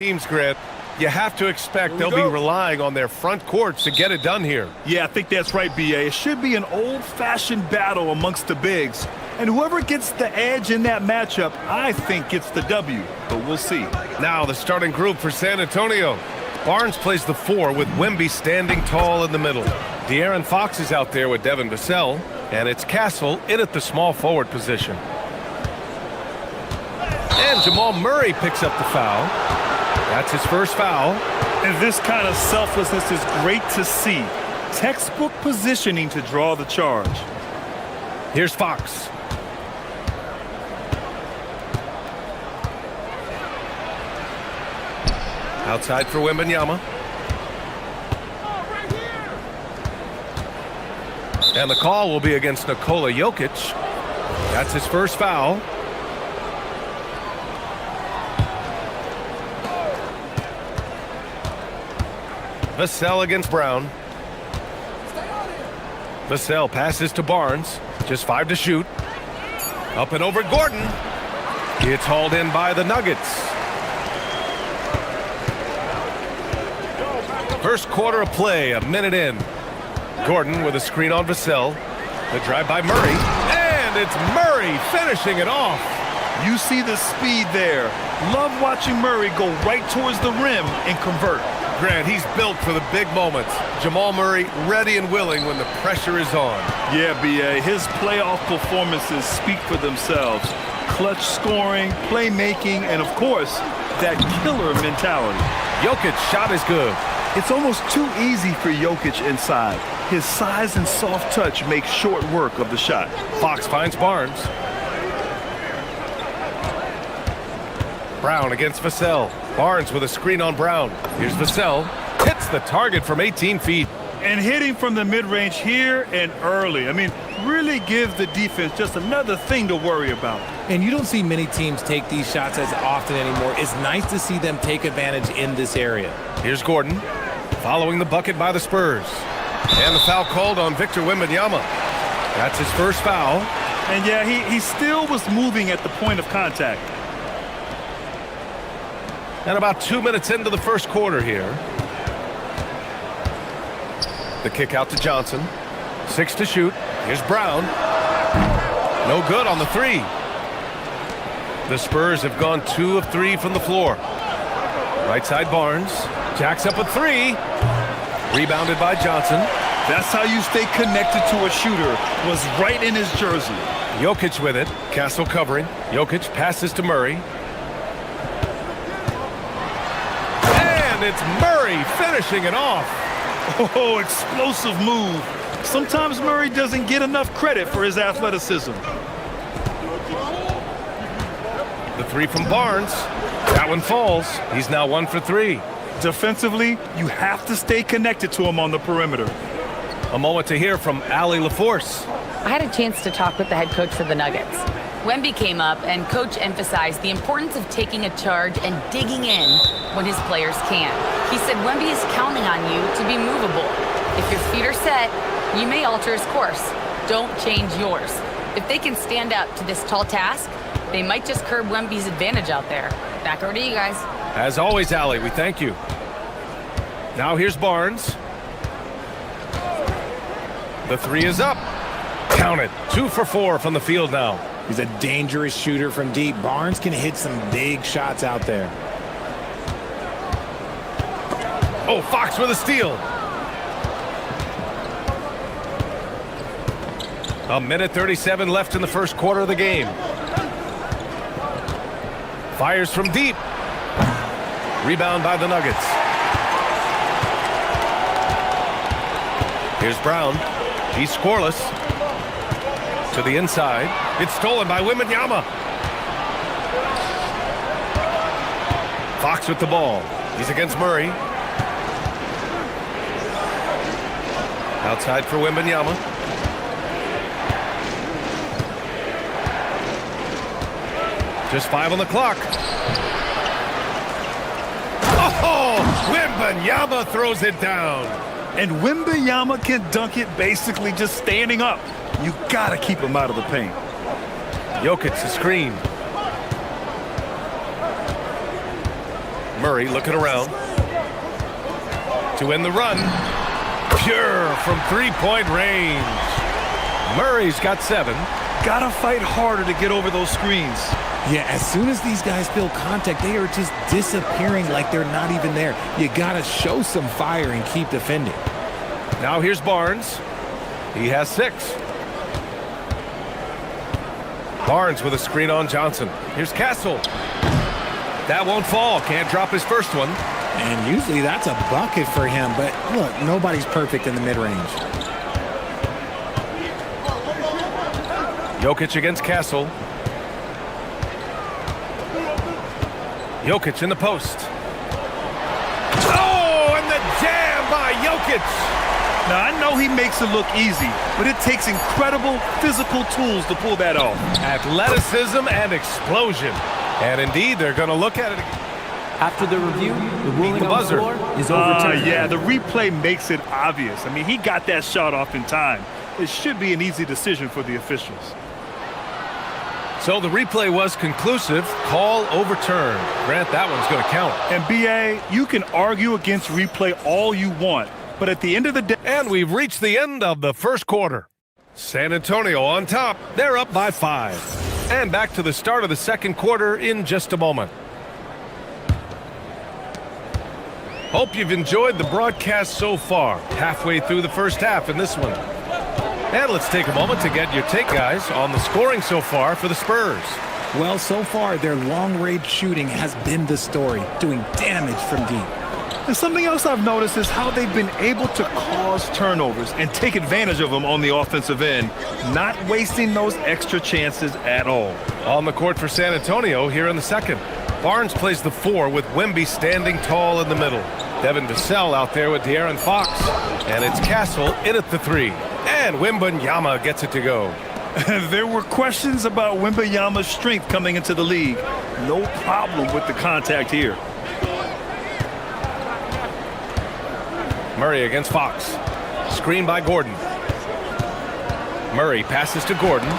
teams, Grant, you have to expect they'll be relying on their front courts to get it done here. Yeah, I think that's right, B.A. It should be an old-fashioned battle amongst the bigs. And whoever gets the edge in that matchup, I think gets the W. But we'll see. Now the starting group for San Antonio. Barnes plays the 4 with Wemby standing tall in the middle. De'Aaron Fox is out there with Devin Vassell. And it's Castle in at the small forward position. And Jamal Murray picks up the foul. That's his first foul. And this kind of selflessness is great to see. Textbook positioning to draw the charge. Here's Fox. Outside for Wembanyama. And the call will be against Nikola Jokic. That's his first foul. Vassell against Brown. Vassell passes to Barnes. Just 5 to shoot. Up and over Gordon. It's hauled in by the Nuggets. First quarter of play, a minute in. Gordon with a screen on Vassell. The drive by Murray. And it's Murray finishing it off. You see the speed there. Love watching Murray go right towards the rim and convert. Grant, he's built for the big moments. Jamal Murray ready and willing when the pressure is on. Yeah, B.A. His playoff performances speak for themselves. Clutch scoring, playmaking, and of course, that killer mentality. Jokic's shot is good. It's almost too easy for Jokic inside. His size and soft touch make short work of the shot. Fox finds Barnes. Brown against Vassell. Barnes with a screen on Brown. Here's Vassell. Hits the target from 18 feet. And hitting from the mid-range here and early. I mean, really give the defense just another thing to worry about. And you don't see many teams take these shots as often anymore. It's nice to see them take advantage in this area. Here's Gordon, following the bucket by the Spurs. And the foul called on Victor Wembanyama. That's his first foul. And yeah, he still was moving at the point of contact. And about 2 minutes into the first quarter here. The kick out to Johnson. 6 to shoot. Here's Brown. No good on the 3. The Spurs have gone 2 of 3 from the floor. Right side Barnes. Jacks up a 3. Rebounded by Johnson. That's how you stay connected to a shooter. Was right in his jersey. Jokic with it. Castle covering. Jokic passes to Murray. And it's Murray finishing it off. Oh, explosive move. Sometimes Murray doesn't get enough credit for his athleticism. The 3 from Barnes. That one falls. He's now 1 for 3. Defensively, you have to stay connected to him on the perimeter. A moment to hear from Allie LaForce. I had a chance to talk with the head coach for the Nuggets. Wemby came up, and Coach emphasized the importance of taking a charge and digging in when his players can. He said Wemby is counting on you to be movable. If your feet are set, you may alter his course. Don't change yours. If they can stand up to this tall task, they might just curb Wemby's advantage out there. Back over to you guys. As always, Allie, we thank you. Now here's Barnes. The 3 is up. Count it. 2 for 4 from the field now. He's a dangerous shooter from deep. Barnes can hit some big shots out there. Oh, Fox with a steal. A minute 37 left in the first quarter of the game. Fires from deep. Rebound by the Nuggets. Here's Brown. He's scoreless. To the inside. It's stolen by Wembanyama. Fox with the ball. He's against Murray. Outside for Wembanyama. Just 5 on the clock. Oh, Wembanyama throws it down. And Wembanyama can dunk it basically just standing up. You gotta keep him out of the paint. Jokic, the screen. Murray looking around to end the run. Pure from three-point range. Murray's got 7. Gotta fight harder to get over those screens. Yeah, as soon as these guys feel contact, they are just disappearing like they're not even there. You gotta show some fire and keep defending. Now here's Barnes. He has 6. Barnes with a screen on Johnson. Here's Castle. That won't fall. Can't drop his first one. And usually that's a bucket for him, but look, nobody's perfect in the mid-range. Jokic against Castle. Jokic in the post. Oh, and the jam by Jokic. Now, I know he makes it look easy, but it takes incredible physical tools to pull that off. Athleticism and explosion. And indeed, they're going to look at it again. After the review, the ruling on the floor is overturned. Yeah, the replay makes it obvious. I mean, he got that shot off in time. It should be an easy decision for the officials. So the replay was conclusive. Call overturned. Grant, that one's going to count. And BA, you can argue against replay all you want, but at the end of the day... And we've reached the end of the first quarter. San Antonio on top. They're up by 5. And back to the start of the second quarter in just a moment. Hope you've enjoyed the broadcast so far. Halfway through the first half in this one. And let's take a moment to get your take, guys, on the scoring so far for the Spurs. Well, so far, their long-range shooting has been the story, doing damage from deep. And something else I've noticed is how they've been able to cause turnovers and take advantage of them on the offensive end, not wasting those extra chances at all. On the court for San Antonio here in the second. Barnes plays the 4 with Wemby standing tall in the middle. Devin Vassell out there with De'Aaron Fox. And it's Castle in at the 3. And Wembanyama gets it to go. There were questions about Wembanyama's strength coming into the league. No problem with the contact here. Murray against Fox. Screen by Gordon. Murray passes to Gordon.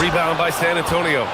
Rebound by San Antonio.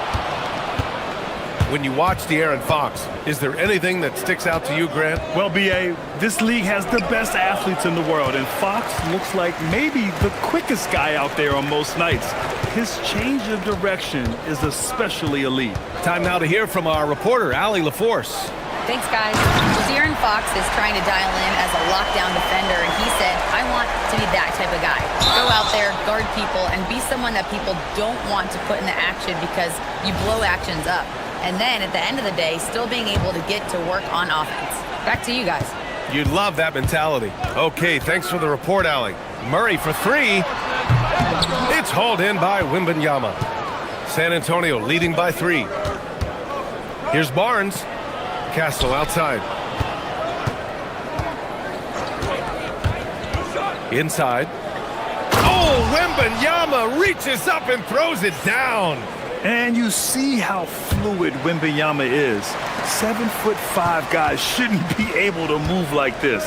When you watch De'Aaron Fox, is there anything that sticks out to you, Grant? Well, BA, this league has the best athletes in the world, and Fox looks like maybe the quickest guy out there on most nights. His change of direction is especially elite. Time now to hear from our reporter, Allie LaForce. Thanks, guys. Well, De'Aaron Fox is trying to dial in as a lockdown defender, and he said, I want to be that type of guy. Go out there, guard people, and be someone that people don't want to put in the action because you blow actions up. And then at the end of the day, still being able to get to work on offense. Back to you guys. You'd love that mentality. Okay, thanks for the report, Allie. Murray for 3. It's hauled in by Wembanyama. San Antonio leading by 3. Here's Barnes. Castle outside. Inside. Oh, Wembanyama reaches up and throws it down. And you see how fluid Wembanyama is. 7'5" guys shouldn't be able to move like this.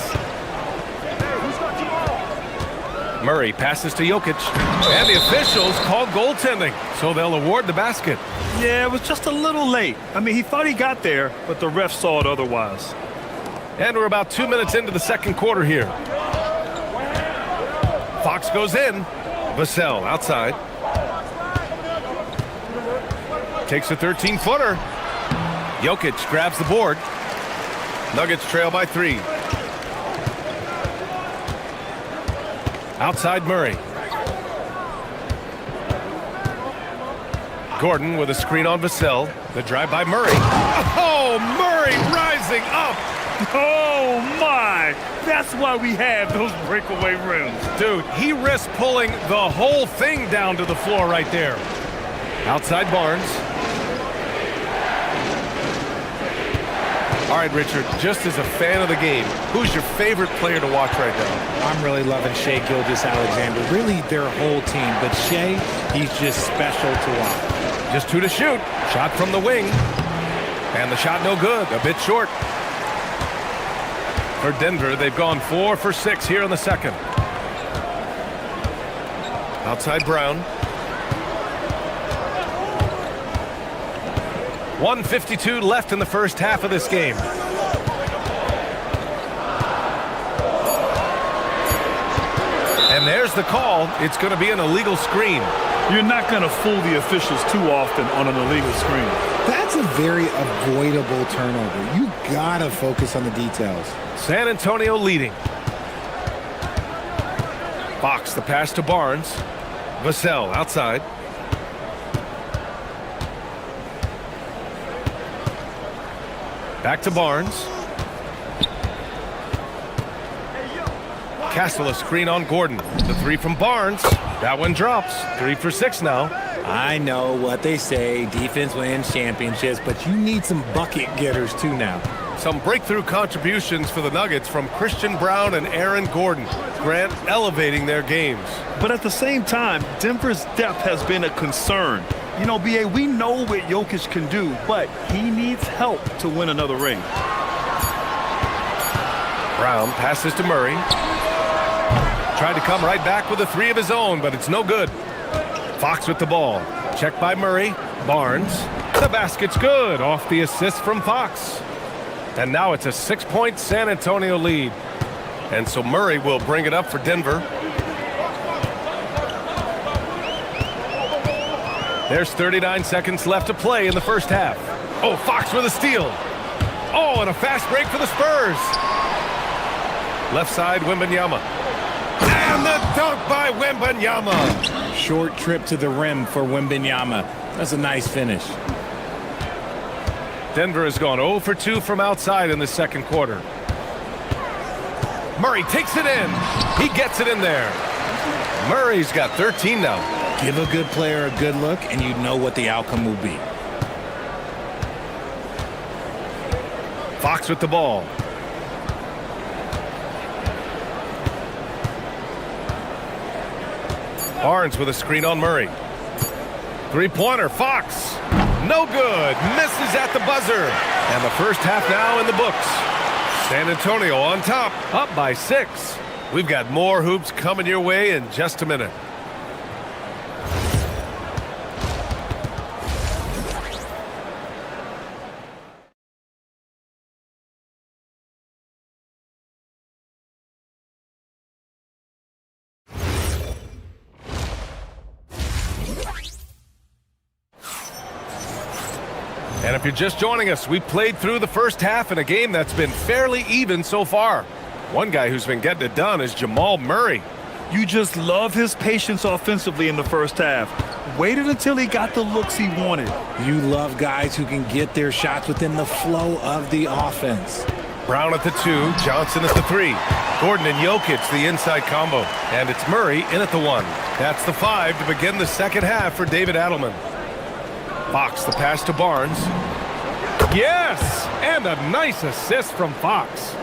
Murray passes to Jokic. And the officials call goaltending, so they'll award the basket. Yeah, it was just a little late. I mean, he thought he got there, but the ref saw it otherwise. And we're about 2 minutes into the second quarter here. Fox goes in. Vassell outside. Takes a 13-footer. Jokic grabs the board. Nuggets trail by 3. Outside Murray. Gordon with a screen on Vassell. The drive by Murray. Oh, Murray rising up. Oh, my. That's why we have those breakaway rims. Dude, he risked pulling the whole thing down to the floor right there. Outside Barnes. All right, Richard, just as a fan of the game, who's your favorite player to watch right now? I'm really loving Shai Gilgeous-Alexander, really their whole team. But Shai, he's just special to watch. Just 2 to shoot. Shot from the wing. And the shot no good, a bit short. For Denver, they've gone 4 for 6 here in the second. Outside Brown. 1:52 left in the first half of this game. And there's the call. It's going to be an illegal screen. You're not going to fool the officials too often on an illegal screen. That's a very avoidable turnover. You gotta focus on the details. San Antonio leading. Fox, the pass to Barnes. Vassell outside. Back to Barnes. Castle a screen on Gordon. The three from Barnes. That one drops. 3 for 6 now. I know what they say, defense wins championships, but you need some bucket getters too now. Some breakthrough contributions for the Nuggets from Christian Brown and Aaron Gordon. Grant elevating their games. But at the same time, Denver's depth has been a concern. You know, B.A., we know what Jokic can do, but he needs help to win another ring. Brown passes to Murray. Tried to come right back with a three of his own, but it's no good. Fox with the ball. Checked by Murray. Barnes. The basket's good. Off the assist from Fox. And now it's a 6-point San Antonio lead. And so Murray will bring it up for Denver. There's 39 seconds left to play in the first half. Oh, Fox with a steal. Oh, and a fast break for the Spurs. Left side, Wembanyama. And the dunk by Wembanyama. Short trip to the rim for Wembanyama. That's a nice finish. Denver has gone 0 for 2 from outside in the second quarter. Murray takes it in. He gets it in there. Murray's got 13 now. Give a good player a good look, and you know what the outcome will be. Fox with the ball. Barnes with a screen on Murray. Three-pointer, Fox. No good. Misses at the buzzer. And the first half now in the books. San Antonio on top, up by 6. We've got more hoops coming your way in just a minute. And if you're just joining us, we played through the first half in a game that's been fairly even so far. One guy who's been getting it done is Jamal Murray. You just love his patience offensively in the first half. Waited until he got the looks he wanted. You love guys who can get their shots within the flow of the offense. Brown at the 2, Johnson at the 3. Gordon and Jokic the inside combo. And it's Murray in at the 1. That's the 5 to begin the second half for David Adelman. Fox the pass to Barnes. Yes! And a nice assist from Fox.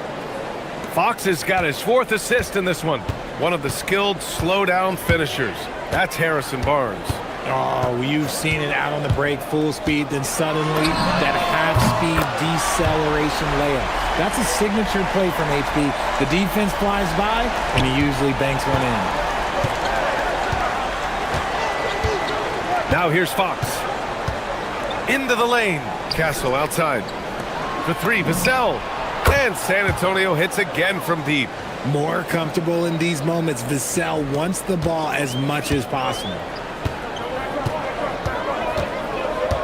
Fox has got his 4th assist in this one. One of the skilled slow-down finishers. That's Harrison Barnes. Oh, you've seen it out on the break, full speed, then suddenly that half-speed deceleration layup. That's a signature play from HP. The defense flies by, and he usually banks one in. Now here's Fox. Into the lane. Castle outside. For 3, Vassell. And San Antonio hits again from deep. More comfortable in these moments. Vassell wants the ball as much as possible.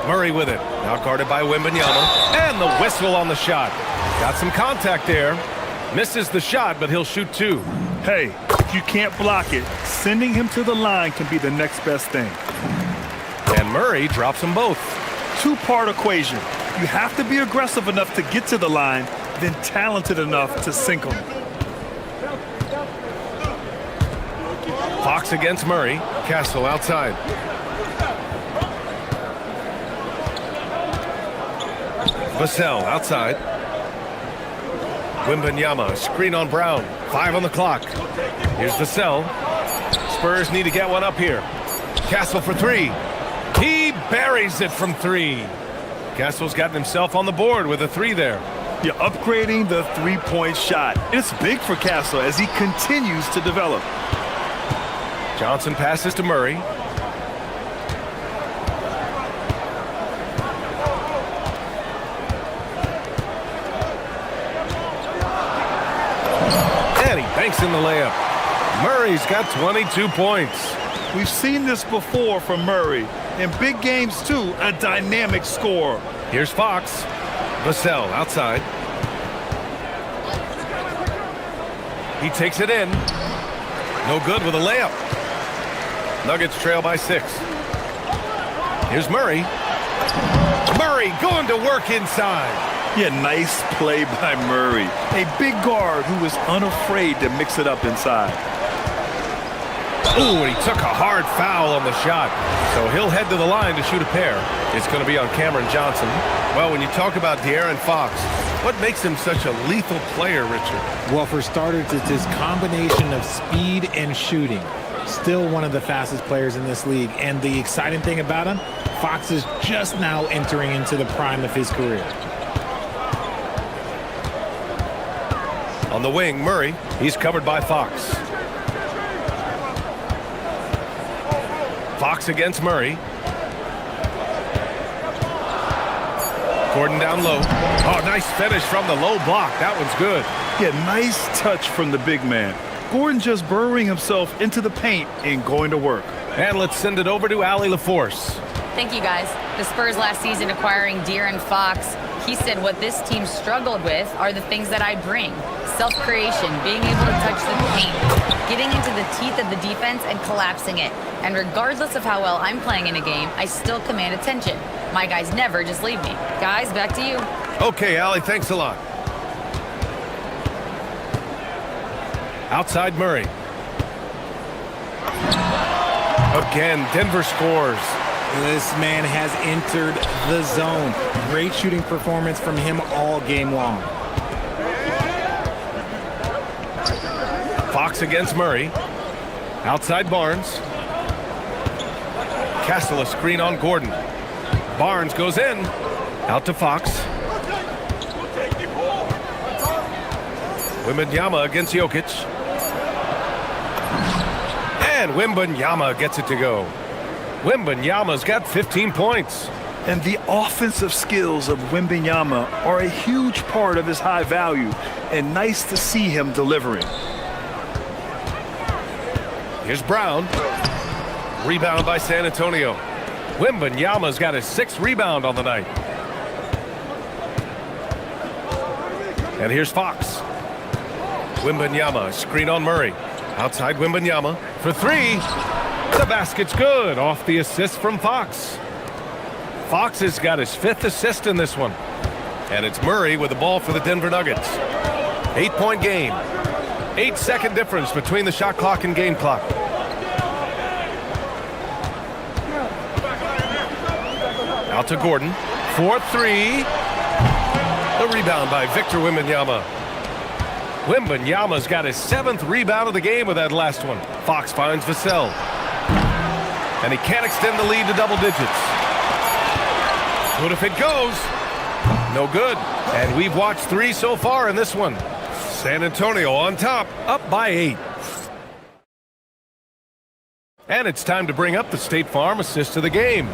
Murray with it. Now guarded by Wembanyama. And the whistle on the shot. Got some contact there. Misses the shot, but he'll shoot 2. Hey, if you can't block it, sending him to the line can be the next best thing. And Murray drops them both. Two-part equation. You have to be aggressive enough to get to the line, then talented enough to sink them. Fox against Murray. Castle outside. Vassell outside. Wembanyama, screen on Brown. 5 on the clock. Here's Vassell. Spurs need to get one up here. Castle for 3. He buries it from 3. Castle's gotten himself on the board with a 3 there. You're upgrading the three-point shot. It's big for Castle as he continues to develop. Johnson passes to Murray. And he banks in the layup. Murray's got 22 points. We've seen this before from Murray. In big games, too, a dynamic scorer. Here's Fox. Vassell outside. He takes it in. No good with a layup. Nuggets trail by 6. Here's Murray. Murray going to work inside. Yeah, nice play by Murray. A big guard who was unafraid to mix it up inside. Ooh, and he took a hard foul on the shot. So he'll head to the line to shoot a pair. It's going to be on Cameron Johnson. Well, when you talk about De'Aaron Fox, what makes him such a lethal player, Richard? Well, for starters, it's his combination of speed and shooting. Still one of the fastest players in this league. And the exciting thing about him, Fox is just now entering into the prime of his career. On the wing, Murray. He's covered by Fox. Fox against Murray. Gordon down low. Oh, nice finish from the low block. That one's good. Yeah, nice touch from the big man. Gordon just burrowing himself into the paint and going to work. And let's send it over to Allie LaForce. Thank you, guys. The Spurs last season acquiring De'Aaron Fox, he said what this team struggled with are the things that I bring. Self-creation, being able to touch the paint, getting into the teeth of the defense and collapsing it. And regardless of how well I'm playing in a game, I still command attention. My guys never just leave me. Guys, back to you. Okay, Allie, thanks a lot. Outside Murray. Again, Denver scores. This man has entered the zone. Great shooting performance from him all game long. Fox against Murray. Outside Barnes. Castle a screen on Gordon. Barnes goes in. Out to Fox. Wembanyama against Jokic. And Wembanyama gets it to go. Wembanyama's got 15 points. And the offensive skills of Wembanyama are a huge part of his high value. And nice to see him delivering. Here's Brown. Rebound by San Antonio. Wembanyama's got his 6th rebound on the night. And here's Fox. Wembanyama, screen on Murray. Outside Wembanyama for 3. The basket's good off the assist from Fox. Fox has got his 5th assist in this one. And it's Murray with the ball for the Denver Nuggets. 8-point game. 8-second difference between the shot clock and game clock. Out to Gordon. 4-3. The rebound by Victor Wembanyama. Wembanyama's got his 7th rebound of the game with that last one. Fox finds Vassell. And he can't extend the lead to double digits. What if it goes? No good. And we've watched 3 so far in this one. San Antonio on top, up by 8. And it's time to bring up the State Farm assist of the game.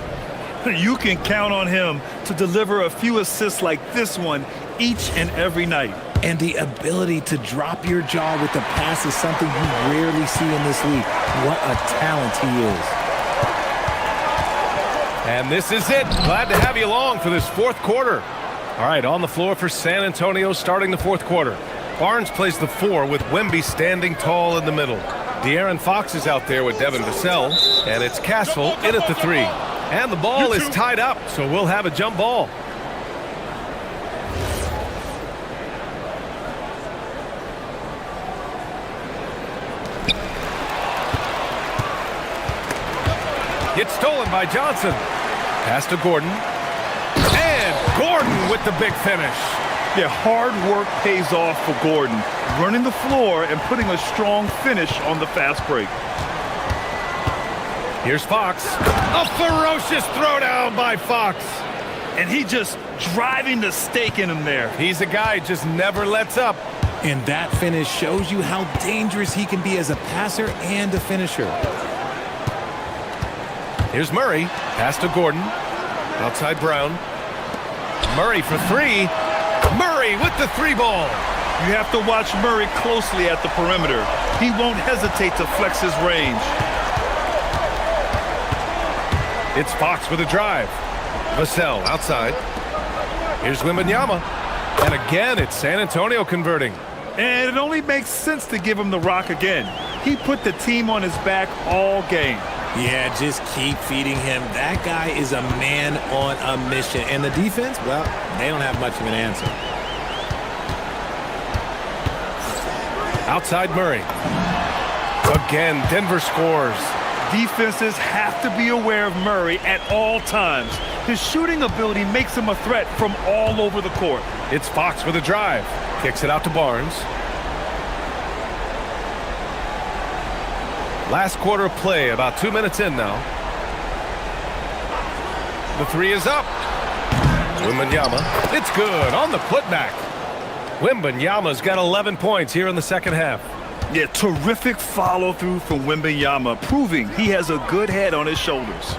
You can count on him to deliver a few assists like this one each and every night. And the ability to drop your jaw with the pass is something you rarely see in this league. What a talent he is. And this is it. Glad to have you along for this 4th quarter. All right, on the floor for San Antonio starting the 4th quarter. Barnes plays the 4 with Wemby standing tall in the middle. De'Aaron Fox is out there with Devin Vassell. And it's Castle in at the 3. And the ball is tied up, so we'll have a jump ball. It's stolen by Johnson. Pass to Gordon. And Gordon with the big finish. Yeah, hard work pays off for Gordon, running the floor and putting a strong finish on the fast break. Here's Fox. A ferocious throwdown by Fox. And he just driving the stake in him there. He's a guy who just never lets up. And that finish shows you how dangerous he can be as a passer and a finisher. Here's Murray. Pass to Gordon. Outside Brown. Murray for 3. Murray with the 3 ball. You have to watch Murray closely at the perimeter. He won't hesitate to flex his range. It's Fox with a drive. Vassell outside. Here's Wembanyama. And again, it's San Antonio converting. And it only makes sense to give him the rock again. He put the team on his back all game. Yeah, just keep feeding him. That guy is a man on a mission. And the defense, well, they don't have much of an answer. Outside Murray. Again, Denver scores. Defenses have to be aware of Murray at all times. His shooting ability makes him a threat from all over the court. It's Fox with a drive. Kicks it out to Barnes. Last quarter of play, about 2 minutes in now. The three is up. Wembanyama. It's good on the putback. Wembanyama's got 11 points here in the second half. Yeah, terrific follow-through from Wembanyama, proving he has a good head on his shoulders.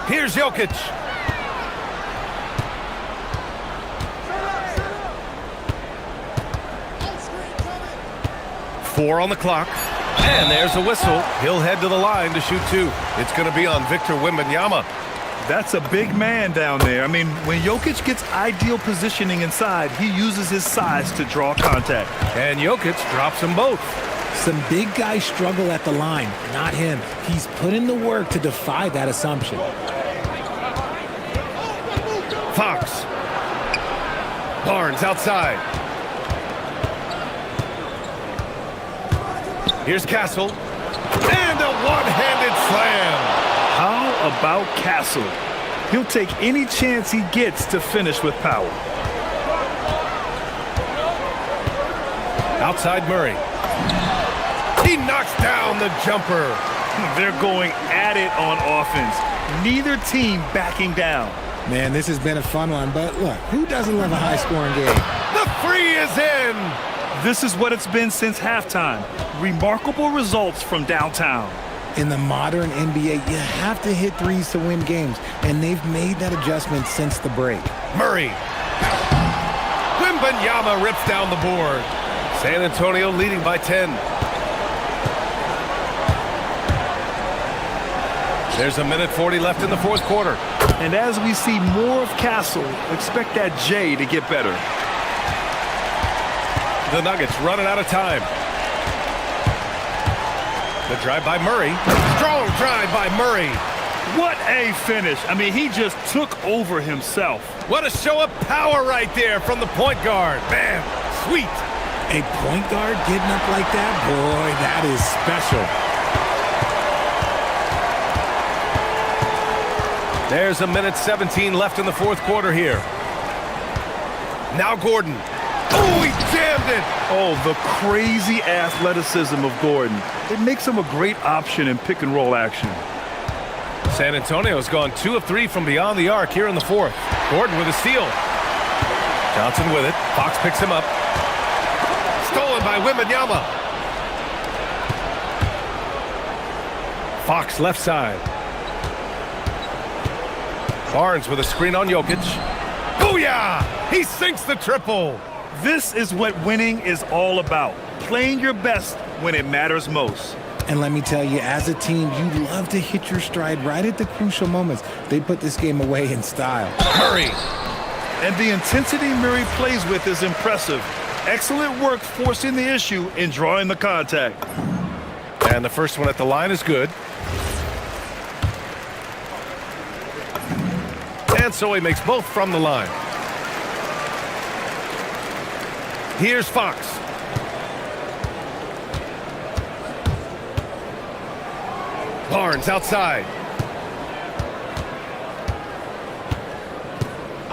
Here's Jokic. Four on the clock. And there's a whistle. He'll head to the line to shoot two. It's going to be on Victor Wembanyama. That's a big man down there. I mean, when Jokic gets ideal positioning inside, he uses his size to draw contact. And Jokic drops them both. Some big guys struggle at the line, not him. He's put in the work to defy that assumption. Fox. Barnes outside. Here's Castle. And a one-handed slam. How about Castle? He'll take any chance he gets to finish with power. Outside Murray. He knocks down the jumper. They're going at it on offense. Neither team backing down. Man, this has been a fun one, but look, who doesn't love a high-scoring game? The three is in. This is what it's been since halftime. Remarkable results from downtown. In the modern NBA, you have to hit threes to win games, and they've made that adjustment since the break. Murray. Wembanyama rips down the board. San Antonio leading by 10. There's a minute 40 left in the fourth quarter. And as we see more of Castle, expect that J to get better. The Nuggets running out of time. The drive by Murray. Strong drive by Murray. What a finish. I mean, he just took over himself. What a show of power right there from the point guard. Man, sweet. A point guard getting up like that? Boy, that is special. There's a minute 17 left in the fourth quarter here. Now Gordon. Oh, he jammed it. Oh, the crazy athleticism of Gordon. It makes him a great option in pick-and-roll action. San Antonio's gone 2 of 3 from beyond the arc here in the fourth. Gordon with a steal. Johnson with it. Fox picks him up. Stolen by Wembanyama. Fox left side. Barnes with a screen on Jokic. Booyah! He sinks the triple. This is what winning is all about. Playing your best when it matters most. And let me tell you, as a team, you love to hit your stride right at the crucial moments. They put this game away in style. Murray. And the intensity Murray plays with is impressive. Excellent work forcing the issue and drawing the contact. And the first one at the line is good. And so he makes both from the line. Here's Fox. Barnes outside.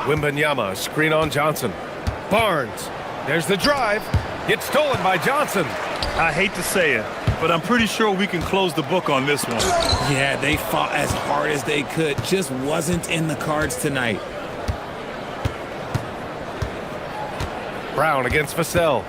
Wembanyama, screen on Johnson. Barnes, there's the drive. It's stolen by Johnson. I hate to say it, but I'm pretty sure we can close the book on this one. Yeah, they fought as hard as they could. Just wasn't in the cards tonight. Brown against Vassell.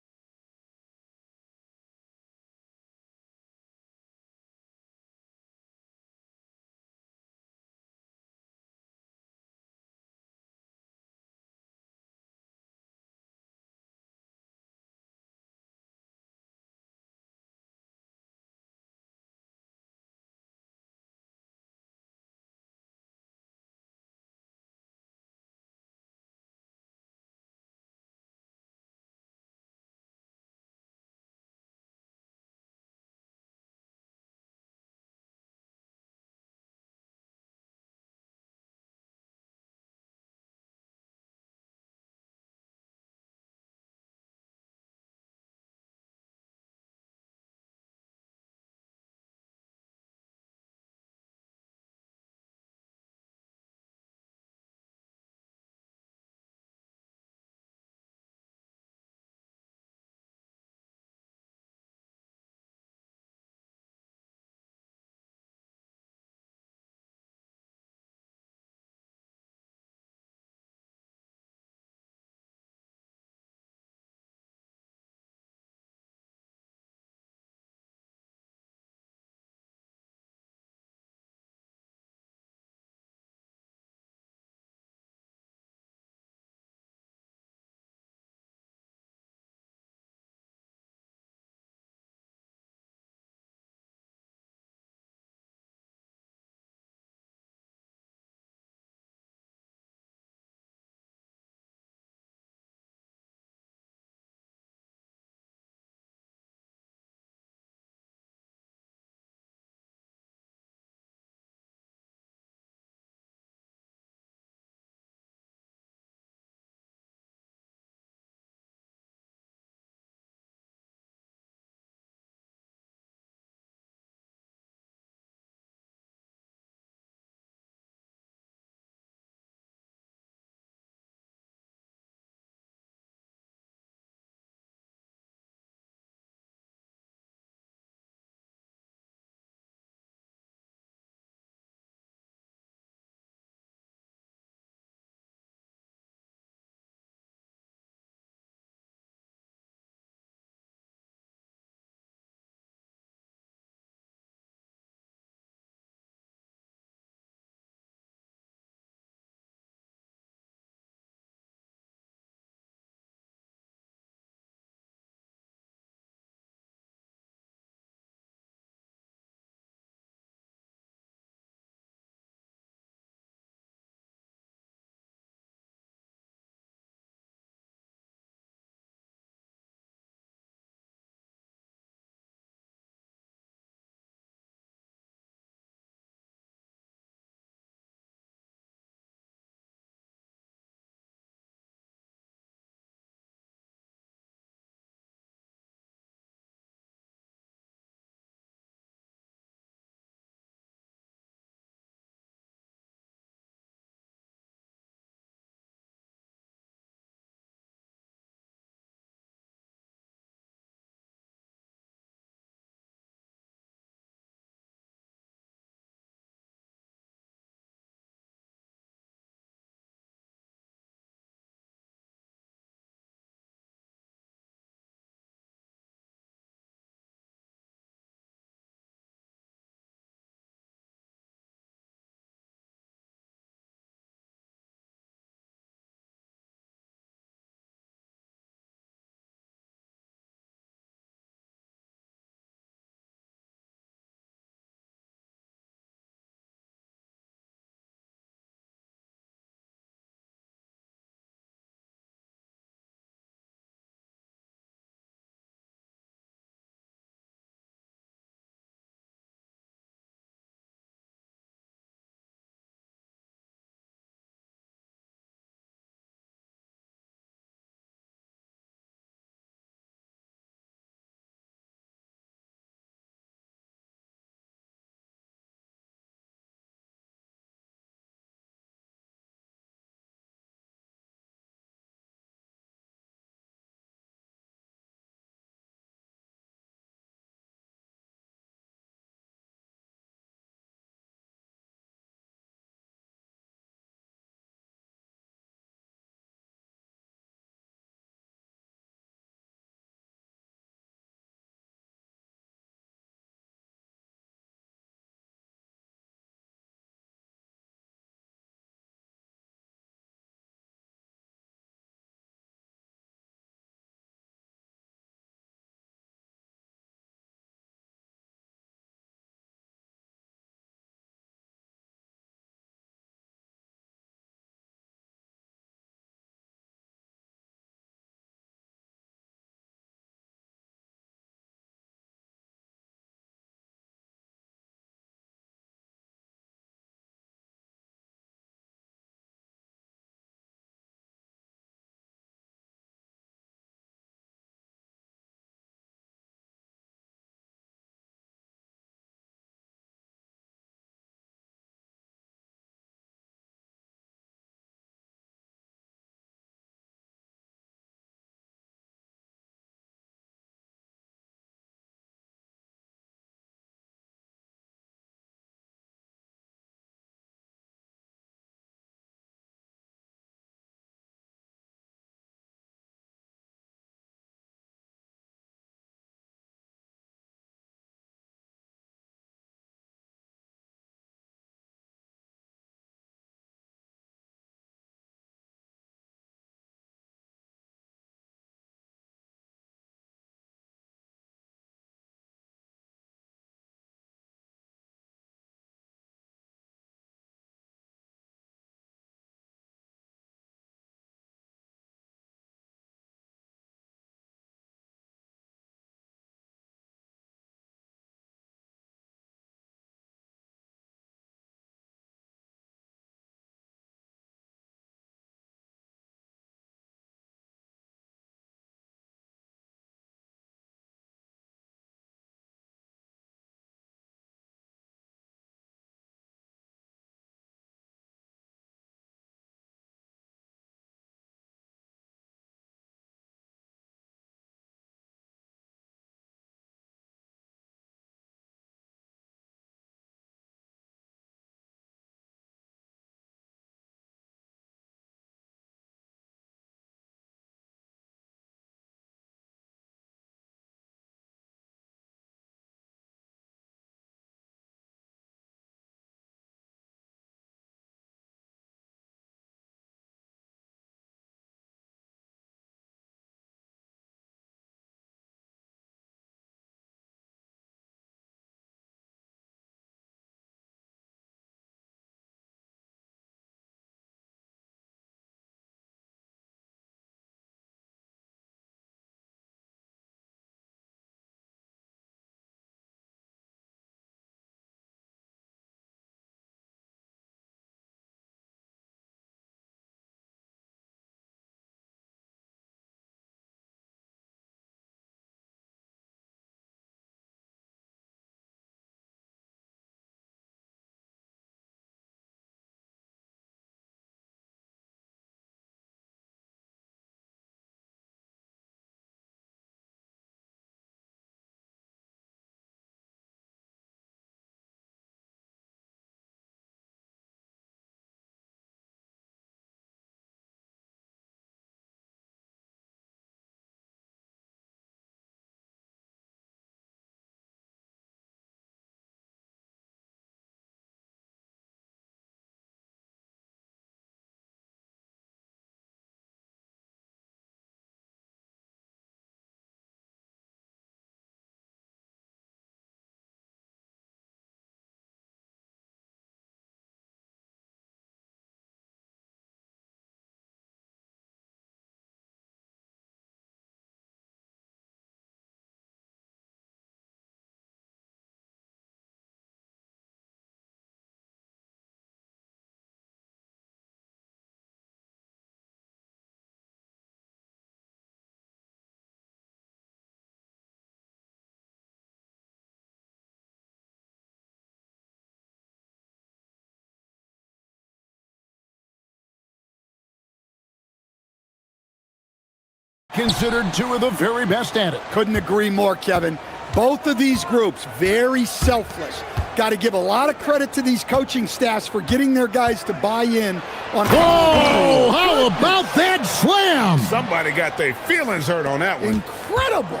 Considered two of the very best at it. Couldn't agree more, Kevin. Both of these groups, very selfless. Got to give a lot of credit to these coaching staffs for getting their guys to buy in on... Whoa! How about that slam? Somebody got their feelings hurt on that one. Incredible!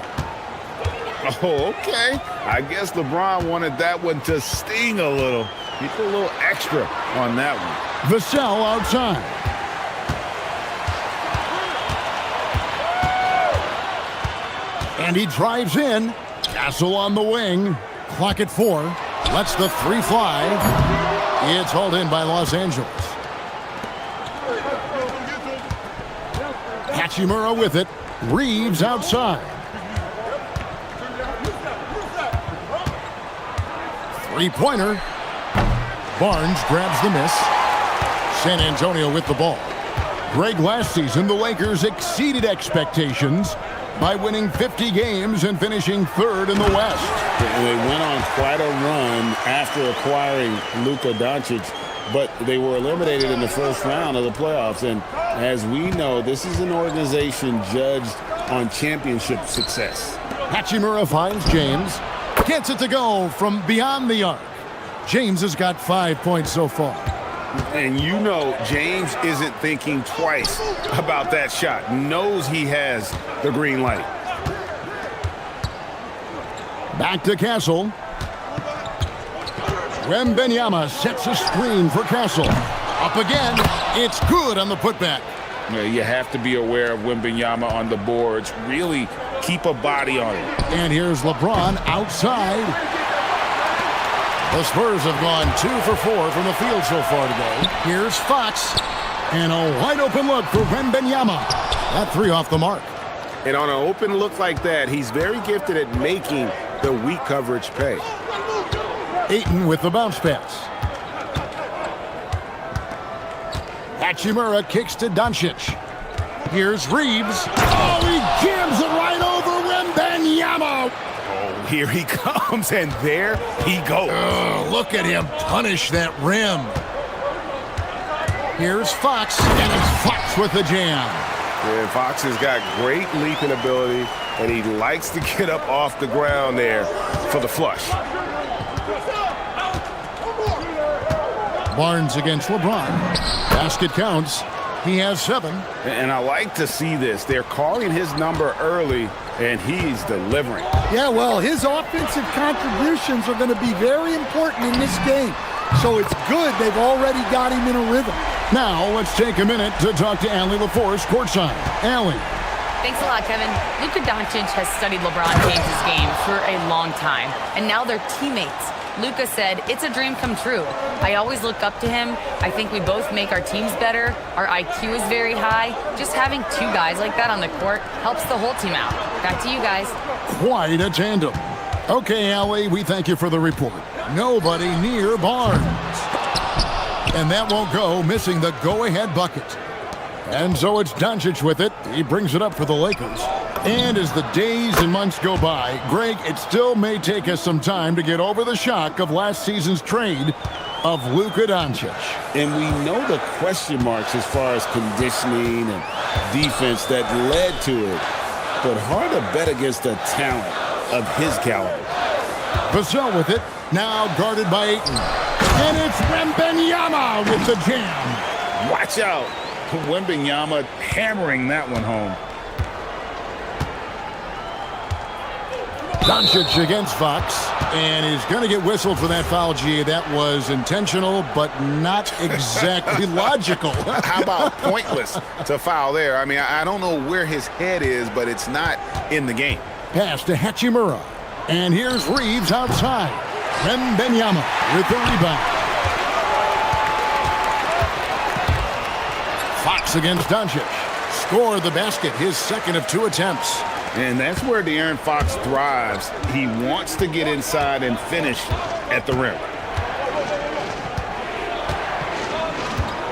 Oh, okay. I guess LeBron wanted that one to sting a little. He put a little extra on that one. Vassell outside. And he drives in. Castle on the wing. Clock at 4. Lets the 3 fly. It's hauled in by Los Angeles. Hachimura with it. Reeves outside. 3-pointer. Barnes grabs the miss. San Antonio with the ball. Greg, last season, the Lakers exceeded expectations by winning 50 games and finishing 3rd in the West. They went on quite a run after acquiring Luka Doncic, but they were eliminated in the first round of the playoffs. And as we know, this is an organization judged on championship success. Hachimura finds James. Gets it to go from beyond the arc. James has got 5 points so far. And you know James isn't thinking twice about that shot. Knows he has the green light. Back to Castle. Wembenyama sets a screen for Castle. Up again. It's good on the putback. You have to be aware of Wembenyama on the boards. Really keep a body on him. And here's LeBron outside. The Spurs have gone 2 for 4 from the field so far today. Here's Fox. And a wide open look for Wembenyama. That 3 off the mark. And on an open look like that, he's very gifted at making the weak coverage pay. Ayton with the bounce pass. Hachimura kicks to Doncic. Here's Reeves. Oh, he jams it right over Wembenyama. Oh, here he comes, and there he goes. Oh, look at him punish that rim. Here's Fox, and it's Fox with the jam. Yeah, Fox has got great leaping ability, and he likes to get up off the ground there for the flush. Barnes against LeBron. Basket counts. He has 7. And I like to see this. They're calling his number early, and he's delivering. Yeah, well, his offensive contributions are going to be very important in this game. So it's good they've already got him in a rhythm. Now, let's take a minute to talk to Allie LaForce courtside. Allie. Thanks a lot, Kevin. Luka Doncic has studied LeBron James' game for a long time, and now they're teammates. Luka said, "It's a dream come true. I always look up to him. I think we both make our teams better. Our IQ is very high. Just having 2 guys like that on the court helps the whole team out." Back to you guys. Quite a tandem. Okay, Allie, we thank you for the report. Nobody near Barnes. And that won't go, missing the go-ahead bucket. And so it's Doncic with it. He brings it up for the Lakers. And as the days and months go by, Greg, it still may take us some time to get over the shock of last season's trade of Luka Doncic. And we know the question marks as far as conditioning and defense that led to it. But hard to bet against a talent of his caliber. Vassell with it, now guarded by Ayton. And it's Wembenyama with the jam. Watch out. Wembenyama hammering that one home. Doncic against Fox, and he's going to get whistled for that foul, G. That was intentional, but not exactly logical. How about pointless to foul there? I mean, I don't know where his head is, but it's not in the game. Pass to Hachimura, and here's Reeves outside. Wembenyama with the rebound. Fox against Doncic. Score the basket, his second of 2 attempts. And that's where De'Aaron Fox thrives. He wants to get inside and finish at the rim.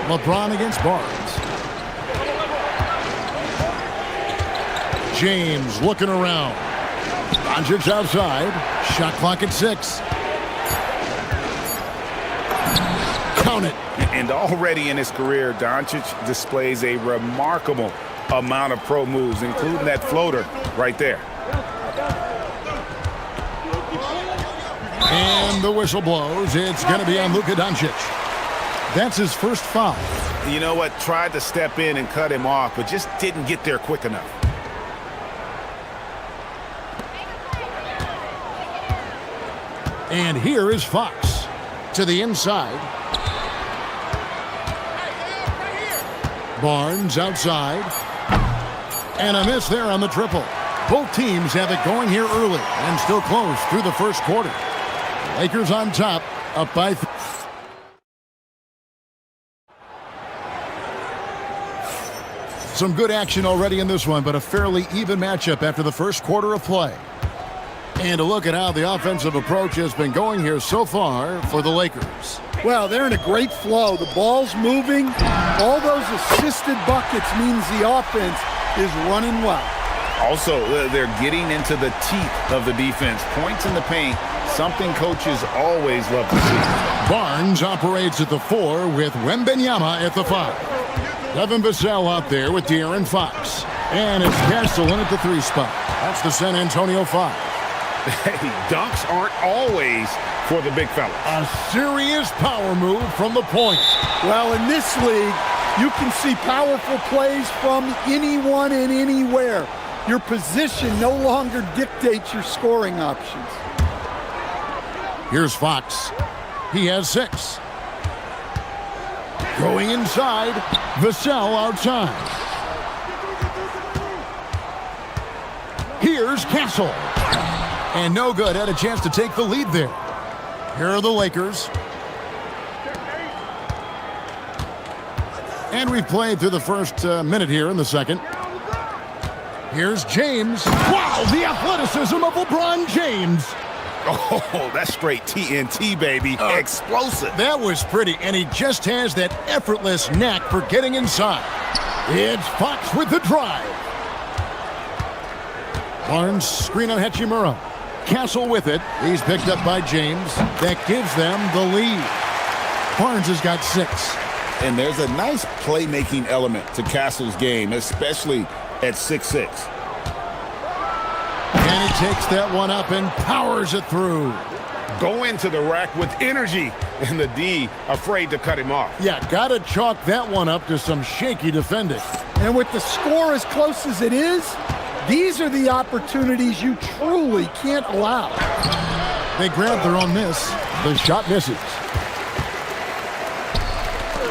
LeBron against Barnes. James looking around. Doncic outside. Shot clock at 6. Count it. And already in his career, Doncic displays a remarkable amount of pro moves, including that floater right there. And the whistle blows. It's going to be on Luka Doncic. That's his first foul. You know what? Tried to step in and cut him off, but just didn't get there quick enough. And here is Fox to the inside. Barnes outside. And a miss there on the triple. Both teams have it going here early and still close through the first quarter. Lakers on top, up by some good action already in this one, but a fairly even matchup after the first quarter of play. And a look at how the offensive approach has been going here so far for the Lakers. Well, they're in a great flow. The ball's moving. All those assisted buckets means the offense is running well. Also, they're getting into the teeth of the defense. Points in the paint, something coaches always love to see. Barnes operates at the 4 with Wembanyama at the 5. Devin Vassell out there with De'Aaron Fox. And it's Castle in at the 3 spot. That's the San Antonio 5. Hey, dunks aren't always for the big fella. A serious power move from the point. Well, in this league, you can see powerful plays from anyone and anywhere. Your position no longer dictates your scoring options. Here's Fox. He has 6. Going inside, Vassell outside. Here's Castle. And no good, had a chance to take the lead there. Here are the Lakers. And we've played through the first minute here in the second. Here's James. Wow, the athleticism of LeBron James. Oh, that's straight TNT, baby. Explosive. That was pretty, and he just has that effortless knack for getting inside. It's Fox with the drive. Barnes screen on Hachimura. Castle with it. He's picked up by James. That gives them the lead. Barnes has got 6. And there's a nice playmaking element to Castle's game, especially at 6'6". And he takes that one up and powers it through. Go into the rack with energy, and the D afraid to cut him off. Yeah, gotta chalk that one up to some shaky defending. And with the score as close as it is, these are the opportunities you truly can't allow. They grab their own miss. The shot misses.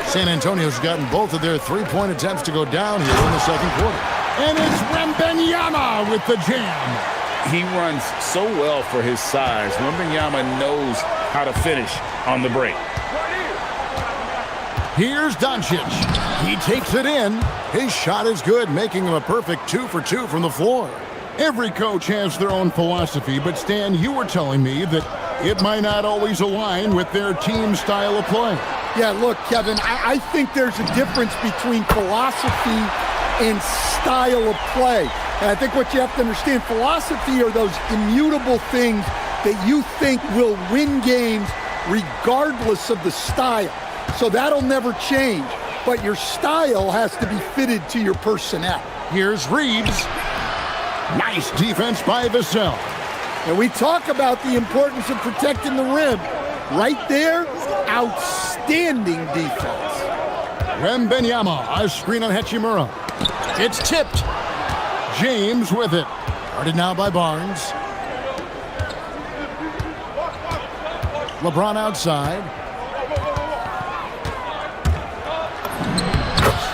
San Antonio's gotten both of their three-point attempts to go down here in the second quarter. And it's Wembanyama with the jam. He runs so well for his size. Wembanyama knows how to finish on the break. Here's Doncic. He takes it in. His shot is good, making him a perfect 2 for 2 from the floor. Every coach has their own philosophy, but Stan, you were telling me that it might not always align with their team style of play. Yeah, look, Kevin, I think there's a difference between philosophy and style of play. And I think what you have to understand, philosophy are those immutable things that you think will win games regardless of the style. So that'll never change. But your style has to be fitted to your personnel. Here's Reeves. Nice defense by Vassell. And we talk about the importance of protecting the rim. Right there, outstanding defense. Wembanyama, a screen on Hachimura. It's tipped. James with it. Guarded now by Barnes. LeBron outside.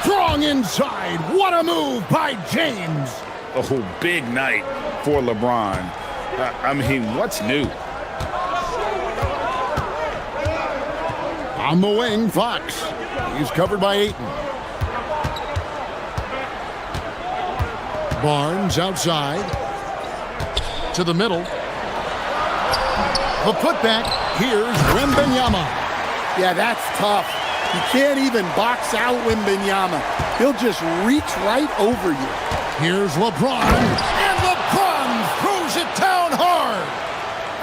Strong inside. What a move by James. Oh, big night for LeBron. I mean, what's new? On the wing, Fox. He's covered by Ayton. Barnes outside. To the middle. The putback. Here's Wembanyama. Yeah, that's tough. You can't even box out Wembanyama. He'll just reach right over you. Here's LeBron. And LeBron throws it down hard.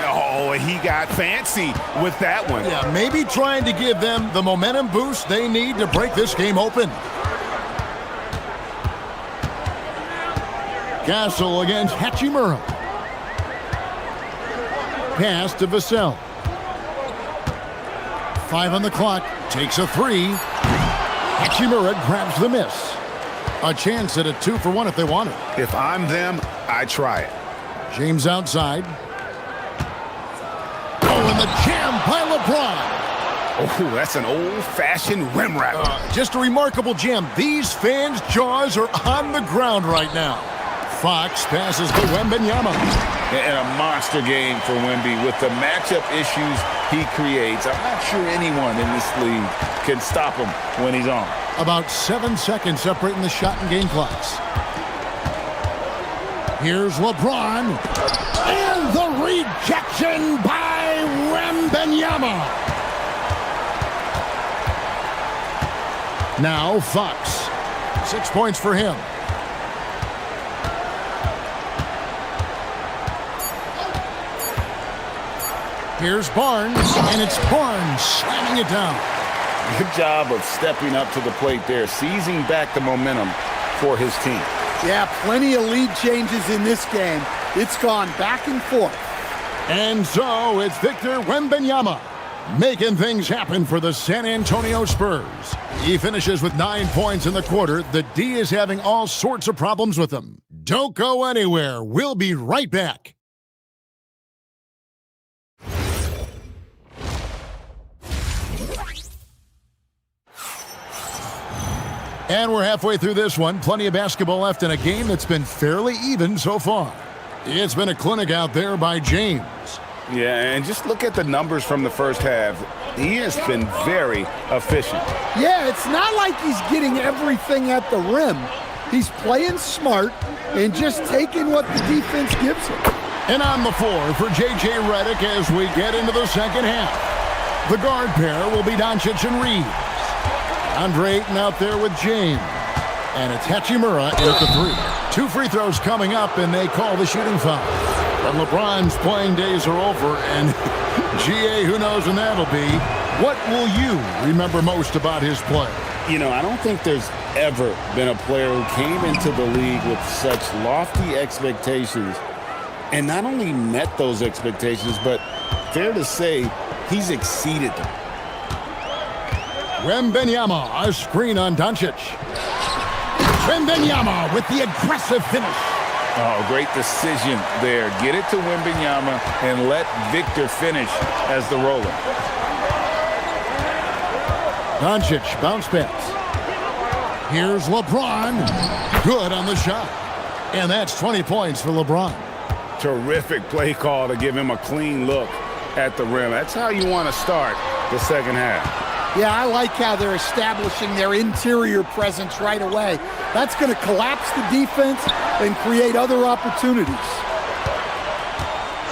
Oh, he got fancy with that one. Yeah, maybe trying to give them the momentum boost they need to break this game open. Castle against Hachimura. Pass to Vassell. 5 on the clock. Takes a 3. Hachimura grabs the miss. A chance at a 2-for-1 if they want it. If I'm them, I try it. James outside. Oh, and the jam by LeBron. Oh, that's an old-fashioned rim wrap. Just a remarkable jam. These fans' jaws are on the ground right now. Fox passes to Wembanyama. And a monster game for Wemby with the matchup issues he creates. I'm not sure anyone in this league can stop him when he's on. About 7 seconds separating the shot and game clocks. Here's LeBron. And the rejection by Wembanyama. Now Fox. 6 points for him. Here's Barnes, and it's Barnes slamming it down. Good job of stepping up to the plate there, seizing back the momentum for his team. Yeah, plenty of lead changes in this game. It's gone back and forth. And so it's Victor Wembanyama making things happen for the San Antonio Spurs. He finishes with 9 points in the quarter. The D is having all sorts of problems with him. Don't go anywhere. We'll be right back. And we're halfway through this one. Plenty of basketball left in a game that's been fairly even so far. It's been a clinic out there by James. Yeah, and just look at the numbers from the first half. He has been very efficient. Yeah, it's not like he's getting everything at the rim. He's playing smart and just taking what the defense gives him. And on the floor for J.J. Redick as we get into the second half. The guard pair will be Doncic and Reeves. Andre Ayton out there with James. And it's Hachimura in at the 3. 2 free throws coming up, and they call the shooting foul. But LeBron's playing days are over, and GA, who knows when that'll be. What will you remember most about his play? You know, I don't think there's ever been a player who came into the league with such lofty expectations and not only met those expectations, but fair to say, he's exceeded them. Wembanyama, a screen on Doncic. Wembanyama with the aggressive finish. Oh, great decision there. Get it to Wembanyama and let Victor finish as the roller. Doncic, bounce pass. Here's LeBron. Good on the shot. And that's 20 points for LeBron. Terrific play call to give him a clean look at the rim. That's how you want to start the second half. Yeah, I like how they're establishing their interior presence right away. That's going to collapse the defense and create other opportunities.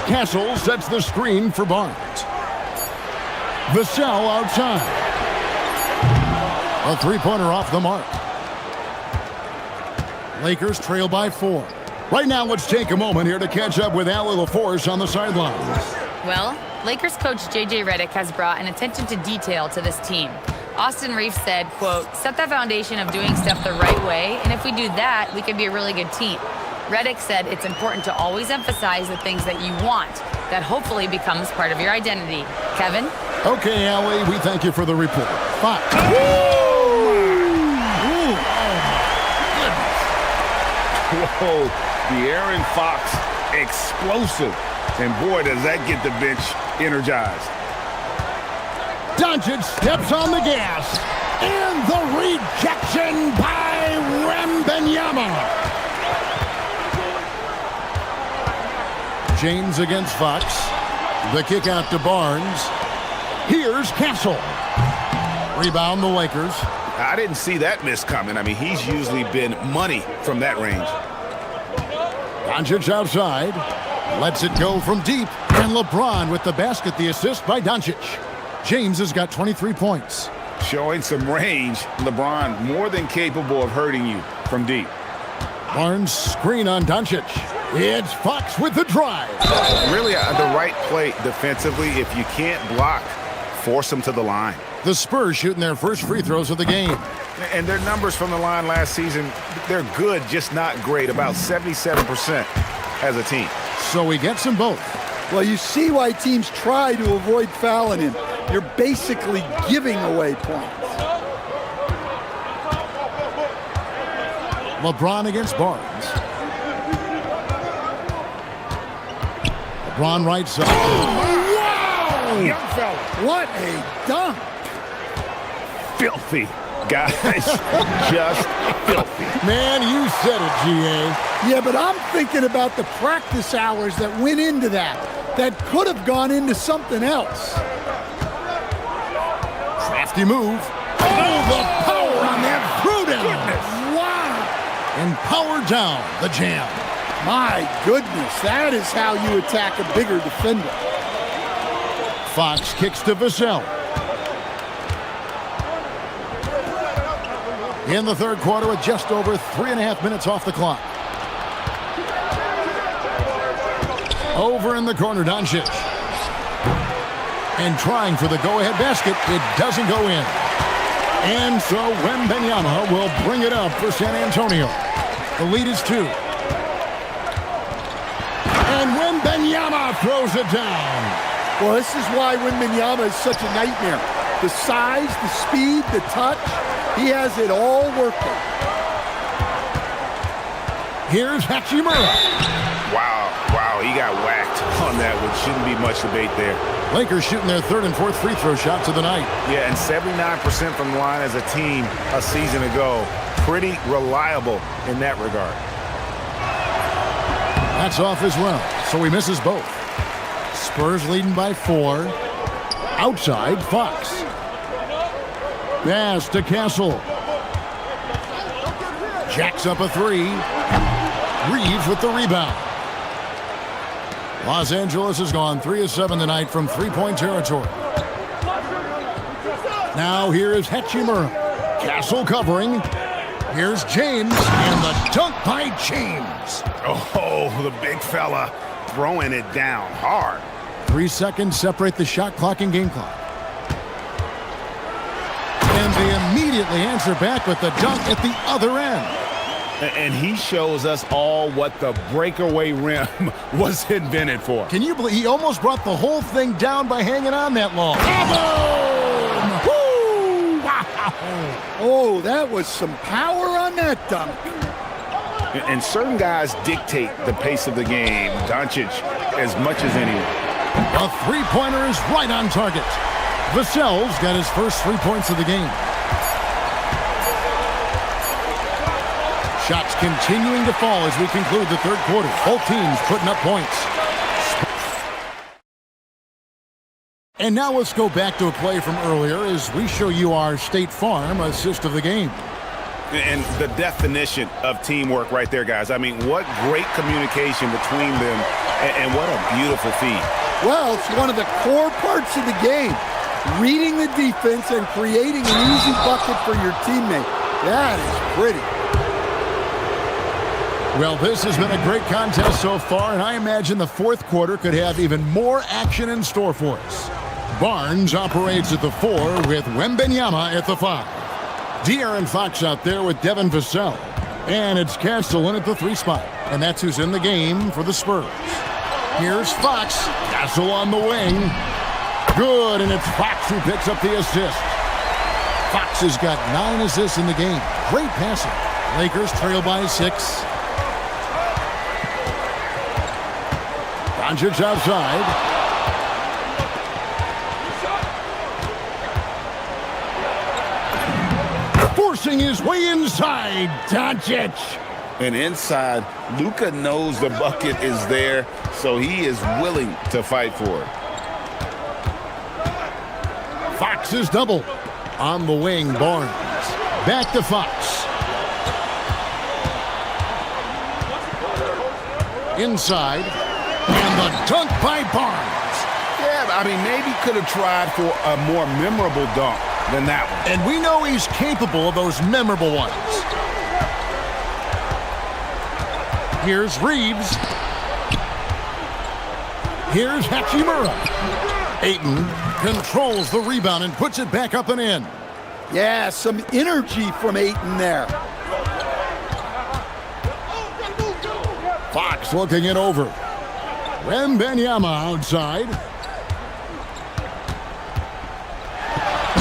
Castle sets the screen for Barnes. Vassell outside. A three-pointer off the mark. Lakers trail by 4. Right now, let's take a moment here to catch up with Allie LaForce on the sidelines. Well, Lakers coach J.J. Redick has brought an attention to detail to this team. Austin Reeves said, quote, set that foundation of doing stuff the right way, and if we do that, we can be a really good team. Redick said it's important to always emphasize the things that you want. That hopefully becomes part of your identity. Kevin? Okay, Allie, we thank you for the report. 5. Whoa, the Aaron Fox explosive. And boy, does that get the bench energized. Doncic steps on the gas. And the rejection by Wembanyama. James against Fox. The kick out to Barnes. Here's Castle. Rebound the Lakers. I didn't see that miss coming. I mean, he's usually been money from that range. Doncic outside. Lets it go from deep. And LeBron with the basket, the assist by Doncic. James has got 23 points. Showing some range, LeBron more than capable of hurting you from deep. Barnes screen on Doncic. It's Fox with the drive. Really the right play defensively. If you can't block, force them to the line. The Spurs shooting their first free throws of the game. And their numbers from the line last season, they're good, just not great, about 77% as a team. So he gets them both. Well, you see why teams try to avoid fouling him. You're basically giving away points. LeBron against Barnes. LeBron right side. Wow! Young fella. What a dunk! Filthy, guys. Just filthy. Man, you said it, G.A. Yeah, but I'm thinking about the practice hours that went into that. That could have gone into something else. Crafty move. Oh, the power on that throwdown. Wow! And power down the jam. My goodness, that is how you attack a bigger defender. Fox kicks to Vassell. In the third quarter with just over 3.5 minutes off the clock. Over in the corner, Doncic. And trying for the go-ahead basket. It doesn't go in. And so Wembanyama will bring it up for San Antonio. The lead is 2. And Wembanyama throws it down. Well, this is why Wembanyama is such a nightmare. The size, the speed, the touch, he has it all working. Here's Hachimura. Wow, he got whacked on that one. Shouldn't be much debate there. Lakers shooting their third and fourth free throw shots of the night. Yeah, and 79% from the line as a team a season ago. Pretty reliable in that regard. That's off as well, so he misses both. Spurs leading by 4. Outside, Fox. Pass to Castle. Jacks up a 3. Reeves with the rebound. Los Angeles has gone 3 of 7 tonight from three-point territory. Now here is Hachimura. Castle covering. Here's James, and the dunk by James. Oh, the big fella throwing it down hard. 3 seconds separate the shot clock and game clock. And they immediately answer back with the dunk at the other end. And he shows us all what the breakaway rim was invented for. Can you believe he almost brought the whole thing down by hanging on that long? Boom! Woo! Wow! Oh, that was some power on that dunk. And certain guys dictate the pace of the game. Doncic as much as anyone. A three-pointer is right on target. Vassell's got his first 3 points of the game. Shots continuing to fall as we conclude the third quarter. Both teams putting up points. And now let's go back to a play from earlier as we show you our State Farm assist of the game. And the definition of teamwork right there, guys. I mean, what great communication between them, and what a beautiful feed. Well, it's one of the core parts of the game. Reading the defense and creating an easy bucket for your teammate. That is pretty. Well, this has been a great contest so far, and I imagine the fourth quarter could have even more action in store for us. Barnes operates at the 4 with Wembanyama at the 5. De'Aaron Fox out there with Devin Vassell. And it's Castle in at the 3 spot. And that's who's in the game for the Spurs. Here's Fox. Castle on the wing. Good, and it's Fox who picks up the assist. Fox has got 9 assists in the game. Great passing. Lakers trail by 6. Doncic outside. Forcing his way inside. Doncic. And inside, Luka knows the bucket is there, so he is willing to fight for it. Fox is double. On the wing, Barnes. Back to Fox. Inside. And the dunk by Barnes. Yeah, I mean, maybe could have tried for a more memorable dunk than that one. And we know he's capable of those memorable ones. Here's Reeves. Here's Hachimura. Ayton controls the rebound and puts it back up and in. Yeah, some energy from Ayton there. Fox looking it over. Wembanyama outside.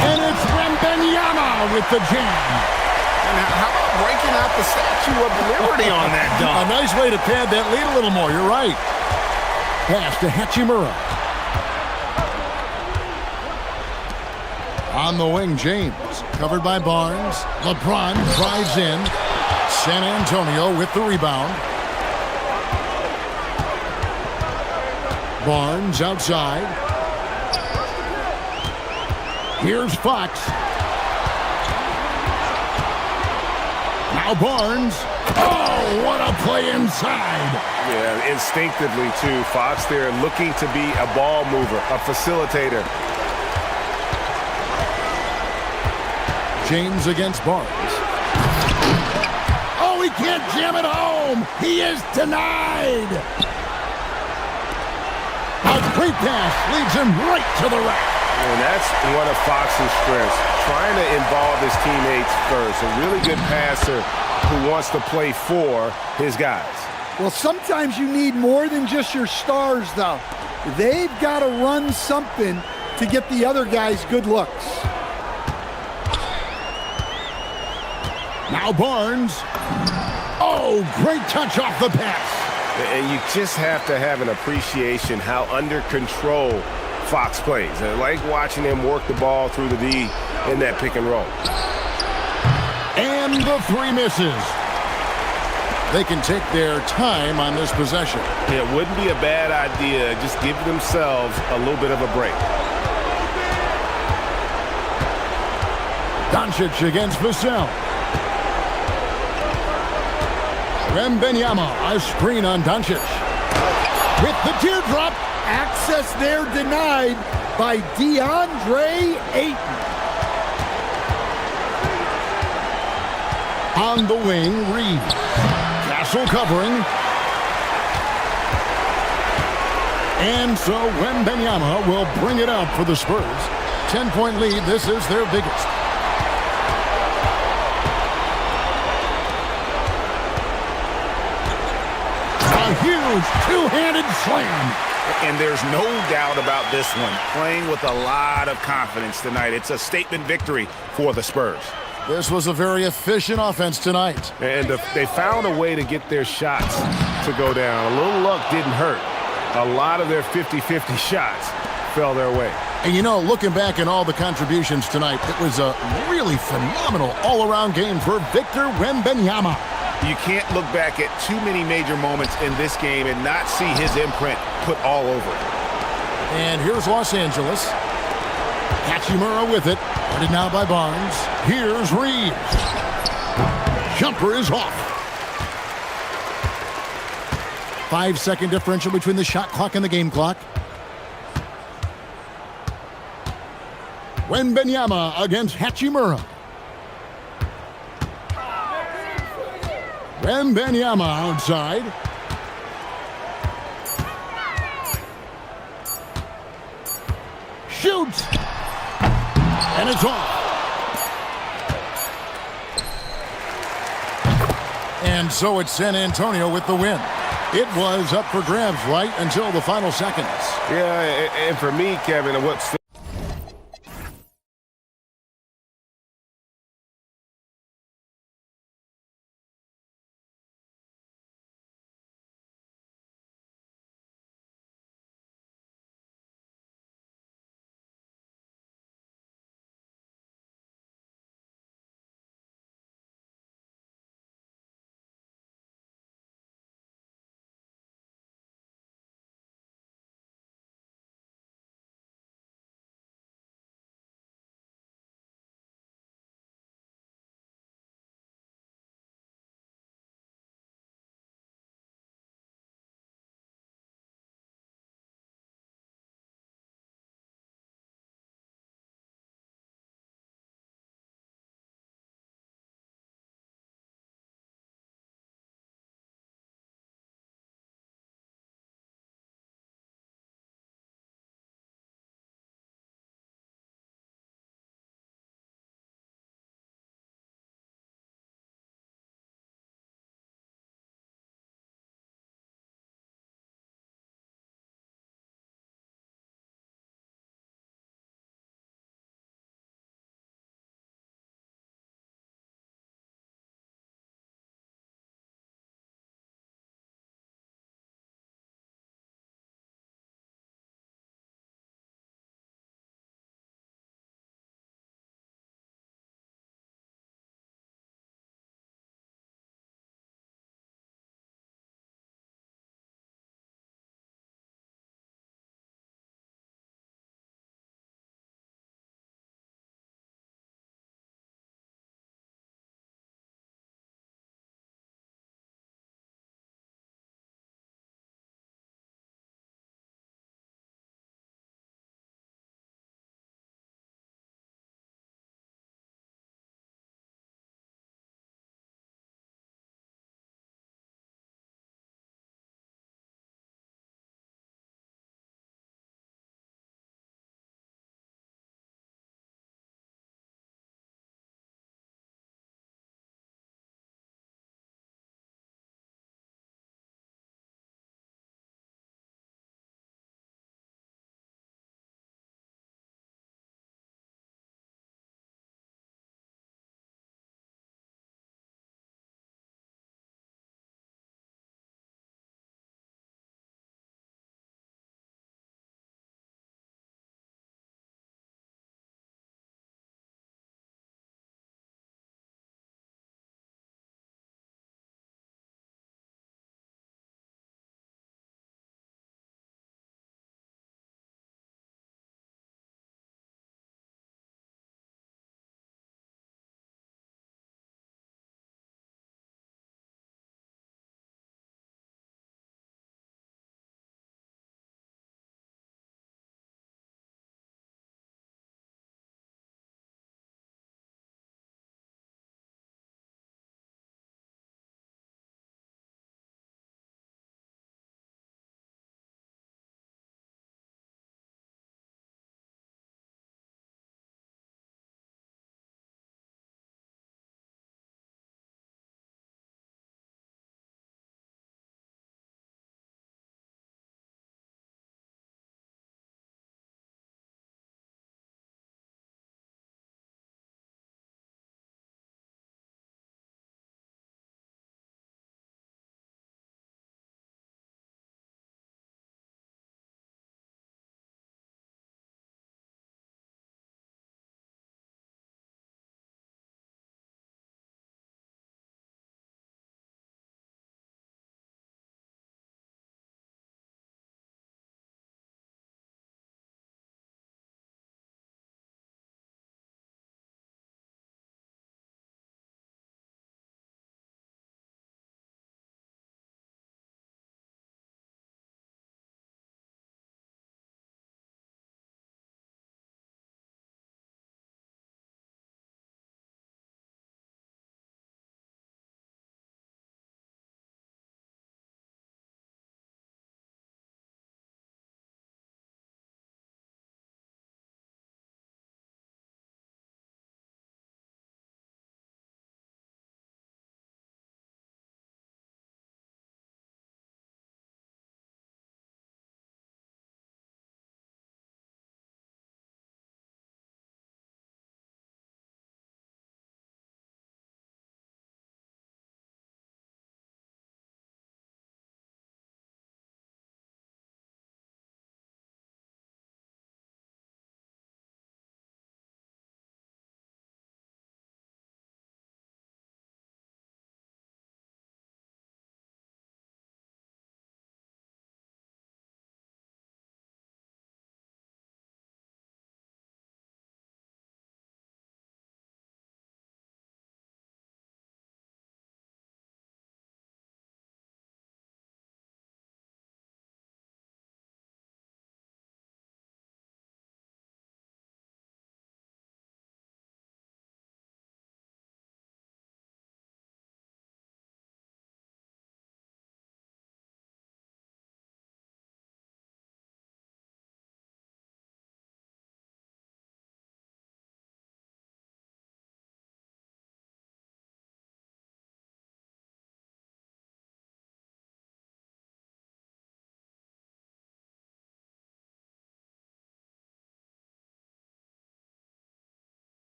And it's Wembanyama with the jam. And how about breaking out the Statue of Liberty on that dunk? A nice way to pad that lead a little more. You're right. Pass to Hachimura. On the wing, James. Covered by Barnes. LeBron drives in. San Antonio with the rebound. Barnes outside. Here's Fox. Now Barnes. Oh, what a play inside. Yeah, instinctively, too. Fox there looking to be a ball mover, a facilitator. James against Barnes. Oh, he can't jam it home. He is denied. A great pass leads him right to the rack. And that's one of Fox's strengths, trying to involve his teammates first. A really good passer who wants to play for his guys. Well, sometimes you need more than just your stars, though. They've got to run something to get the other guys good looks. Now Barnes. Oh, great touch off the pass. And you just have to have an appreciation how under control Fox plays. I like watching him work the ball through the D in that pick and roll. And the three misses. They can take their time on this possession. It wouldn't be a bad idea. Just give themselves a little bit of a break. Doncic against Vassell. Wembanyama, a screen on Doncic. With the teardrop. Access there denied by DeAndre Ayton. On the wing, Reed. Castle covering. And so Wembanyama will bring it up for the Spurs. 10-point lead. This is their biggest. A huge two-handed slam. And there's no doubt about this one. Playing with a lot of confidence tonight. It's a statement victory for the Spurs. This was a very efficient offense tonight. And they found a way to get their shots to go down. A little luck didn't hurt. A lot of their 50-50 shots fell their way. And you know, looking back at all the contributions tonight, it was a really phenomenal all-around game for Victor Wembanyama. You can't look back at too many major moments in this game and not see his imprint put all over it. And here's Los Angeles. Hachimura with it. Guarded now by Barnes. Here's Reeves. Jumper is off. 5-second differential between the shot clock and the game clock. Wembanyama against Hachimura. Wembanyama outside. Shoots. And it's off. And so it's San Antonio with the win. It was up for grabs right until the final seconds. Yeah, and for me, Kevin, what's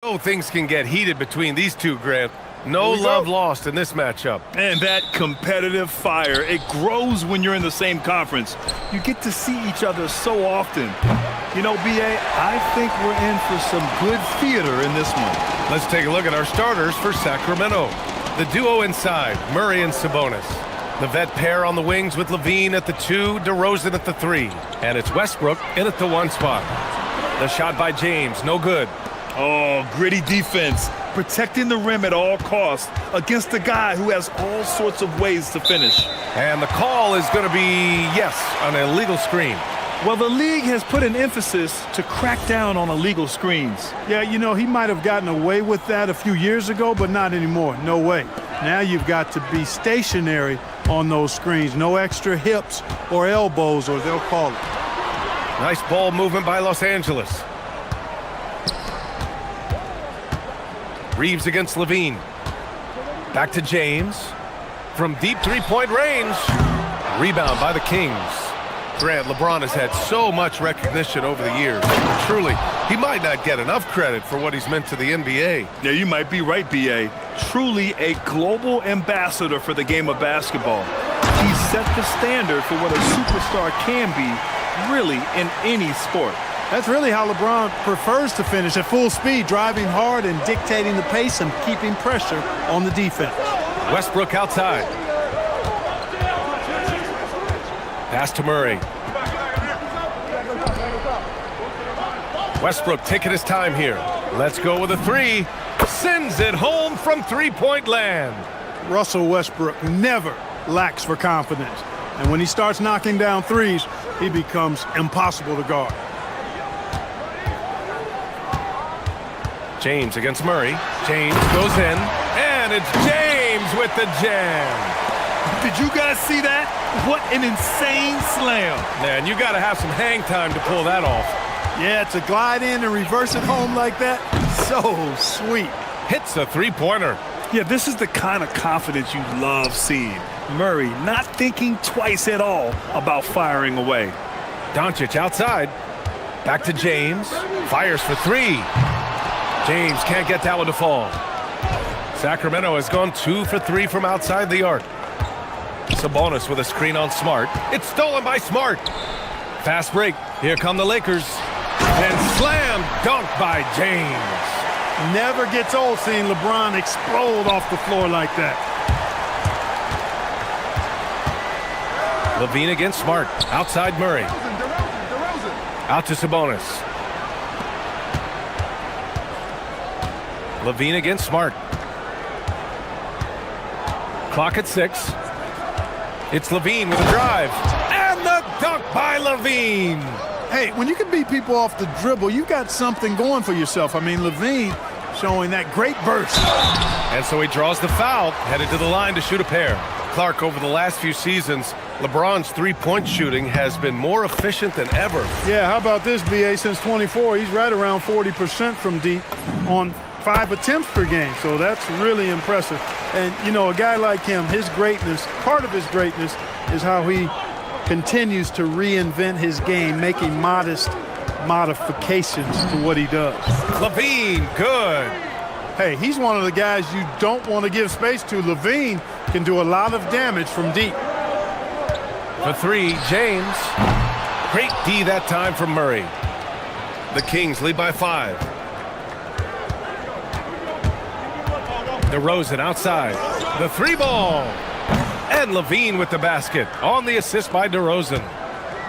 Oh, things can get heated between these two, Grant. No love lost in this matchup. And that competitive fire, it grows when you're in the same conference. You get to see each other so often. You know, B.A., I think we're in for some good theater in this one. Let's take a look at our starters for Sacramento. The duo inside, Murray and Sabonis. The vet pair on the wings with Levine at the 2, DeRozan at the 3. And it's Westbrook in at the 1 spot. The shot by James, no good. Oh, gritty defense, protecting the rim at all costs against a guy who has all sorts of ways to finish. And the call is going to be, yes, an illegal screen. Well, the league has put an emphasis to crack down on illegal screens. Yeah, you know, he might have gotten away with that a few years ago, but not anymore. No way. Now you've got to be stationary on those screens. No extra hips or elbows, or they'll call it. Nice ball movement by Los Angeles. Reeves against Levine. Back to James. From deep three-point range. Rebound by the Kings. Grant, LeBron has had so much recognition over the years. Truly, he might not get enough credit for what he's meant to the NBA. Yeah, you might be right, B.A. Truly a global ambassador for the game of basketball. He set the standard for what a superstar can be, really, in any sport. That's really how LeBron prefers to finish, at full speed, driving hard and dictating the pace and keeping pressure on the defense. Westbrook outside. Pass to Murray. Westbrook taking his time here. Let's go with a 3. Sends it home from three-point land. Russell Westbrook never lacks for confidence. And when he starts knocking down threes, he becomes impossible to guard. James against Murray. James goes in, and it's James with the jam. Did you guys see that? What an insane slam. Man, you got to have some hang time to pull that off. Yeah, to glide in and reverse it home like that, so sweet. Hits a three-pointer. Yeah, this is the kind of confidence you love seeing. Murray not thinking twice at all about firing away. Doncic outside. Back to James. Fires for 3. James can't get that one to fall. Sacramento has gone 2 for 3 from outside the arc. Sabonis with a screen on Smart. It's stolen by Smart. Fast break. Here come the Lakers. And slam dunk by James. Never gets old seeing LeBron explode off the floor like that. Levine against Smart. Outside Murray. Out to Sabonis. Levine against Smart. Clock at 6. It's Levine with a drive. And the dunk by Levine. Hey, when you can beat people off the dribble, you've got something going for yourself. I mean, Levine showing that great burst. And so he draws the foul, headed to the line to shoot a pair. Clark, over the last few seasons, LeBron's three-point shooting has been more efficient than ever. Yeah, how about this, B.A.? Since 24, he's right around 40% from deep on 5 attempts per game. So that's really impressive. And, you know, a guy like him, his greatness, part of his greatness is how he continues to reinvent his game, making modest modifications to what he does. Levine, good. Hey, he's one of the guys you don't want to give space to. Levine can do a lot of damage from deep. For 3, James. Great D that time from Murray. The Kings lead by 5. DeRozan outside. The 3-ball. And Levine with the basket on the assist by DeRozan.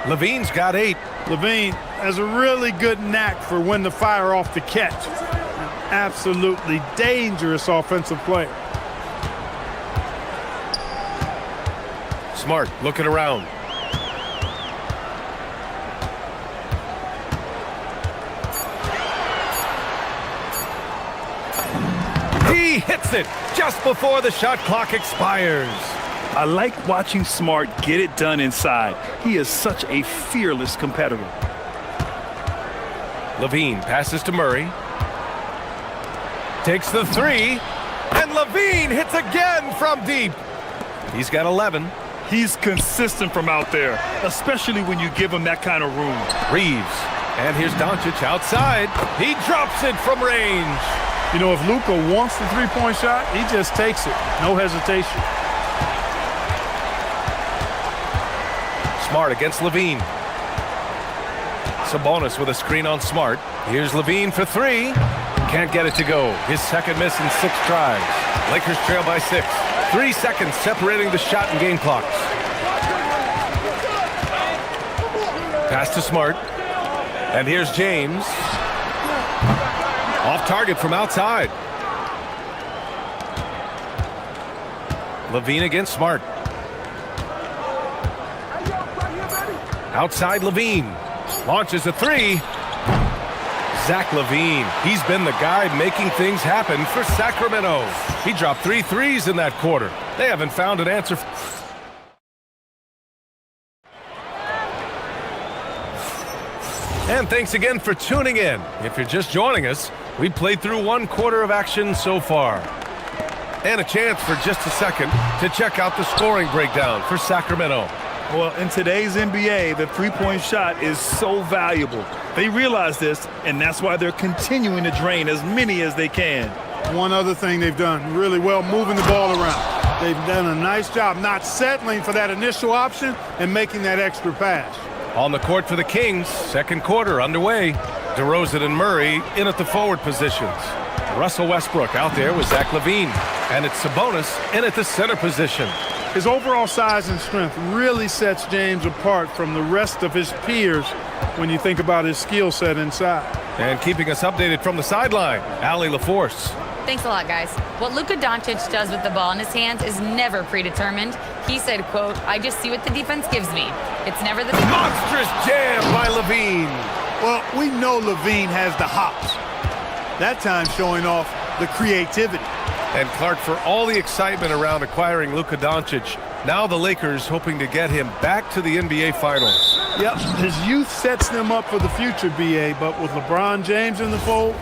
Levine's got 8. Levine has a really good knack for when to fire off the catch. An absolutely dangerous offensive player. Smart looking around. He hits it just before the shot clock expires. I like watching Smart get it done inside. He is such a fearless competitor. Levine passes to Murray. Takes the 3. And Levine hits again from deep. He's got 11. He's consistent from out there, especially when you give him that kind of room. Reeves And here's Doncic outside. He drops it from range. You know, if Luka wants the three-point shot, he just takes it. No hesitation. Smart against Levine. Sabonis with a screen on Smart. Here's Levine for three. Can't get it to go. His second miss in 6 tries. Lakers trail by 6. 3 seconds separating the shot and game clocks. Pass to Smart. And here's James. Off target from outside. Levine against Smart. Outside Levine. Launches a three. Zach Levine. He's been the guy making things happen for Sacramento. He dropped 3 threes in that quarter. They haven't found an answer. And thanks again for tuning in. If you're just joining us, we played through 1 quarter of action so far. And a chance for just a second to check out the scoring breakdown for Sacramento. Well, in today's NBA, the three-point shot is so valuable. They realize this, and that's why they're continuing to drain as many as they can. One other thing they've done really well, moving the ball around. They've done a nice job not settling for that initial option and making that extra pass. On the court for the Kings, second quarter underway. DeRozan and Murray in at the forward positions. Russell Westbrook out there with Zach Levine. And it's Sabonis in at the center position. His overall size and strength really sets James apart from the rest of his peers when you think about his skill set inside. And keeping us updated from the sideline, Allie LaForce. Thanks a lot, guys. What Luka Doncic does with the ball in his hands is never predetermined. He said, quote, "I just see what the defense gives me. It's never the..." Monstrous jam by Levine. Well, we know Levine has the hops. That time showing off the creativity. And Clark, for all the excitement around acquiring Luka Doncic, now the Lakers hoping to get him back to the NBA Finals. Yep, his youth sets them up for the future, BA, but with LeBron James in the fold,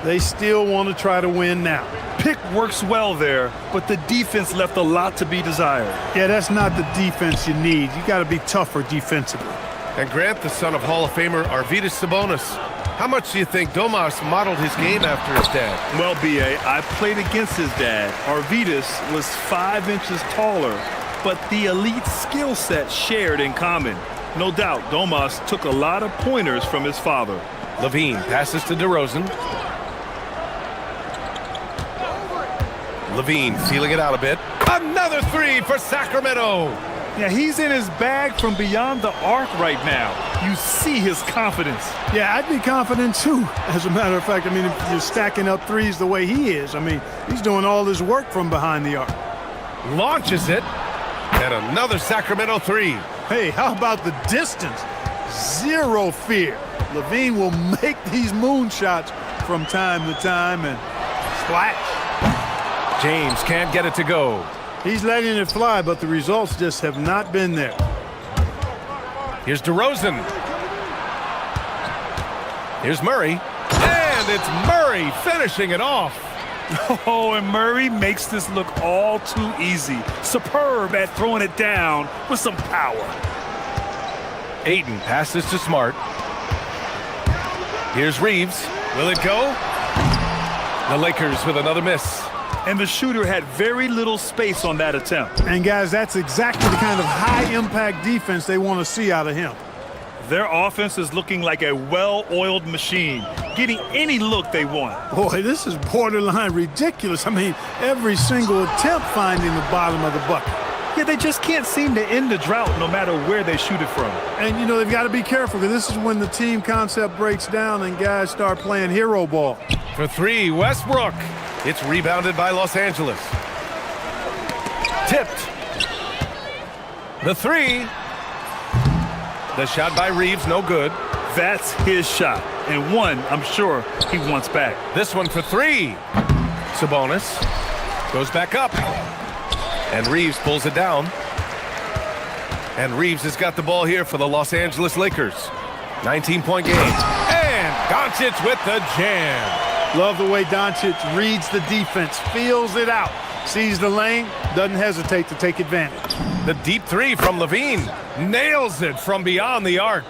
they still want to try to win now. Pick works well there, but the defense left a lot to be desired. Yeah, that's not the defense you need. You got to be tougher defensively. And Grant, the son of Hall of Famer Arvydas Sabonis, how much do you think Domas modeled his game after his dad? Well, BA, I played against his dad. Arvydas was 5 inches taller, but the elite skill set shared in common. No doubt, Domas took a lot of pointers from his father. Levine passes to DeRozan. Levine feeling it out a bit. Another three for Sacramento. Yeah, he's in his bag from beyond the arc right now. You see his confidence. Yeah, I'd be confident too. As a matter of fact, I mean, if you're stacking up threes the way he is, I mean, he's doing all his work from behind the arc. Launches it. And another Sacramento three. Hey, how about the distance? Zero fear. Levine will make these moonshots from time to time and splash. James can't get it to go. He's letting it fly, but the results just have not been there. Here's DeRozan. Here's Murray. And it's Murray finishing it off. Oh, and Murray makes this look all too easy. Superb at throwing it down with some power. Ayton passes to Smart. Here's Reeves. Will it go? The Lakers with another miss. And the shooter had very little space on that attempt. And guys, that's exactly the kind of high-impact defense they want to see out of him. Their offense is looking like a well-oiled machine, getting any look they want. Boy, this is borderline ridiculous. I mean, every single attempt finding the bottom of the bucket. Yeah, they just can't seem to end the drought no matter where they shoot it from. And, you know, they've got to be careful because this is when the team concept breaks down and guys start playing hero ball. For three, Westbrook. It's rebounded by Los Angeles. Tipped. The three. The shot by Reeves, no good. That's his shot, and one I'm sure he wants back. This one for three. Sabonis goes back up. And Reeves pulls it down. And Reeves has got the ball here for the Los Angeles Lakers. 19-point game. And Doncic with the jam. Love the way Doncic reads the defense, feels it out, sees the lane, doesn't hesitate to take advantage. The deep three from Levine. Nails it from beyond the arc.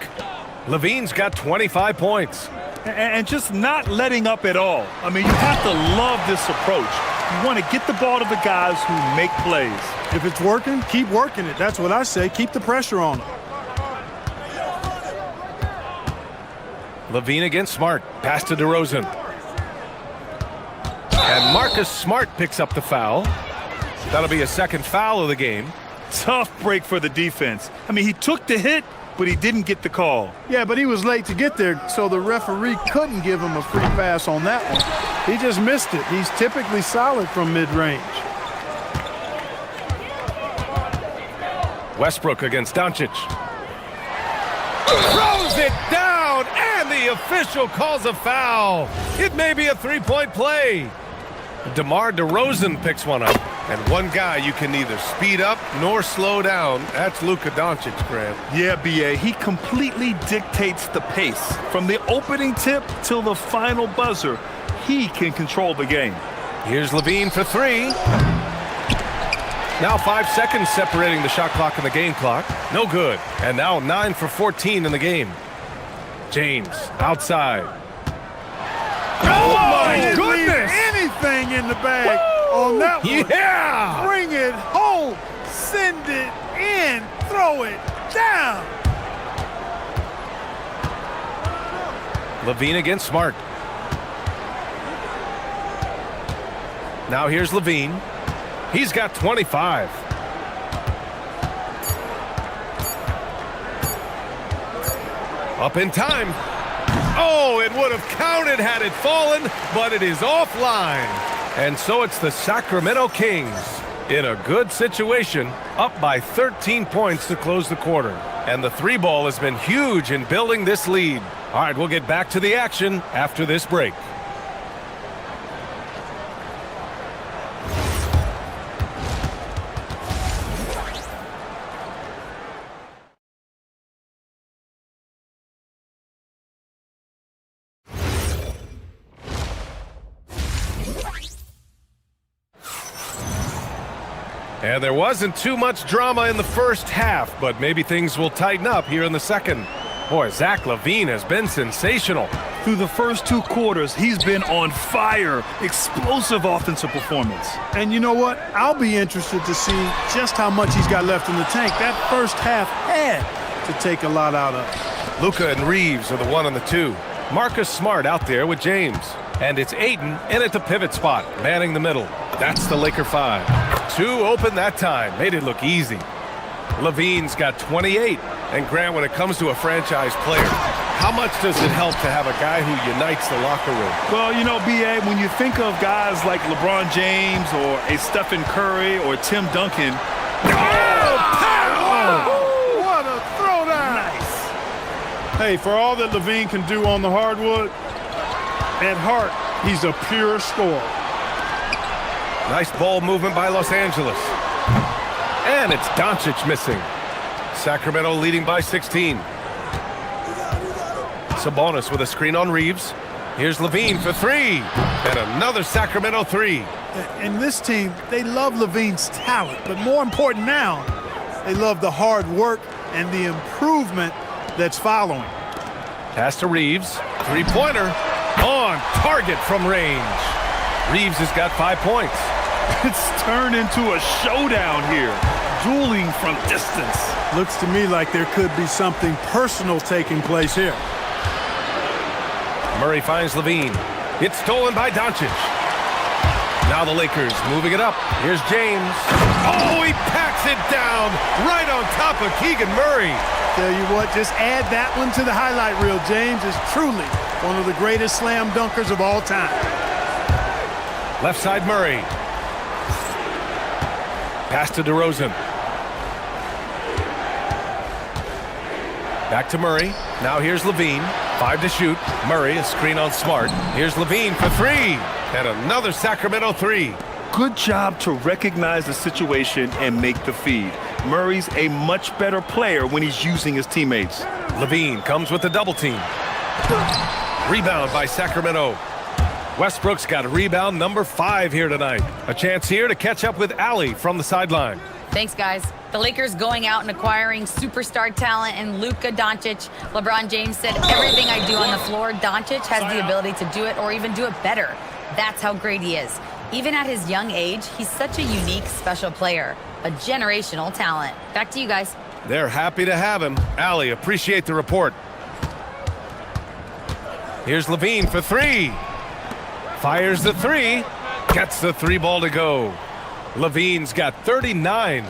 Levine's got 25 points. And just not letting up at all. I mean, you have to love this approach. You want to get the ball to the guys who make plays. If it's working, keep working it. That's what I say. Keep the pressure on them. Levine against Smart. Pass to DeRozan. And Marcus Smart picks up the foul. That'll be a second foul of the game. Tough break for the defense. I mean, he took the hit, but he didn't get the call. Yeah, but he was late to get there, so the referee couldn't give him a free pass on that one. He just missed it. He's typically solid from mid-range. Westbrook against Doncic. Throws it down, and the official calls a foul. It may be a three-point play. DeMar DeRozan picks one up. And one guy you can neither speed up nor slow down. That's Luka Doncic, Graham. Yeah, B.A., he completely dictates the pace. From the opening tip till the final buzzer, he can control the game. Here's Levine for three. Now 5 seconds separating the shot clock and the game clock. No good. And now 9 for 14 in the game. James outside. Oh, my goodness! Anything in the bag. On that one. Yeah! Bring it home. Send it in. Throw it down. Levine against Smart. Now here's Levine. He's got 25. Up in time. Oh, it would have counted had it fallen, but it is offline. And so it's the Sacramento Kings in a good situation, up by 13 points to close the quarter. And the three ball has been huge in building this lead. All right, we'll get back to the action after this break. And there wasn't too much drama in the first half, but maybe things will tighten up here in the second. Boy, Zach LaVine has been sensational. Through the first two quarters, he's been on fire. Explosive offensive performance. And you know what? I'll be interested to see just how much he's got left in the tank. That first half had to take a lot out of. Luka and Reeves are the 1 and the 2. Marcus Smart out there with James. And it's Ayton in at the pivot spot, manning the middle. That's the Laker 5. 2 open that time, made it look easy. Levine's got 28. And Grant, when it comes to a franchise player, how much does it help to have a guy who unites the locker room? Well, you know, B.A., when you think of guys like LeBron James or a Stephen Curry or Tim Duncan. What a throwdown! Nice. Hey, for all that Levine can do on the hardwood, at heart, he's a pure scorer. Nice ball movement by Los Angeles. And it's Doncic missing. Sacramento leading by 16. Sabonis with a screen on Reeves. Here's Levine for 3. And another Sacramento 3. And this team, they love Levine's talent. But more important now, they love the hard work and the improvement that's following. Pass to Reeves. Three-pointer. On target from range. Reeves has got 5 points. It's turned into a showdown here. Dueling from distance. Looks to me like there could be something personal taking place here. Murray finds Levine. It's stolen by Doncic. Now the Lakers moving it up. Here's James. Oh, he packs it down right on top of Keegan Murray. Tell you what, just add that one to the highlight reel. James is truly one of the greatest slam dunkers of all time. Left side Murray. Pass to DeRozan. Back to Murray. Now here's Levine. 5 to shoot. Murray, a screen on Smart. Here's Levine for 3. And another Sacramento 3. Good job to recognize the situation and make the feed. Murray's a much better player when he's using his teammates. Levine comes with the double team. Rebound by Sacramento. Westbrook's got a rebound number 5 here tonight. A chance here to catch up with Allie from the sideline. Thanks, guys. The Lakers going out and acquiring superstar talent in Luka Doncic. LeBron James said, everything I do on the floor, Doncic has the ability to do it or even do it better. That's how great he is. Even at his young age, he's such a unique, special player. A generational talent. Back to you guys. They're happy to have him. Allie, appreciate the report. Here's Levine for three. Fires the three. Gets the three ball to go. Levine's got 39.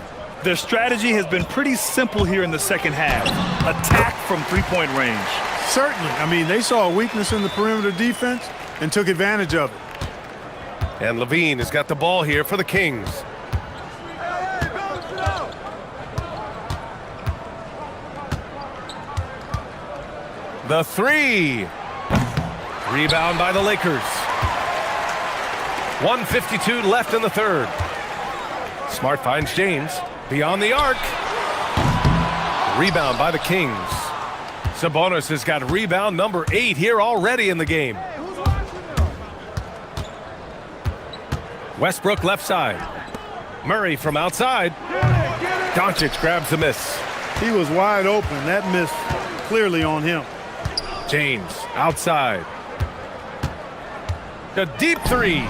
Their strategy has been pretty simple here in the second half. Attack from three-point range. Certainly. I mean, they saw a weakness in the perimeter defense and took advantage of it. And Levine has got the ball here for the Kings. The three. Rebound by the Lakers. 1:52 left in the third. Smart finds James. Beyond the arc. Rebound by the Kings. Sabonis has got rebound number 8 here already in the game. Westbrook left side. Murray from outside. Doncic grabs the miss. He was wide open. That miss clearly on him. James outside. The deep three.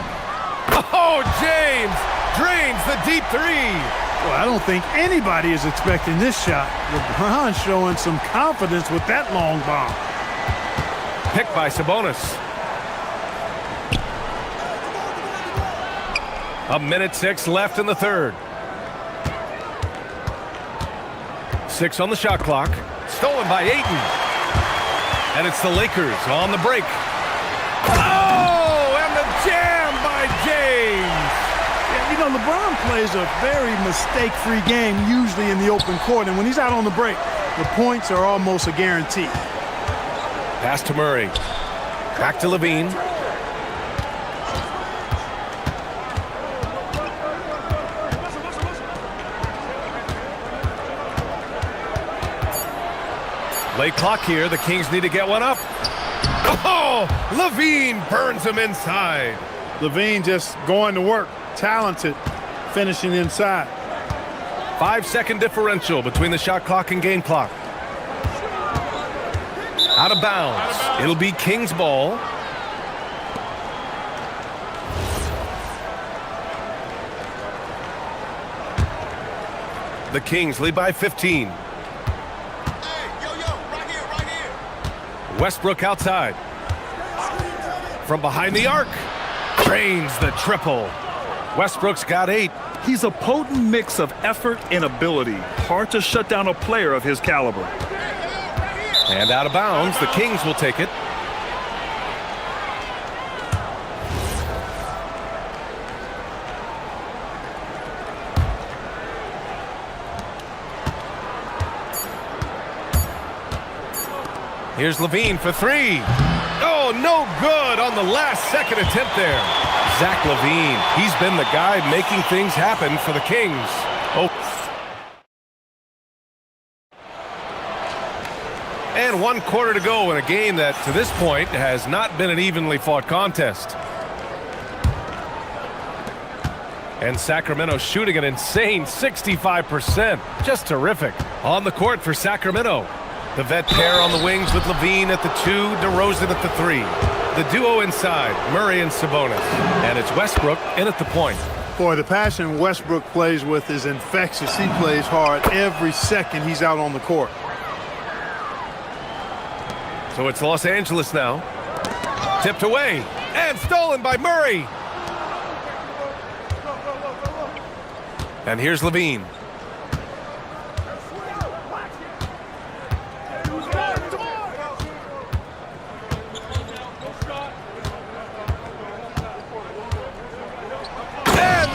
Oh, James drains the deep three. Well, I don't think anybody is expecting this shot. LeBron showing some confidence with that long bomb. Picked by Sabonis. 1:06 left in the third. 6 on the shot clock. Stolen by Ayton. And it's the Lakers on the break. Oh, and the jam by James. Yeah, you know, LeBron plays a very mistake-free game, usually in the open court. And when he's out on the break, the points are almost a guarantee. Pass to Murray. Back to Levine. Late clock here. The Kings need to get one up. Oh, Levine burns him inside. Levine just going to work. Talented, finishing inside. 5-second differential between the shot clock and game clock. Out of bounds. It'll be Kings ball. The Kings lead by 15. Westbrook outside. From behind the arc. Drains the triple. Westbrook's got 8. He's a potent mix of effort and ability. Hard to shut down a player of his caliber. And out of bounds, the Kings will take it. Here's Levine for 3. Oh, no good on the last second attempt there. Zach Levine, he's been the guy making things happen for the Kings. Oh. And 1 quarter to go in a game that, to this point, has not been an evenly fought contest. And Sacramento shooting an insane 65%. Just terrific. On the court for Sacramento. The vet pair on the wings with Levine at the 2, DeRozan at the 3. The duo inside, Murray and Sabonis. And it's Westbrook in at the point. Boy, the passion Westbrook plays with is infectious. He plays hard every second he's out on the court. So it's Los Angeles now. Tipped away and stolen by Murray. And here's Levine.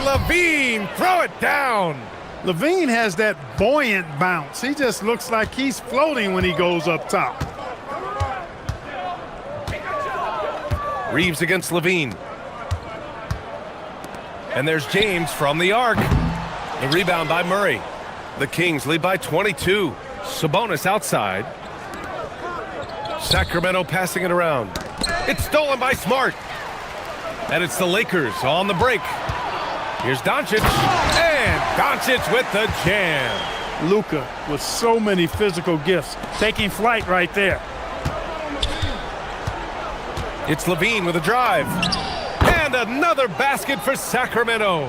Levine, throw it down. Levine has that buoyant bounce. He just looks like he's floating when he goes up top. Reeves against Levine. And there's James from the arc. The rebound by Murray. The Kings lead by 22. Sabonis outside. Sacramento passing it around. It's stolen by Smart. And it's the Lakers on the break. Here's Doncic, and Doncic with the jam. Luka with so many physical gifts, taking flight right there. It's Levine with a drive. And another basket for Sacramento.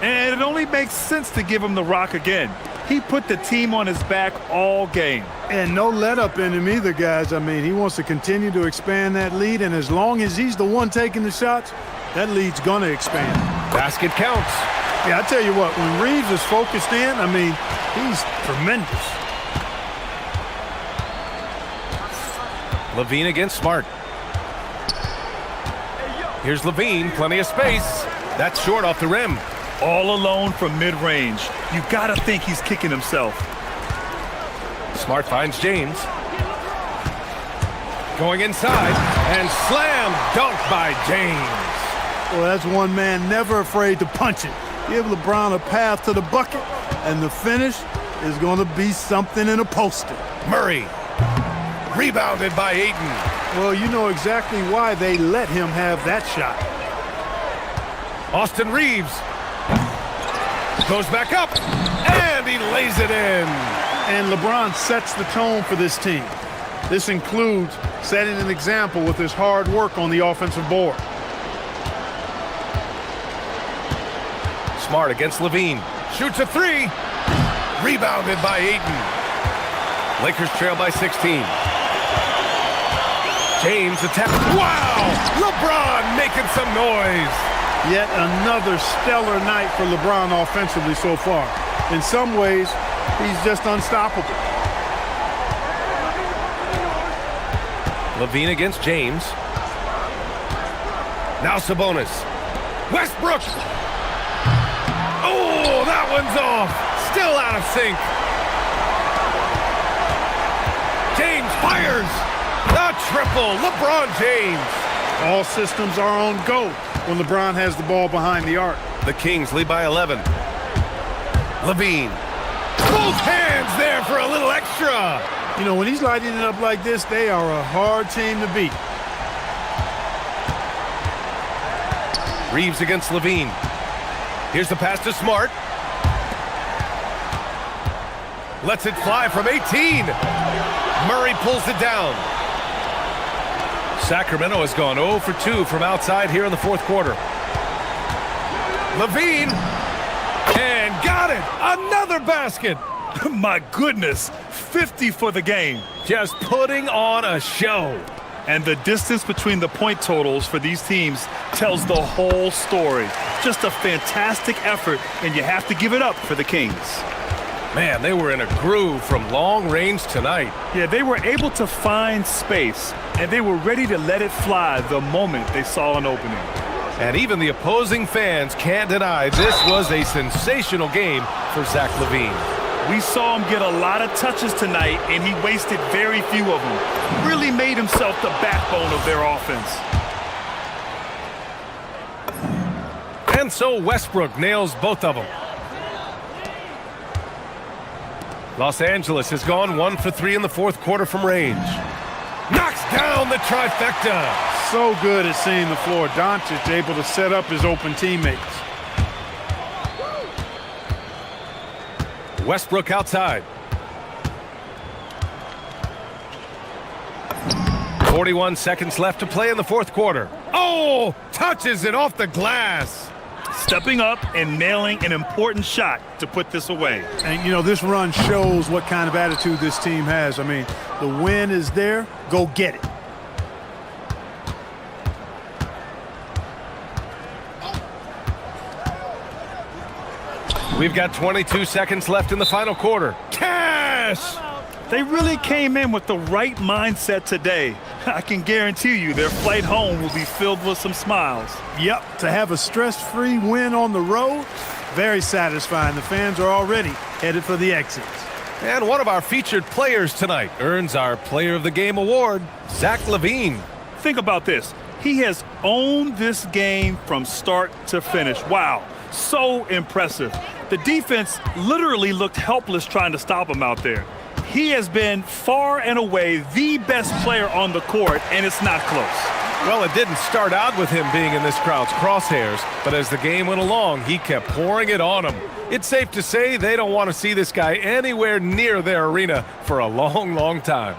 And it only makes sense to give him the rock again. He put the team on his back all game. And no let up in him either, guys. I mean, he wants to continue to expand that lead, and as long as he's the one taking the shots, that lead's going to expand. Basket counts. Yeah, I tell you what, when Reeves is focused in, I mean, he's tremendous. Levine against Smart. Here's Levine, plenty of space. That's short off the rim. All alone from mid-range. You gotta think he's kicking himself. Smart finds James. Going inside, and slam dunk by James. Well, that's one man never afraid to punch it. Give LeBron a path to the bucket, and the finish is going to be something in a poster. Murray, rebounded by Ayton. Well, you know exactly why they let him have that shot. Austin Reeves goes back up, and he lays it in. And LeBron sets the tone for this team. This includes setting an example with his hard work on the offensive board. Smart against Levine. Shoots a three. Rebounded by Ayton. Lakers trail by 16. James attacks. Wow! LeBron making some noise. Yet another stellar night for LeBron offensively so far. In some ways, he's just unstoppable. Levine against James. Now Sabonis. Westbrook. Oh, that one's off. Still out of sync. James fires. The triple. LeBron James. All systems are on go when LeBron has the ball behind the arc. The Kings lead by 11. Levine. Both hands there for a little extra. You know, when he's lighting it up like this, they are a hard team to beat. Reeves against Levine. Here's the pass to Smart. Lets it fly from 18. Murray pulls it down. Sacramento has gone 0 for 2 from outside here in the fourth quarter. Levine. And got it. Another basket. My goodness, 50 for the game. Just putting on a show. And the distance between the point totals for these teams tells the whole story. Just a fantastic effort, and you have to give it up for the Kings. Man, they were in a groove from long range tonight. Yeah, they were able to find space, and they were ready to let it fly the moment they saw an opening. And even the opposing fans can't deny this was a sensational game for Zach LaVine. We saw him get a lot of touches tonight, and he wasted very few of them. Really made himself the backbone of their offense. And so Westbrook nails both of them. Los Angeles has gone 1 for 3 in the fourth quarter from range. Knocks down the trifecta. So good at seeing the floor. Doncic able to set up his open teammates. Westbrook outside. 41 seconds left to play in the fourth quarter. Oh, touches it off the glass. Stepping up and nailing an important shot to put this away. And, you know, this run shows what kind of attitude this team has. I mean, the win is there. Go get it. We've got 22 seconds left in the final quarter. Cash! They really came in with the right mindset today. I can guarantee you their flight home will be filled with some smiles. Yep, to have a stress-free win on the road, very satisfying. The fans are already headed for the exits. And one of our featured players tonight earns our Player of the Game award, Zach LaVine. Think about this. He has owned this game from start to finish. Wow, so impressive. The defense literally looked helpless trying to stop him out there. He has been far and away the best player on the court, and it's not close. Well, it didn't start out with him being in this crowd's crosshairs, but as the game went along, he kept pouring it on them. It's safe to say they don't want to see this guy anywhere near their arena for a long, long time.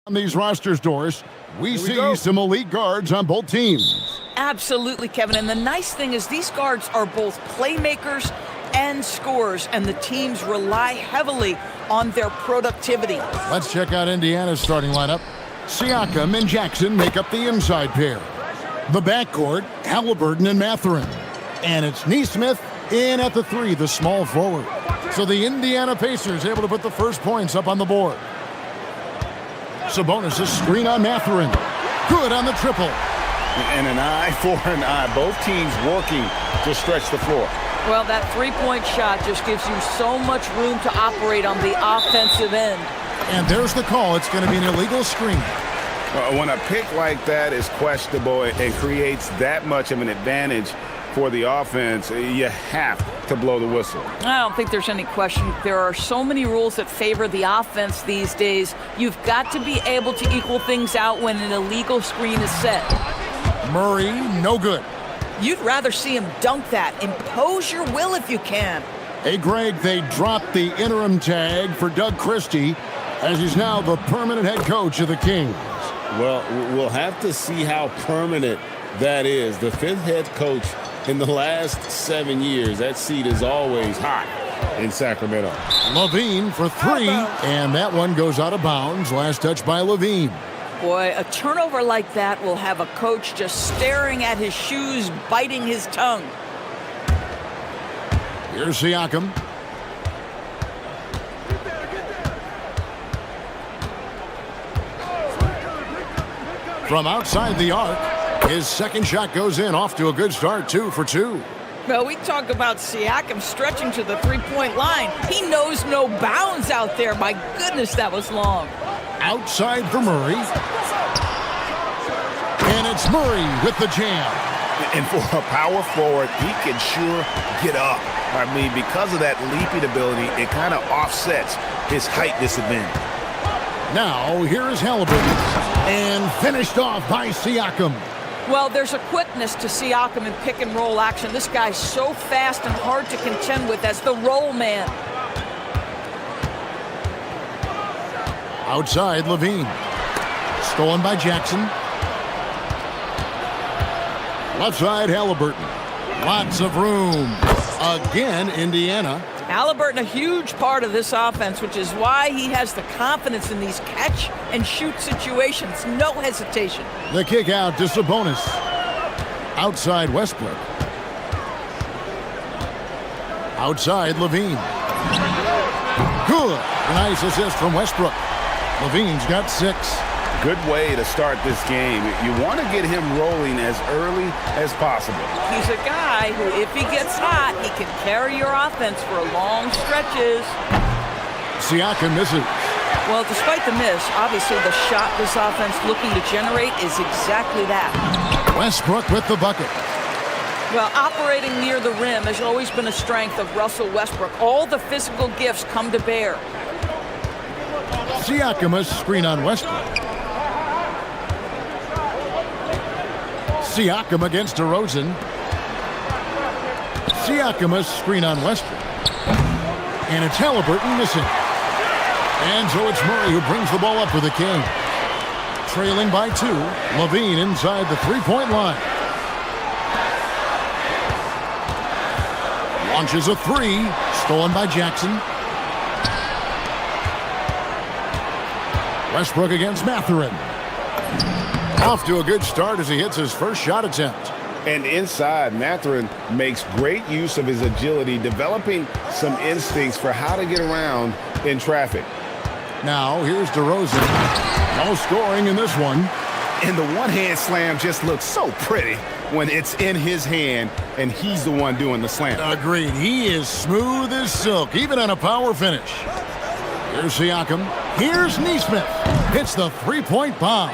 On these rosters, Doris, we see some elite guards on both teams. Absolutely, Kevin. And the nice thing is these guards are both playmakers and scorers, and the teams rely heavily on their productivity. Let's check out Indiana's starting lineup. Siakam and Jackson make up the inside pair. The backcourt, Halliburton and Mathurin. And it's Neesmith in at the 3, the small forward. So the Indiana Pacers able to put the first points up on the board. Sabonis' screen on Mathurin. Good on the triple. And an eye for an eye. Both teams working to stretch the floor. Well, that three-point shot just gives you so much room to operate on the offensive end. And there's the call. It's going to be an illegal screen. When a pick like that is questionable and creates that much of an advantage for the offense, you have to blow the whistle. I don't think there's any question. There are so many rules that favor the offense these days. You've got to be able to equal things out when an illegal screen is set. Murray, no good. You'd rather see him dunk that. Impose your will if you can. Hey, Greg, they dropped the interim tag for Doug Christie as he's now the permanent head coach of the Kings. Well, we'll have to see how permanent that is. The 5th head coach in the last 7 years. That seat is always hot in Sacramento. Levine for 3, and that one goes out of bounds. Last touch by Levine. Boy, a turnover like that will have a coach just staring at his shoes, biting his tongue. Here's Siakam. From outside the arc, his second shot goes in, off to a good start, 2 for 2. Well, we talk about Siakam stretching to the three-point line. He knows no bounds out there. My goodness, that was long. Outside for Murray. And it's Murray with the jam. And for a power forward, he can sure get up. I mean, because of that leaping ability, it kind of offsets his height disadvantage. Now, here is Halliburton. And finished off by Siakam. Well, there's a quickness to Siakam in pick-and-roll action. This guy's so fast and hard to contend with as the roll man. Outside, Levine. Stolen by Jackson. Left side, Halliburton. Lots of room. Again, Indiana. Halliburton, a huge part of this offense, which is why he has the confidence in these catch-and-shoot situations. No hesitation. The kick out to Sabonis. Outside, Westbrook. Outside, Levine. Good. Nice assist from Westbrook. Levine's got 6. Good way to start this game. You want to get him rolling as early as possible. He's a guy who, if he gets hot, he can carry your offense for long stretches. Siakam misses. Well, despite the miss, obviously the shot this offense looking to generate is exactly that. Westbrook with the bucket. Well, operating near the rim has always been a strength of Russell Westbrook. All the physical gifts come to bear. Siakam a screen on Westbrook. Siakam against DeRozan. Siakam a screen on Westbrook. And it's Halliburton missing. And so it's Murray who brings the ball up for the Kings. Trailing by 2. Levine inside the three-point line. Launches a 3. Stolen by Jackson. Westbrook against Mathurin. Off to a good start as he hits his first shot attempt. And inside, Mathurin makes great use of his agility, developing some instincts for how to get around in traffic. Now, here's DeRozan. No scoring in this one. And the one-hand slam just looks so pretty when it's in his hand and he's the one doing the slam. Agreed. He is smooth as silk, even on a power finish. Here's Siakam. Here's Neesmith. Hits the three-point bomb.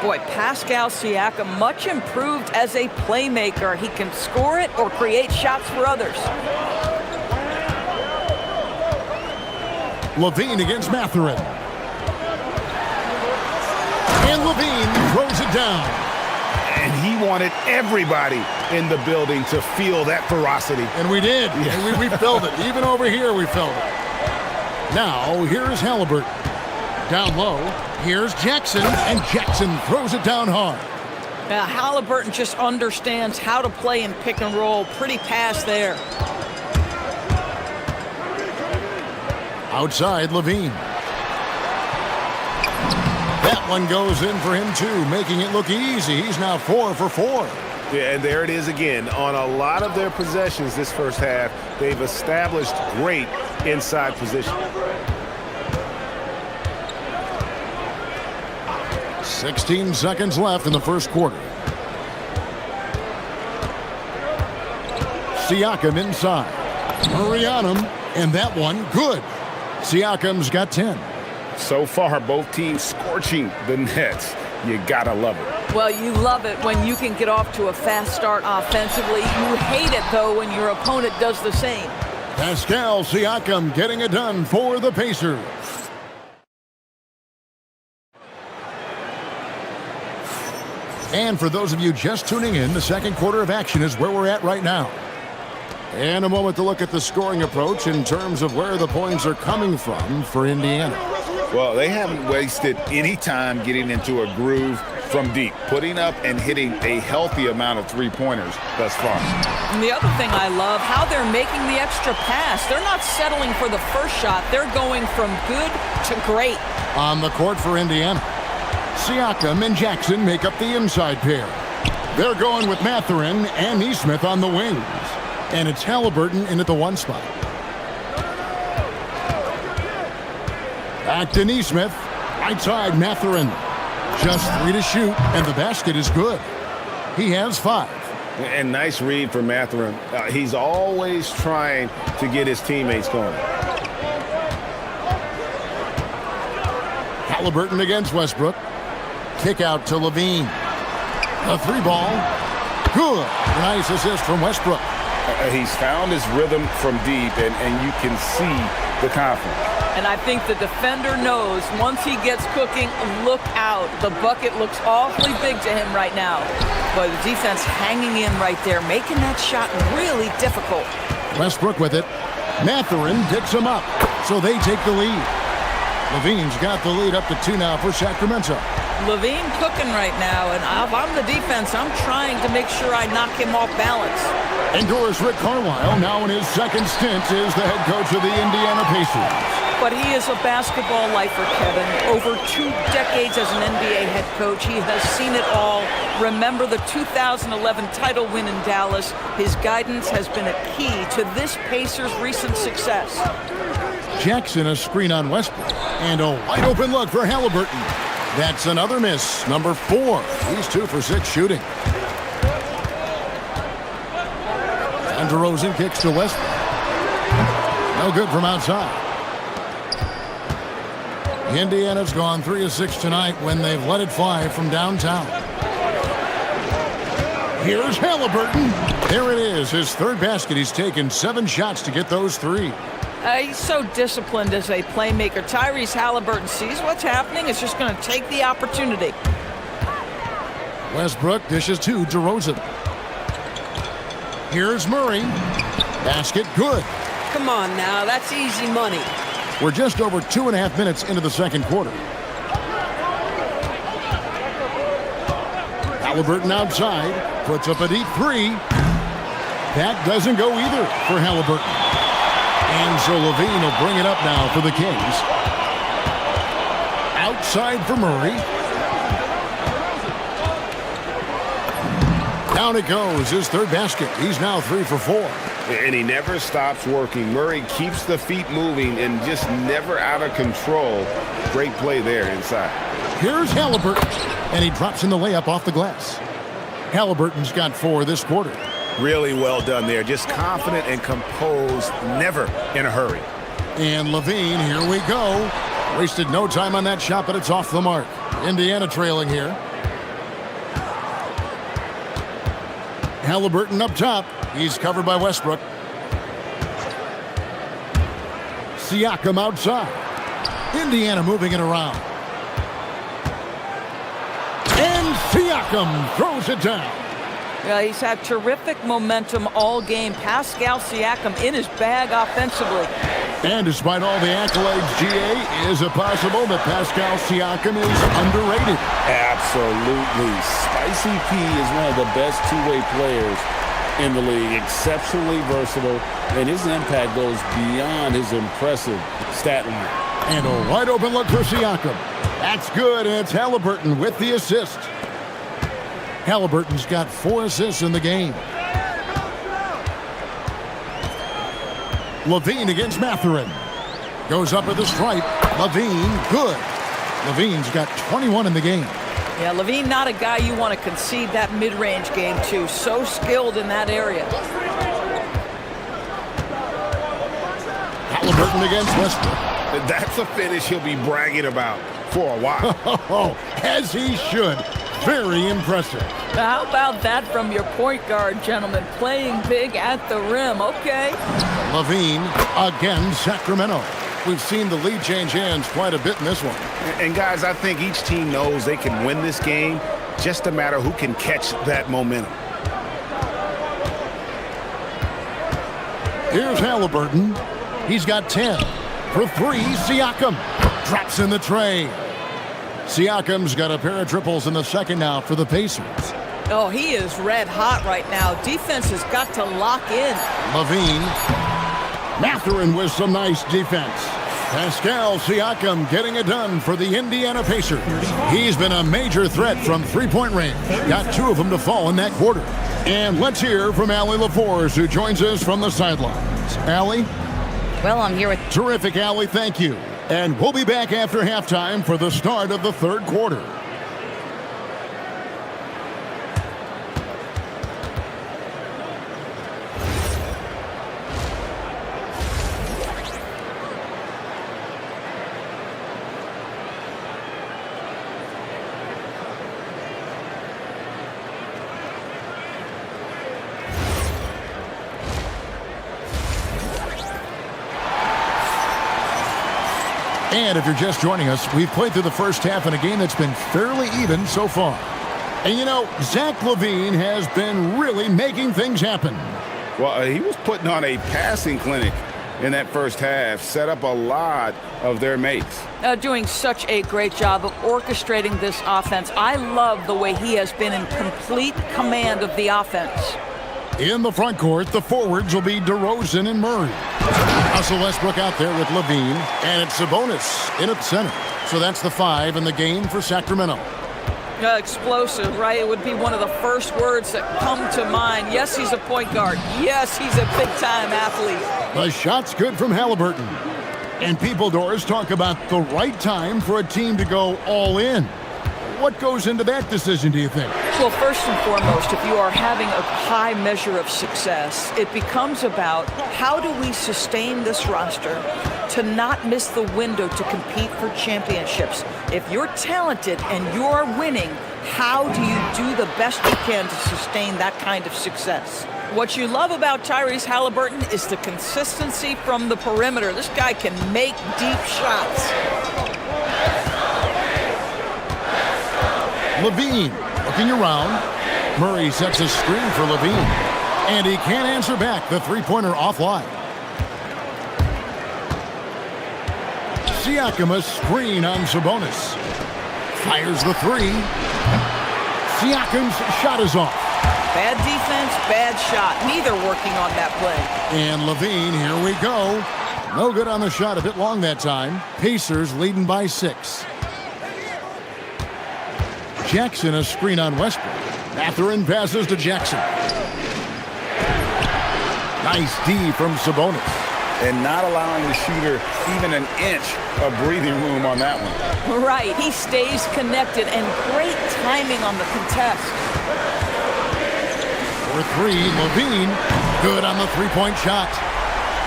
Boy, Pascal Siakam, much improved as a playmaker. He can score it or create shots for others. Levine against Mathurin. And Levine throws it down. And he wanted everybody in the building to feel that ferocity. And we did. Yeah. We felt it. Even over here, we felt it. Now, here's Halliburton. Down low, here's Jackson, and Jackson throws it down hard. Now, Halliburton just understands how to play in pick and roll. Pretty pass there. Outside, Levine. That one goes in for him, too, making it look easy. He's now 4 for 4. Yeah, and there it is again. On a lot of their possessions this first half, they've established great inside position. 16 seconds left in the first quarter. Siakam inside. Murray on him, and that one good. Siakam's got 10. So far, both teams scorching the nets. You gotta love it. Well, you love it when you can get off to a fast start offensively. You hate it, though, when your opponent does the same. Pascal Siakam getting it done for the Pacers. And for those of you just tuning in, the second quarter of action is where we're at right now. And a moment to look at the scoring approach in terms of where the points are coming from for Indiana. Well, they haven't wasted any time getting into a groove from deep, putting up and hitting a healthy amount of three-pointers thus far. And the other thing I love, how they're making the extra pass. They're not settling for the first shot. They're going from good to great. On the court for Indiana, Siakam and Jackson make up the inside pair. They're going with Mathurin and Nesmith on the wings. And it's Halliburton in at the 1 spot. Back to Nesmith. Right side, Mathurin. Just 3 to shoot, and the basket is good. He has 5. And nice read for Mathurin. He's always trying to get his teammates going. Halliburton against Westbrook. Kick out to Levine. A 3-ball. Good. Nice assist from Westbrook. He's found his rhythm from deep, and you can see the confidence. And I think the defender knows once he gets cooking, look out. The bucket looks awfully big to him right now. But the defense hanging in right there, making that shot really difficult. Westbrook with it. Mathurin picks him up, so they take the lead. Levine's got the lead up to 2 now for Sacramento. Levine cooking right now, and if I'm the defense, I'm trying to make sure I knock him off balance. Endorsed Rick Carlisle, now in his second stint, is the head coach of the Indiana Pacers. But he is a basketball lifer, Kevin. Over 2 decades as an NBA head coach, he has seen it all. Remember the 2011 title win in Dallas. His guidance has been a key to this Pacers' recent success. Jackson a screen on Westbrook, and a wide open look for Halliburton. That's another miss, number 4. He's 2 for 6 shooting. And DeRozan kicks to Westbrook. No good from outside. Indiana's gone 3 of 6 tonight when they've let it fly from downtown. Here's Halliburton. There it is, his 3rd basket. He's taken 7 shots to get those 3. He's so disciplined as a playmaker. Tyrese Halliburton sees what's happening. Is just going to take the opportunity. Westbrook dishes to DeRozan. Here's Murray. Basket good. Come on now, that's easy money. We're just over 2.5 minutes into the second quarter. Halliburton outside, puts up a deep 3. That doesn't go either for Halliburton. And so Levine will bring it up now for the Kings. Outside for Murray. Down it goes, his 3rd basket. He's now 3 for 4. And he never stops working. Murray keeps the feet moving and just never out of control. Great play there inside. Here's Halliburton, and he drops in the layup off the glass. Halliburton's got 4 this quarter. Really well done there. Just confident and composed, never in a hurry. And Levine, here we go. Wasted no time on that shot, but it's off the mark. Indiana trailing here. Halliburton up top. He's covered by Westbrook. Siakam outside. Indiana moving it around. And Siakam throws it down. Yeah, he's had terrific momentum all game. Pascal Siakam in his bag offensively. And despite all the accolades, GA, is it possible that Pascal Siakam is underrated? Absolutely. Spicy P is one of the best two-way players in the league. Exceptionally versatile, and his impact goes beyond his impressive stat line. And a wide open look for Siakam. That's good, and it's Halliburton with the assist. Halliburton's got 4 assists in the game. Levine against Mathurin. Goes up with a stripe. Levine, good. Levine's got 21 in the game. Yeah, Levine not a guy you want to concede that mid-range game to. So skilled in that area. Halliburton against Westbrook. That's a finish he'll be bragging about for a while. As he should. Very impressive. How about that from your point guard, gentlemen? Playing big at the rim. Okay. Levine again, Sacramento. We've seen the lead change hands quite a bit in this one. And guys, I think each team knows they can win this game. Just a matter who can catch that momentum. Here's Halliburton. He's got 10. For 3, Siakam. Drops in the tray. Siakam's got a pair of triples in the second now for the Pacers. Oh, he is red hot right now. Defense has got to lock in. Levine. Mathurin with some nice defense. Pascal Siakam getting it done for the Indiana Pacers. He's been a major threat from three-point range. Got 2 of them to fall in that quarter. And let's hear from Allie LaForce, who joins us from the sidelines. Allie? Well, I'm here with... Terrific, Allie. Thank you. And we'll be back after halftime for the start of the third quarter. And if you're just joining us, we've played through the first half in a game that's been fairly even so far. And you know, Zach LaVine has been really making things happen. Well, he was putting on a passing clinic in that first half, set up a lot of their mates. Doing such a great job of orchestrating this offense. I love the way he has been in complete command of the offense. In the front court, the forwards will be DeRozan and Murray. Russell Westbrook out there with Levine, and it's Sabonis in at center. So that's the 5 in the game for Sacramento. Explosive, right? It would be one of the first words that come to mind. Yes, he's a point guard. Yes, he's a big-time athlete. The shot's good from Halliburton. And people, Doris, talk about the right time for a team to go all in. What goes into that decision, do you think? Well, first and foremost, if you are having a high measure of success, it becomes about how do we sustain this roster to not miss the window to compete for championships. If you're talented and you're winning, how do you do the best you can to sustain that kind of success? What you love about Tyrese Halliburton is the consistency from the perimeter. This guy can make deep shots. Levine looking around. Murray sets a screen for Levine. And he can't answer back. The three-pointer offline. Siakam a screen on Sabonis. Fires the 3. Siakam's shot is off. Bad defense, bad shot. Neither working on that play. And Levine, here we go. No good on the shot, a bit long that time. Pacers leading by 6. Jackson a screen on Westbrook. Mathurin passes to Jackson. Nice D from Sabonis. And not allowing the shooter even an inch of breathing room on that one. Right, he stays connected and great timing on the contest. For 3, Levine, good on the three-point shot.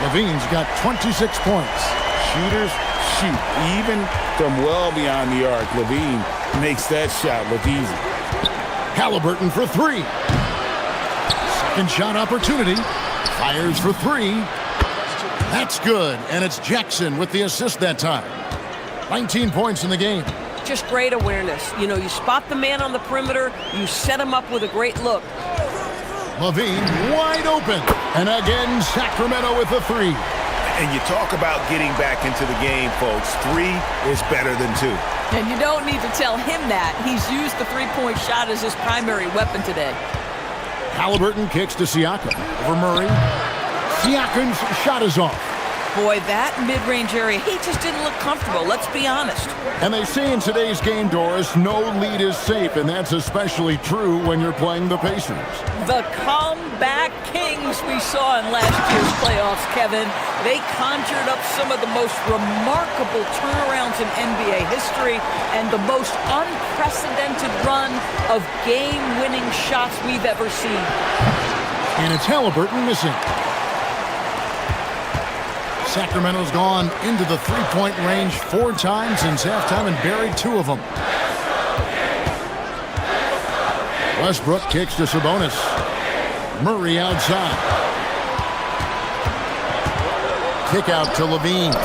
Levine's got 26 points. Shooters shoot, even from well beyond the arc. Levine makes that shot look easy. Halliburton for 3. Second shot opportunity. Fires for 3. That's good, and it's Jackson with the assist that time. 19 points in the game. Just great awareness. You know, you spot the man on the perimeter, you set him up with a great look. Levine wide open. And again, Sacramento with the 3. And you talk about getting back into the game, folks. 3 is better than 2. And you don't need to tell him that. He's used the three-point shot as his primary weapon today. Halliburton kicks to Siakam. Over Murray. Siakam's shot is off. Boy, that mid-range area, he just didn't look comfortable, let's be honest. And they say in today's game, Doris, no lead is safe, and that's especially true when you're playing the Pacers. The comeback kings we saw in last year's playoffs, Kevin. They conjured up some of the most remarkable turnarounds in NBA history and the most unprecedented run of game-winning shots we've ever seen. And it's Halliburton missing. Sacramento's gone into the three-point range 4 times since halftime and buried 2 of them. Westbrook kicks to Sabonis. Murray outside. Kick out to Levine.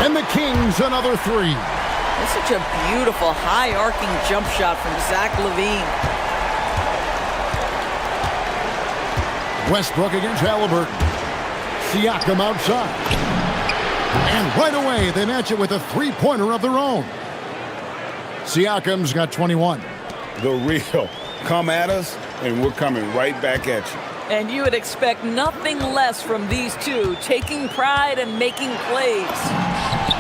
And the Kings another 3. That's such a beautiful high-arcing jump shot from Zach LaVine. Westbrook against Halliburton. Siakam outside. And right away, they match it with a three-pointer of their own. Siakam's got 21. The real. Come at us, and we're coming right back at you. And you would expect nothing less from these two, taking pride and making plays.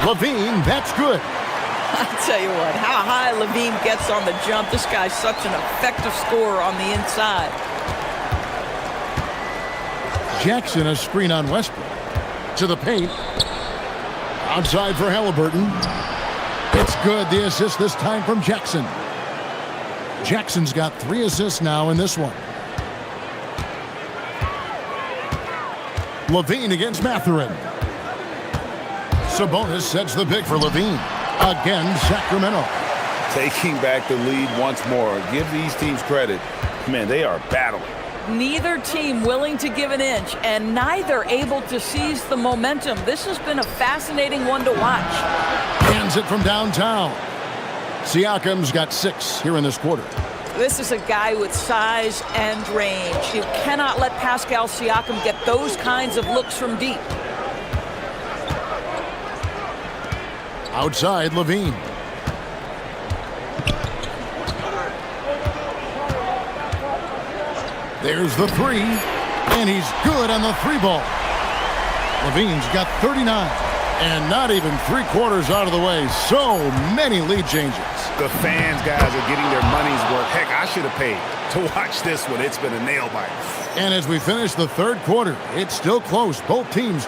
Levine, that's good. I'll tell you what, how high Levine gets on the jump, this guy's such an effective scorer on the inside. Jackson, a screen on Westbrook. To the paint. Outside for Halliburton. It's good. The assist this time from Jackson. Jackson's got 3 assists now in this one. Levine against Mathurin. Sabonis sets the pick for Levine. Again, Sacramento. Taking back the lead once more. Give these teams credit. Man, they are battling. Neither team willing to give an inch, and neither able to seize the momentum. This has been a fascinating one to watch. Hands it from downtown. Siakam's got 6 here in this quarter. This is a guy with size and range. You cannot let Pascal Siakam get those kinds of looks from deep. Outside, Levine. There's the 3, and he's good on the 3-ball. Levine's got 39, and not even 3/4 out of the way. So many lead changes. The fans, guys, are getting their money's worth. Heck, I should have paid to watch this one. It's been a nail-biter. And as we finish the 3rd quarter, it's still close. Both teams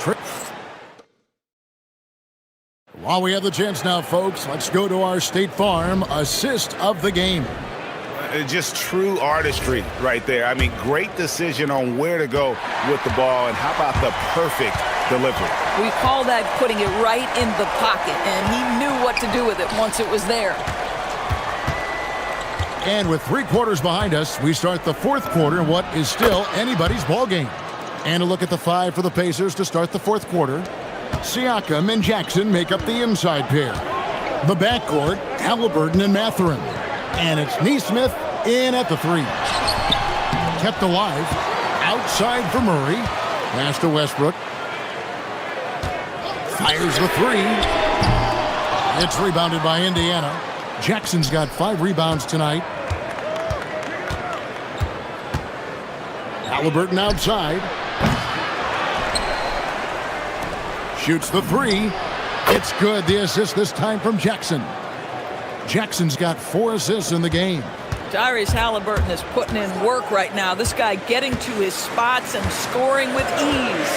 While we have the chance now, folks, let's go to our State Farm assist of the game. Just true artistry right there. I mean, great decision on where to go with the ball, and how about the perfect delivery? We call that putting it right in the pocket, and he knew what to do with it once it was there. And with 3 quarters behind us, we start the 4th quarter in what is still anybody's ball game. And a look at the 5 for the Pacers to start the 4th quarter. Siakam and Jackson make up the inside pair. The backcourt, Halliburton and Mathurin. And it's Neesmith in at the 3. Kept alive. Outside for Murray. Pass to Westbrook. Fires the 3. It's rebounded by Indiana. Jackson's got 5 rebounds tonight. Halliburton outside. Shoots the 3. It's good. The assist this time from Jackson. Jackson's got 4 assists in the game. Tyrese Halliburton is putting in work right now. This guy getting to his spots and scoring with ease.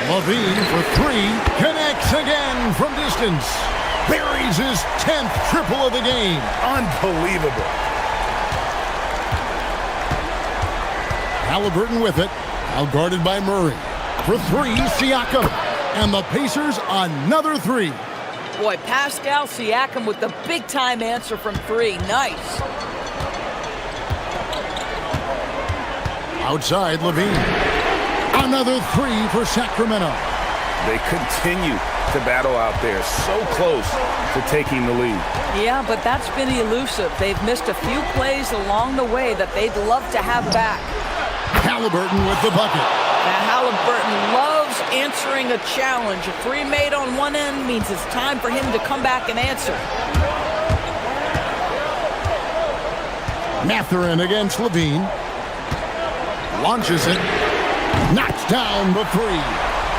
Levine for 3. Connects again from distance. Buries his 10th triple of the game. Unbelievable. Halliburton with it. Out guarded by Murray. For 3, Siakam. And the Pacers another 3. Boy, Pascal Siakam with the big-time answer from 3. Nice. Outside, Levine. Another 3 for Sacramento. They continue to battle out there. So close to taking the lead. Yeah, but that's been elusive. They've missed a few plays along the way that they'd love to have back. Halliburton with the bucket. Now, Halliburton loves answering a challenge. A three made on one end means it's time for him to come back and answer. Mathurin against Levine. Launches it. Knocks down the three.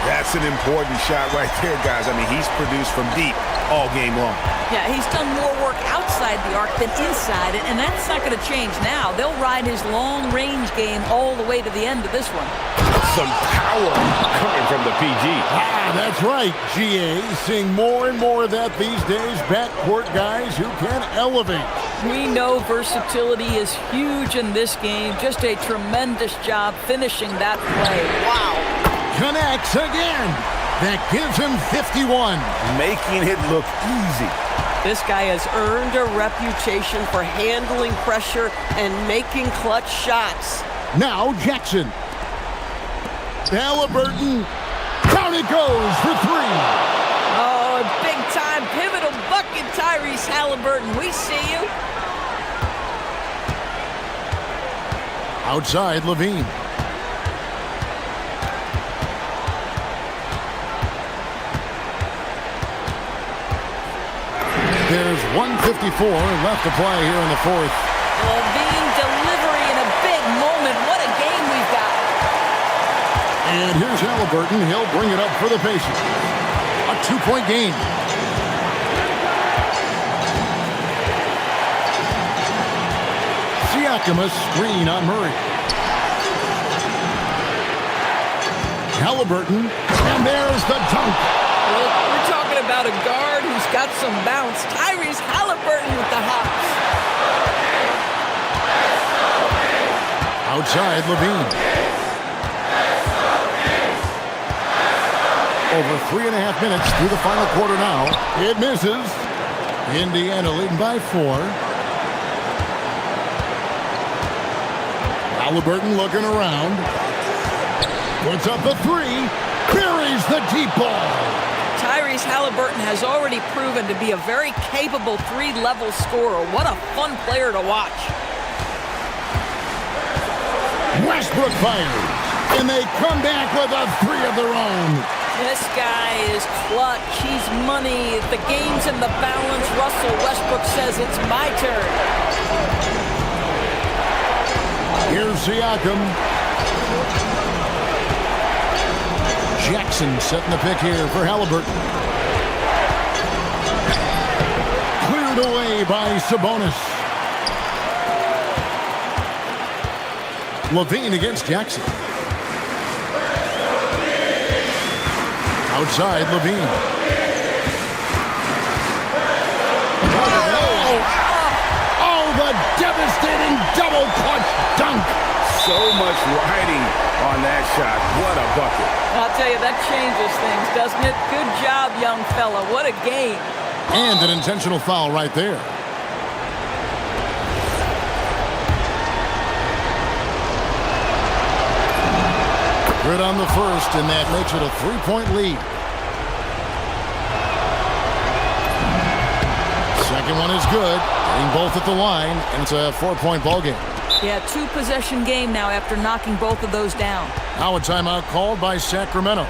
That's an important shot right there, guys. I mean, he's produced from deep all game long. Yeah, he's done more work outside the arc than inside it, and that's not going to change now. They'll ride his long-range game all the way to the end of this one. Some power coming from the PG. Ah, that's right, GA. Seeing more and more of that these days. Backcourt guys who can elevate. We know versatility is huge in this game. Just a tremendous job finishing that play. Wow. Connects again. That gives him 51. Making it look easy. This guy has earned a reputation for handling pressure and making clutch shots. Now Jackson. Halliburton. Down it goes for three. Oh, big-time pivotal bucket, Tyrese Halliburton. We see you. Outside Levine. There's 1:54 left to play here in the fourth. Levine delivery in a big moment. What a game we've got. And here's Halliburton. He'll bring it up for the Pacers. A two-point game. Siakam a screen on Murray. Halliburton. And there's the dunk. Well, we're talking about a guard who's got some bounce. Tyrese Halliburton with the hops. Outside Levine. Over 3.5 minutes through the final quarter now. It misses. Indiana leading by 4. Halliburton looking around. Puts up the three. Buries the deep ball. Tyrese Halliburton has already proven to be a very capable three-level scorer. What a fun player to watch. Westbrook fires. And they come back with a three of their own. This guy is clutch. He's money. The game's in the balance. Russell Westbrook says it's my turn. Here's Siakam. Jackson setting the pick here for Halliburton. Cleared away by Sabonis. Levine against Jackson. Outside Levine. Oh, the devastating double clutch dunk. So much riding on that shot. What a bucket. I'll tell you, that changes things, doesn't it? Good job, young fella. What a game. And an intentional foul right there. Good on the first, and that makes it a 3-point lead. Second one is good. Getting both at the line, and it's a 4-point ball game. Yeah, 2-possession game now after knocking both of those down. Now a timeout called by Sacramento.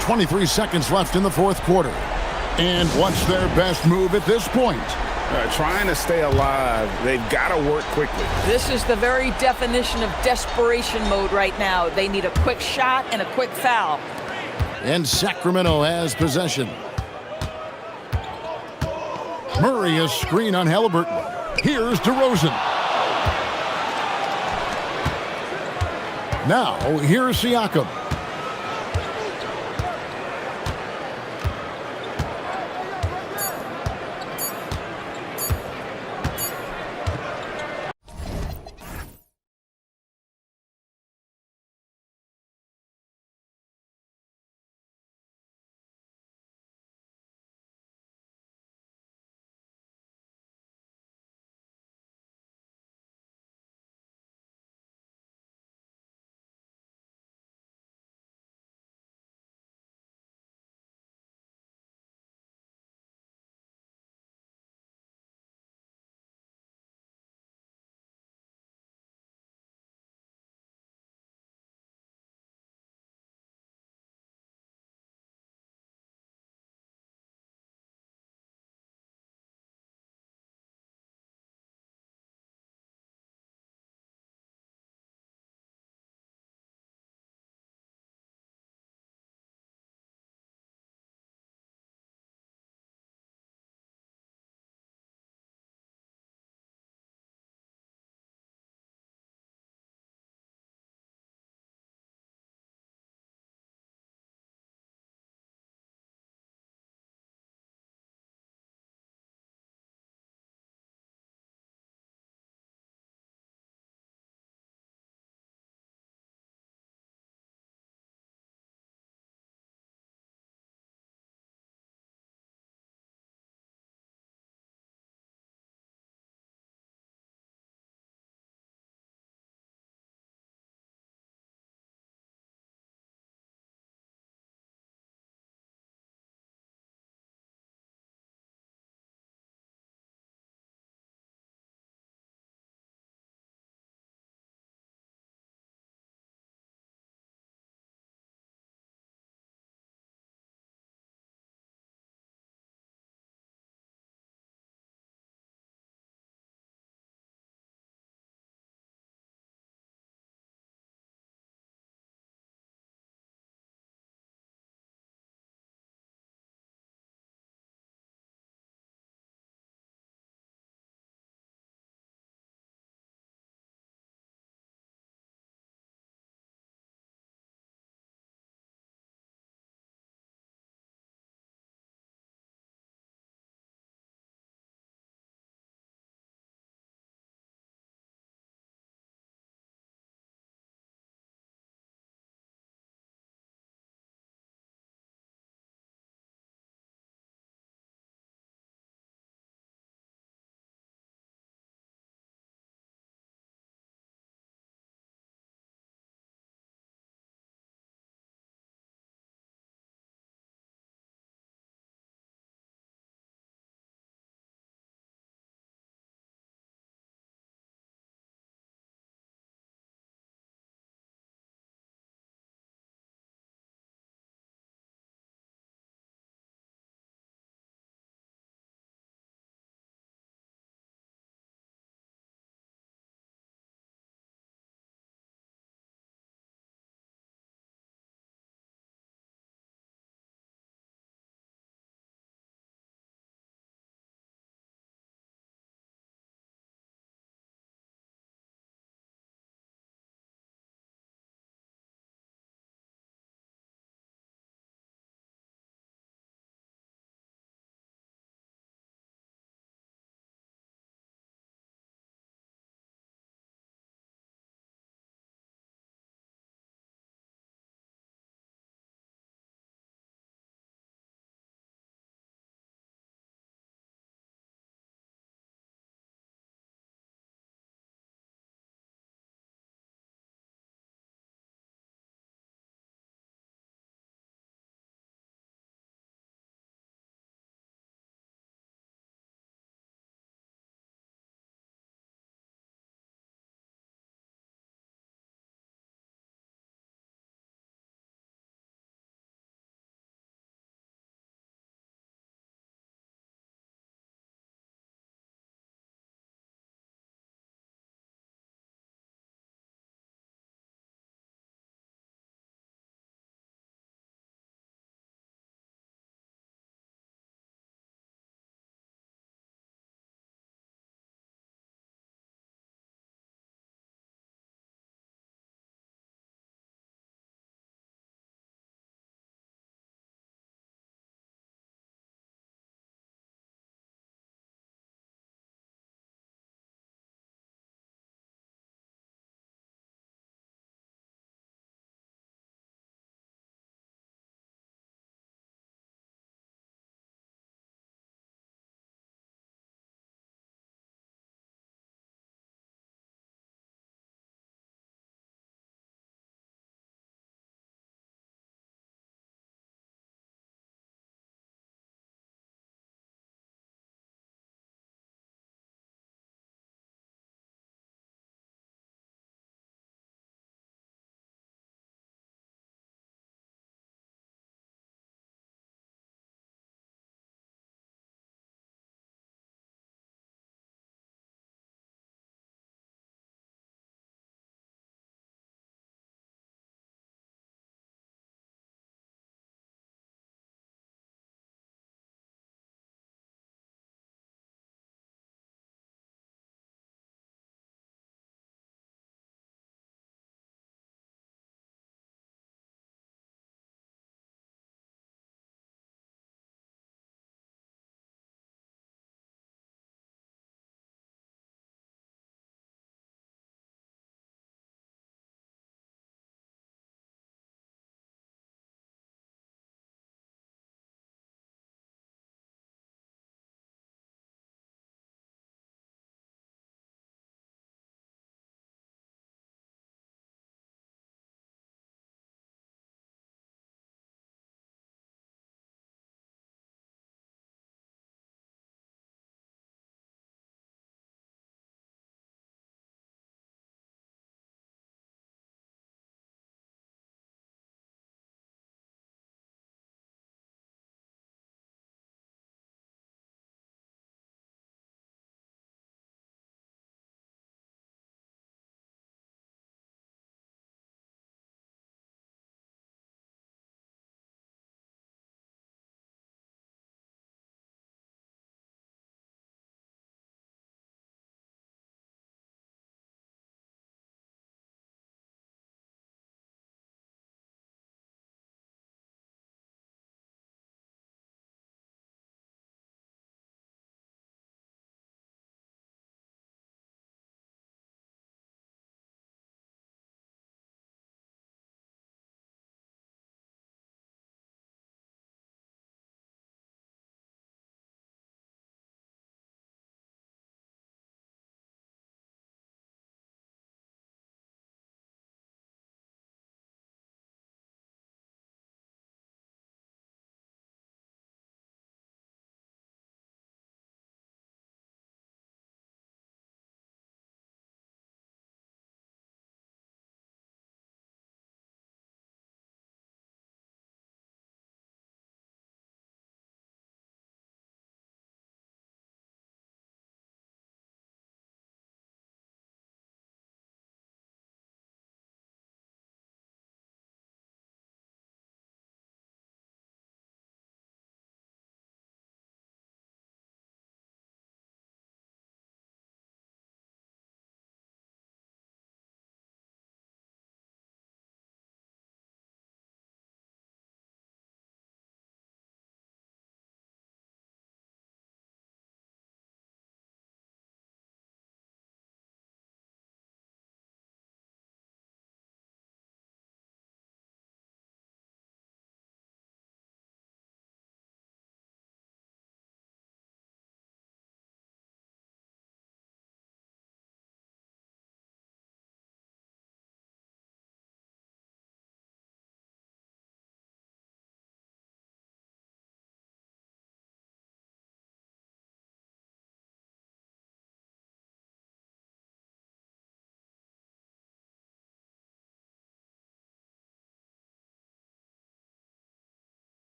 23 seconds left in the fourth quarter. And what's their best move at this point? Trying to stay alive. They've got to work quickly. This is the very definition of desperation mode right now. They need a quick shot and a quick foul. And Sacramento has possession. Murray a screen on Halliburton. Here's DeRozan. Now, here's Siakam.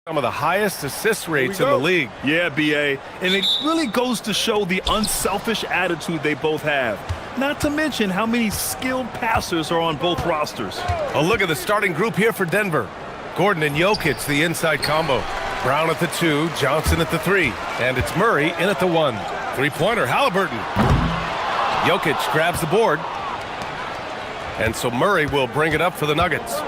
Some of the highest assist rates in the league. Yeah, B.A. And it really goes to show the unselfish attitude they both have. Not to mention how many skilled passers are on both rosters. A look at the starting group here for Denver. Gordon and Jokic, the inside combo. Brown at the 2, Johnson at the 3. And it's Murray in at the 1. Three-pointer, Halliburton. Jokic grabs the board. And so Murray will bring it up for the Nuggets.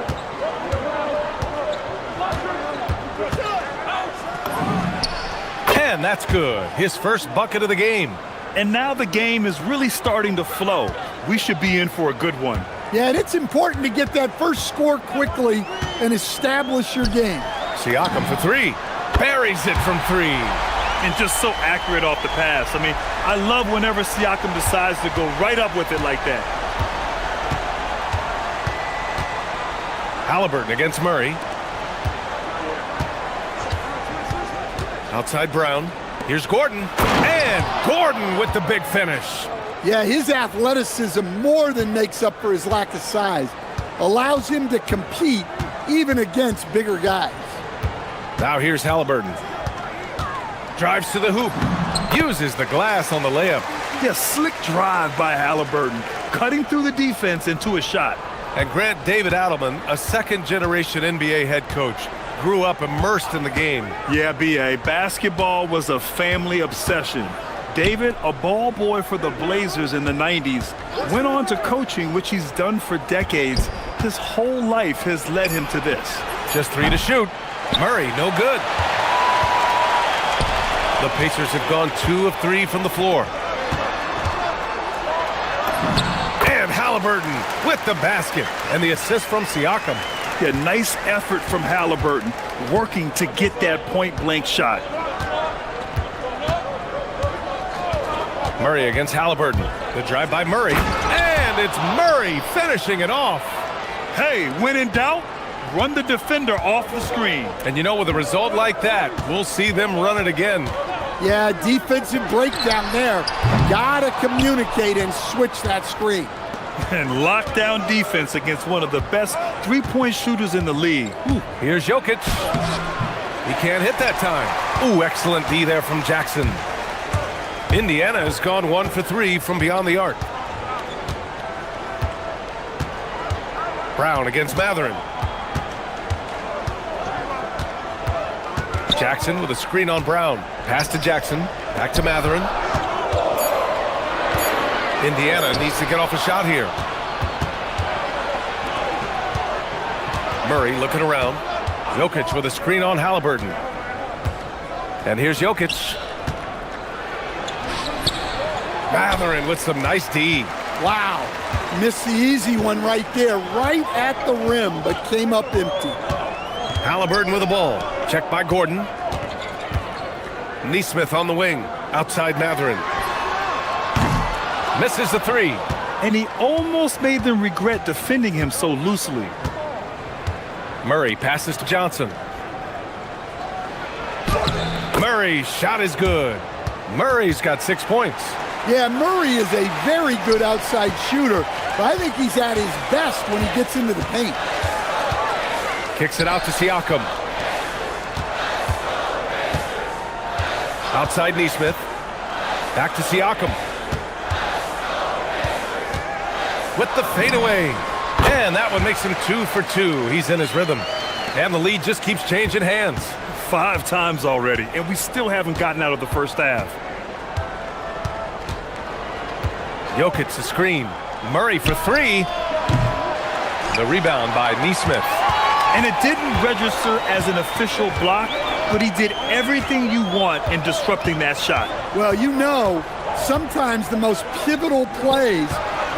And that's good. His first bucket of the game. And now the game is really starting to flow. We should be in for a good one. Yeah, and it's important to get that first score quickly and establish your game. Siakam for 3. Buries it from 3. And just so accurate off the pass. I mean, I love whenever Siakam decides to go right up with it like that. Halliburton against Murray. Outside Brown. Here's Gordon. And Gordon with the big finish. Yeah, his athleticism more than makes up for his lack of size. Allows him to compete even against bigger guys. Now here's Halliburton. Drives to the hoop. Uses the glass on the layup. Yeah, slick drive by Halliburton. Cutting through the defense into a shot. And Grant David Adelman, a second-generation NBA head coach, grew up immersed in the game. Yeah, B.A., basketball was a family obsession. David, a ball boy for the Blazers in the 90s, went on to coaching, which he's done for decades. His whole life has led him to this. Just 3 to shoot. Murray, no good. The Pacers have gone 2 of 3 from the floor. And Halliburton with the basket and the assist from Siakam. Yeah, nice effort from Halliburton, working to get that point-blank shot. Murray against Halliburton. The drive by Murray. And it's Murray finishing it off. Hey, when in doubt, run the defender off the screen. And you know, with a result like that, we'll see them run it again. Yeah, defensive breakdown there. Gotta communicate and switch that screen. And lockdown defense against one of the best three-point shooters in the league. Ooh, here's Jokic. He can't hit that time. Ooh, excellent D there from Jackson. Indiana has gone 1 for 3 from beyond the arc. Brown against Matherin. Jackson with a screen on Brown. Pass to Jackson. Back to Matherin. Indiana needs to get off a shot here. Murray looking around. Jokic with a screen on Halliburton. And here's Jokic. Matherin with some nice D. Wow. Missed the easy one right there, right at the rim, but came up empty. Halliburton with the ball. Checked by Gordon. Neesmith on the wing. Outside Matherin. Misses the 3. And he almost made them regret defending him so loosely. Murray passes to Johnson. Murray's shot is good. Murray's got 6 points. Yeah, Murray is a very good outside shooter, but I think he's at his best when he gets into the paint. Kicks it out to Siakam. Outside Neesmith. Back to Siakam. With the fadeaway. And that one makes him 2 for 2. He's in his rhythm. And the lead just keeps changing hands. 5 times already, and we still haven't gotten out of the first half. Jokic the screen. Murray for 3. The rebound by Neesmith. And it didn't register as an official block, but he did everything you want in disrupting that shot. Well, you know, sometimes the most pivotal plays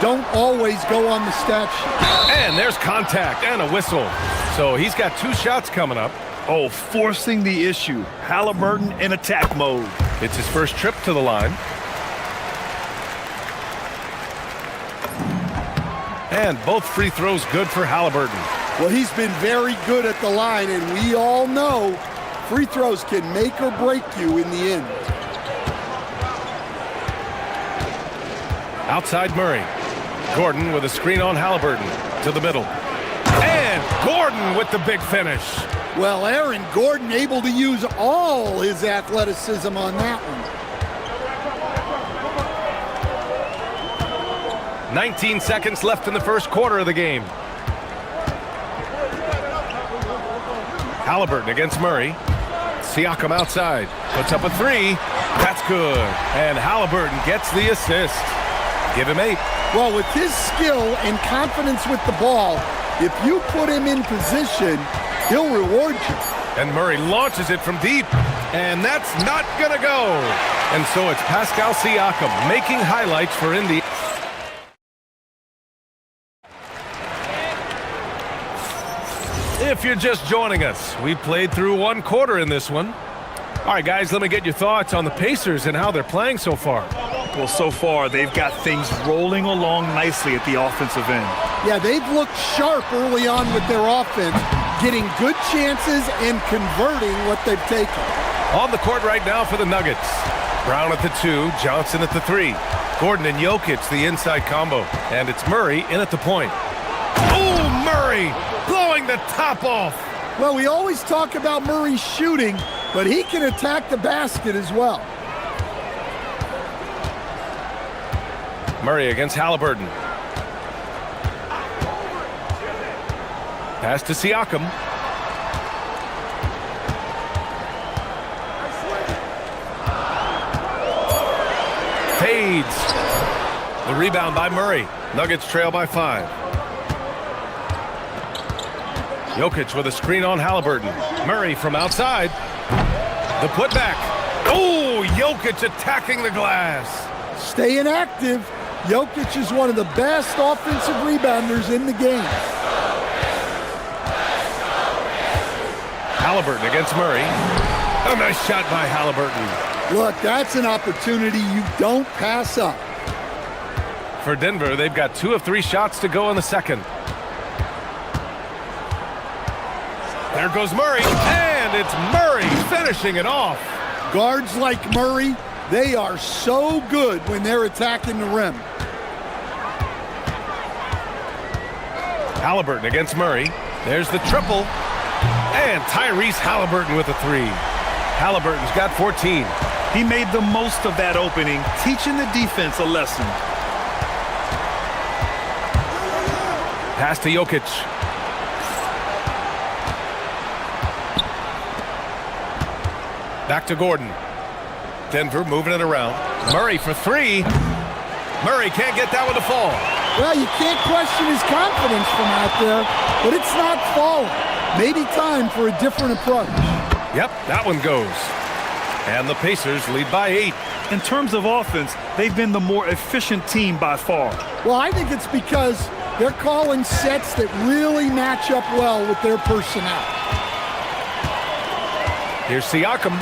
don't always go on the stat sheet. And there's contact and a whistle. So he's got 2 shots coming up. Oh, forcing the issue. Halliburton in attack mode. It's his first trip to the line. And both free throws good for Halliburton. Well, he's been very good at the line, and we all know free throws can make or break you in the end. Outside Murray. Gordon with a screen on Halliburton to the middle. And Gordon with the big finish. Well, Aaron Gordon able to use all his athleticism on that one. 19 seconds left in the first quarter of the game. Halliburton against Murray. Siakam outside. Puts up a three. That's good. And Halliburton gets the assist. Give him 8. Well, with his skill and confidence with the ball, if you put him in position, he'll reward you. And Murray launches it from deep. And that's not going to go. And so it's Pascal Siakam making highlights for Indy. If you're just joining us, we played through one quarter in this one. All right, guys, let me get your thoughts on the Pacers and how they're playing so far. Well, so far, they've got things rolling along nicely at the offensive end. Yeah, they've looked sharp early on with their offense, getting good chances and converting what they've taken. On the court right now for the Nuggets. Brown at the 2, Johnson at the 3. Gordon and Jokic, the inside combo. And it's Murray in at the point. Oh, Murray blowing the top off. Well, we always talk about Murray shooting, but he can attack the basket as well. Murray against Halliburton. Pass to Siakam. Fades. The rebound by Murray. Nuggets trail by 5. Jokic with a screen on Halliburton. Murray from outside. The putback. Oh, Jokic attacking the glass. Staying active. Jokic is one of the best offensive rebounders in the game. Halliburton against Murray. A nice shot by Halliburton. Look, that's an opportunity you don't pass up. For Denver, they've got 2 of 3 shots to go in the second. There goes Murray, and it's Murray finishing it off. Guards like Murray, they are so good when they're attacking the rim. Halliburton against Murray. There's the triple. And Tyrese Halliburton with a 3. Halliburton's got 14. He made the most of that opening, teaching the defense a lesson. Pass to Jokic. Back to Gordon. Denver moving it around. Murray for 3. Murray can't get that one to fall. Well, you can't question his confidence from out there, but it's not falling. Maybe time for a different approach. Yep, that one goes. And the Pacers lead by 8. In terms of offense, they've been the more efficient team by far. Well, I think it's because they're calling sets that really match up well with their personnel. Here's Siakam.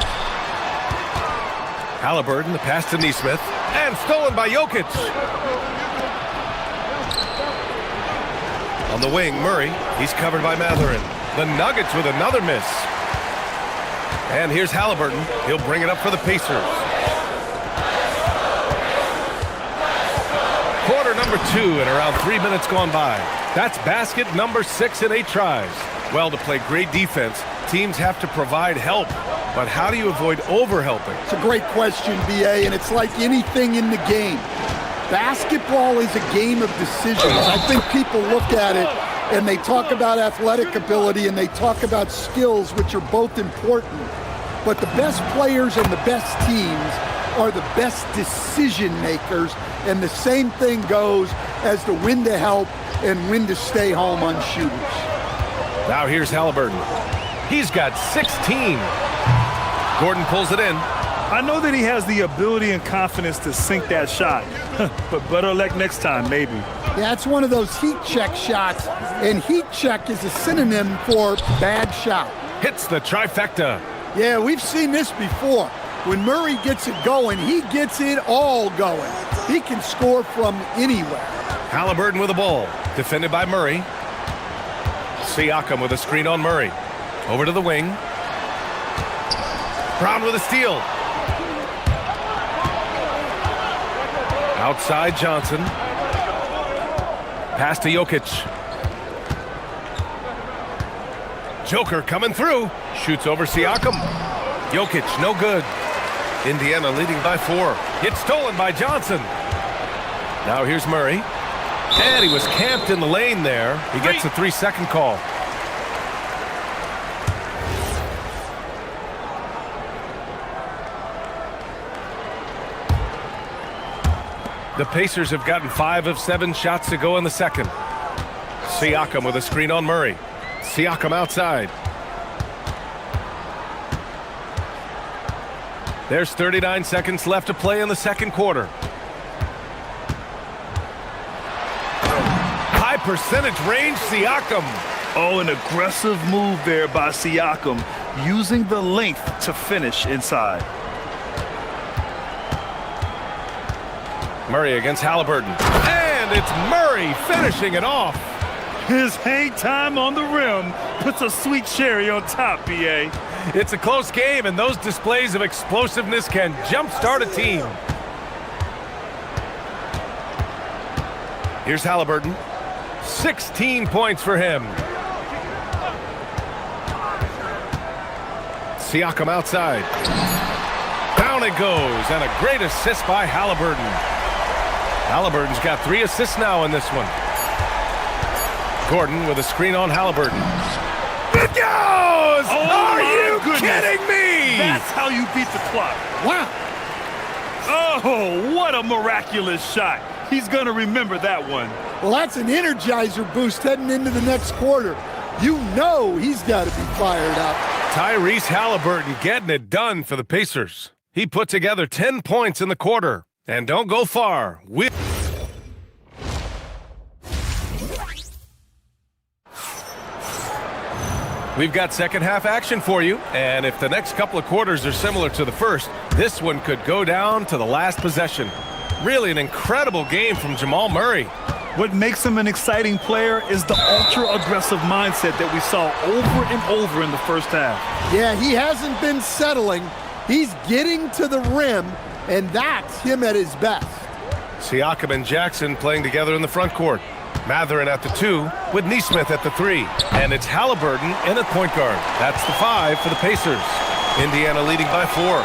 Halliburton, the pass to Nesmith. And stolen by Jokic. On the wing, Murray. He's covered by Matherin. The Nuggets with another miss. And here's Halliburton. He'll bring it up for the Pacers. Quarter number 2 and around 3 minutes gone by. That's basket number 6 in 8 tries. Well, to play great defense, teams have to provide help. But how do you avoid overhelping? It's a great question, BA, and it's like anything in the game. Basketball is a game of decisions. I think people look at it and they talk about athletic ability and they talk about skills, which are both important. But the best players and the best teams are the best decision makers, and the same thing goes as to when to help and when to stay home on shooters. Now here's Halliburton. He's got 16. Gordon pulls it in. I know that he has the ability and confidence to sink that shot, but better luck next time, maybe. Yeah, it's one of those heat check shots, and heat check is a synonym for bad shot. Hits the trifecta. Yeah, we've seen this before. When Murray gets it going, he gets it all going. He can score from anywhere. Halliburton with the ball. Defended by Murray. Siakam with a screen on Murray. Over to the wing. Brown with a steal. Outside Johnson. Pass to Jokic. Joker coming through. Shoots over Siakam. Jokic, no good. Indiana leading by 4. It's stolen by Johnson. Now here's Murray. And he was camped in the lane there. He gets a 3-second call. The Pacers have gotten 5 of 7 shots to go in the second. Siakam with a screen on Murray. Siakam outside. There's 39 seconds left to play in the second quarter. High percentage range, Siakam. Oh, an aggressive move there by Siakam, using the length to finish inside. Murray against Halliburton. And it's Murray finishing it off. His hang time on the rim puts a sweet cherry on top, B.A. It's a close game, and those displays of explosiveness can jumpstart a team. Here's Halliburton. 16 points for him. Siakam outside. Down it goes, and a great assist by Halliburton. Halliburton's got 3 assists now in this one. Gordon with a screen on Halliburton. It goes! Are you kidding me? That's how you beat the clock. Wow. Oh, what a miraculous shot. He's going to remember that one. Well, that's an energizer boost heading into the next quarter. You know he's got to be fired up. Tyrese Halliburton getting it done for the Pacers. He put together 10 points in the quarter. And don't go far. We've got second half action for you, and if the next couple of quarters are similar to the first, this one could go down to the last possession. Really an incredible game from Jamal Murray. What makes him an exciting player is the ultra-aggressive mindset that we saw over and over in the first half. Yeah, he hasn't been settling. He's getting to the rim, and that's him at his best. Siakam and Jackson playing together in the front court. Matherin at the 2 with Neesmith at the 3. And it's Halliburton in at point guard. That's the 5 for the Pacers. Indiana leading by 4.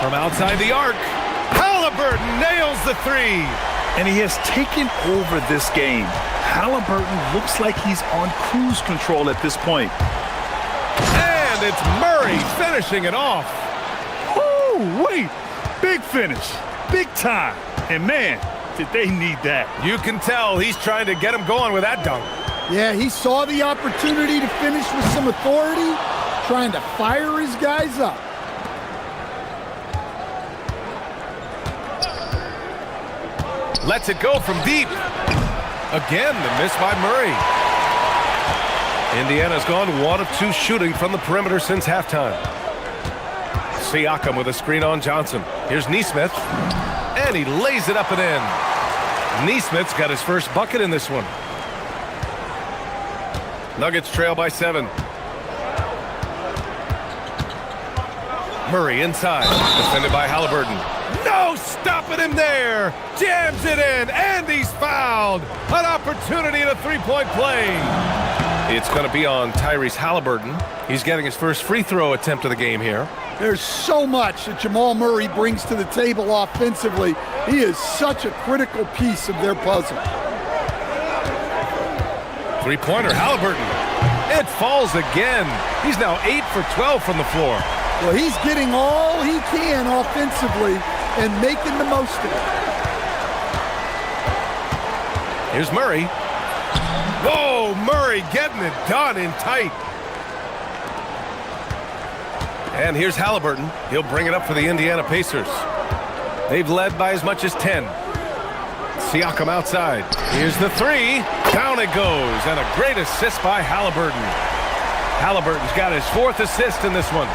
From outside the arc, Halliburton nails the 3. And he has taken over this game. Halliburton looks like he's on cruise control at this point. And it's Murray finishing it off. Oh, wait. Big finish. Big time. And man, did they need that. You can tell he's trying to get him going with that dunk. Yeah, he saw the opportunity to finish with some authority, trying to fire his guys up. Lets it go from deep. Again, the miss by Murray. Indiana's gone 1 of 2 shooting from the perimeter since halftime. Siakam with a screen on Johnson. Here's Neesmith. And he lays it up and in. Neesmith's got his first bucket in this one. Nuggets trail by 7. Murray inside. Defended by Halliburton. No stopping him there. Jams it in. And he's fouled. An opportunity in a 3-point play. It's going to be on Tyrese Halliburton. He's getting his first free throw attempt of the game here. There's so much that Jamal Murray brings to the table offensively. He is such a critical piece of their puzzle. 3-pointer, Halliburton. It falls again. He's now 8 for 12 from the floor. Well, he's getting all he can offensively and making the most of it. Here's Murray. Whoa, Murray getting it done in tight. And here's Halliburton. He'll bring it up for the Indiana Pacers. They've led by as much as 10. Siakam outside. Here's the 3. Down it goes. And a great assist by Halliburton. Halliburton's got his 4th assist in this one.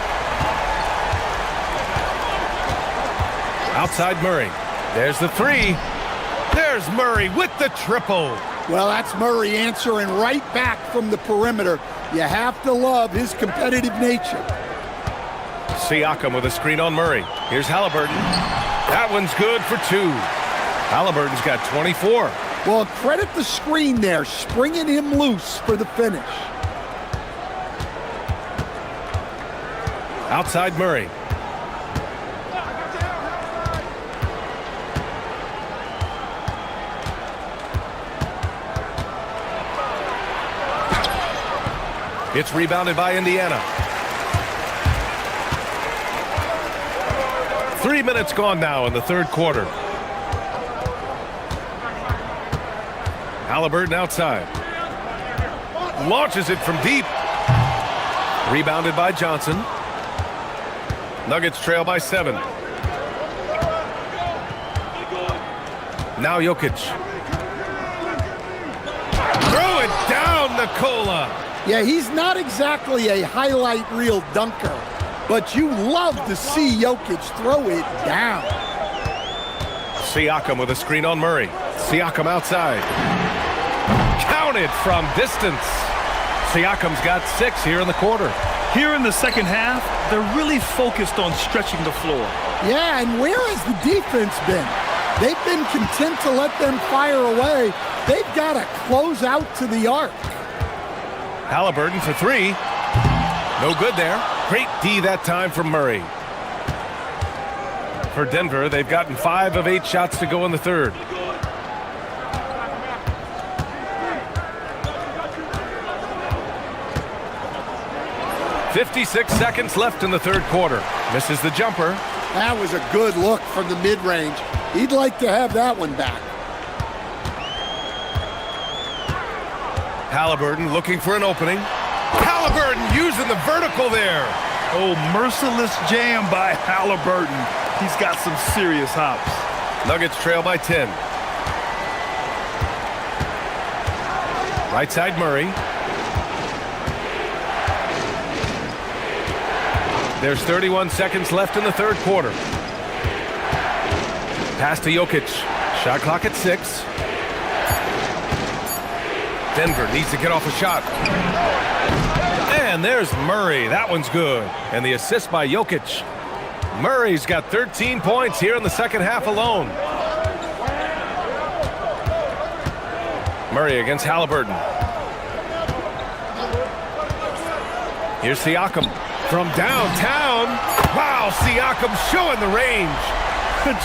Outside Murray. There's the 3. There's Murray with the triple. Well, that's Murray answering right back from the perimeter. You have to love his competitive nature. Siakam with a screen on Murray. Here's Halliburton. That one's good for 2. Halliburton's got 24. Well, credit the screen there, springing him loose for the finish. Outside Murray. It's rebounded by Indiana. 3 minutes gone now in the third quarter. Halliburton outside. Launches it from deep. Rebounded by Johnson. Nuggets trail by 7. Now Jokic. Throw it down, Nikola. Yeah, he's not exactly a highlight reel dunker, but you love to see Jokic throw it down. Siakam with a screen on Murray. Siakam outside. Counted from distance. Siakam's got 6 here in the quarter. Here in the second half, they're really focused on stretching the floor. Yeah, and where has the defense been? They've been content to let them fire away. They've got to close out to the arc. Halliburton for 3. No good there. Great D that time from Murray. For Denver, they've gotten 5 of 8 shots to go in the third. .56 seconds left in the third quarter. Misses the jumper. That was a good look from the mid-range. He'd like to have that one back. Halliburton looking for an opening. Halliburton using the vertical there. Oh, merciless jam by Halliburton. He's got some serious hops. Nuggets trail by 10. Right side Murray. There's 31 seconds left in the third quarter. Pass to Jokic. Shot clock at 6. Denver needs to get off a shot. And there's Murray. That one's good. And the assist by Jokic. Murray's got 13 points here in the second half alone. Murray against Halliburton. Here's Siakam from downtown. Wow, Siakam showing the range.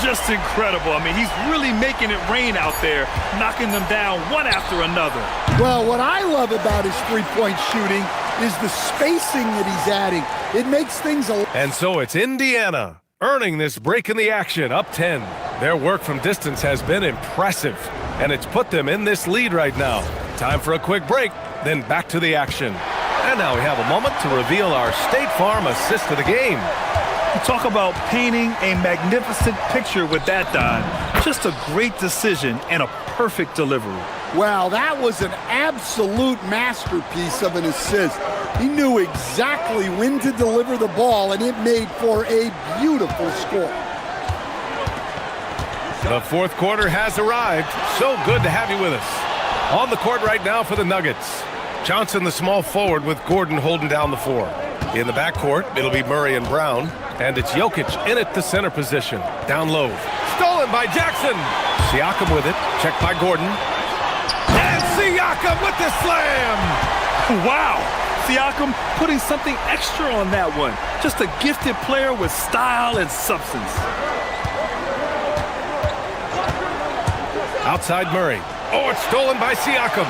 Just incredible. I mean, he's really making it rain out there, knocking them down one after another. Well, what I love about his three-point shooting is the spacing that he's adding. It makes things a... And so it's Indiana earning this break in the action, up 10. Their work from distance has been impressive, and it's put them in this lead right now. Time for a quick break, then back to the action. And now we have a moment to reveal our State Farm assist of the game. You talk about painting a magnificent picture with that dive. Just a great decision and a perfect delivery. Wow, that was an absolute masterpiece of an assist. He knew exactly when to deliver the ball, and it made for a beautiful score. The fourth quarter has arrived. So good to have you with us. On the court right now for the Nuggets. Johnson, the small forward, with Gordon holding down the 4. In the backcourt, it'll be Murray and Brown. And it's Jokic in at the center position. Down low. Stolen by Jackson. Siakam with it. Checked by Gordon. And Siakam with the slam. Wow. Siakam putting something extra on that one. Just a gifted player with style and substance. Outside Murray. Oh, it's stolen by Siakam.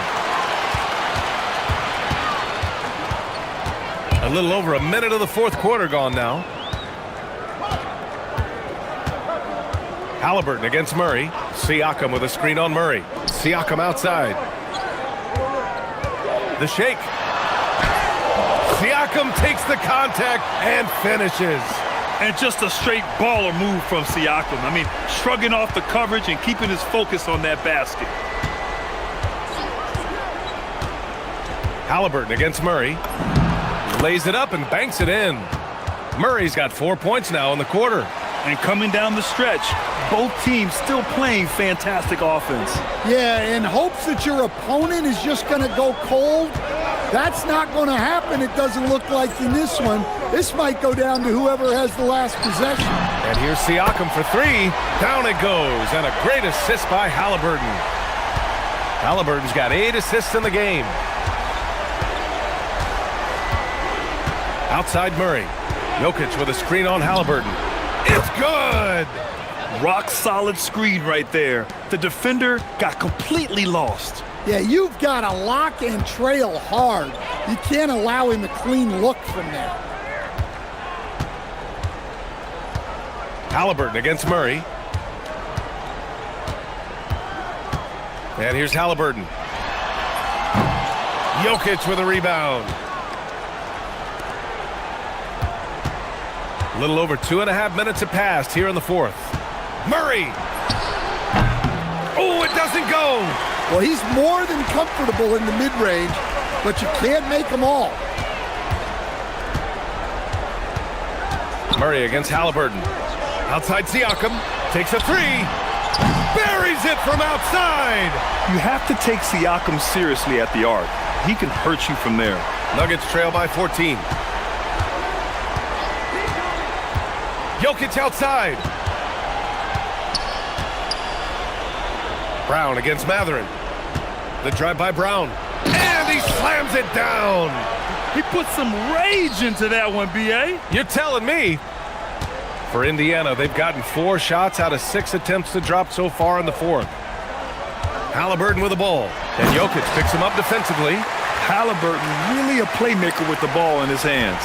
A little over a minute of the fourth quarter gone now. Halliburton against Murray. Siakam with a screen on Murray. Siakam outside. The shake. Siakam takes the contact and finishes. And just a straight baller move from Siakam. I mean, shrugging off the coverage and keeping his focus on that basket. Halliburton against Murray. Lays it up and banks it in. Murray's got 4 points now in the quarter. And coming down the stretch, both teams still playing fantastic offense. Yeah, in hopes that your opponent is just going to go cold. That's not going to happen, it doesn't look like, in this one. This might go down to whoever has the last possession. And here's Siakam for 3. Down it goes, and a great assist by Halliburton. Halliburton's got 8 assists in the game. Outside Murray. Jokic with a screen on Halliburton. It's good! Rock solid screen right there. The defender got completely lost. Yeah, you've got to lock and trail hard. You can't allow him a clean look from there. Halliburton against Murray. And here's Halliburton. Jokic with a rebound. A little over 2.5 minutes have passed here in the fourth. Murray! Oh, it doesn't go! Well, he's more than comfortable in the mid-range, but you can't make them all. Murray against Halliburton. Outside Siakam. Takes a three. Buries it from outside! You have to take Siakam seriously at the arc. He can hurt you from there. Nuggets trail by 14. Jokic outside. Brown against Matherin. The drive by Brown. And he slams it down. He put some rage into that one, B.A. You're telling me. For Indiana, they've gotten 4 shots out of 6 attempts to drop so far in the fourth. Halliburton with the ball. And Jokic picks him up defensively. Halliburton really a playmaker with the ball in his hands.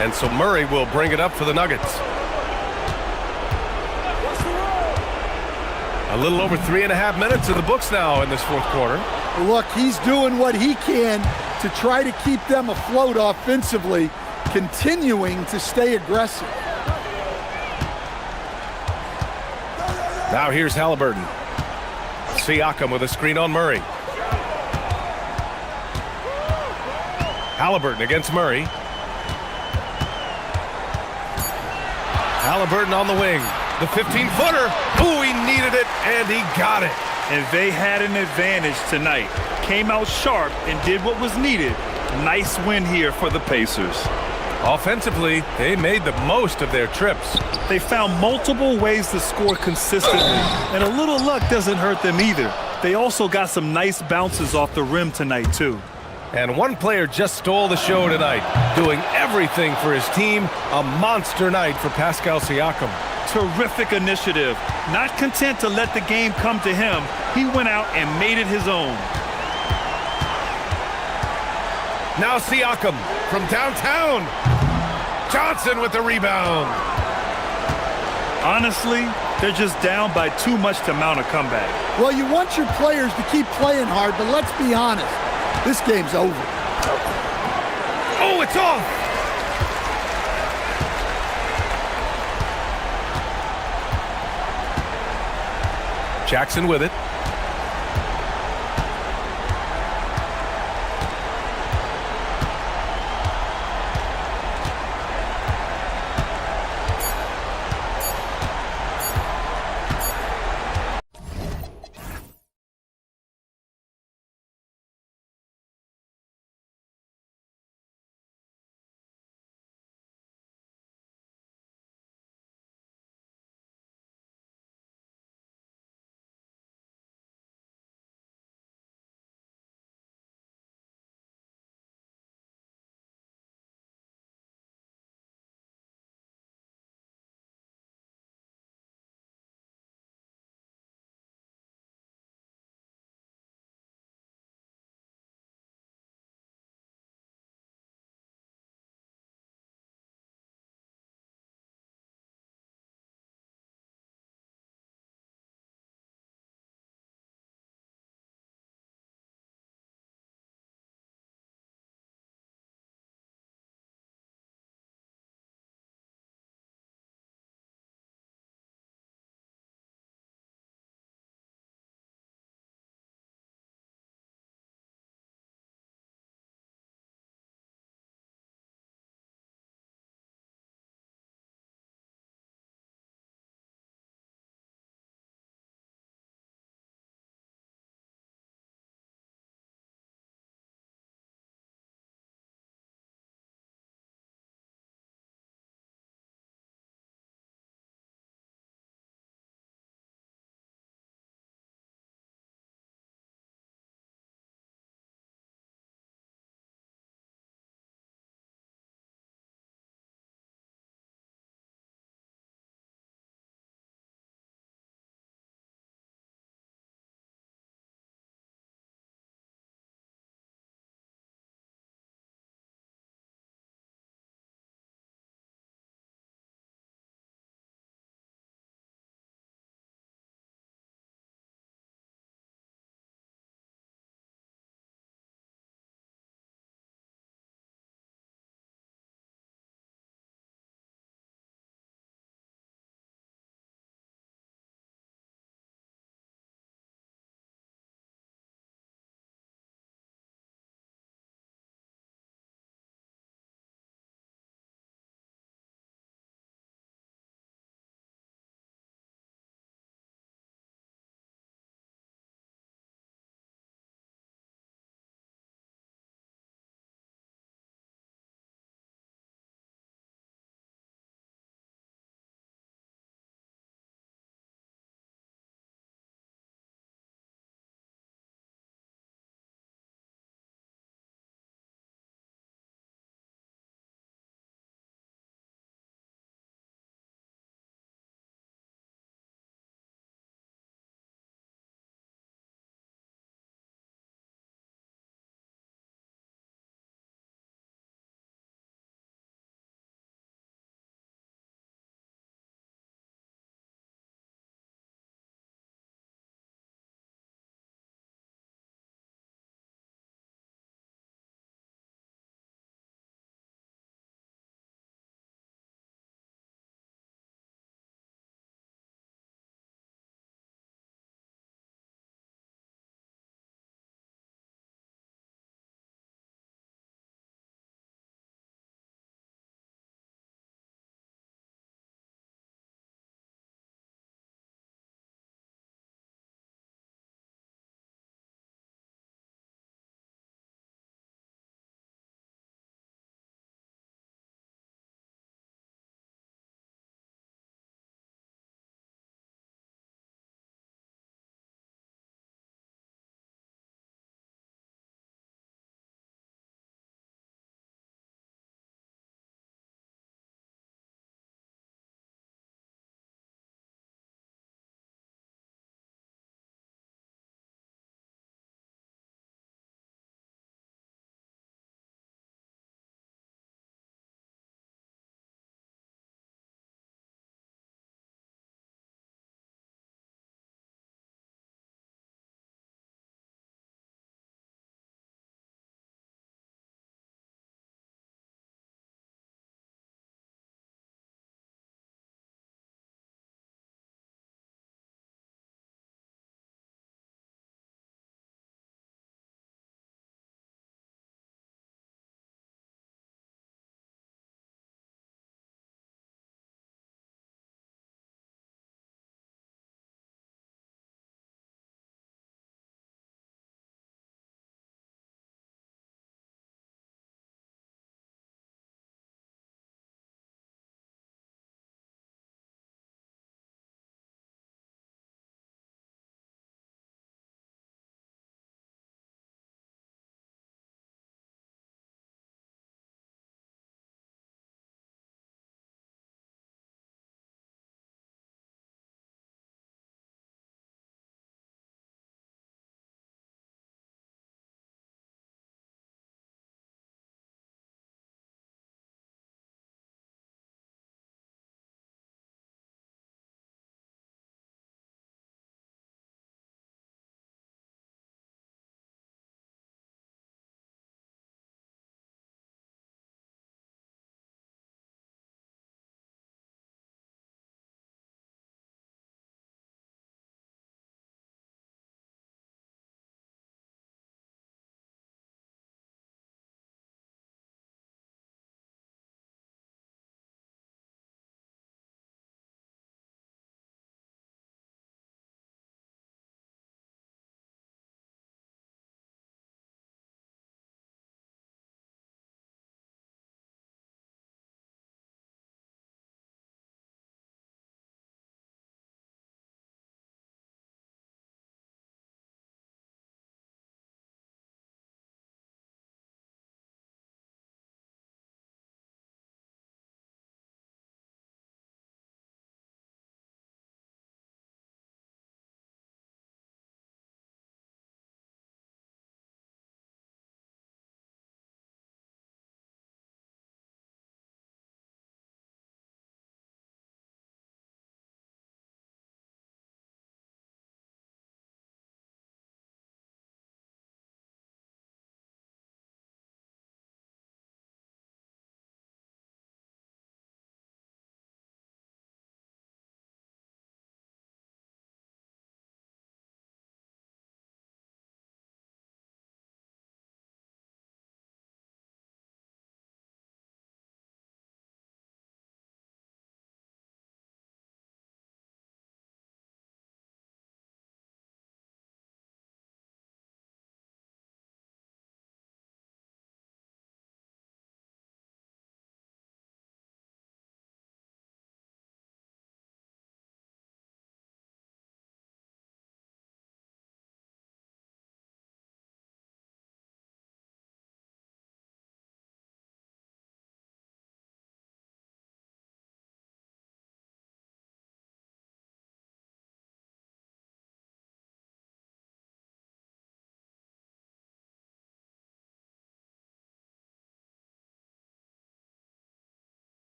And so Murray will bring it up for the Nuggets. A little over 3.5 minutes in the books now in this fourth quarter. Look, he's doing what he can to try to keep them afloat offensively, continuing to stay aggressive. Now here's Halliburton. Siakam with a screen on Murray. Halliburton against Murray. Halliburton on the wing. The 15-footer. Ooh, he needed it, and he got it. And they had an advantage tonight. Came out sharp and did what was needed. Nice win here for the Pacers. Offensively, they made the most of their trips. They found multiple ways to score consistently, and a little luck doesn't hurt them either. They also got some nice bounces off the rim tonight, too. And one player just stole the show tonight, doing everything for his team. A monster night for Pascal Siakam. Terrific initiative. Not content to let the game come to him, he went out and made it his own. Now Siakam from downtown. Johnson with the rebound. Honestly, they're just down by too much to mount a comeback. Well, you want your players to keep playing hard, but let's be honest. This game's over. Oh, it's off! Jackson with it.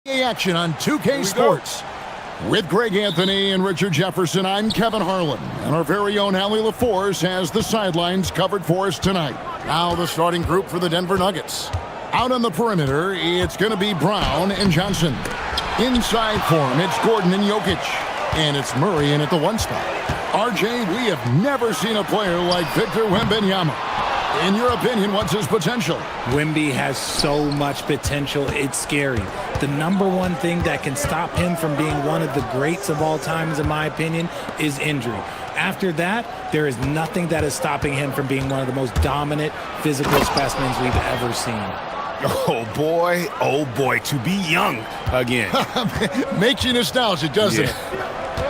Action on 2K Sports. With Greg Anthony and Richard Jefferson, I'm Kevin Harlan. And our very own Allie LaForce has the sidelines covered for us tonight. Now the starting group for the Denver Nuggets. Out on the perimeter, it's going to be Brown and Johnson. Inside for him, it's Gordon and Jokic. And it's Murray in at the 1 spot. RJ, we have never seen a player like Victor Wembanyama. In your opinion, what's his potential? Wemby has so much potential, it's scary. The number one thing that can stop him from being one of the greats of all times, in my opinion, is injury. After that, there is nothing that is stopping him from being one of the most dominant physical specimens we've ever seen. Oh boy, to be young again. Makes you nostalgic, doesn't it?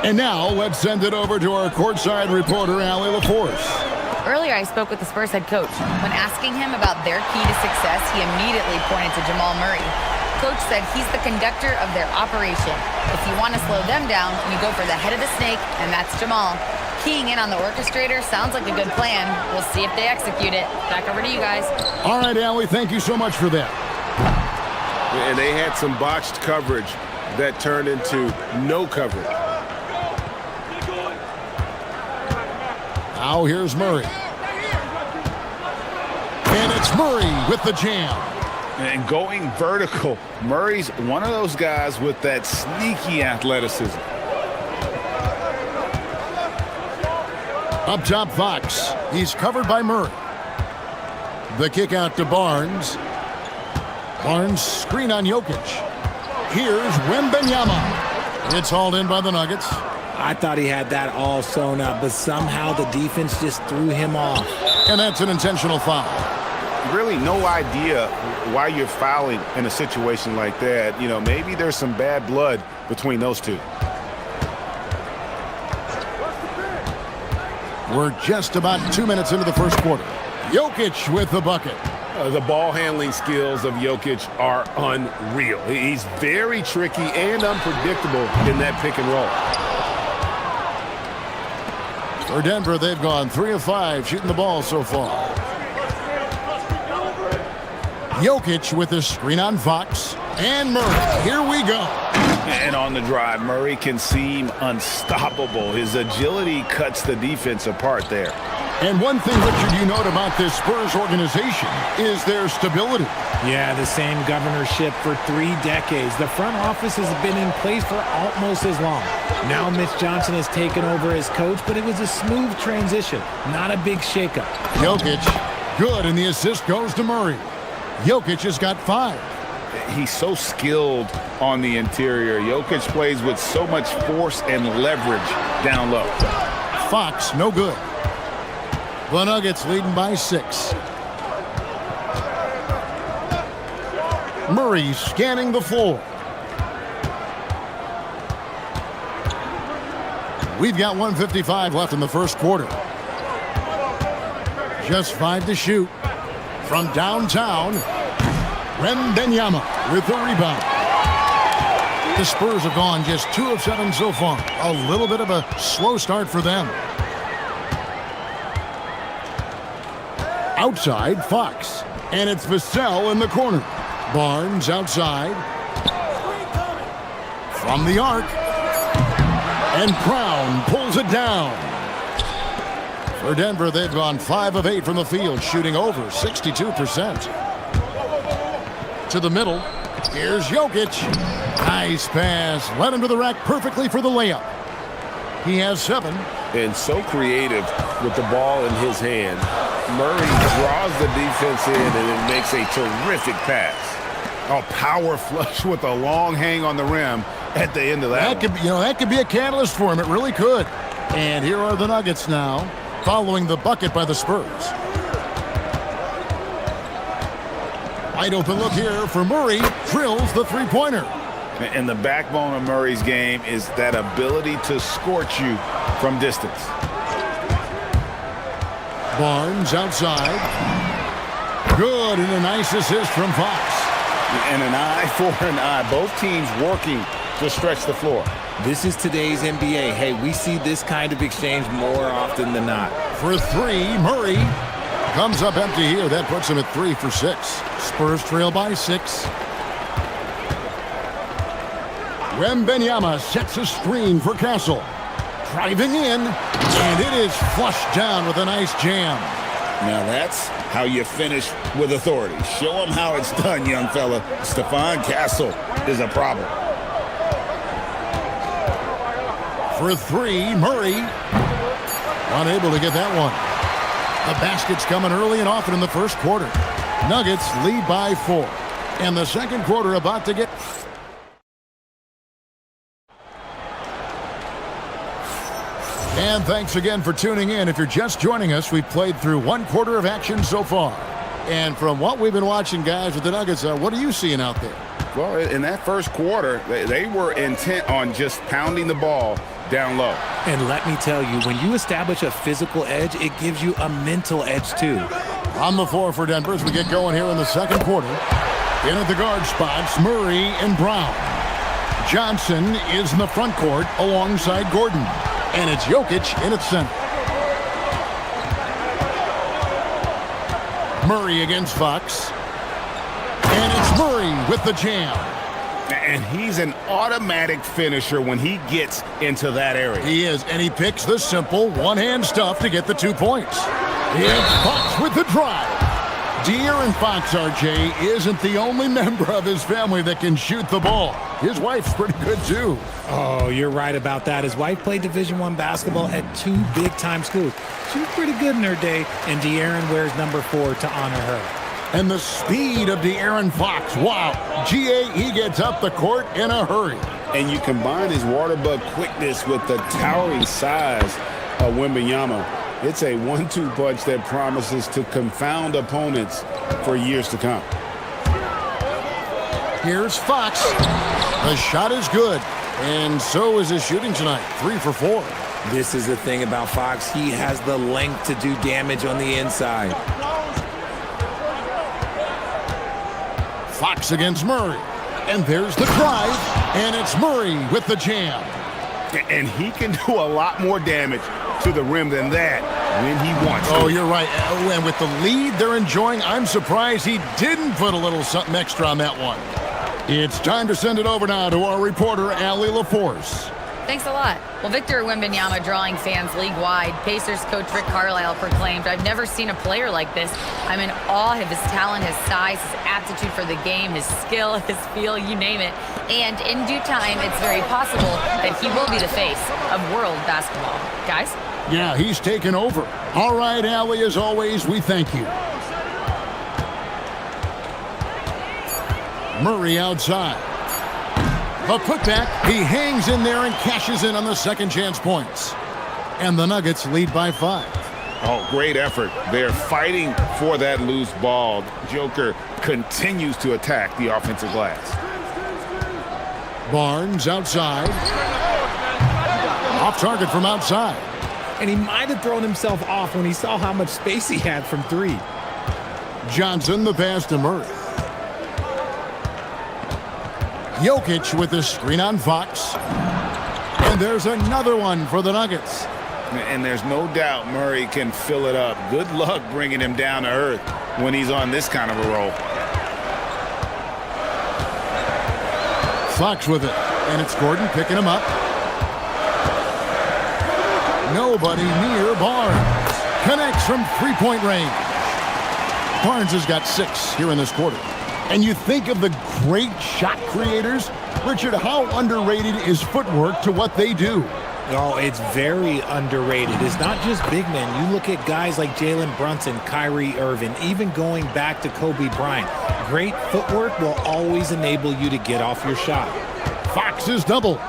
And now, let's send it over to our courtside reporter, Allie LaForce. Earlier, I spoke with the Spurs head coach. When asking him about their key to success, he immediately pointed to Jamal Murray. Coach said he's the conductor of their operation. If you want to slow them down, you go for the head of the snake, and that's Jamal. Keying in on the orchestrator sounds like a good plan. We'll see if they execute it. Back over to you guys. All right, Allie, thank you so much for that. And they had some botched coverage that turned into no coverage. Now here's Murray. And it's Murray with the jam. And going vertical, Murray's one of those guys with that sneaky athleticism. Up top, Fox. He's covered by Murray. The kick out to Barnes. Barnes screen on Jokic. Here's Wembanyama. It's hauled in by the Nuggets. I thought he had that all sewn up, but somehow the defense just threw him off. And that's an intentional foul. Really no idea why you're fouling in a situation like that. You know, maybe there's some bad blood between those two. We're just about 2 minutes into the first quarter. Jokic with the bucket. The ball handling skills of Jokic are unreal. He's very tricky and unpredictable in that pick and roll. For Denver, they've gone 3 of 5 shooting the ball so far. Jokic with a screen on Fox. And Murray, here we go. And on the drive, Murray can seem unstoppable. His agility cuts the defense apart there. And one thing, Richard, you note about this Spurs organization is their stability. Yeah, the same governorship for 3 decades. The front office has been in place for almost as long. Now Mitch Johnson has taken over as coach, but it was a smooth transition, not a big shakeup. Jokic, good, and the assist goes to Murray. Jokic has got 5. He's so skilled on the interior. Jokic plays with so much force and leverage down low. Fox, no good. The Nuggets leading by 6. Murray scanning the floor. We've got 1:55 left in the first quarter. Just 5 to shoot. From downtown, Wembanyama with the rebound. The Spurs have gone just 2 of 7 so far. A little bit of a slow start for them. Outside, Fox. And it's Vassell in the corner. Barnes outside. From the arc. And Brown pulls it down. For Denver, they've gone 5 of 8 from the field, shooting over 62%. To the middle. Here's Jokic. Nice pass. Led him to the rack perfectly for the layup. He has 7. And so creative with the ball in his hand. Murray draws the defense in and then makes a terrific pass. A power flush with a long hang on the rim at the end of that. That could be a catalyst for him. It really could. And here are the Nuggets now, following the bucket by the Spurs. Wide open look here for Murray. Drills the three-pointer. And the backbone of Murray's game is that ability to scorch you from distance. Barnes outside. Good, and a nice assist from Fox. And an eye for an eye. Both teams working to stretch the floor. This is today's NBA. Hey, we see this kind of exchange more often than not. For 3, Murray comes up empty here. That puts him at 3 for 6. Spurs trail by 6. Wembanyama sets a screen for Castle. Driving in, and it is flushed down with a nice jam. Now that's how you finish with authority. Show them how it's done, young fella. Stephon Castle is a problem. For three, Murray. Unable to get that one. The basket's coming early and often in the first quarter. Nuggets lead by 4. And the second quarter about to get... And thanks again for tuning in. If you're just joining us, we've played through one quarter of action so far. And from what we've been watching, guys, with the Nuggets, what are you seeing out there? Well, in that first quarter, they were intent on just pounding the ball down low. And let me tell you, when you establish a physical edge, it gives you a mental edge too. On the floor for Denver as we get going here in the second quarter. In at the guard spots, Murray and Brown. Johnson is in the front court alongside Gordon. And it's Jokic in its center. Murray against Fox. And it's Murray with the jam. And he's an automatic finisher when he gets into that area. He is, and he picks the simple one-hand stuff to get the 2 points. It's Fox with the drive. De'Aaron Fox, RJ, isn't the only member of his family that can shoot the ball. His wife's pretty good, too. Oh, you're right about that. His wife played Division I basketball at 2 big-time schools. She was pretty good in her day, and De'Aaron wears number 4 to honor her. And the speed of De'Aaron Fox. Wow. GA, he gets up the court in a hurry. And you combine his water bug quickness with the towering size of Wembanyama. It's a 1-2 punch that promises to confound opponents for years to come. Here's Fox. The shot is good. And so is his shooting tonight. 3 for 4. This is the thing about Fox. He has the length to do damage on the inside. Fox against Murray. And there's the drive. And it's Murray with the jam. And he can do a lot more damage to the rim than that when he wants to. Oh, you're right. And with the lead they're enjoying, I'm surprised he didn't put a little something extra on that one. It's time to send it over now to our reporter, Allie LaForce. Thanks a lot. Well, Victor Wembanyama drawing fans league-wide. Pacers coach Rick Carlisle proclaimed, "I've never seen a player like this. I'm in awe of his talent, his size, his aptitude for the game, his skill, his feel, you name it. And in due time, it's very possible that he will be the face of world basketball." Guys? Yeah, he's taken over. All right, Allie, as always, we thank you. Murray outside. A putback. He hangs in there and cashes in on the second chance points. And the Nuggets lead by 5. Oh, great effort. They're fighting for that loose ball. Joker continues to attack the offensive glass. Barnes outside. Off target from outside. And he might have thrown himself off when he saw how much space he had from 3. Johnson, the pass to Murray. Jokic with the screen on Fox. And there's another one for the Nuggets. And there's no doubt Murray can fill it up. Good luck bringing him down to earth when he's on this kind of a roll. Fox with it. And it's Gordon picking him up. Nobody near Barnes. Connects from three-point range. Barnes has got 6 here in this quarter. And you think of the great shot creators. Richard, how underrated is footwork to what they do? Oh, it's very underrated. It's not just big men. You look at guys like Jalen Brunson, Kyrie Irving, even going back to Kobe Bryant. Great footwork will always enable you to get off your shot. Fox is double.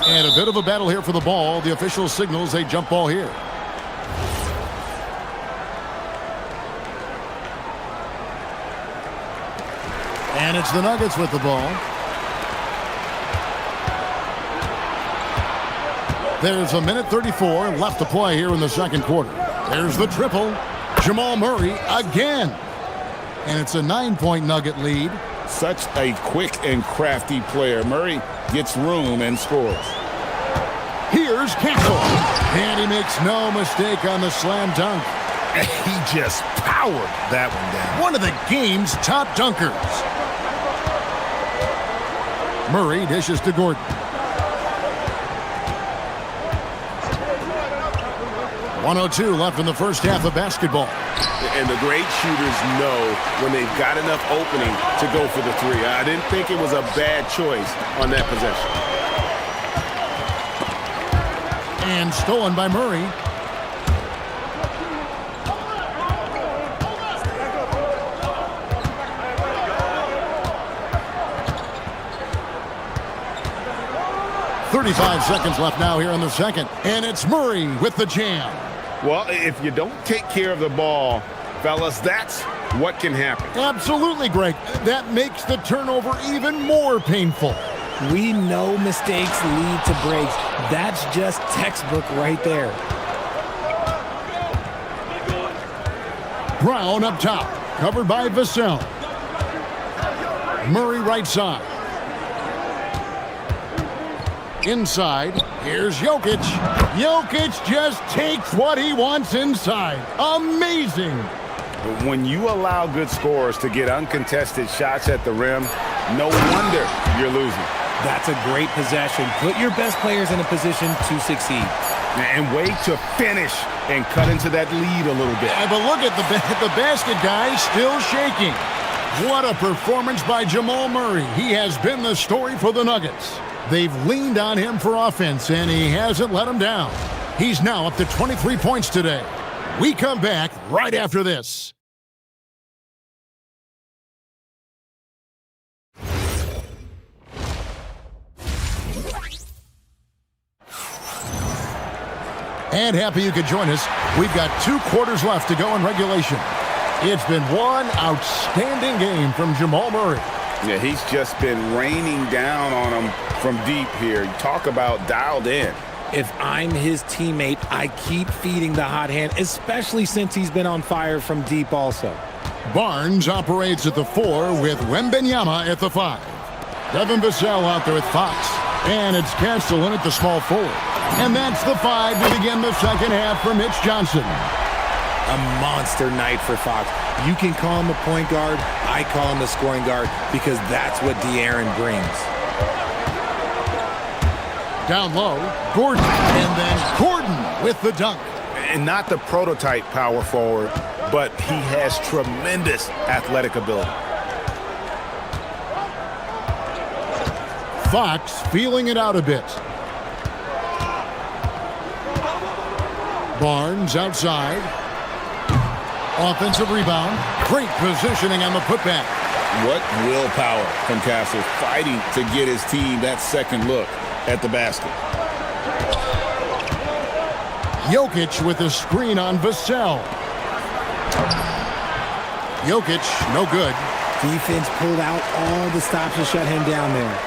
And a bit of a battle here for the ball. The official signals a jump ball here. And it's the Nuggets with the ball. There's a minute 34 left to play here in the second quarter. There's the triple. Jamal Murray again. And it's a 9-point Nugget lead. Such a quick and crafty player. Murray gets room and scores. Here's Castle. And he makes no mistake on the slam dunk. He just powered that one down. One of the game's top dunkers. Murray dishes to Gordon. .102 left in the first half of basketball. And the great shooters know when they've got enough opening to go for the three. I didn't think it was a bad choice on that possession. And stolen by Murray. .35 seconds left now here in the second. And it's Murray with the jam. Well, if you don't take care of the ball, fellas, that's what can happen. Absolutely, Greg. That makes the turnover even more painful. We know mistakes lead to breaks. That's just textbook right there. Brown up top, covered by Vassell. Murray right side. Inside, here's Jokic. Jokic just takes what he wants inside. Amazing. When you allow good scorers to get uncontested shots at the rim, no wonder you're losing. That's a great possession. Put your best players in a position to succeed. And way to finish and cut into that lead a little bit. Yeah, but look at the basket guy still shaking. What a performance by Jamal Murray. He has been the story for the Nuggets. They've leaned on him for offense, and he hasn't let them down. He's now up to 23 points today. We come back right after this. And happy you could join us. We've got 2 quarters left to go in regulation. It's been one outstanding game from Jamal Murray. Yeah, he's just been raining down on him from deep here. Talk about dialed in. If I'm his teammate, I keep feeding the hot hand, especially since he's been on fire from deep also. Barnes operates at the 4 with Wembanyama at the 5. Devin Vassell out there with Fox. And it's Castellan at the small forward. And that's the 5 to begin the second half for Mitch Johnson. A monster night for Fox. You can call him a point guard. I call him a scoring guard because that's what De'Aaron brings. Down low, Gordon. And then Gordon with the dunk. And not the prototype power forward, but he has tremendous athletic ability. Fox feeling it out a bit. Barnes outside. Offensive rebound. Great positioning on the putback. What willpower from Castle, fighting to get his team that second look at the basket. Jokic with a screen on Vassell. Jokic, no good. Defense pulled out all the stops to shut him down there.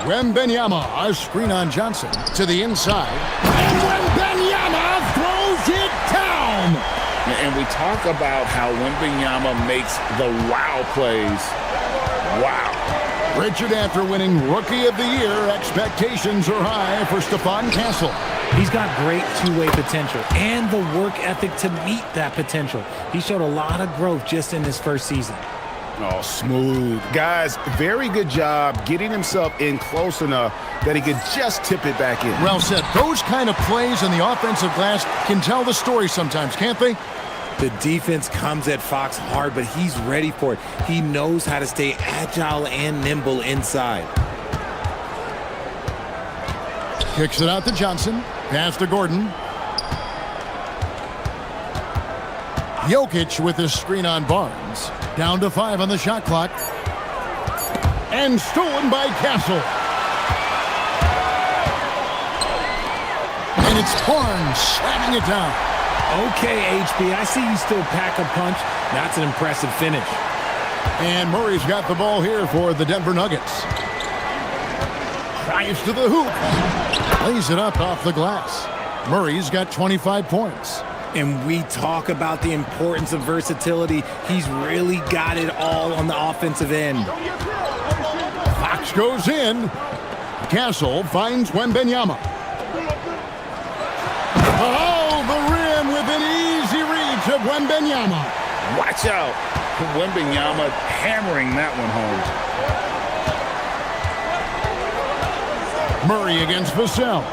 Wembanyama, a screen on Johnson to the inside. And Wembanyama throws it down. And we talk about how Wembanyama makes the wow plays. Wow. Richard, after winning Rookie of the Year, expectations are high for Stephon Castle. He's got great two-way potential and the work ethic to meet that potential. He showed a lot of growth just in his first season. Oh, smooth. Guys, very good job getting himself in close enough that he could just tip it back in. Well said. Those kind of plays in the offensive glass can tell the story sometimes, can't they? The defense comes at Fox hard, but he's ready for it. He knows how to stay agile and nimble inside. Kicks it out to Johnson. Pass to Gordon. Jokic with his screen on Barnes. Down to 5 on the shot clock. And stolen by Castle. And it's Barnes slamming it down. Okay, HB, I see you still pack a punch. That's an impressive finish. And Murray's got the ball here for the Denver Nuggets. Drives to the hoop. Lays it up off the glass. Murray's got 25 points. And we talk about the importance of versatility. He's really got it all on the offensive end. Fox goes in. Castle finds Wembanyama. Oh, the rim with an easy reach of Wembanyama. Watch out. Wembanyama hammering that one home. Murray against Vassell.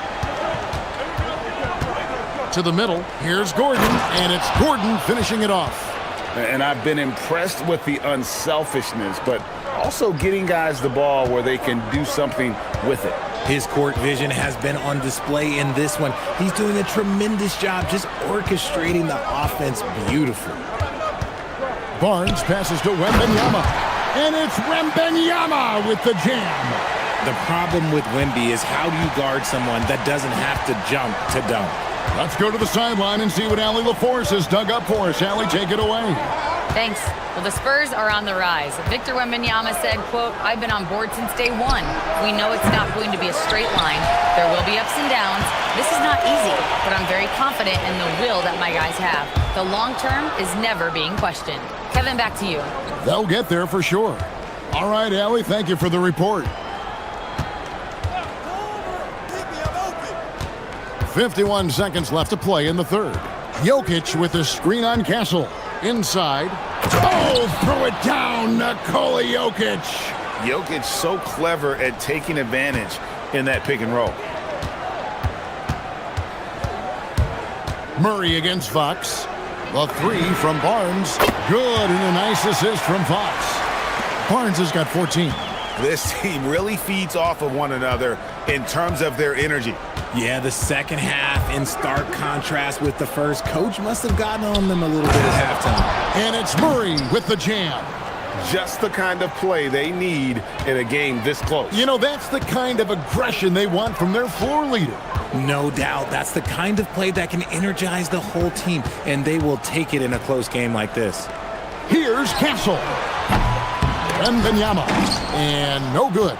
To the middle. Here's Gordon, and it's Gordon finishing it off. And I've been impressed with the unselfishness, but also getting guys the ball where they can do something with it. His court vision has been on display in this one. He's doing a tremendous job just orchestrating the offense beautifully. Barnes passes to Wembanyama, and it's Wembanyama with the jam. The problem with Wemby is how do you guard someone that doesn't have to jump to dunk? Let's go to the sideline and see what Allie LaForce has dug up for us. Allie, take it away. Thanks. Well, the Spurs are on the rise. Victor Wembanyama said, quote, "I've been on board since day one. We know it's not going to be a straight line. There will be ups and downs. This is not easy, but I'm very confident in the will that my guys have. The long term is never being questioned." Kevin, back to you. They'll get there for sure. All right, Allie, thank you for the report. 51 seconds left to play in the third. Jokic with the screen on Castle. Inside. Oh, throw it down, Nikola Jokic. Jokic so clever at taking advantage in that pick and roll. Murray against Fox. The three from Barnes. Good, and a nice assist from Fox. Barnes has got 14. This team really feeds off of one another in terms of their energy. Yeah, the second half in stark contrast with the first. Coach must have gotten on them a little bit at halftime. And it's Murray with the jam. Just the kind of play they need in a game this close. You know, that's the kind of aggression they want from their floor leader. No doubt. That's the kind of play that can energize the whole team, and they will take it in a close game like this. Here's Castle. Wembanyama. And no good.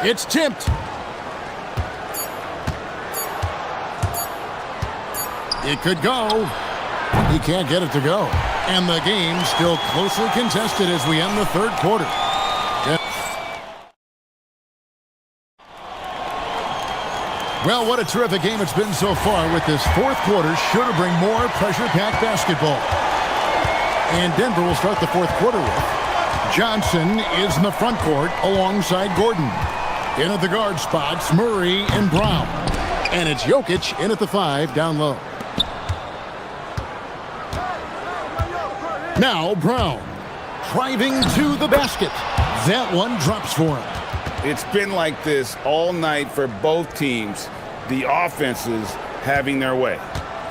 It's tipped. It could go. He can't get it to go. And the game still closely contested as we end the third quarter. Well, what a terrific game it's been so far with this fourth quarter. Sure to bring more pressure-packed basketball. And Denver will start the fourth quarter with Johnson is in the front court alongside Gordon. In at the guard spots, Murray and Brown. And it's Jokic in at the 5 down low. Now Brown driving to the basket. That one drops for him. It's been like this all night for both teams. The offenses having their way.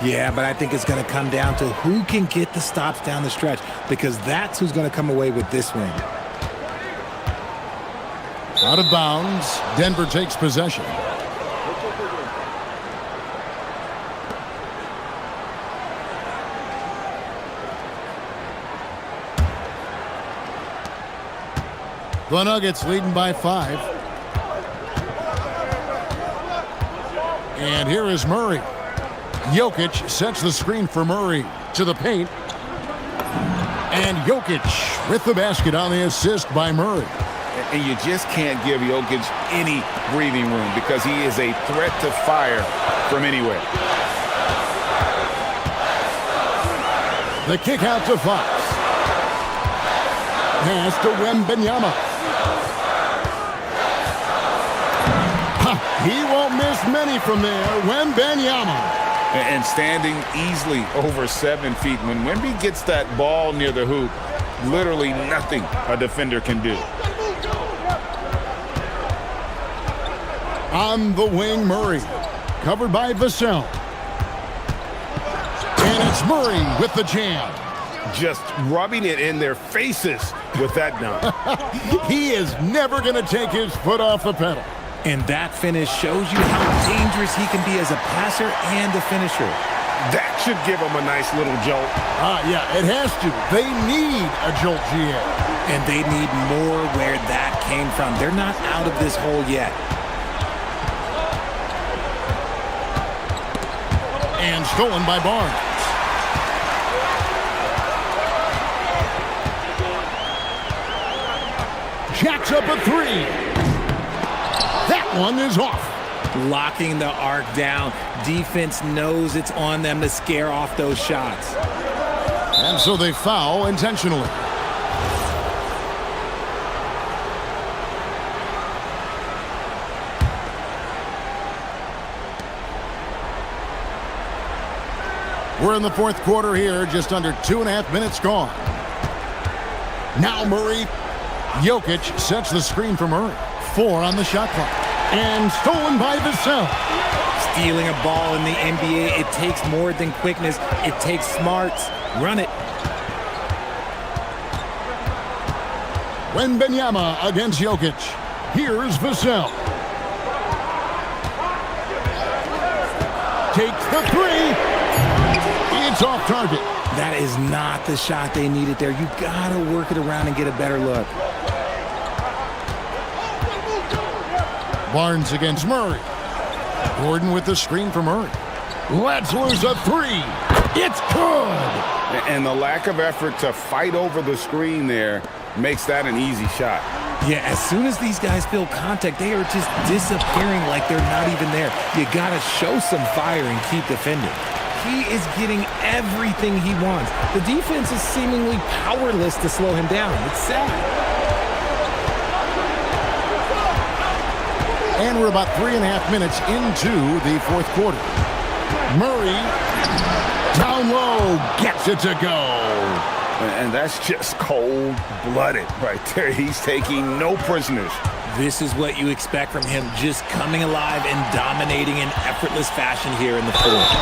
Yeah, but I think it's going to come down to who can get the stops down the stretch, because that's who's going to come away with this win. Out of bounds. Denver takes possession. The Nuggets leading by 5. And here is Murray. Jokic sets the screen for Murray to the paint. And Jokic with the basket on the assist by Murray. And you just can't give Jokic any breathing room because he is a threat to fire from anywhere. The kick out to Fox. Pass to Wembanyama. He won't miss many from there. Wembanyama. And standing easily over 7 feet. When Wemby gets that ball near the hoop, literally nothing a defender can do. On the wing, Murray. Covered by Vassell. And it's Murray with the jam. Just rubbing it in their faces with that dunk. He is never going to take his foot off the pedal. And that finish shows you how dangerous he can be as a passer and a finisher. That should give him a nice little jolt. Yeah, it has to. They need a jolt, GA. And they need more where that came from. They're not out of this hole yet. And stolen by Barnes. Jacks up a 3. That one is off. Locking the arc down. Defense knows it's on them to scare off those shots. And so they foul intentionally. We're in the fourth quarter here, just under 2.5 minutes gone. Now Murray. Jokic sets the screen for Murray. 4 on the shot clock. And stolen by Vassell. Stealing a ball in the NBA, it takes more than quickness. It takes smarts. Run it. Wembanyama against Jokic. Here's Vassell. Takes the three. It's off target. That is not the shot they needed there. You gotta work it around and get a better look. Barnes against Murray. Gordon with the screen for Murray. Let's lose a three. It's good. And the lack of effort to fight over the screen there makes that an easy shot. Yeah, as soon as these guys feel contact, they are just disappearing like they're not even there. You gotta show some fire and keep defending. He is getting everything he wants. The defense is seemingly powerless to slow him down. It's sad. And we're about 3.5 minutes into the fourth quarter. Murray, down low, gets it to go. And that's just cold-blooded right there. He's taking no prisoners. This is what you expect from him, just coming alive and dominating in effortless fashion here in the fourth.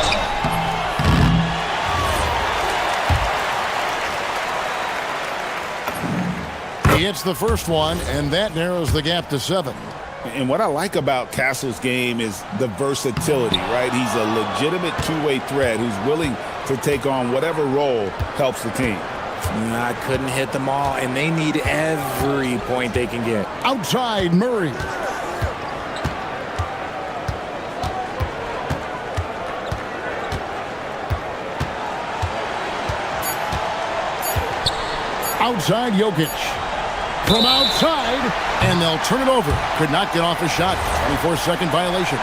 He hits the first one, and that narrows the gap to 7. And what I like about Castle's game is the versatility, right? He's a legitimate two-way threat who's willing to take on whatever role helps the team. I couldn't hit them all, and they need every point they can get. Outside, Murray. Outside, Jokic. From outside, and they'll turn it over. Could not get off a shot. 24-second violation.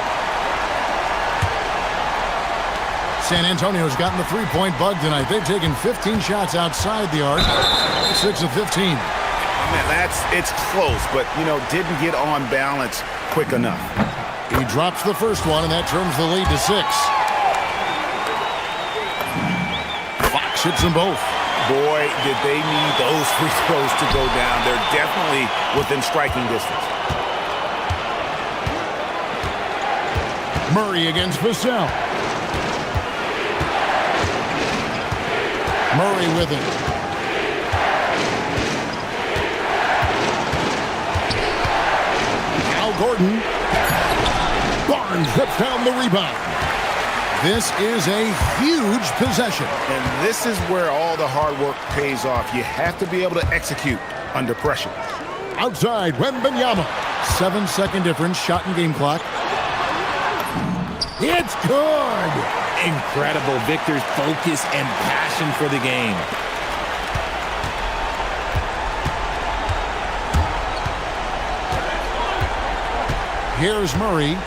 San Antonio's gotten the three-point bug tonight. They've taken 15 shots outside the arc. 6 of 15. Man, it's close, but, didn't get on balance quick enough. He drops the first one, and that turns the lead to 6. Fox hits them both. Boy, did they need those free throws to go down. They're definitely within striking distance. Murray against Vassell. Murray with it. Now Gordon. Barnes whips down the rebound. This is a huge possession. And this is where all the hard work pays off. You have to be able to execute under pressure. Outside, Wembanyama. 7-second difference, shot and game clock. It's good. Incredible. Victor's focus and passion for the game. Here's Murray.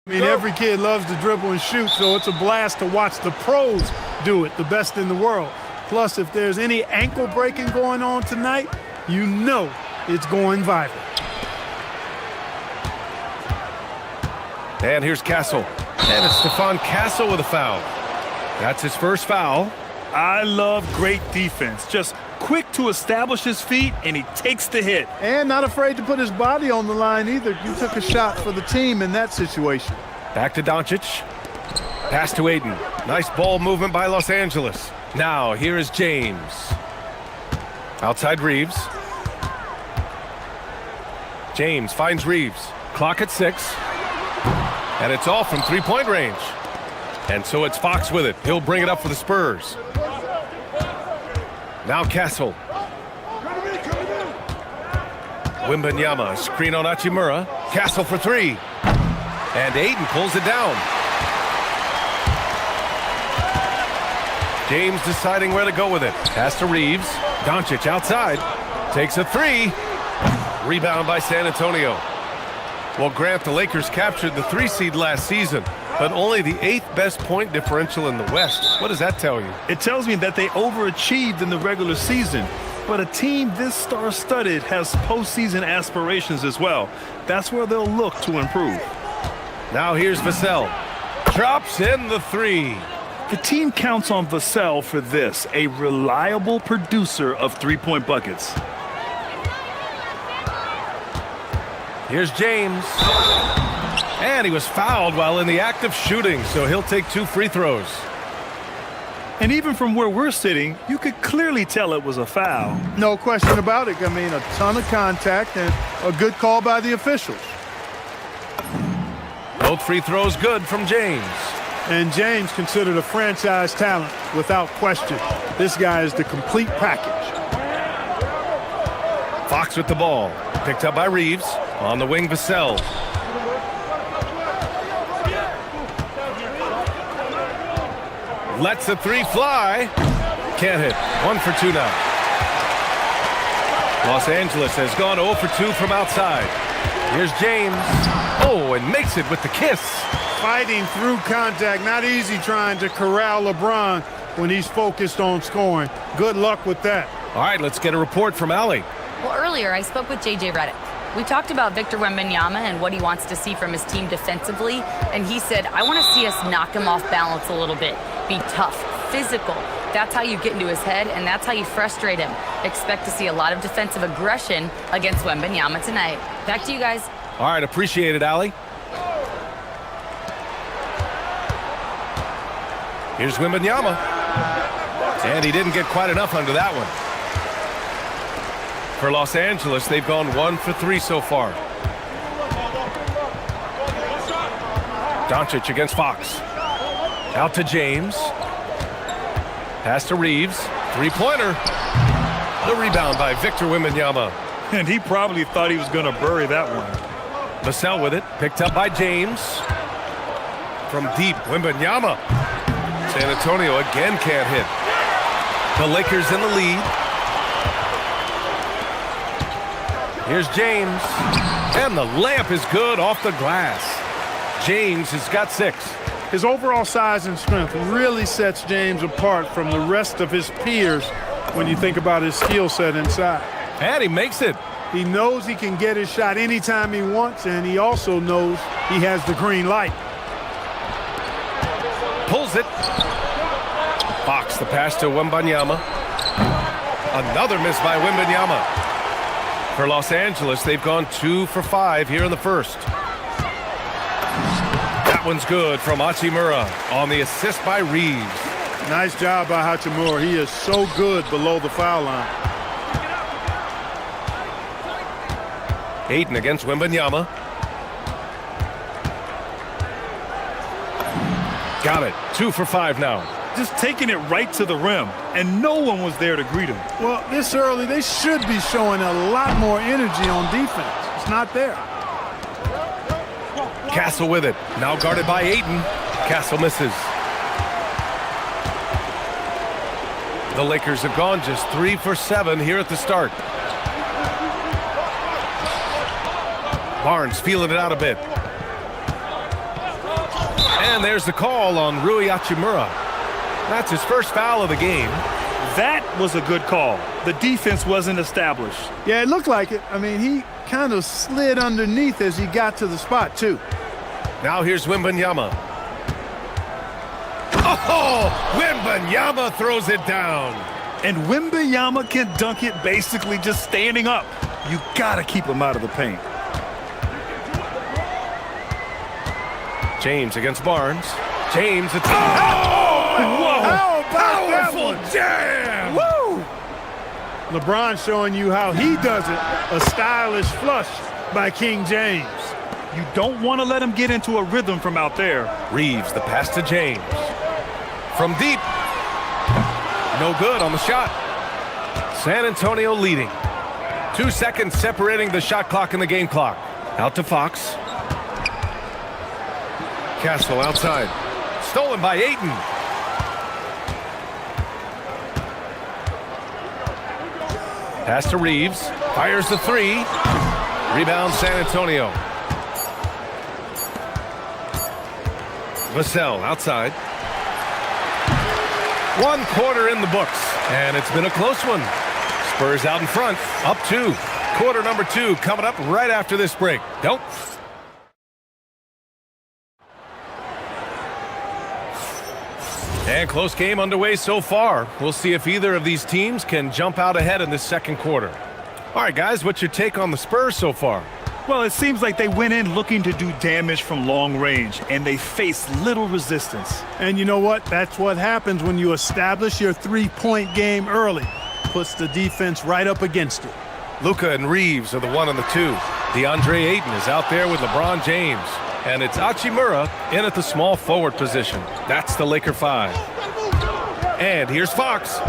I mean, every kid loves to dribble and shoot, so it's a blast to watch the pros do it, the best in the world. Plus, if there's any ankle breaking going on tonight, you know it's going viral. And here's Castle. And it's Stephon Castle with a foul. That's his first foul. I love great defense. Just quick to establish his feet, and he takes the hit. And not afraid to put his body on the line either. You took a shot for the team in that situation. Back to Doncic. Pass to Aiden. Nice ball movement by Los Angeles. Now, here is James. Outside Reeves. James finds Reeves. Clock at 6. And it's all from three-point range. And so it's Fox with it. He'll bring it up for the Spurs. Now Castle. Wembanyama, screen on Hachimura. Castle for three. And Aiden pulls it down. James deciding where to go with it. Pass to Reeves. Doncic outside. Takes a three. Rebound by San Antonio. Well, Grant, the Lakers captured the 3 seed last season, but only the 8th best point differential in the West. What does that tell you? It tells me that they overachieved in the regular season, but a team this star-studded has postseason aspirations as well. That's where they'll look to improve. Now here's Vassell. Drops in the three. The team counts on Vassell for this, a reliable producer of three-point buckets. Here's James. And he was fouled while in the act of shooting, so he'll take 2 free throws. And even from where we're sitting, you could clearly tell it was a foul. No question about it. I mean, a ton of contact and a good call by the officials. Both free throws good from James. And James considered a franchise talent without question. This guy is the complete package. Fox with the ball. Picked up by Reeves. On the wing, Vassell. Lets the three fly. Can't hit. 1 for 2 now. Los Angeles has gone 0 for 2 from outside. Here's James. Oh, and makes it with the kiss. Fighting through contact. Not easy trying to corral LeBron when he's focused on scoring. Good luck with that. All right, let's get a report from Allie. Well, earlier I spoke with J.J. Redick. We talked about Victor Wembanyama and what he wants to see from his team defensively, and he said, I want to see us knock him off balance a little bit, be tough, physical. That's how you get into his head, and that's how you frustrate him. Expect to see a lot of defensive aggression against Wembanyama tonight. Back to you guys. All right, appreciate it, Allie. Here's Wembanyama. And he didn't get quite enough under that one. For Los Angeles, they've gone 1 for 3 so far. Doncic against Fox. Out to James. Pass to Reeves. Three-pointer. The rebound by Victor Wembanyama. And he probably thought he was going to bury that one. Vassell with it. Picked up by James. From deep, Wembanyama. San Antonio again can't hit. The Lakers in the lead. Here's James. And the layup is good off the glass. James has got 6. His overall size and strength really sets James apart from the rest of his peers when you think about his skill set inside. And he makes it. He knows he can get his shot anytime he wants, and he also knows he has the green light. Pulls it. Fox, the pass to Wembanyama. Another miss by Wembanyama. For Los Angeles, they've gone 2 for 5 here in the first. That one's good from Hachimura on the assist by Reeves. Nice job by Hachimura. He is so good below the foul line. Aiden against Wembanyama. Got it. 2 for 5 now. Just taking it right to the rim, and no one was there to greet him. Well, this early, they should be showing a lot more energy on defense. It's not there. Castle with it. Now guarded by Aiden. Castle misses. The Lakers have gone just 3 for 7 here at the start. Barnes feeling it out a bit. And there's the call on Rui Hachimura. That's his first foul of the game. That was a good call. The defense wasn't established. Yeah, it looked like it. I mean, he kind of slid underneath as he got to the spot, too. Now here's Wembanyama. Oh, Wembanyama throws it down. And Wembanyama can dunk it basically just standing up. You gotta keep him out of the paint. James against Barnes. James, it's Whoa! How about that powerful one? jam! Woo! LeBron showing you how he does it. A stylish flush by King James. You don't want to let him get into a rhythm from out there. Reeves, the pass to James. From deep. No good on the shot. San Antonio leading. 2 seconds separating the shot clock and the game clock. Out to Fox. Castle outside. Stolen by Ayton. Pass to Reeves. Fires the three. Rebound San Antonio. Vassell outside. 1 quarter in the books, and it's been a close one. Spurs out in front, up 2. Quarter number 2 coming up right after this break. Don't. And close game underway so far. We'll see if either of these teams can jump out ahead in this second quarter. All right, guys, what's your take on the Spurs so far? Well, it seems like they went in looking to do damage from long range, and they faced little resistance. And you know what? That's what happens when you establish your three-point game early. Puts the defense right up against it. Luka and Reeves are the 1 and the 2. DeAndre Ayton is out there with LeBron James. And it's Hachimura in at the small forward position. That's the Laker 5. And here's Fox.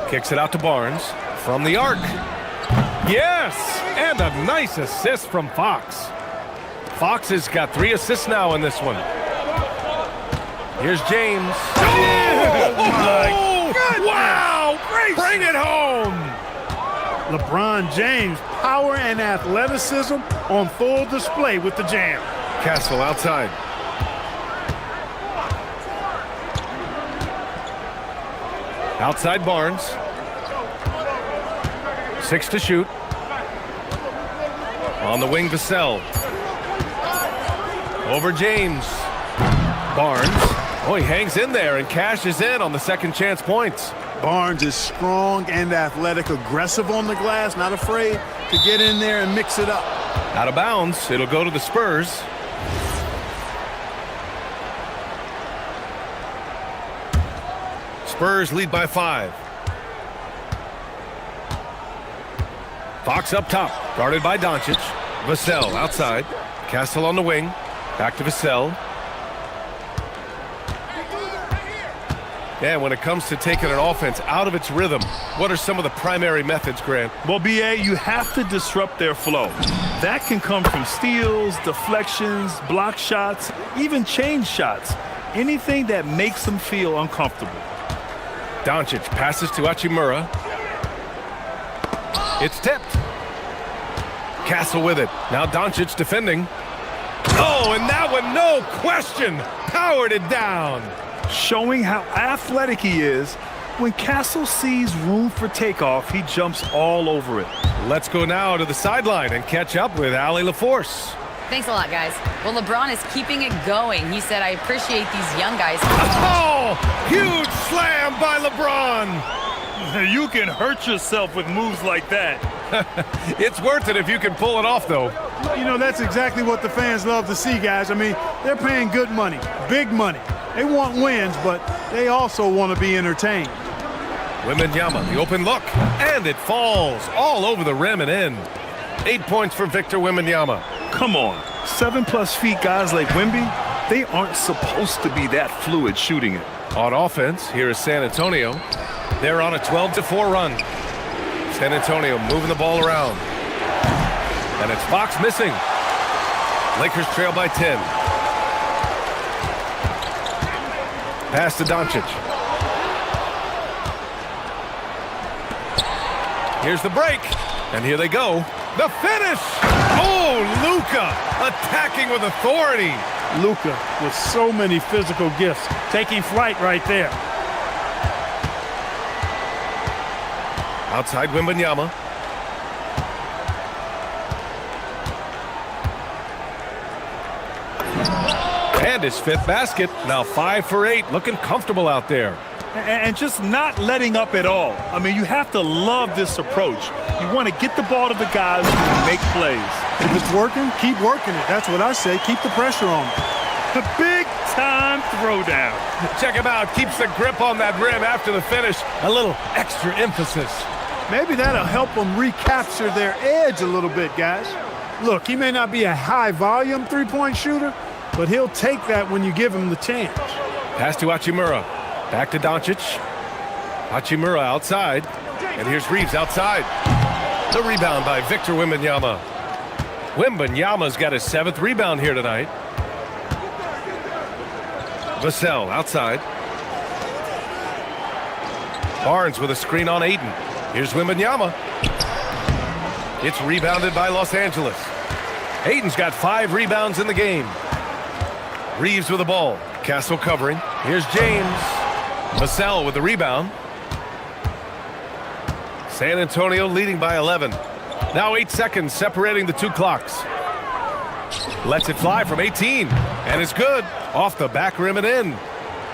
Kicks it out to Barnes from the arc. Yes! And a nice assist from Fox. Fox has got 3 assists now in this one. Here's James. Oh, my goodness! Wow! Bring it home! LeBron James, power and athleticism on full display with the jam. Castle outside. Outside Barnes. 6 to shoot. On the wing, Vassell. Over James. Barnes. Oh, he hangs in there and cashes in on the second chance points. Barnes is strong and athletic, aggressive on the glass, not afraid to get in there and mix it up. Out of bounds. It'll go to the Spurs. Spurs lead by 5. Fox up top, guarded by Doncic. Vassell outside. Castle on the wing. Back to Vassell. Yeah, when it comes to taking an offense out of its rhythm, what are some of the primary methods, Grant? Well, BA, you have to disrupt their flow. That can come from steals, deflections, block shots, even change shots. Anything that makes them feel uncomfortable. Doncic passes to Hachimura. It's tipped. Castle with it. Now Doncic defending. Oh, and that one, no question, powered it down. Showing how athletic he is. When Castle sees room for takeoff, he jumps all over it. Let's go now to the sideline and catch up with Allie LaForce. Thanks a lot, guys. Well, LeBron is keeping it going. He said, I appreciate these young guys. Oh, huge slam by LeBron. You can hurt yourself with moves like that. It's worth it if you can pull it off, though. You know, that's exactly what the fans love to see, guys. I mean, they're paying good money, big money. They want wins, but they also want to be entertained. Wembanyama, the open look, and it falls all over the rim and in. 8 points for Victor Wembanyama. Come on, 7+ feet guys like Wemby, they aren't supposed to be that fluid shooting it. On offense, here is San Antonio. They're on a 12-4 run. San Antonio moving the ball around. And it's Fox missing. Lakers trail by 10. Pass to Doncic. Here's the break. And here they go. The finish! Oh, Luka attacking with authority. Luka with so many physical gifts, taking flight right there. Outside Wembanyama. And his fifth basket. Now 5 for 8. Looking comfortable out there. And just not letting up at all. I mean, you have to love this approach. You want to get the ball to the guys who can make plays. If it's working, keep working it. That's what I say. Keep the pressure on. A big-time throwdown. Check him out. Keeps the grip on that rim after the finish. A little extra emphasis. Maybe that'll help them recapture their edge a little bit, guys. Look, he may not be a high-volume three-point shooter, but he'll take that when you give him the chance. Pass to Hachimura. Back to Doncic. Hachimura outside. And here's Reeves outside. The rebound by Victor Wembanyama. Wembanyama's got his 7th rebound here tonight. Vassell outside. Barnes with a screen on Ayton. Here's Wembanyama. It's rebounded by Los Angeles. Ayton's got 5 rebounds in the game. Reeves with the ball. Castle covering. Here's James. Vassell with the rebound. San Antonio leading by 11. Now 8 seconds separating the 2 clocks. Lets it fly from 18. And it's good. Off the back rim and in.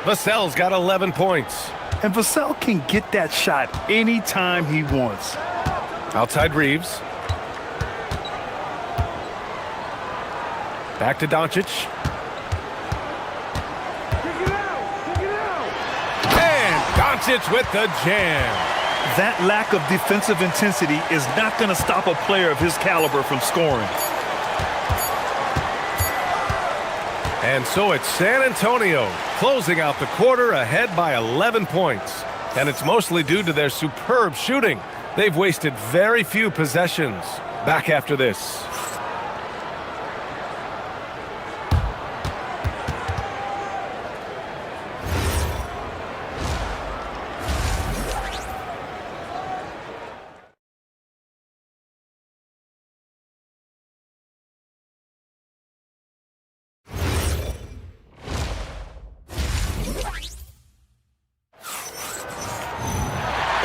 Vassell's got 11 points. And Vassell can get that shot anytime he wants. Outside Reeves. Back to Doncic. And Doncic with the jam. That lack of defensive intensity is not going to stop a player of his caliber from scoring. And so it's San Antonio closing out the quarter ahead by 11 points. And it's mostly due to their superb shooting. They've wasted very few possessions. Back after this.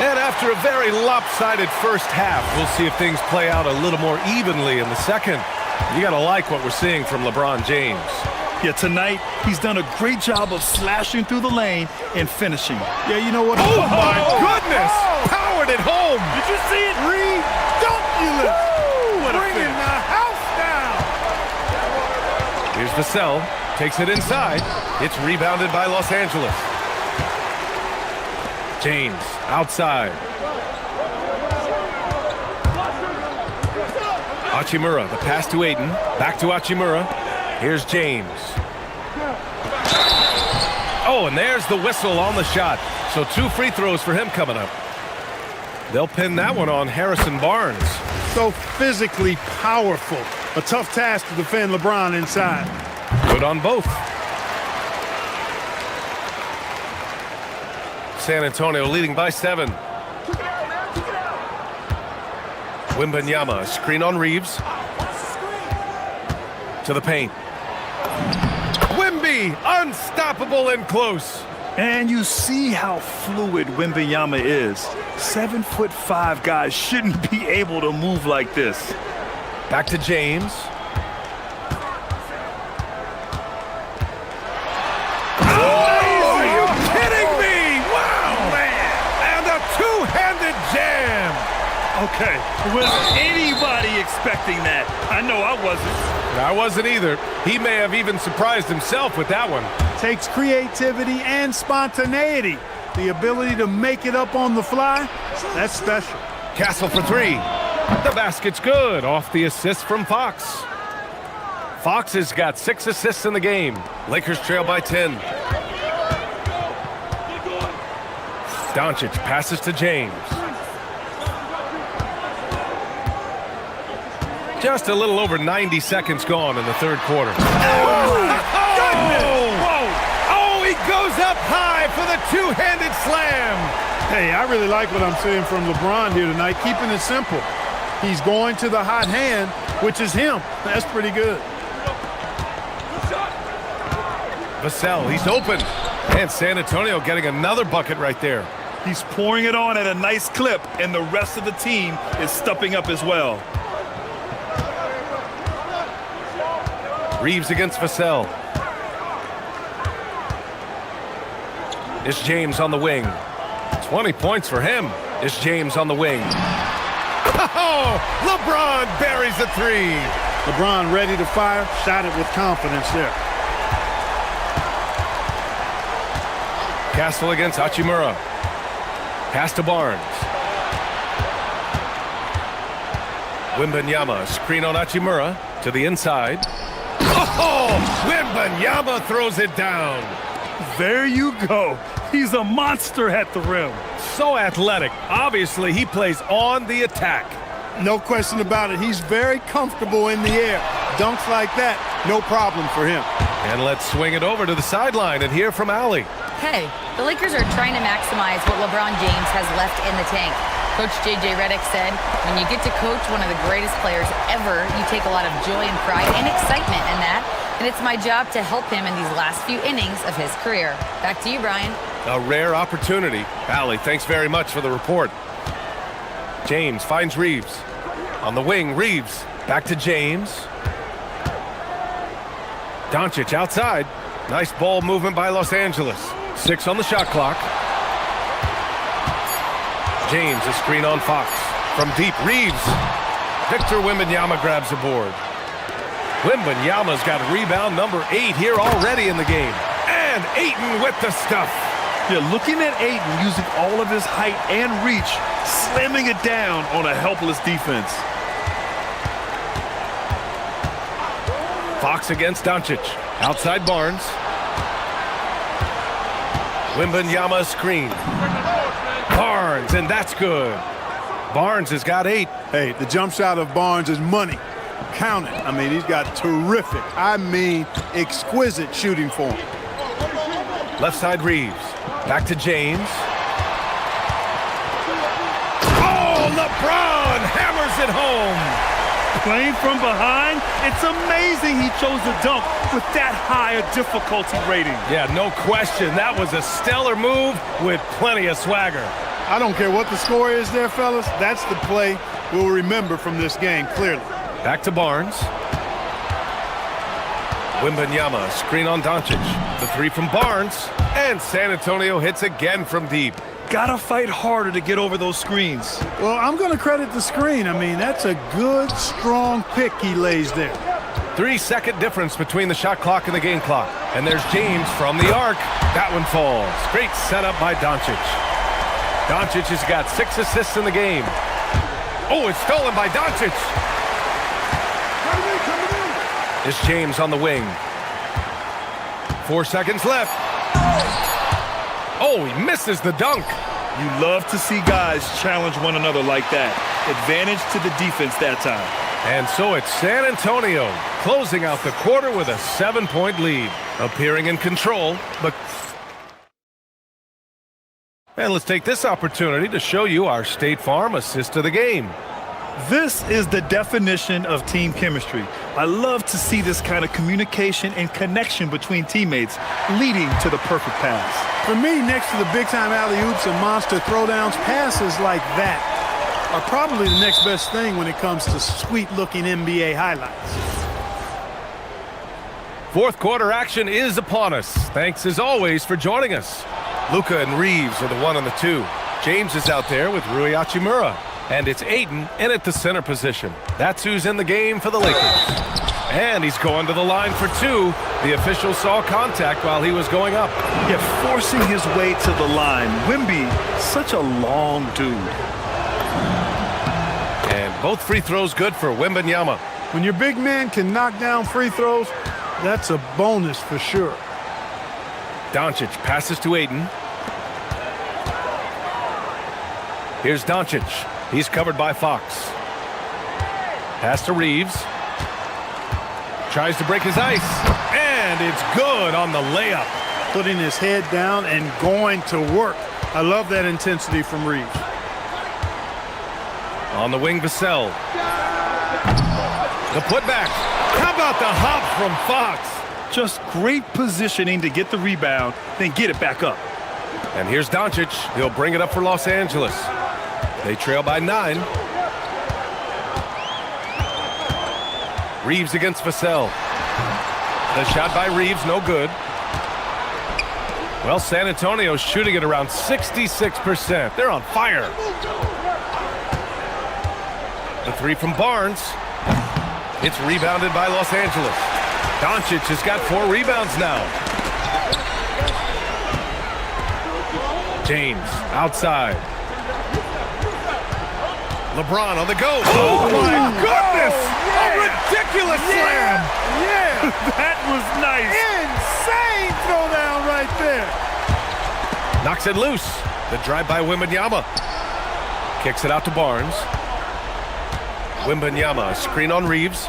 And after a very lopsided first half, we'll see if things play out a little more evenly in the second. You got to like what we're seeing from LeBron James. Yeah, tonight, he's done a great job of slashing through the lane and finishing. Yeah, you know what? Oh, my goodness! Powered it home! Did you see it? Redunculous! What a Bringing finish. the house down! Here's Vassell. Takes it inside. It's rebounded by Los Angeles. James outside. Hachimura, the pass to Ayton. Back to Hachimura. Here's James. Oh, and there's the whistle on the shot. So 2 free throws for him coming up. They'll pin that one on Harrison Barnes. So physically powerful. A tough task to defend LeBron inside. Good on both. San Antonio leading by 7. Wembanyama, screen on Reeves. To the paint. Wemby, unstoppable and close. And you see how fluid Wembanyama is. 7'5" guys shouldn't be able to move like this. Back to James. Okay, was anybody expecting that? I know I wasn't. I wasn't either. He may have even surprised himself with that one. Takes creativity and spontaneity. The ability to make it up on the fly, that's special. Castle for 3. The basket's good off the assist from Fox. Fox has got 6 assists in the game. Lakers trail by 10. Doncic passes to James. Just a little over 90 seconds gone in the third quarter. Oh, goodness! Whoa! Oh, he goes up high for the 2-handed slam. Hey, I really like what I'm seeing from LeBron here tonight, keeping it simple. He's going to the hot hand, which is him. That's pretty good. Vassell, he's open. And San Antonio getting another bucket right there. He's pouring it on at a nice clip, and the rest of the team is stepping up as well. Reeves against Vassell. It's James on the wing. 20 points for him. It's James on the wing. Oh, LeBron buries a three. LeBron ready to fire, shot it with confidence there. Castle against Hachimura. Pass to Barnes. Wembanyama, screen on Hachimura to the inside. Oh, Wembanyama throws it down. There you go. He's a monster at the rim. So athletic. Obviously, he plays on the attack. No question about it. He's very comfortable in the air. Dunks like that, no problem for him. And let's swing it over to the sideline and hear from Allie. Hey, the Lakers are trying to maximize what LeBron James has left in the tank. Coach J.J. Redick said, when you get to coach one of the greatest players ever, you take a lot of joy and pride and excitement in that. And it's my job to help him in these last few innings of his career. Back to you, Brian. A rare opportunity. Allie, thanks very much for the report. James finds Reeves. On the wing, Reeves. Back to James. Doncic outside. Nice ball movement by Los Angeles. 6 on the shot clock. James, a screen on Fox. From deep, Reeves. Victor Wembanyama grabs the board. Wembanyama's got rebound number 8 here already in the game. And Ayton with the stuff. Yeah, looking at Ayton using all of his height and reach, slamming it down on a helpless defense. Fox against Doncic. Outside Barnes. Wembanyama screen. Barnes, and that's good. Barnes has got 8. Hey, the jump shot of Barnes is money. Count it. I mean, he's got terrific, exquisite shooting form. Left side Reeves. Back to James. Oh, LeBron hammers it home. Playing from behind, it's amazing he chose the dunk with that high a difficulty rating. Yeah, no question. That was a stellar move with plenty of swagger. I don't care what the score is there, fellas. That's the play we'll remember from this game, clearly. Back to Barnes. Wembanyama, screen on Doncic. The 3 from Barnes. And San Antonio hits again from deep. Gotta fight harder to get over those screens. Well, I'm going to credit the screen. I mean, that's a good, strong pick he lays there. 3-second difference between the shot clock and the game clock. And there's James from the arc. That one falls. Great setup by Doncic. Doncic has got 6 assists in the game. Oh, it's stolen by Doncic. It's James on the wing. 4 seconds left. Oh, he misses the dunk. You love to see guys challenge one another like that. Advantage to the defense that time. And so it's San Antonio closing out the quarter with a 7-point lead. Appearing in control, but... And let's take this opportunity to show you our State Farm assist of the game. This is the definition of team chemistry. I love to see this kind of communication and connection between teammates leading to the perfect pass. For me, next to the big-time alley-oops and monster throwdowns, passes like that are probably the next best thing when it comes to sweet-looking NBA highlights. Fourth quarter action is upon us. Thanks, as always, for joining us. Luka and Reeves are the 1 and the 2. James is out there with Rui Hachimura. And it's Ayton in at the center position. That's who's in the game for the Lakers. And he's going to the line for 2. The official saw contact while he was going up. Yeah, forcing his way to the line. Wemby, such a long dude. And both free throws good for Wembanyama. When your big man can knock down free throws, that's a bonus for sure. Doncic passes to Ayton. Here's Doncic. He's covered by Fox. Pass to Reeves. Tries to break his ice. And it's good on the layup. Putting his head down and going to work. I love that intensity from Reeves. On the wing, Vassell. The putback. How about the hop from Fox? Just great positioning to get the rebound, then get it back up. And here's Doncic. He'll bring it up for Los Angeles. They trail by 9. Reeves against Vassell. The shot by Reeves, no good. Well, San Antonio's shooting at around 66%. They're on fire. The three from Barnes. It's rebounded by Los Angeles. Doncic has got 4 rebounds now. James outside. LeBron on the go. Oh my goodness! A ridiculous slam! Yeah! That was nice. Insane throwdown right there. Knocks it loose. The drive by Wembanyama. Kicks it out to Barnes. Wembanyama, screen on Reeves.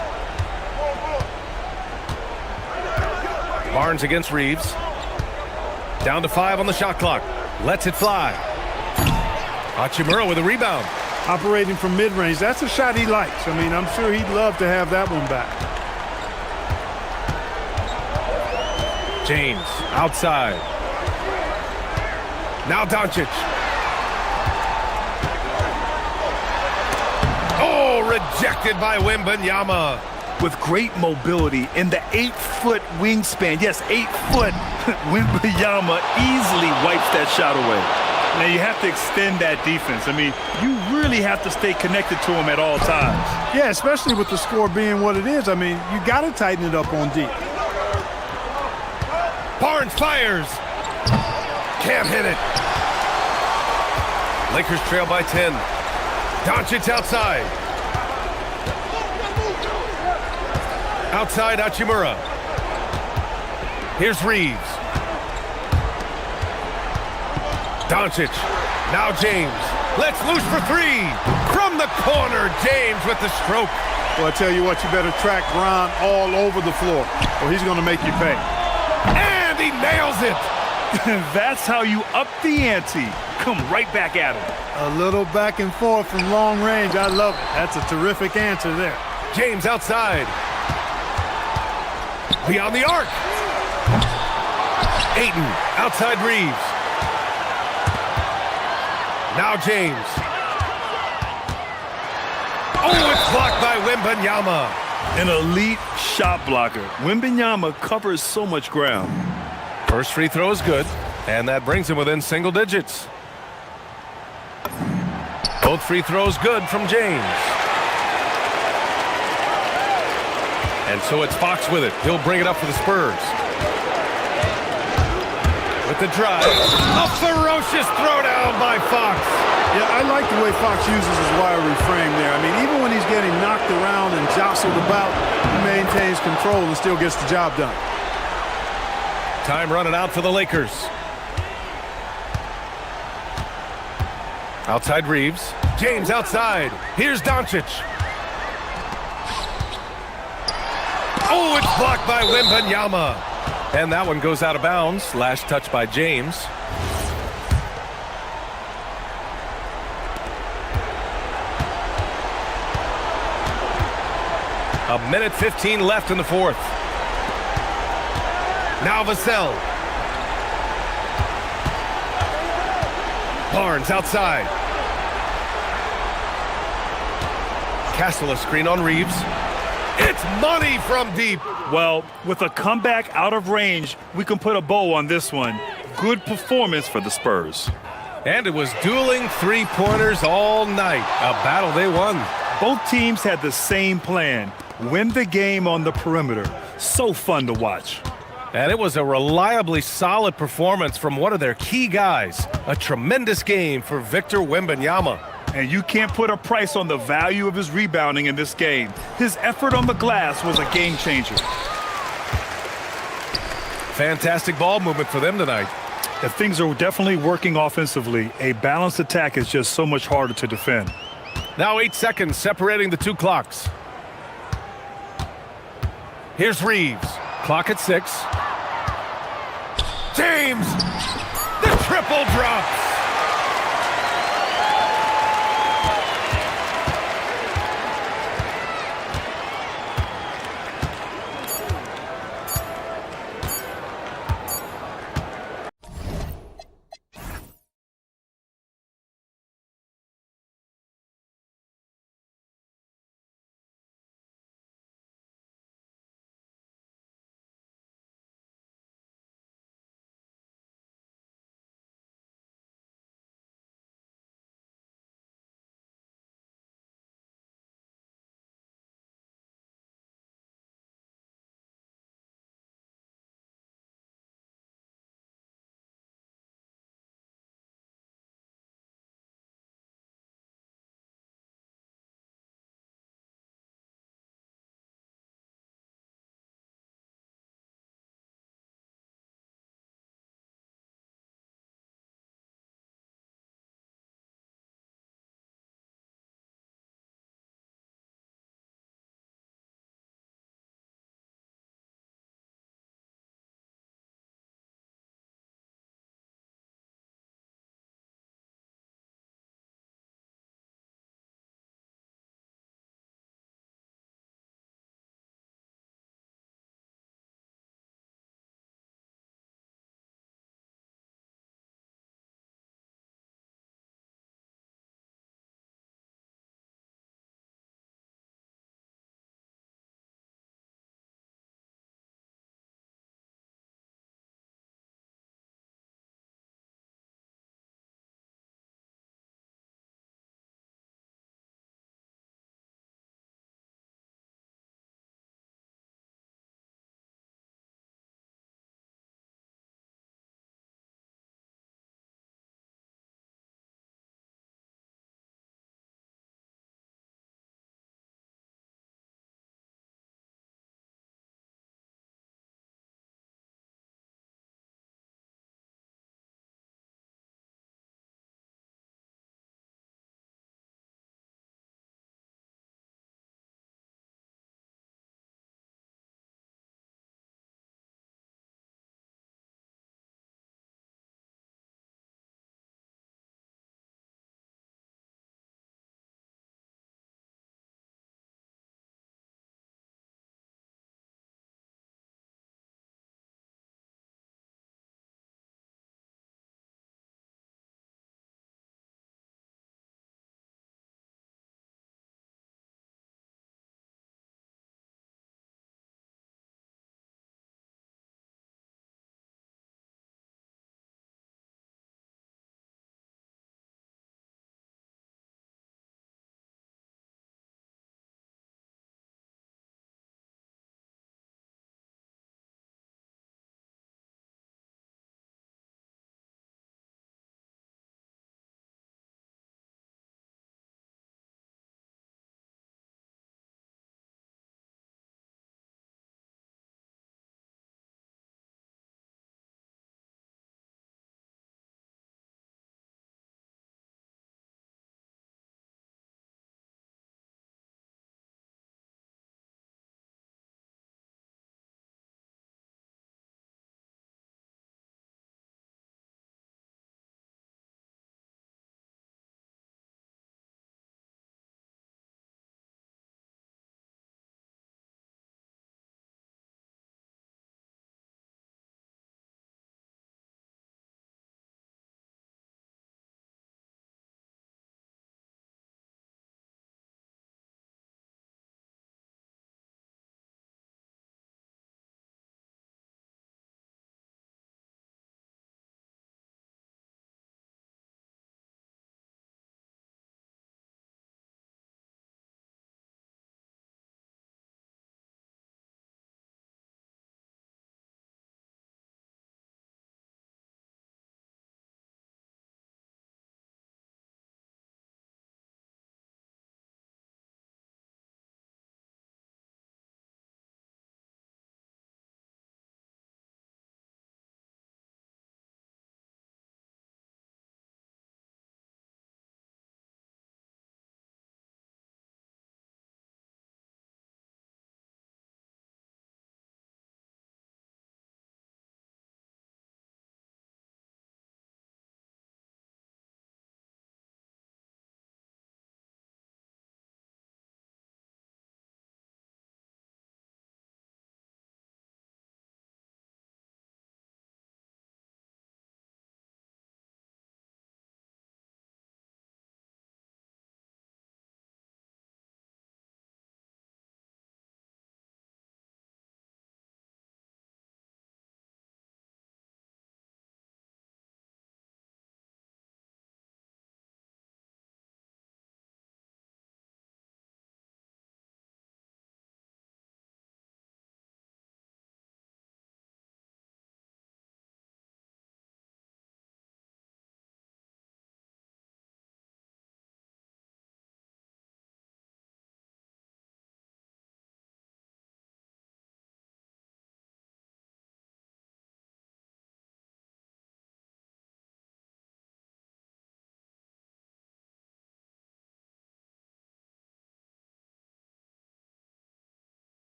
Barnes against Reeves. Down to 5 on the shot clock. Lets it fly. Hachimura with a rebound. Operating from mid-range, that's a shot he likes. I mean, I'm sure he'd love to have that one back. James outside. Now Doncic. Oh, rejected by Wembanyama. With great mobility in the 8-foot wingspan. Yes, 8 foot. Wembanyama easily wipes that shot away. Now you have to extend that defense. I mean, you really have to stay connected to him at all times. Yeah, especially with the score being what it is. I mean, you got to tighten it up on deep. Barnes fires. Can't hit it. Lakers trail by 10. Doncic outside. Outside Hachimura. Here's Reeves. Doncic. Now James. Let's loose for 3. From the corner, James with the stroke. Well, I tell you what, you better track Bron all over the floor, or he's going to make you pay. And he nails it. That's how you up the ante. Come right back at him. A little back and forth from long range. I love it. That's a terrific answer there. James outside. Beyond the arc. Ayton outside Reeves. Now James. Oh, it's blocked by Wembanyama. An elite shot blocker. Wembanyama covers so much ground. First free throw is good, and that brings him within single digits. Both free throws good from James. And so it's Fox with it. He'll bring it up for the Spurs. With the drive. A ferocious throwdown by Fox. Yeah, I like the way Fox uses his wiry frame there. I mean, even when he's getting knocked around and jostled about, he maintains control and still gets the job done. Time running out for the Lakers. Outside Reeves. James outside. Here's Doncic. Oh, it's blocked by Wembanyama. And that one goes out of bounds. Last touch by James. A minute 15 left in the fourth. Now Vassell. Barnes outside. Castle a screen on Reeves. It's money from deep. Well, with a comeback out of range, we can put a bow on this one. Good performance for the Spurs. And it was dueling three-pointers all night. A battle they won. Both teams had the same plan. Win the game on the perimeter. So fun to watch. And it was a reliably solid performance from one of their key guys. A tremendous game for Victor Wembanyama. And you can't put a price on the value of his rebounding in this game. His effort on the glass was a game changer. Fantastic ball movement for them tonight. If things are definitely working offensively, a balanced attack is just so much harder to defend. Now 8 seconds separating the two clocks. Here's Reeves. Clock at 6. James! The triple drops!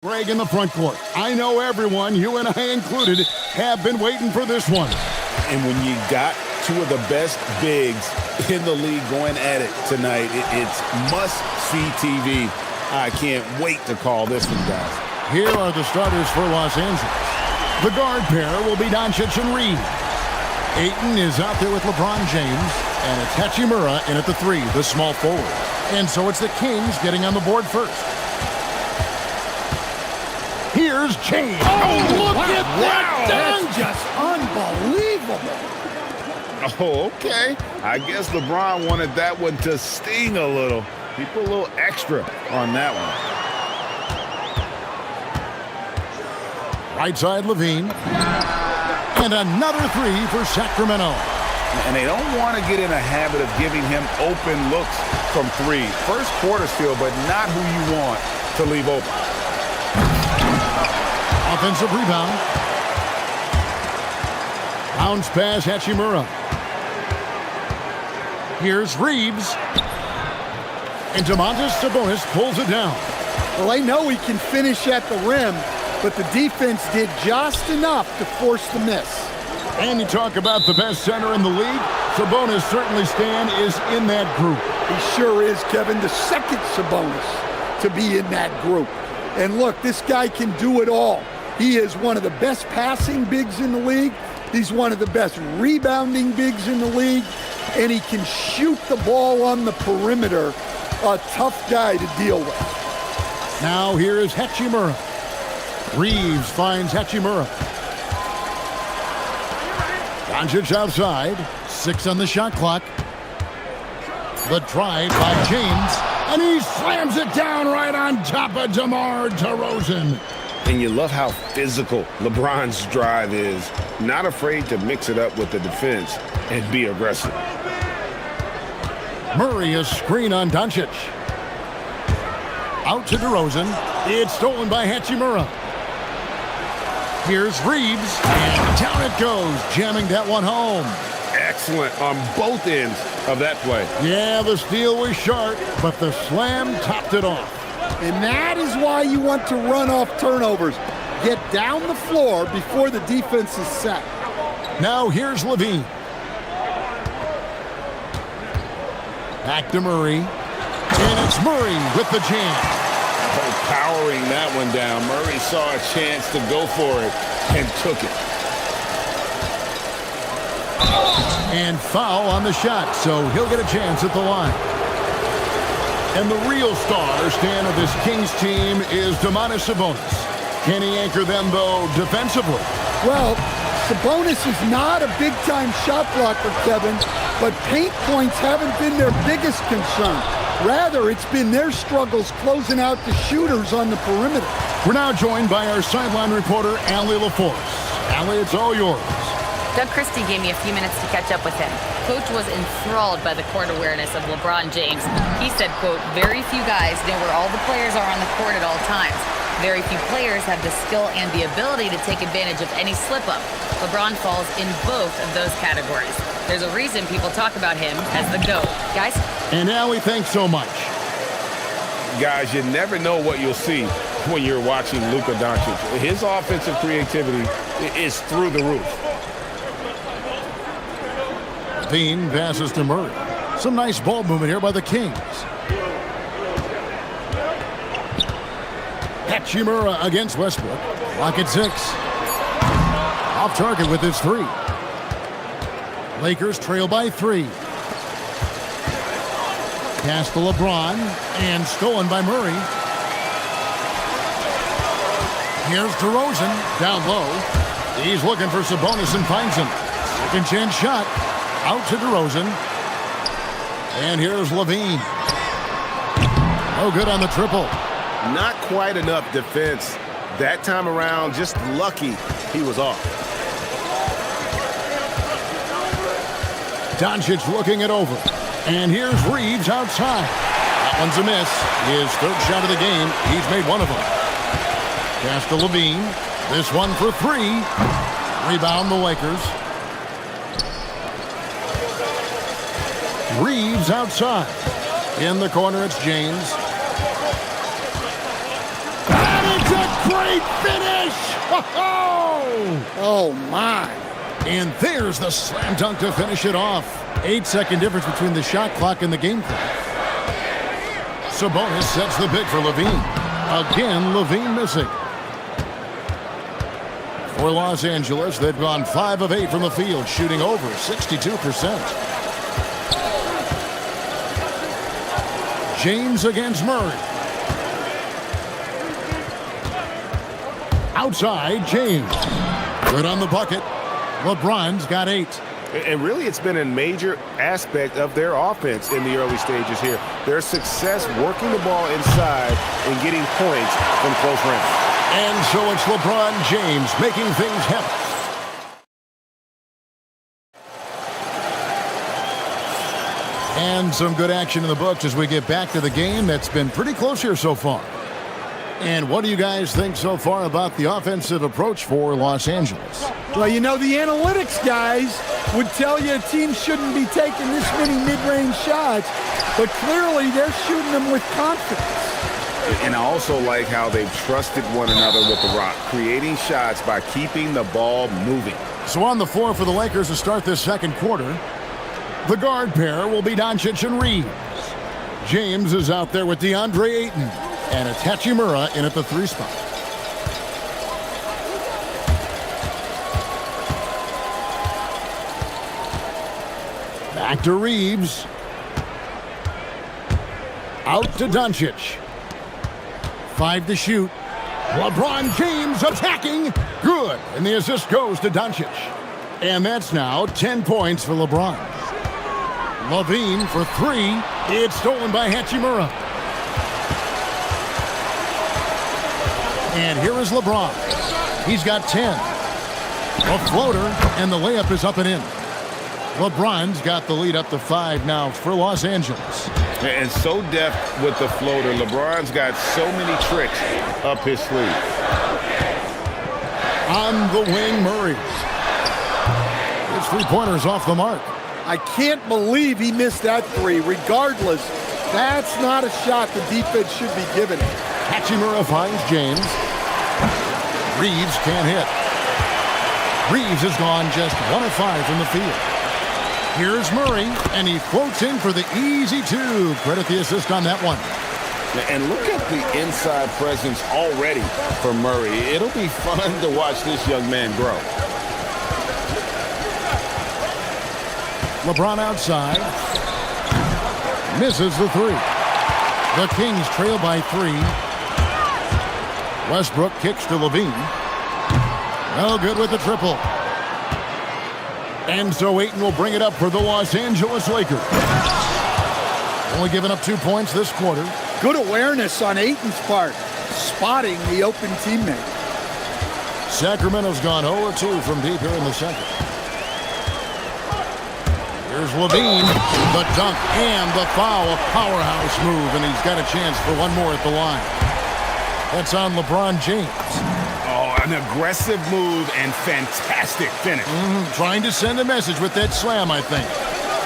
Greg in the front court. I know everyone, you and I included, have been waiting for this one. And when you got two of the best bigs in the league going at it tonight, it's must-see TV. I can't wait to call this one, guys. Here are the starters for Los Angeles. The guard pair will be Doncic and Reed. Ayton is out there with LeBron James, and it's Hachimura in at the 3, the small forward. And so it's the Kings getting on the board first. Here's James. Oh, look at that dunk! Just unbelievable. Oh, okay. I guess LeBron wanted that one to sting a little. He put a little extra on that one. Right side, Levine. And another 3 for Sacramento. And they don't want to get in a habit of giving him open looks from 3. First quarter still, but not who you want to leave open. Offensive rebound. Bounce pass, Hachimura. Here's Reeves. And Domantas Sabonis pulls it down. Well, they know he can finish at the rim, but the defense did just enough to force the miss. And you talk about the best center in the league. Sabonis certainly is in that group. He sure is, Kevin, the second Sabonis to be in that group. And look, this guy can do it all. He is one of the best passing bigs in the league. He's one of the best rebounding bigs in the league. And he can shoot the ball on the perimeter. A tough guy to deal with. Now here is Hachimura. Reeves finds Hachimura. Doncic outside. 6 on the shot clock. The drive by James. And he slams it down right on top of DeMar DeRozan. And you love how physical LeBron's drive is. Not afraid to mix it up with the defense and be aggressive. Murray, a screen on Doncic. Out to DeRozan. It's stolen by Hachimura. Here's Reeves. And down it goes, jamming that one home. Excellent on both ends of that play. Yeah, the steal was sharp, but the slam topped it off. And that is why you want to run off turnovers. Get down the floor before the defense is set. Now here's Levine. Back to Murray. And it's Murray with the jam. Oh, powering that one down. Murray saw a chance to go for it and took it. And foul on the shot, so he'll get a chance at the line. And the real star stand of this Kings team is Domantas Sabonis. Can he anchor them, though, defensively? Well, Sabonis is not a big-time shot blocker, Kevin, but paint points haven't been their biggest concern. Rather, it's been their struggles closing out the shooters on the perimeter. We're now joined by our sideline reporter, Allie LaForce. Allie, it's all yours. Doug Christie gave me a few minutes to catch up with him. Coach was enthralled by the court awareness of LeBron James. He said, quote, very few guys know where all the players are on the court at all times. Very few players have the skill and the ability to take advantage of any slip-up. LeBron falls in both of those categories. There's a reason people talk about him as the GOAT. Guys? And Allie, thanks so much. Guys, you never know what you'll see when you're watching Luka Doncic. His offensive creativity is through the roof. Dean passes to Murray. Some nice ball movement here by the Kings. Hachimura against Westbrook. Clock at 6. Off target with his 3. Lakers trail by 3. Pass to LeBron and stolen by Murray. Here's DeRozan down low. He's looking for Sabonis and finds him. Second chance shot. Out to DeRozan. And here's Levine. No good on the triple. Not quite enough defense. That time around, just lucky he was off. Doncic looking it over. And here's Reeves outside. That one's a miss. His third shot of the game. He's made one of them. Pass to Levine. This one for 3. Rebound the Lakers. Reeves outside. In the corner, it's James. And it's a Great finish! Oh, my. And there's the slam dunk to finish it off. 8-second difference between the shot clock and the game clock. Sabonis sets the pick for Levine. Again, Levine missing. For Los Angeles, they've gone 5 of 8 from the field, shooting over 62%. James against Murray. Outside, James. Good on the bucket. LeBron's got 8. And really, it's been a major aspect of their offense in the early stages here. Their success working the ball inside and getting points from close range. And so it's LeBron James making things happen. And some good action in the books as we get back to the game that's been pretty close here so far. And what do you guys think so far about the offensive approach for Los Angeles? Well, you know, the analytics guys would tell you a team shouldn't be taking this many mid-range shots, but clearly they're shooting them with confidence. And I also like how they've trusted one another with the rock, creating shots by keeping the ball moving. So on the floor for the Lakers to start this second quarter, the guard pair will be Doncic and Reeves. James is out there with DeAndre Ayton, and it's Hachimura in at the 3 spot. Back to Reeves. Out to Doncic. 5 to shoot. LeBron James attacking. Good. And the assist goes to Doncic. And that's now 10 points for LeBron. Levine for 3. It's stolen by Hachimura. And here is LeBron. He's got 10. A floater, and the layup is up and in. LeBron's got the lead up to 5 now for Los Angeles. And so deft with the floater. LeBron's got so many tricks up his sleeve. On the wing, Murray. His 3-pointer's off the mark. I can't believe he missed that 3. Regardless, that's not a shot the defense should be giving him. Hachimura finds James. Reeves can't hit. Reeves has gone just 1 of 5 from the field. Here's Murray, and he floats in for the easy 2. Credit the assist on that one. And look at the inside presence already for Murray. It'll be fun to watch this young man grow. LeBron outside. Misses the 3. The Kings trail by 3. Westbrook kicks to Levine. No good with the triple. And so Ayton will bring it up for the Los Angeles Lakers. Only giving up 2 points this quarter. Good awareness on Ayton's part, spotting the open teammate. Sacramento's gone 0-2 from deep here in the second. Here's Levine, the dunk and the foul, a powerhouse move, and he's got a chance for one more at the line. That's on LeBron James. Oh, an aggressive move and fantastic finish. Trying to send a message with that slam, I think.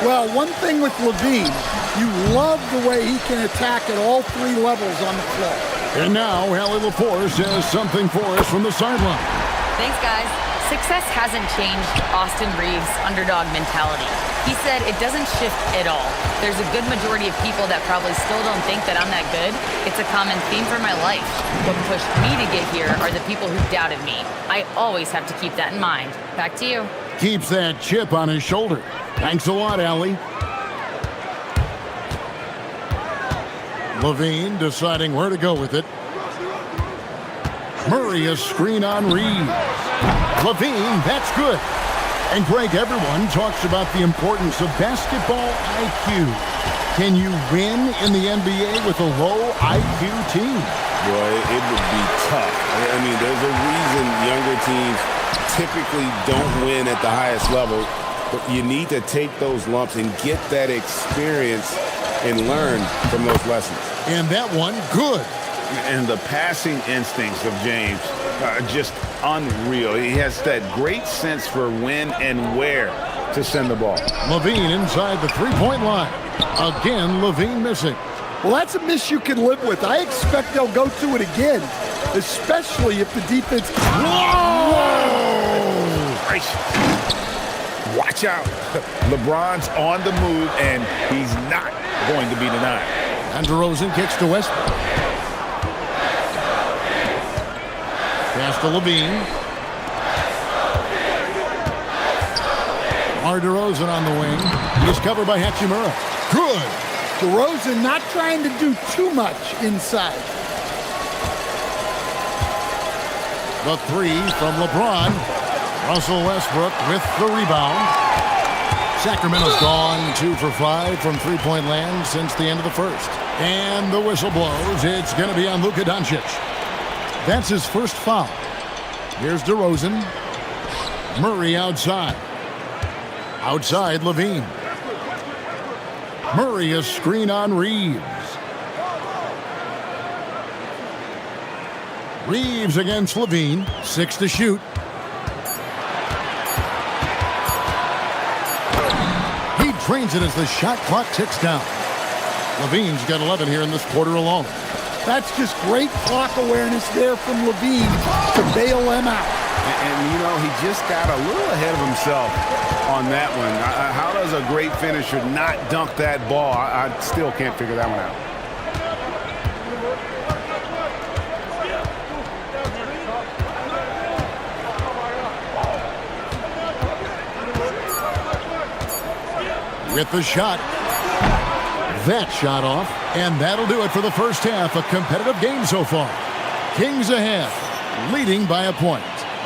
Well, one thing with Levine, you love the way he can attack at all 3 levels on the floor. And now, Allie LaForce has something for us from the sideline. Thanks, guys. Success hasn't changed Austin Reeves' underdog mentality. He said it doesn't shift at all. There's a good majority of people that probably still don't think that I'm that good. It's a common theme for my life. What pushed me to get here are the people who doubted me. I always have to keep that in mind. Back to you. Keeps that chip on his shoulder. Thanks a lot, Allie. Levine deciding where to go with it. Murray a screen on Reeves. Levine, that's good. And Greg, everyone talks about the importance of basketball IQ. Can you win in the NBA with a low IQ team? Boy, it would be tough. I mean, there's a reason younger teams typically don't win at the highest level. But you need to take those lumps and get that experience and learn from those lessons. And that one, good. And the passing instincts of James are just unreal. He has that great sense for when and where to send the ball. Levine inside the 3-point line. Again, Levine missing. Well, that's a miss you can live with. I expect they'll go to it again. especially if the defense... Watch out. LeBron's on the move, and he's not going to be denied. And DeRozan kicks to Westbrook. Pass to Levine. DeRozan on the wing. He's covered by Hachimura. Good. DeRozan not trying to do too much inside. The three from LeBron. Russell Westbrook with the rebound. Sacramento's gone 2 for 5 from three-point land since the end of the first. And the whistle blows. It's going to be on Luka Doncic. That's his first foul. Here's DeRozan. Murray outside. Outside, Levine. Murray a screen on Reeves. Reeves against Levine. 6 to shoot. He drains it as the shot clock ticks down. Levine's got 11 here in this quarter alone. That's just great clock awareness there from Levine to bail them out. And you know, he just got a little ahead of himself on that one. How does a great finisher not dunk that ball? I still can't figure that one out. With the shot. That shot off, and that'll do it for the first half. A competitive game so far. Kings ahead, leading by a point.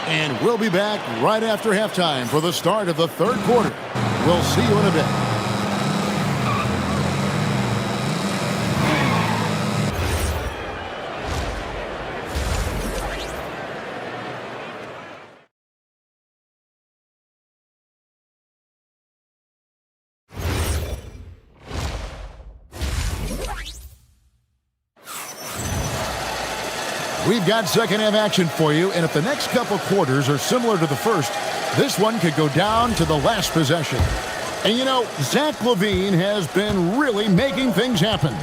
And we'll be back right after halftime for the start of the third quarter. We'll see you in a bit. We've got second half action for you, and if the next couple quarters are similar to the first, this one could go down to the last possession. And you know, Zach LaVine has been really making things happen.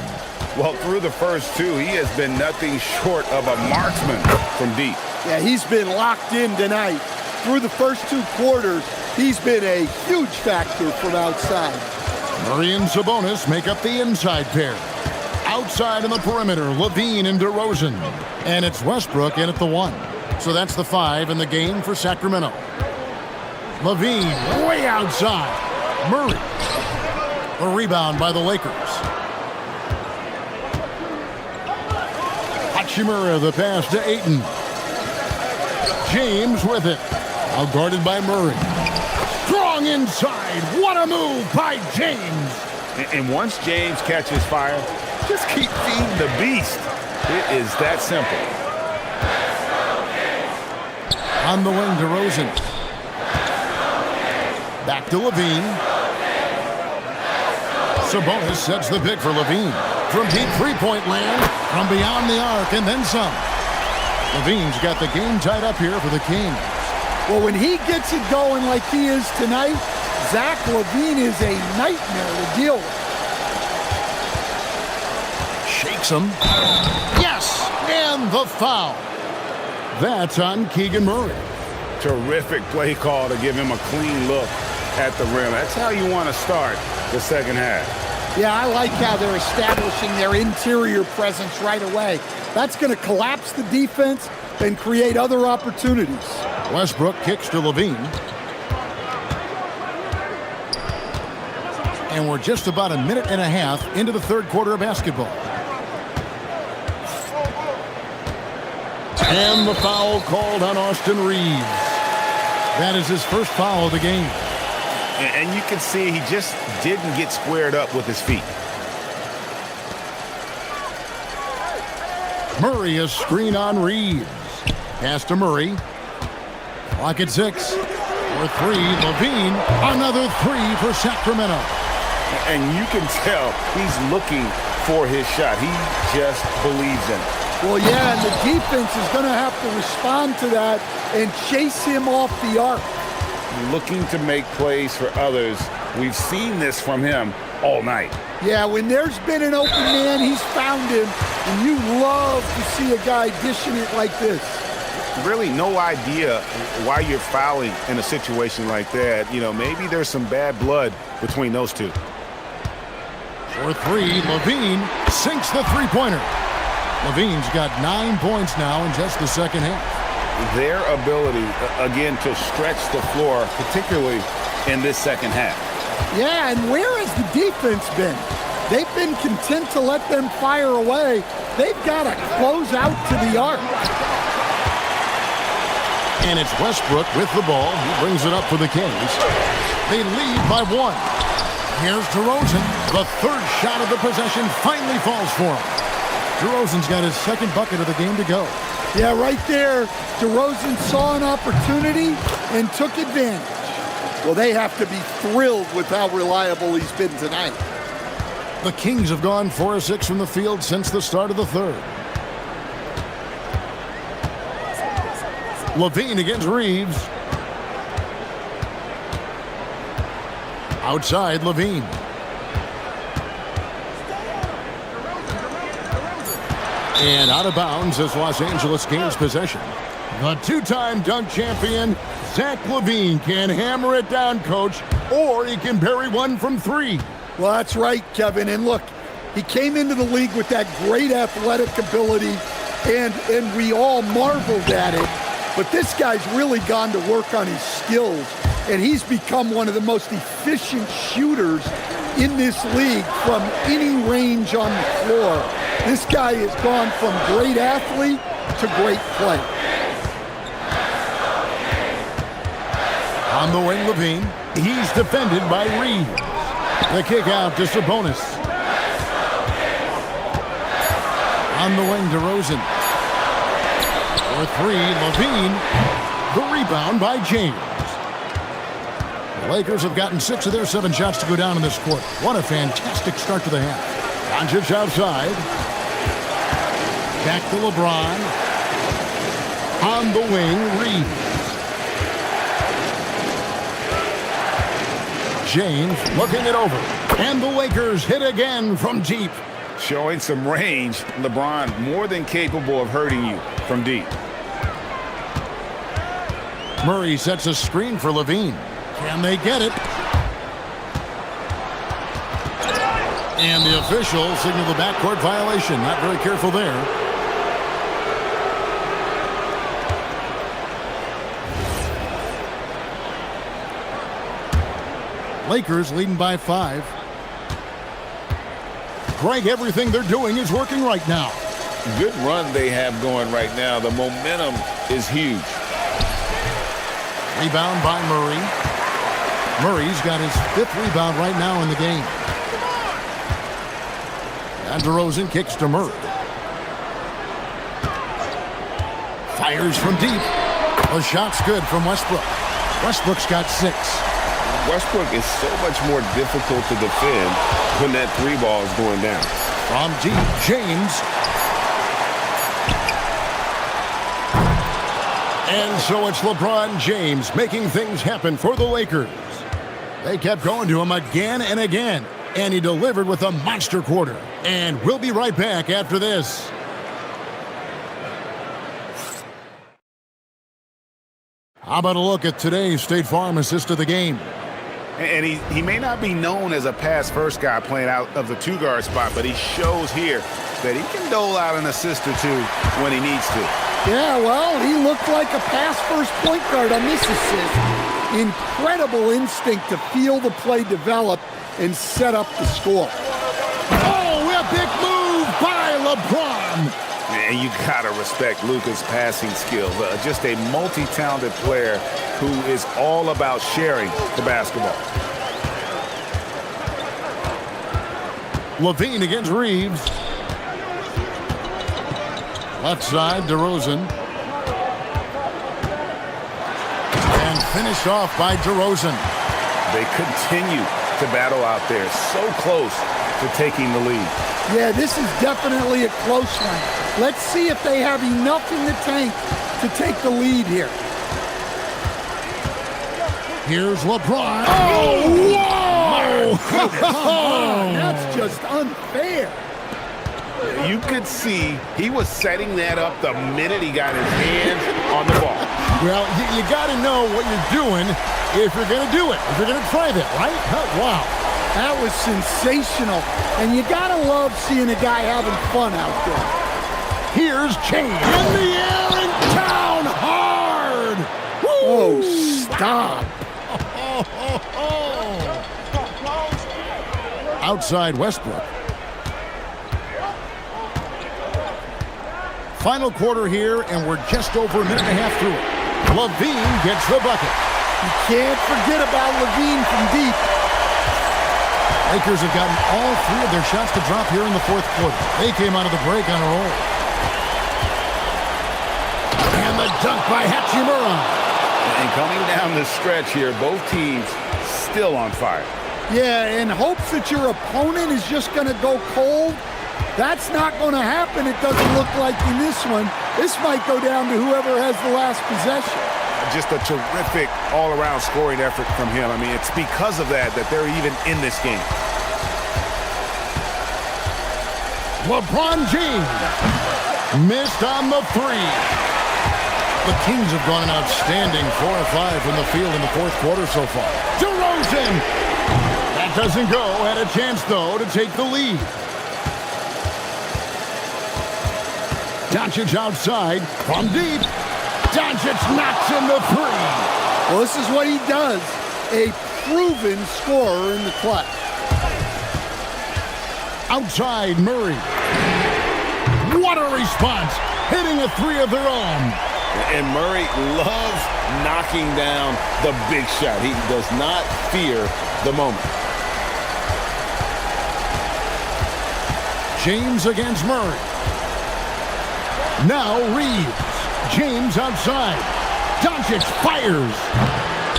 Well, through the first two, he has been nothing short of a marksman from deep. Yeah, he's been locked in tonight. Through the first 2 quarters, he's been a huge factor from outside. Murray and Sabonis make up the inside pair. Outside on the perimeter, Levine and DeRozan. And it's Westbrook in at the 1. So that's the 5 in the game for Sacramento. Levine way outside. Murray. The rebound by the Lakers. Hachimura the pass to Ayton. James with it. Now guarded by Murray. Strong inside. What a move by James. And once James catches fire, just keep feeding the beast. It is that simple. On the wing, DeRozan. Back to Levine. Sabonis sets the pick for Levine. From deep three-point land, from beyond the arc, and then some. Levine's got the game tied up here for the Kings. Well, when he gets it going like he is tonight, Zach LaVine is a nightmare to deal with. Shakes him. Yes! And the foul. That's on Keegan Murray. Terrific play call to give him a clean look at the rim. That's how you want to start the second half. Yeah, I like how they're establishing their interior presence right away. That's going to collapse the defense and create other opportunities. Westbrook kicks to Levine. And we're just about a minute and a half into the third quarter of basketball. And the foul called on Austin Reeves. That is his first foul of the game. And you can see he just didn't get squared up with his feet. Murray a screen on Reeves. Pass to Murray. Clock at 6. For 3, Levine. Another 3 for Sacramento. And you can tell he's looking for his shot. He just believes in it. Well, yeah, and the defense is going to have to respond to that and chase him off the arc. Looking to make plays for others. We've seen this from him all night. Yeah, when there's been an open man, he's found him, and you love to see a guy dishing it like this. Really no idea why you're fouling in a situation like that. You know, maybe there's some bad blood between those two. For three, Levine sinks the three-pointer. Levine's got 9 points now in just the second half. Their ability, again, to stretch the floor, particularly in this second half. Yeah, and where has the defense been? They've been content to let them fire away. They've got to close out to the arc. And it's Westbrook with the ball. He brings it up for the Kings. They lead by 1. Here's DeRozan. The third shot of the possession finally falls for him. DeRozan's got his second bucket of the game to go. Yeah, right there, DeRozan saw an opportunity and took advantage. Well, they have to be thrilled with how reliable he's been tonight. The Kings have gone 4 of 6 from the field since the start of the third. Levine against Reeves. Outside, Levine. And out of bounds as Los Angeles gains possession. The two-time dunk champion, Zach LaVine, can hammer it down, coach, or he can bury one from 3. Well, that's right, Kevin. And look, he came into the league with that great athletic ability, and we all marveled at it. But this guy's really gone to work on his skills, and he's become one of the most efficient shooters in this league from any range on the floor. This guy has gone from great athlete to great play. On the wing, Levine. He's defended by Reeves. The kick out to Sabonis. On the wing, DeRozan. For 3, Levine. The rebound by James. The Lakers have gotten 6 of their 7 shots to go down in this quarter. What a fantastic start to the half. Doncic outside. Back to LeBron. On the wing, Reeves. James looking it over. And the Lakers hit again from deep. Showing some range, LeBron more than capable of hurting you from deep. Murray sets a screen for Levine. Can they get it? And the official signaled the backcourt violation. Not very careful there. Lakers leading by 5. Greg, everything they're doing is working right now. Good run they have going right now. The momentum is huge. Rebound by Murray. Murray's got his 5th rebound right now in the game. And DeRozan kicks to Murray. Fires from deep. The shot's good from Westbrook. Westbrook's got 6. Westbrook is so much more difficult to defend when that 3 ball is going down. From deep, James. And so it's LeBron James making things happen for the Lakers. They kept going to him again and again, and he delivered with a monster quarter. And we'll be right back after this. How about a look at today's State Farm assist of the game? And he may not be known as a pass-first guy playing out of the 2-guard spot, but he shows here that he can dole out an assist or 2 when he needs to. Yeah, well, he looked like a pass-first point guard on this assist. Incredible instinct to feel the play develop and set up the score. Oh, a big move by LeBron. And you gotta respect Luka's passing skill. Just a multi-talented player who is all about sharing the basketball. Levine against Reeves. Left side, DeRozan. And finished off by DeRozan. They continue to battle out there, so close to taking the lead. Yeah, this is definitely a close one. Let's see if they have enough in the tank to take the lead here. Here's LeBron. Oh, whoa! Oh, that's just unfair. You could see he was setting that up the minute he got his hands on the ball. Well, you got to know what you're doing if you're going to do it, if you're going to try that, right? Wow. That was sensational. And you got to love seeing a guy having fun out there. Here's Chain in the air and down hard. Woo! Oh, stop. Outside Westbrook. Final quarter here, and we're just over a minute and a half through it. Levine gets the bucket. You can't forget about Levine from deep. Lakers have gotten all three of their shots to drop here in the fourth quarter. They came out of the break on a roll. And the dunk by Hachimura. And coming down the stretch here, both teams still on fire. Yeah, in hopes that your opponent is just going to go cold. That's not going to happen, it doesn't look like in this one. This might go down to whoever has the last possession. Just a terrific all-around scoring effort from him. I mean, it's because of that they're even in this game. LeBron James missed on the three. The Kings have gone an outstanding 4 of 5 from the field in the fourth quarter so far. DeRozan! That doesn't go. Had a chance, though, to take the lead. Doncic outside from deep. Doncic knocks in the three. Well, this is what he does. A proven scorer in the clutch. Outside Murray. What a response. Hitting a three of their own. And Murray loves knocking down the big shot. He does not fear the moment. James against Murray. Now Reeves. James outside. Doncic fires.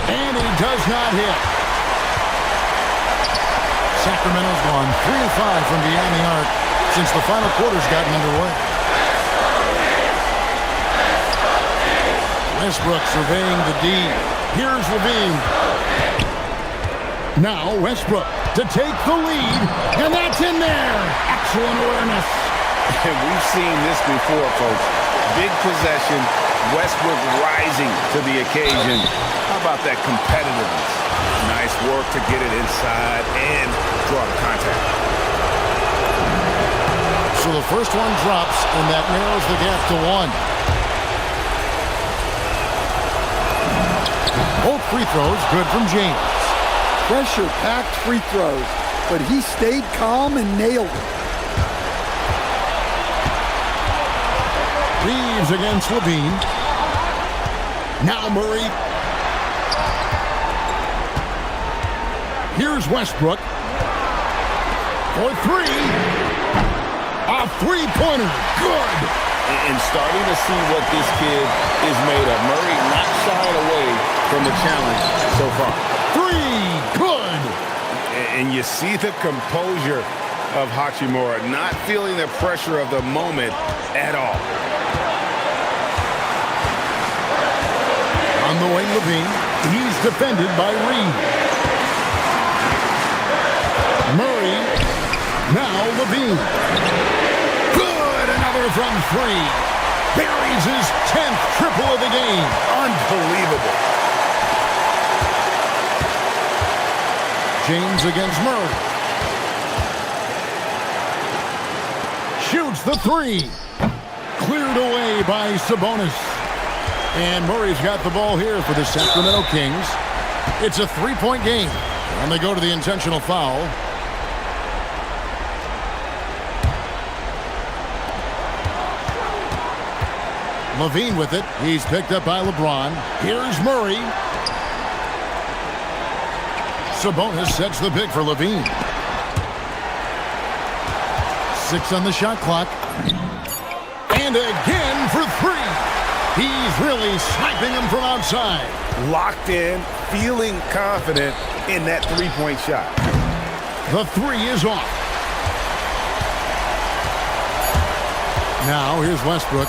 And he does not hit. Sacramento's gone 3 of 5 from beyond the arc since the final quarter's gotten underway. Westbrook surveying the D. Here's Levine. Now Westbrook to take the lead. And that's in there. Excellent awareness. And we've seen this before, folks. Big possession, Westbrook rising to the occasion. How about that competitiveness? Nice work to get it inside and draw the contact. So the first one drops, and that narrows the gap to 1. Both free throws good from James. Pressure-packed free throws, but he stayed calm and nailed it. Reeves against Levine. Now Murray. Here's Westbrook. For three. A three-pointer. Good. And starting to see what this kid is made of. Murray not shying away from the challenge so far. Three. Good. And you see the composure of Hachimura, not feeling the pressure of the moment at all. On the way, Levine. He's defended by Reed. Murray. Now Levine. Good. Another from three. Buries his 10th triple of the game. Unbelievable. James against Murray. Shoots the three. Cleared away by Sabonis. And Murray's got the ball here for the Sacramento Kings. It's a three-point game. And they go to the intentional foul. Levine with it. He's picked up by LeBron. Here's Murray. Sabonis sets the pick for Levine. 6 on the shot clock. And again for three. He's really sniping him from outside. Locked in, feeling confident in that three-point shot. The three is off. Now here's Westbrook.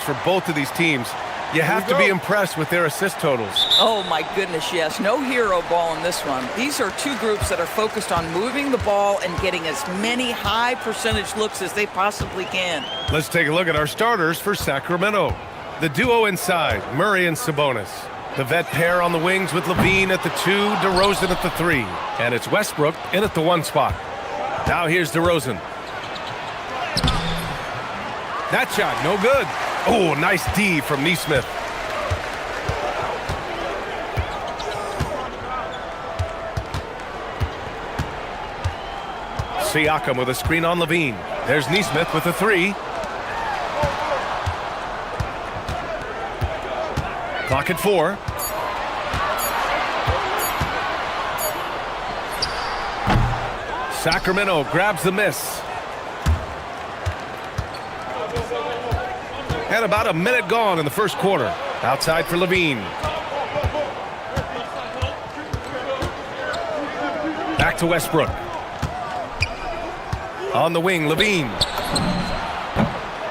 For both of these teams, you have to be impressed with their assist totals. Oh, my goodness, yes. No hero ball in this one. These are two groups that are focused on moving the ball and getting as many high percentage looks as they possibly can. Let's take a look at our starters for Sacramento. The duo inside, Murray and Sabonis. The vet pair on the wings with Levine at the 2, DeRozan at the 3. And it's Westbrook in at the 1 spot. Now here's DeRozan. That shot, no good. Oh, nice D from Neesmith. Siakam with a screen on Levine. There's Neesmith with a 3. Clock at 4. Sacramento grabs the miss. And about a minute gone in the first quarter. Outside for Levine. Back to Westbrook. On the wing, Levine.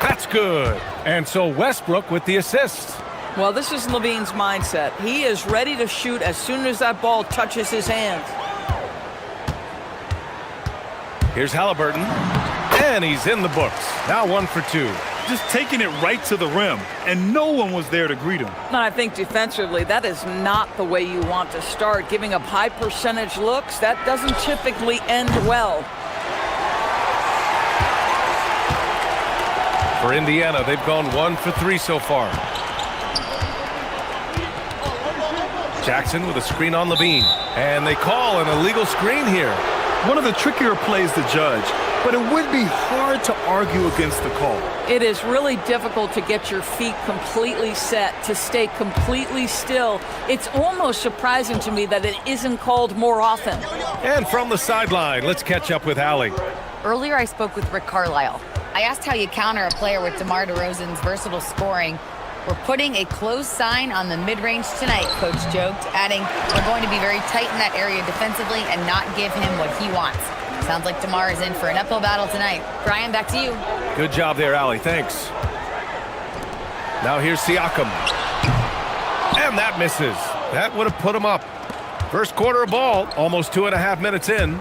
That's good. And so Westbrook with the assist. Well, this is Levine's mindset. He is ready to shoot as soon as that ball touches his hands. Here's Halliburton. And he's in the books. Now 1 for 2. Just taking it right to the rim, and no one was there to greet him. And I think defensively, that is not the way you want to start. Giving up high percentage looks, that doesn't typically end well. For Indiana, they've gone 1 for 3 so far. Jackson with a screen on Levine. And they call an illegal screen here. One of the trickier plays to judge, but it would be hard to argue against the call. It is really difficult to get your feet completely set, to stay completely still. It's almost surprising to me that it isn't called more often. And from the sideline, let's catch up with Allie. Earlier I spoke with Rick Carlisle. I asked how you counter a player with DeMar DeRozan's versatile scoring. We're putting a close sign on the mid-range tonight, Coach joked, adding, we're going to be very tight in that area defensively and not give him what he wants. Sounds like DeMar is in for an uphill battle tonight. Brian, back to you. Good job there, Allie. Thanks. Now here's Siakam. And that misses. That would have put him up. First quarter of ball, almost 2.5 minutes in.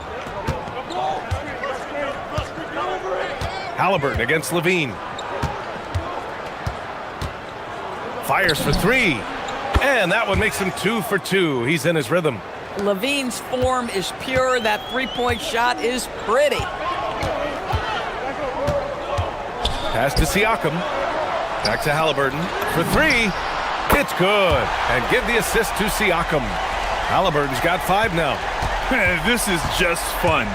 Halliburton against Levine. Fires for 3. And that one makes him 2 for 2. He's in his rhythm. Levine's form is pure. That three-point shot is pretty. Pass to Siakam. Back to Halliburton for 3. It's good. And give the assist to Siakam. Halliburton's got 5 now. This is just fun.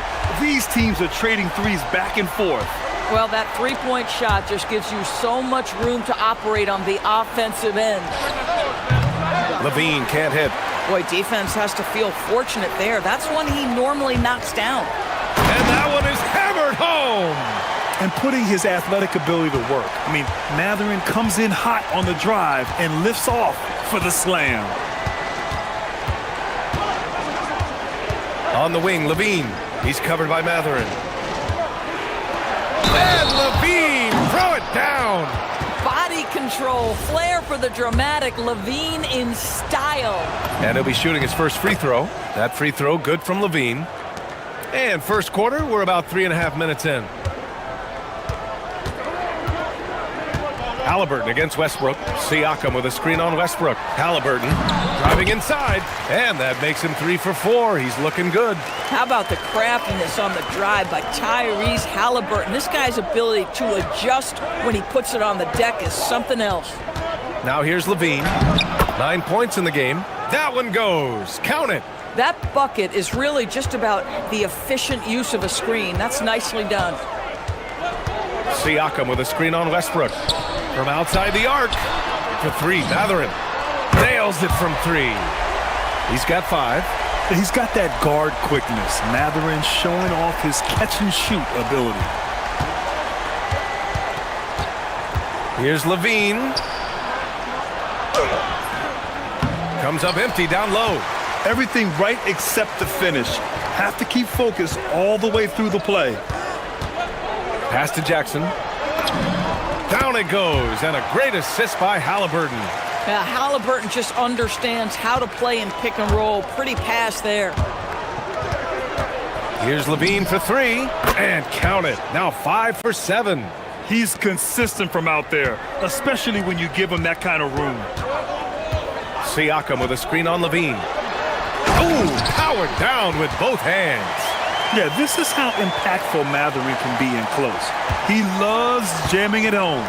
These teams are trading threes back and forth. Well, that three-point shot just gives you so much room to operate on the offensive end. Levine can't hit. Boy, defense has to feel fortunate there. That's one he normally knocks down. And that one is hammered home. And putting his athletic ability to work. I mean, Mathurin comes in hot on the drive and lifts off for the slam. On the wing, Levine. He's covered by Mathurin. And Levine, throw it down. Body control, flair for the dramatic. Levine in style. And he'll be shooting his first free throw. That free throw good from Levine. And first quarter, we're about 3.5 minutes in. Halliburton against Westbrook. Siakam with a screen on Westbrook. Halliburton driving inside. And that makes him 3 for 4. He's looking good. How about the craftiness on the drive by Tyrese Halliburton? This guy's ability to adjust when he puts it on the deck is something else. Now here's Levine. 9 points in the game. That one goes. Count it. That bucket is really just about the efficient use of a screen. That's nicely done. Siakam with a screen on Westbrook. From outside the arc. For 3, Mathurin. Nails it from 3. He's got 5. He's got that guard quickness. Mathurin showing off his catch-and-shoot ability. Here's Levine. Comes up empty down low. Everything right except the finish. Have to keep focused all the way through the play. Pass to Jackson. Down Down it goes, and a great assist by Halliburton. Yeah, Halliburton just understands how to play in pick and roll. Pretty pass there. Here's Levine for three, and count it. Now 5 for 7. He's consistent from out there, especially when you give him that kind of room. Siakam with a screen on Levine. Ooh, powered down with both hands. Yeah, this is how impactful Mathurin can be in close. He loves jamming it home.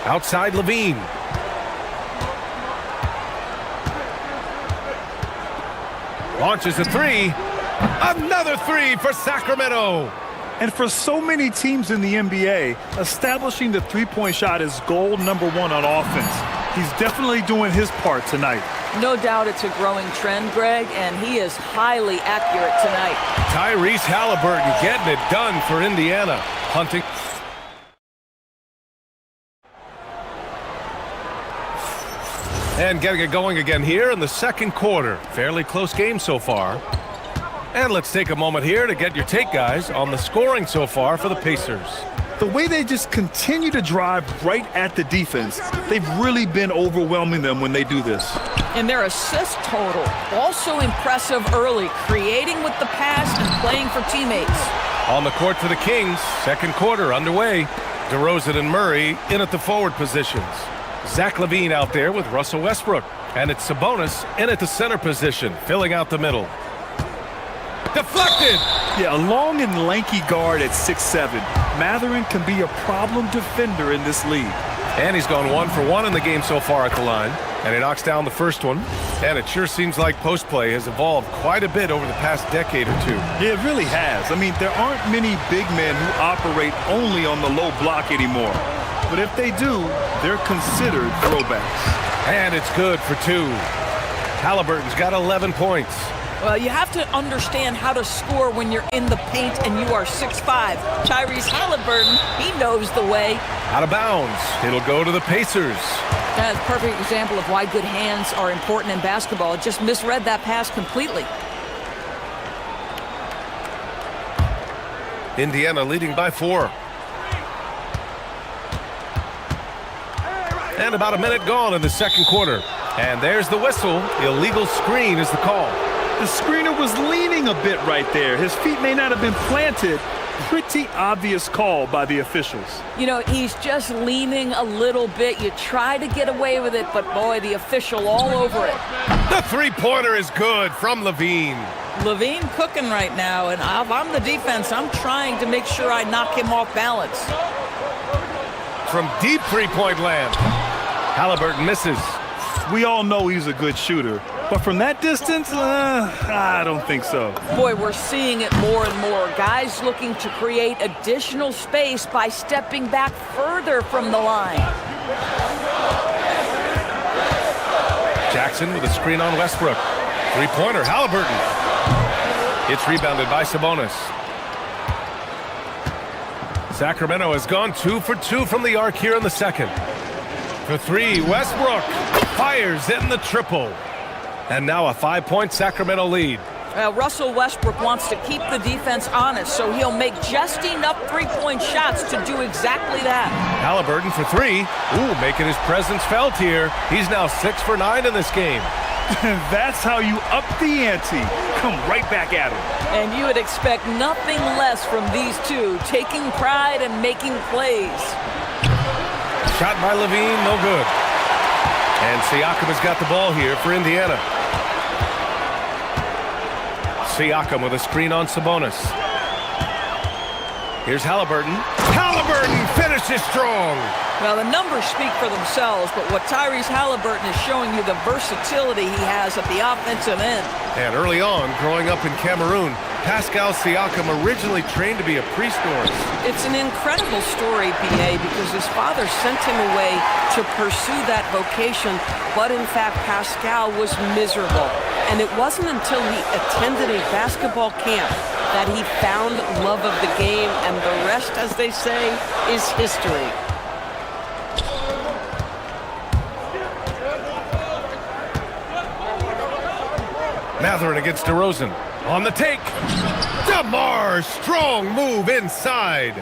Outside Levine. Launches a three. Another three for Sacramento. And for so many teams in the NBA, establishing the three-point shot is goal number one on offense. He's definitely doing his part tonight. No doubt it's a growing trend, Greg, and he is highly accurate tonight. Tyrese Halliburton getting it done for Indiana. Hunting. And getting it going again here in the second quarter. Fairly close game so far. And let's take a moment here to get your take, guys, on the scoring so far for the Pacers. The way they just continue to drive right at the defense, they've really been overwhelming them when they do this. And their assist total, also impressive early, creating with the pass and playing for teammates. On the court for the Kings, second quarter underway. DeRozan and Murray in at the forward positions. Zach LaVine out there with Russell Westbrook. And it's Sabonis in at the center position, filling out the middle. Deflected! Yeah, a long and lanky guard at 6'7". Mathurin can be a problem defender in this league. And he's gone 1 for 1 in the game so far at the line. And he knocks down the first one. And it sure seems like post play has evolved quite a bit over the past decade or two. Yeah, it really has. I mean, there aren't many big men who operate only on the low block anymore. But if they do, they're considered throwbacks. And it's good for 2. Halliburton's got 11 points. Well, you have to understand how to score when you're in the paint and you are 6'5". Tyrese Halliburton, he knows the way. Out of bounds. It'll go to the Pacers. That's a perfect example of why good hands are important in basketball. It just misread that pass completely. Indiana leading by 4. And about a minute gone in the second quarter. And there's the whistle. Illegal screen is the call. The screener was leaning a bit right there. His feet may not have been planted. Pretty obvious call by the officials. You know, he's just leaning a little bit. You try to get away with it, but boy, the official all over it. The three-pointer is good from Levine. Levine cooking right now, and if I'm the defense, I'm trying to make sure I knock him off balance. From deep three-point land. Halliburton misses. We all know he's a good shooter. But from that distance, I don't think so. Boy, we're seeing it more and more. Guys looking to create additional space by stepping back further from the line. Jackson with a screen on Westbrook. Three-pointer, Halliburton. It's rebounded by Sabonis. Sacramento has gone 2 for 2 from the arc here in the second. For 3, Westbrook fires in the triple. And now a 5-point Sacramento lead. Russell Westbrook wants to keep the defense honest, so he'll make just enough three-point shots to do exactly that. Halliburton for 3. Ooh, making his presence felt here. He's now 6 for 9 in this game. That's how you up the ante. Come right back at him. And you would expect nothing less from these two, taking pride and making plays. Shot by Levine, no good. And Siakam has got the ball here for Indiana. Siakam with a screen on Sabonis. Here's Halliburton. Halliburton finishes strong. Well, the numbers speak for themselves, but what Tyrese Halliburton is showing you the versatility he has at the offensive end. And early on, growing up in Cameroon, Pascal Siakam originally trained to be a priest. It's an incredible story, BA, because his father sent him away to pursue that vocation, but in fact, Pascal was miserable. And it wasn't until he attended a basketball camp that he found love of the game, and the rest, as they say, is history. Mathurin against DeRozan. On the take. DeMar's strong move inside.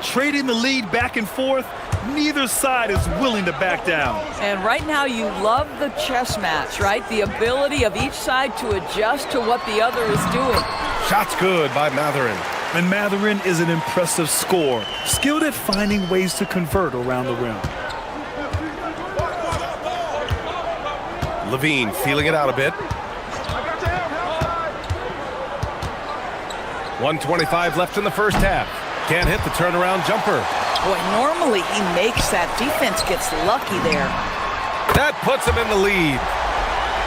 Trading the lead back and forth, neither side is willing to back down. And right now you love the chess match, right? The ability of each side to adjust to what the other is doing. Shot's good by Matherin. And Matherin is an impressive scorer, skilled at finding ways to convert around the rim. Levine feeling it out a bit. 1:25 left in the first half. Can't hit the turnaround jumper. Boy, normally he makes that. Defense gets lucky there. That puts him in the lead.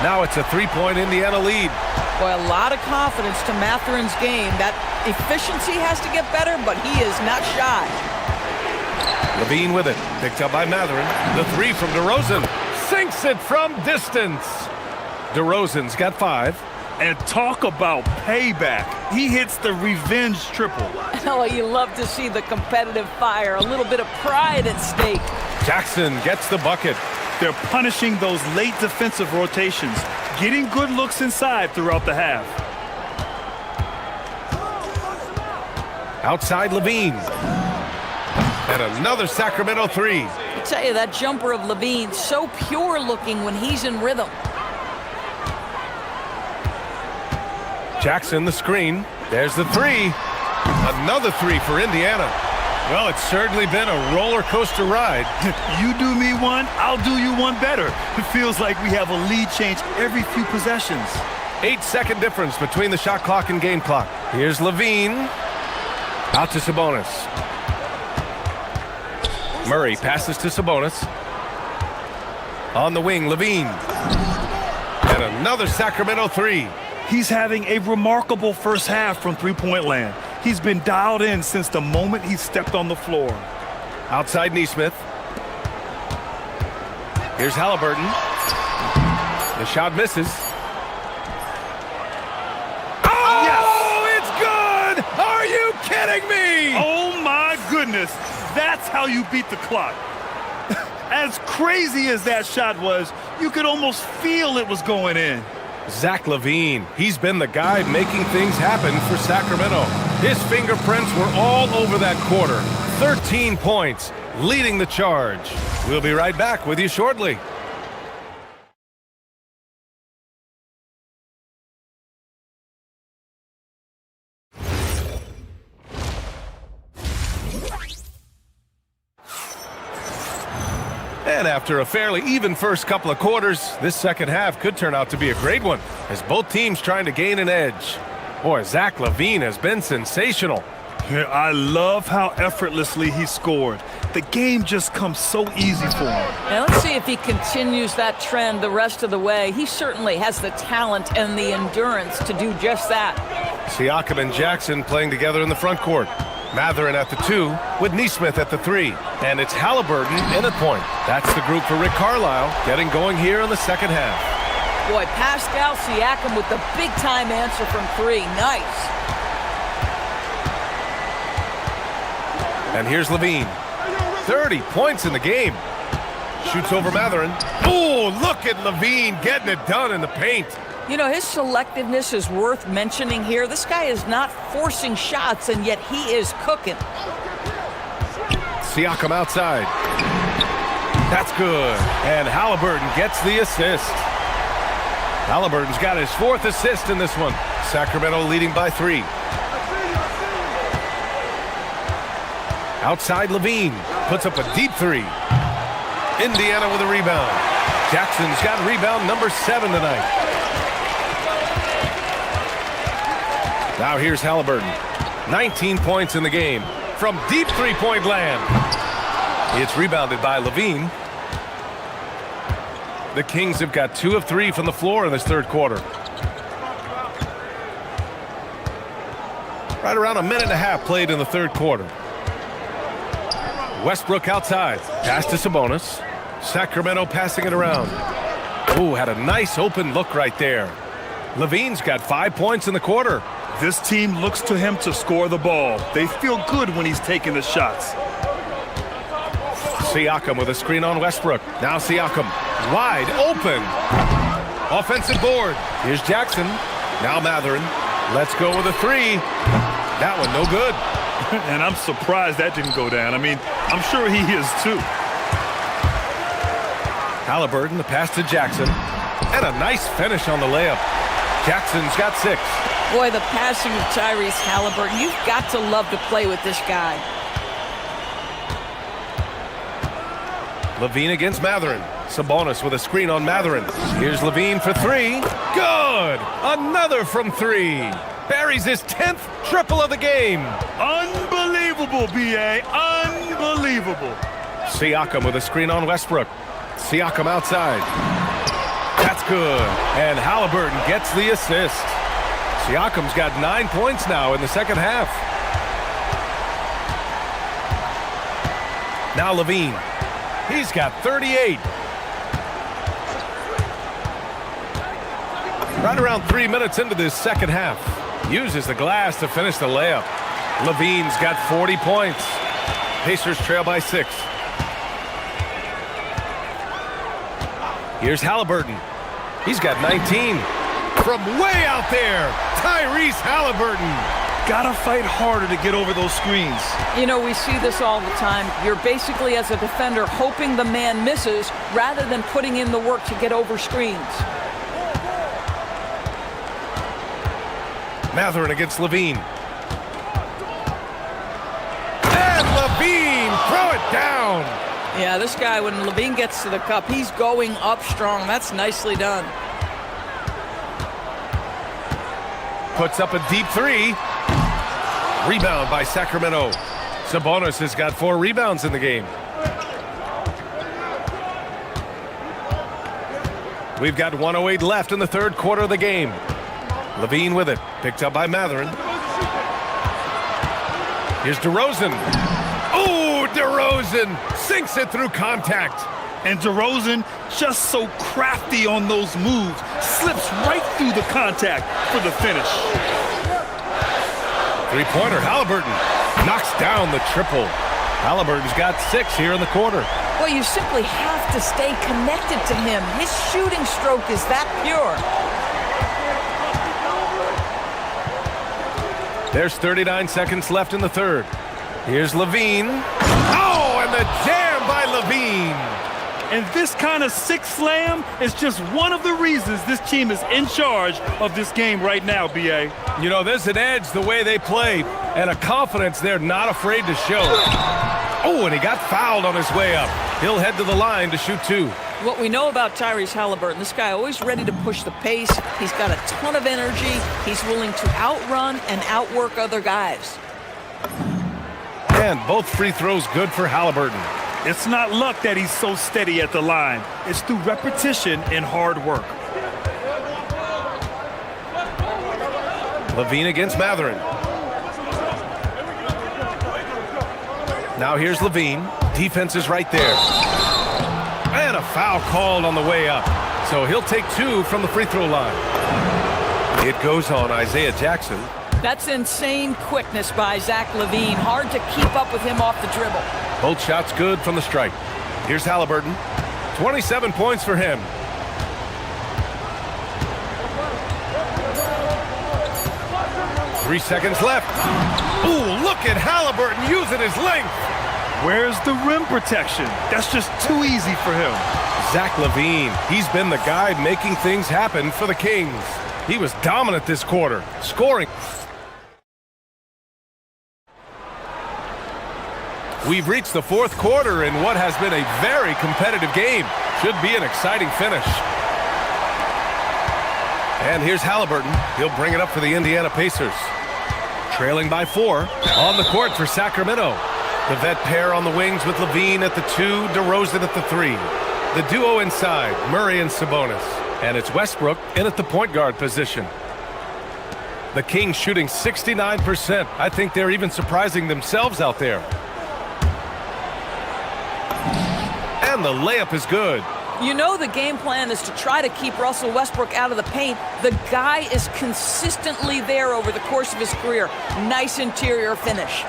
Now it's a three-point Indiana lead. Boy, a lot of confidence to Matherin's game. That efficiency has to get better, but he is not shy. Levine with it. Picked up by Matherin. The three from DeRozan. Sinks it from distance. DeRozan's got 5. And talk about payback. He hits the revenge triple. Oh, you love to see the competitive fire. A little bit of pride at stake. Jackson gets the bucket. They're punishing those late defensive rotations, getting good looks inside throughout the half. Outside Levine. And another Sacramento three. I tell you, that jumper of Levine, so pure looking when he's in rhythm. Jackson the screen. There's the three. Another three for Indiana. Well, it's certainly been a roller coaster ride. You do me one, I'll do you one better. It feels like we have a lead change every few possessions. 8-second difference between the shot clock and game clock. Here's Levine. Out to Sabonis. Murray passes to Sabonis. On the wing, Levine. And another Sacramento three. He's having a remarkable first half from three-point land. He's been dialed in since the moment he stepped on the floor. Outside Neesmith. Here's Halliburton. The shot misses. Oh, yes! It's good! Are you kidding me? Oh, my goodness. That's how you beat the clock. As crazy as that shot was, you could almost feel it was going in. Zach LaVine, he's been the guy making things happen for Sacramento. His fingerprints were all over that quarter. 13 points, leading the charge. We'll be right back with you shortly. And after a fairly even first couple of quarters, this second half could turn out to be a great one, as both teams trying to gain an edge. Boy, Zach LaVine has been sensational. I love how effortlessly he scored. The game just comes so easy for him. Now let's see if he continues that trend the rest of the way. He certainly has the talent and the endurance to do just that. Siakam and Jackson playing together in the front court. Matherin at the 2 with Neesmith at the 3. And it's Halliburton in at point. That's the group for Rick Carlisle getting going here in the second half. Boy, Pascal Siakam with the big-time answer from 3. Nice. And here's Levine. 30 points in the game. Shoots over Matherin. Oh, look at Levine getting it done in the paint. You know, his selectiveness is worth mentioning here. This guy is not forcing shots, and yet he is cooking. Siakam outside. That's good. And Halliburton gets the assist. Halliburton's got his 4th assist in this one. Sacramento leading by 3. Outside Levine. Puts up a deep 3. Indiana with a rebound. Jackson's got rebound number 7 tonight. Now here's Halliburton. 19 points in the game from deep three-point land. It's rebounded by Levine. The Kings have got 2 of 3 from the floor in this third quarter. Right around a minute and a half played in the third quarter. Westbrook outside. Pass to Sabonis. Sacramento passing it around. Ooh, had a nice open look right there. Levine's got 5 points in the quarter. This team looks to him to score the ball. They feel good when he's taking the shots. Siakam with a screen on Westbrook. Now Siakam wide open. Offensive board. Here's Jackson. Now Matherin. Let's go with a three. That one no good. And I'm surprised that didn't go down. I mean, I'm sure he is too. Halliburton, the pass to Jackson. And a nice finish on the layup. Jackson's got 6. Boy, the passing of Tyrese Halliburton. You've got to love to play with this guy. Levine against Matherin. Sabonis with a screen on Matherin. Here's Levine for 3. Good! Another from 3. Buries his 10th triple of the game. Unbelievable, B.A. Unbelievable. Siakam with a screen on Westbrook. Siakam outside. That's good. And Halliburton gets the assist. Siakam's got 9 points now in the second half. Now Levine. He's got 38. Right around 3 minutes into this second half. Uses the glass to finish the layup. Levine's got 40 points. Pacers trail by 6. Here's Halliburton. He's got 19. From way out there, Tyrese Halliburton. Gotta fight harder to get over those screens. You know, we see this all the time. You're basically, as a defender, hoping the man misses rather than putting in the work to get over screens. Matherin against Levine. And Levine, throw it down. Yeah, this guy, when Levine gets to the cup, he's going up strong. That's nicely done. Puts up a deep 3. Rebound by Sacramento. Sabonis has got 4 rebounds in the game. We've got 1:08 left in the third quarter of the game. Levine with it. Picked up by Matherin. Here's DeRozan. Oh, DeRozan sinks it through contact. And DeRozan, just so crafty on those moves, slips right through the contact for the finish. Three-pointer, Halliburton knocks down the triple. Halliburton's got 6 here in the quarter. Well, you simply have to stay connected to him. His shooting stroke is that pure. There's 39 seconds left in the third. Here's Levine. Oh, and the jam by Levine. And this kind of sick slam is just one of the reasons this team is in charge of this game right now, B.A. You know, there's an edge the way they play and a confidence they're not afraid to show. Oh, and he got fouled on his way up. He'll head to the line to shoot 2. What we know about Tyrese Halliburton, this guy always ready to push the pace. He's got a ton of energy. He's willing to outrun and outwork other guys. And both free throws good for Halliburton. It's not luck that he's so steady at the line. It's through repetition and hard work. Levine against Matherin. Now here's Levine. Defense is right there. And a foul called on the way up. So he'll take 2 from the free throw line. It goes on Isaiah Jackson. That's insane quickness by Zach Levine. Hard to keep up with him off the dribble. Both shots good from the stripe. Here's Halliburton. 27 points for him. Three seconds left. Ooh, look at Halliburton using his length. Where's the rim protection? That's just too easy for him. Zach Levine, he's been the guy making things happen for the Kings. He was dominant this quarter, scoring. We've reached the fourth quarter in what has been a very competitive game. Should be an exciting finish. And here's Halliburton. He'll bring it up for the Indiana Pacers. Trailing by 4 on the court for Sacramento. The vet pair on the wings with Levine at the 2, DeRozan at the 3. The duo inside, Murray and Sabonis. And it's Westbrook in at the point guard position. The Kings shooting 69%. I think they're even surprising themselves out there. And the layup is good. You know the game plan is to try to keep Russell Westbrook out of the paint. The guy is consistently there over the course of his career. Nice interior finish.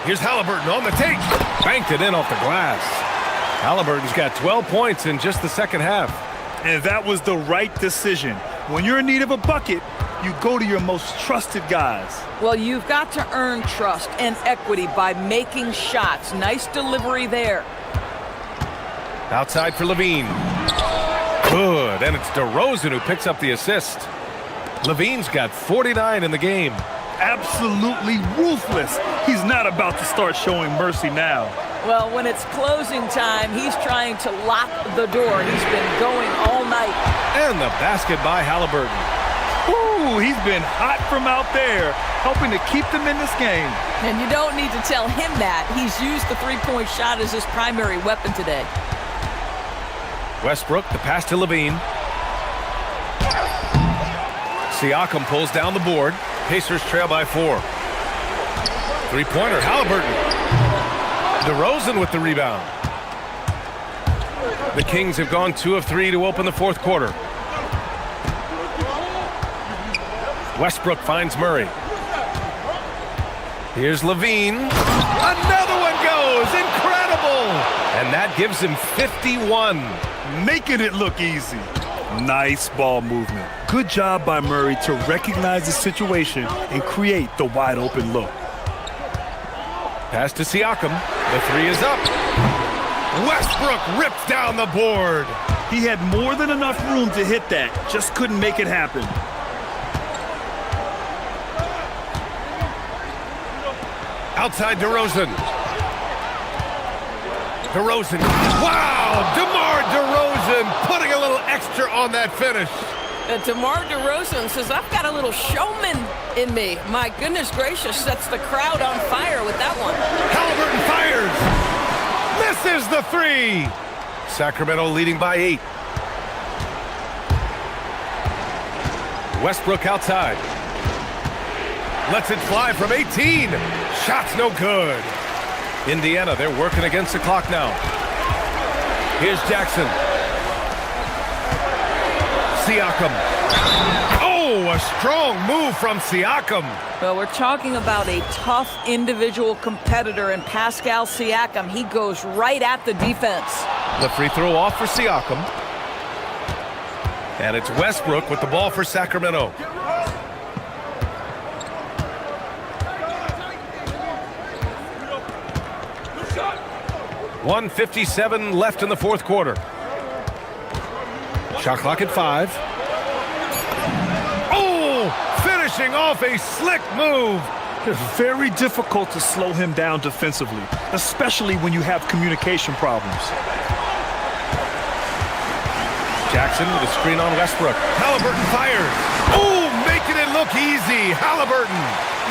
Here's Halliburton on the take. Banked it in off the glass. Halliburton's got 12 points in just the second half. And that was the right decision. When you're in need of a bucket, you go to your most trusted guys. Well, you've got to earn trust and equity by making shots. Nice delivery there. Outside for Levine. Good, and it's DeRozan who picks up the assist. Levine's got 49 in the game. Absolutely ruthless. He's not about to start showing mercy now. Well, when it's closing time, he's trying to lock the door. He's been going all night. And the basket by Halliburton. Ooh, he's been hot from out there, helping to keep them in this game. And you don't need to tell him that. He's used the three-point shot as his primary weapon today. Westbrook, the pass to Levine. Siakam pulls down the board. Pacers trail by 4. Three-pointer, Halliburton. DeRozan with the rebound. The Kings have gone 2 of 3 to open the fourth quarter. Westbrook finds Murray. Here's Levine. Another one goes. Incredible. And that gives him 51. Making it look easy. Nice ball movement. Good job by Murray to recognize the situation and create the wide open look. Pass to Siakam. The 3 is up. Westbrook rips down the board. He had more than enough room to hit that. Just couldn't make it happen. Outside DeRozan. DeRozan. Wow! DeMar DeRozan putting a little extra on that finish. DeMar DeRozan says, I've got a little showman in me. My goodness gracious, sets the crowd on fire with that one. Halliburton fires. Misses the 3. Sacramento leading by 8. Westbrook outside. Lets it fly from 18. Shot's no good. Indiana, they're working against the clock now. Here's Jackson. Siakam. Oh, a strong move from Siakam. Well, we're talking about a tough individual competitor in Pascal Siakam. He goes right at the defense. The free throw off for Siakam. And it's Westbrook with the ball for Sacramento. .157 left in the fourth quarter. Shot clock at 5. Oh! Finishing off a slick move. It's very difficult to slow him down defensively, especially when you have communication problems. Jackson with a screen on Westbrook. Halliburton fires. Oh, making it look easy. Halliburton.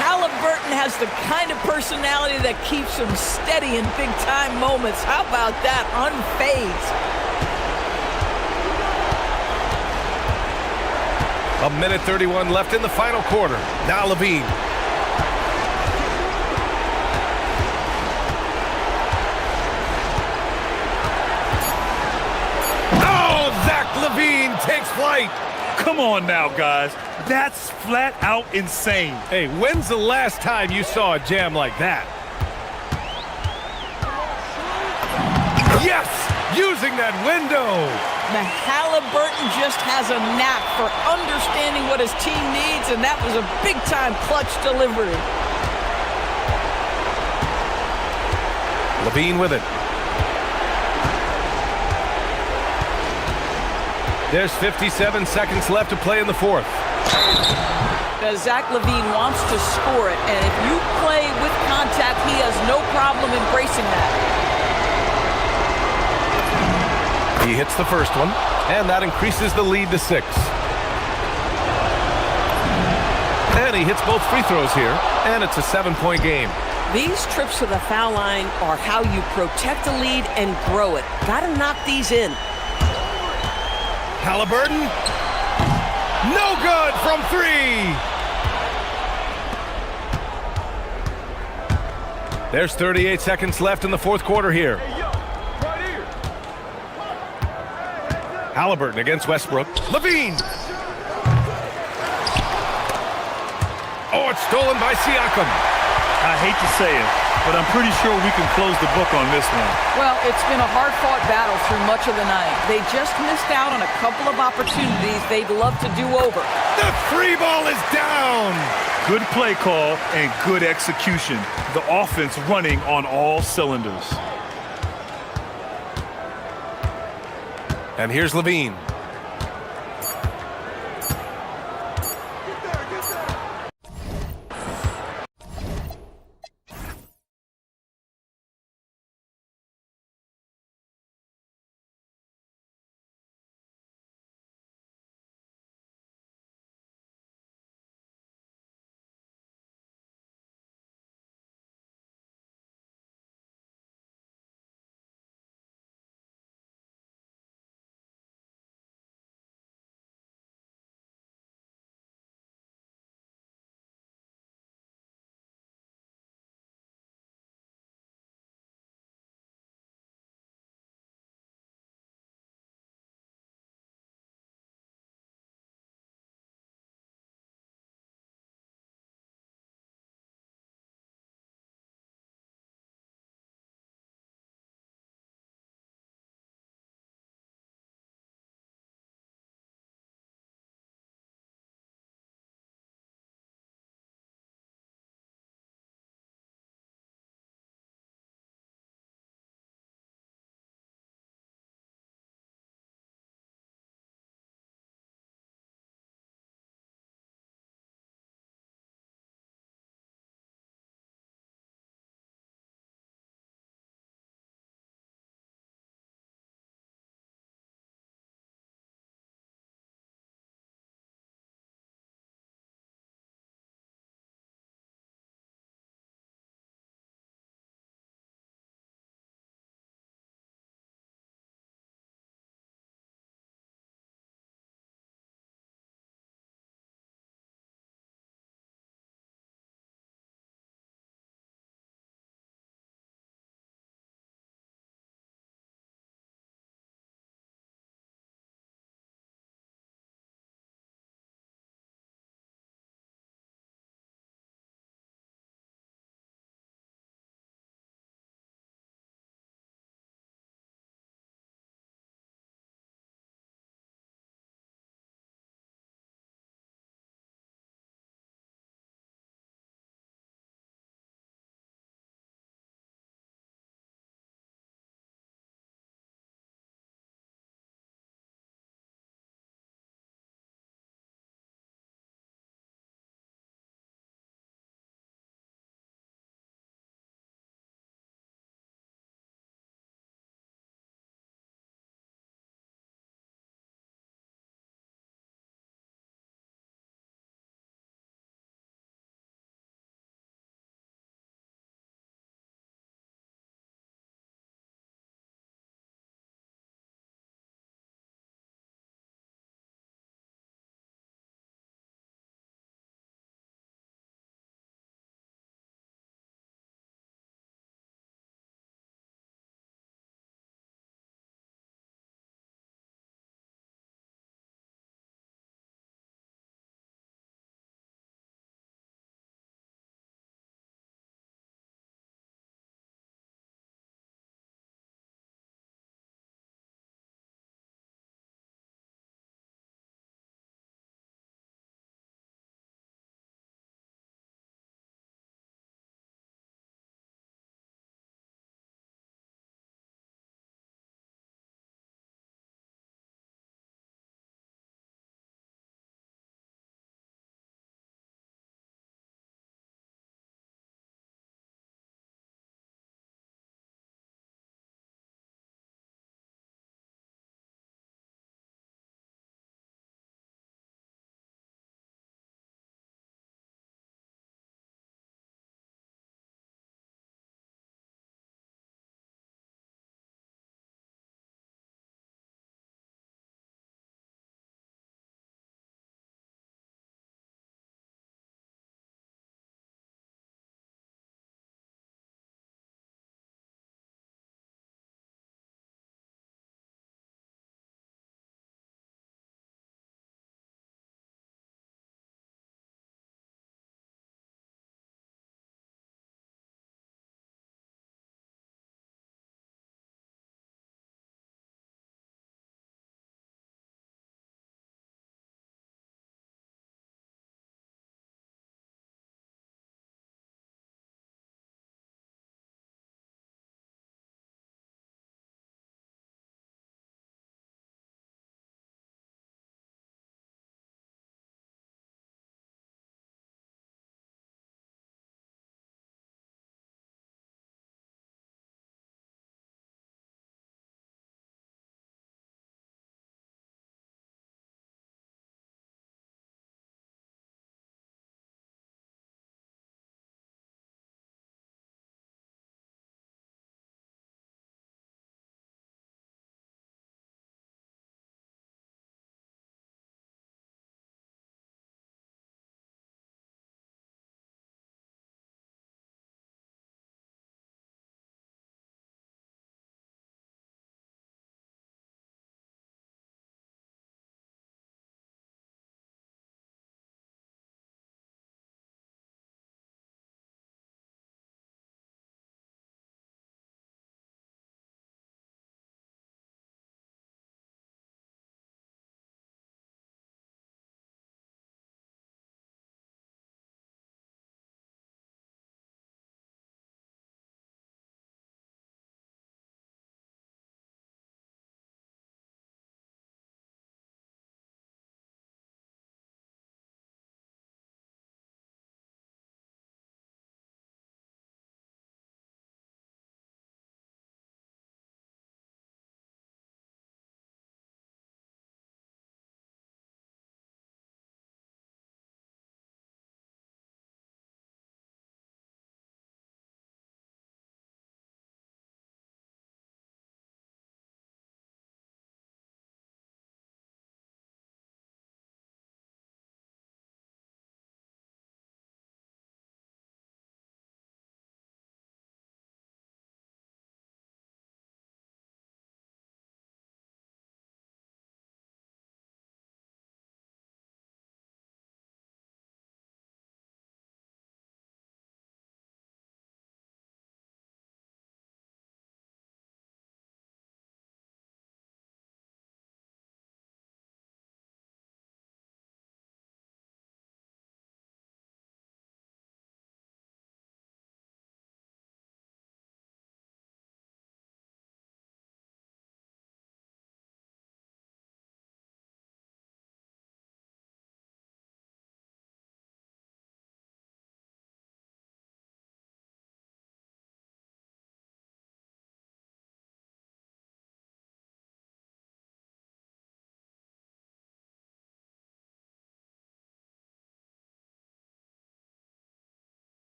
Halliburton has the kind of personality that keeps him steady in big-time moments. How about that? Unfazed. A minute 31 left in the final quarter. Now Levine. Oh, Zach Levine takes flight. Come on now, guys. That's flat out insane. Hey, when's the last time you saw a jam like that? Yes! Using that window! The Halliburton just has a knack for understanding what his team needs, and that was a big-time clutch delivery. Levine with it. There's 57 seconds left to play in the fourth. Zach Levine wants to score it, and if you play with contact, he has no problem embracing that. He hits the first one, and that increases the lead to 6. And he hits both free throws here, and it's a 7-point game. These trips to the foul line are how you protect the lead and grow it. Gotta knock these in. Halliburton. No good from 3. There's 38 seconds left in the fourth quarter here. Halliburton against Westbrook. Levine. Oh, it's stolen by Siakam. I hate to say it, but I'm pretty sure we can close the book on this one. Well, it's been a hard-fought battle through much of the night. They just missed out on a couple of opportunities they'd love to do over. The free ball is down. Good play call and good execution. The offense running on all cylinders. And here's Levine.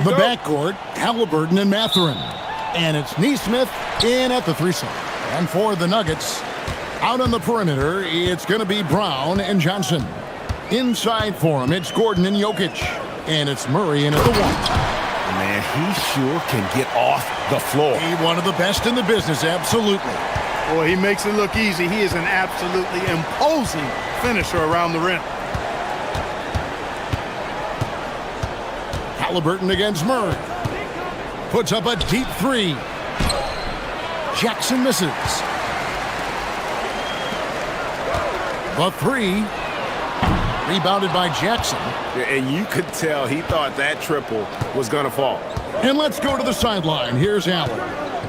The backcourt, Halliburton and Mathurin. And it's Neesmith in at the threesome. And for the Nuggets, out on the perimeter, it's going to be Brown and Johnson. Inside for him, it's Gordon and Jokic. And it's Murray in at the one. Man, he sure can get off the floor. He's one of the best in the business, absolutely. Boy, he makes it look easy. He is an absolutely imposing finisher around the rim. Halliburton against Murray. Puts up a deep three. Jackson misses. The three. Rebounded by Jackson. And you could tell he thought that triple was going to fall. And let's go to the sideline. Here's Allen.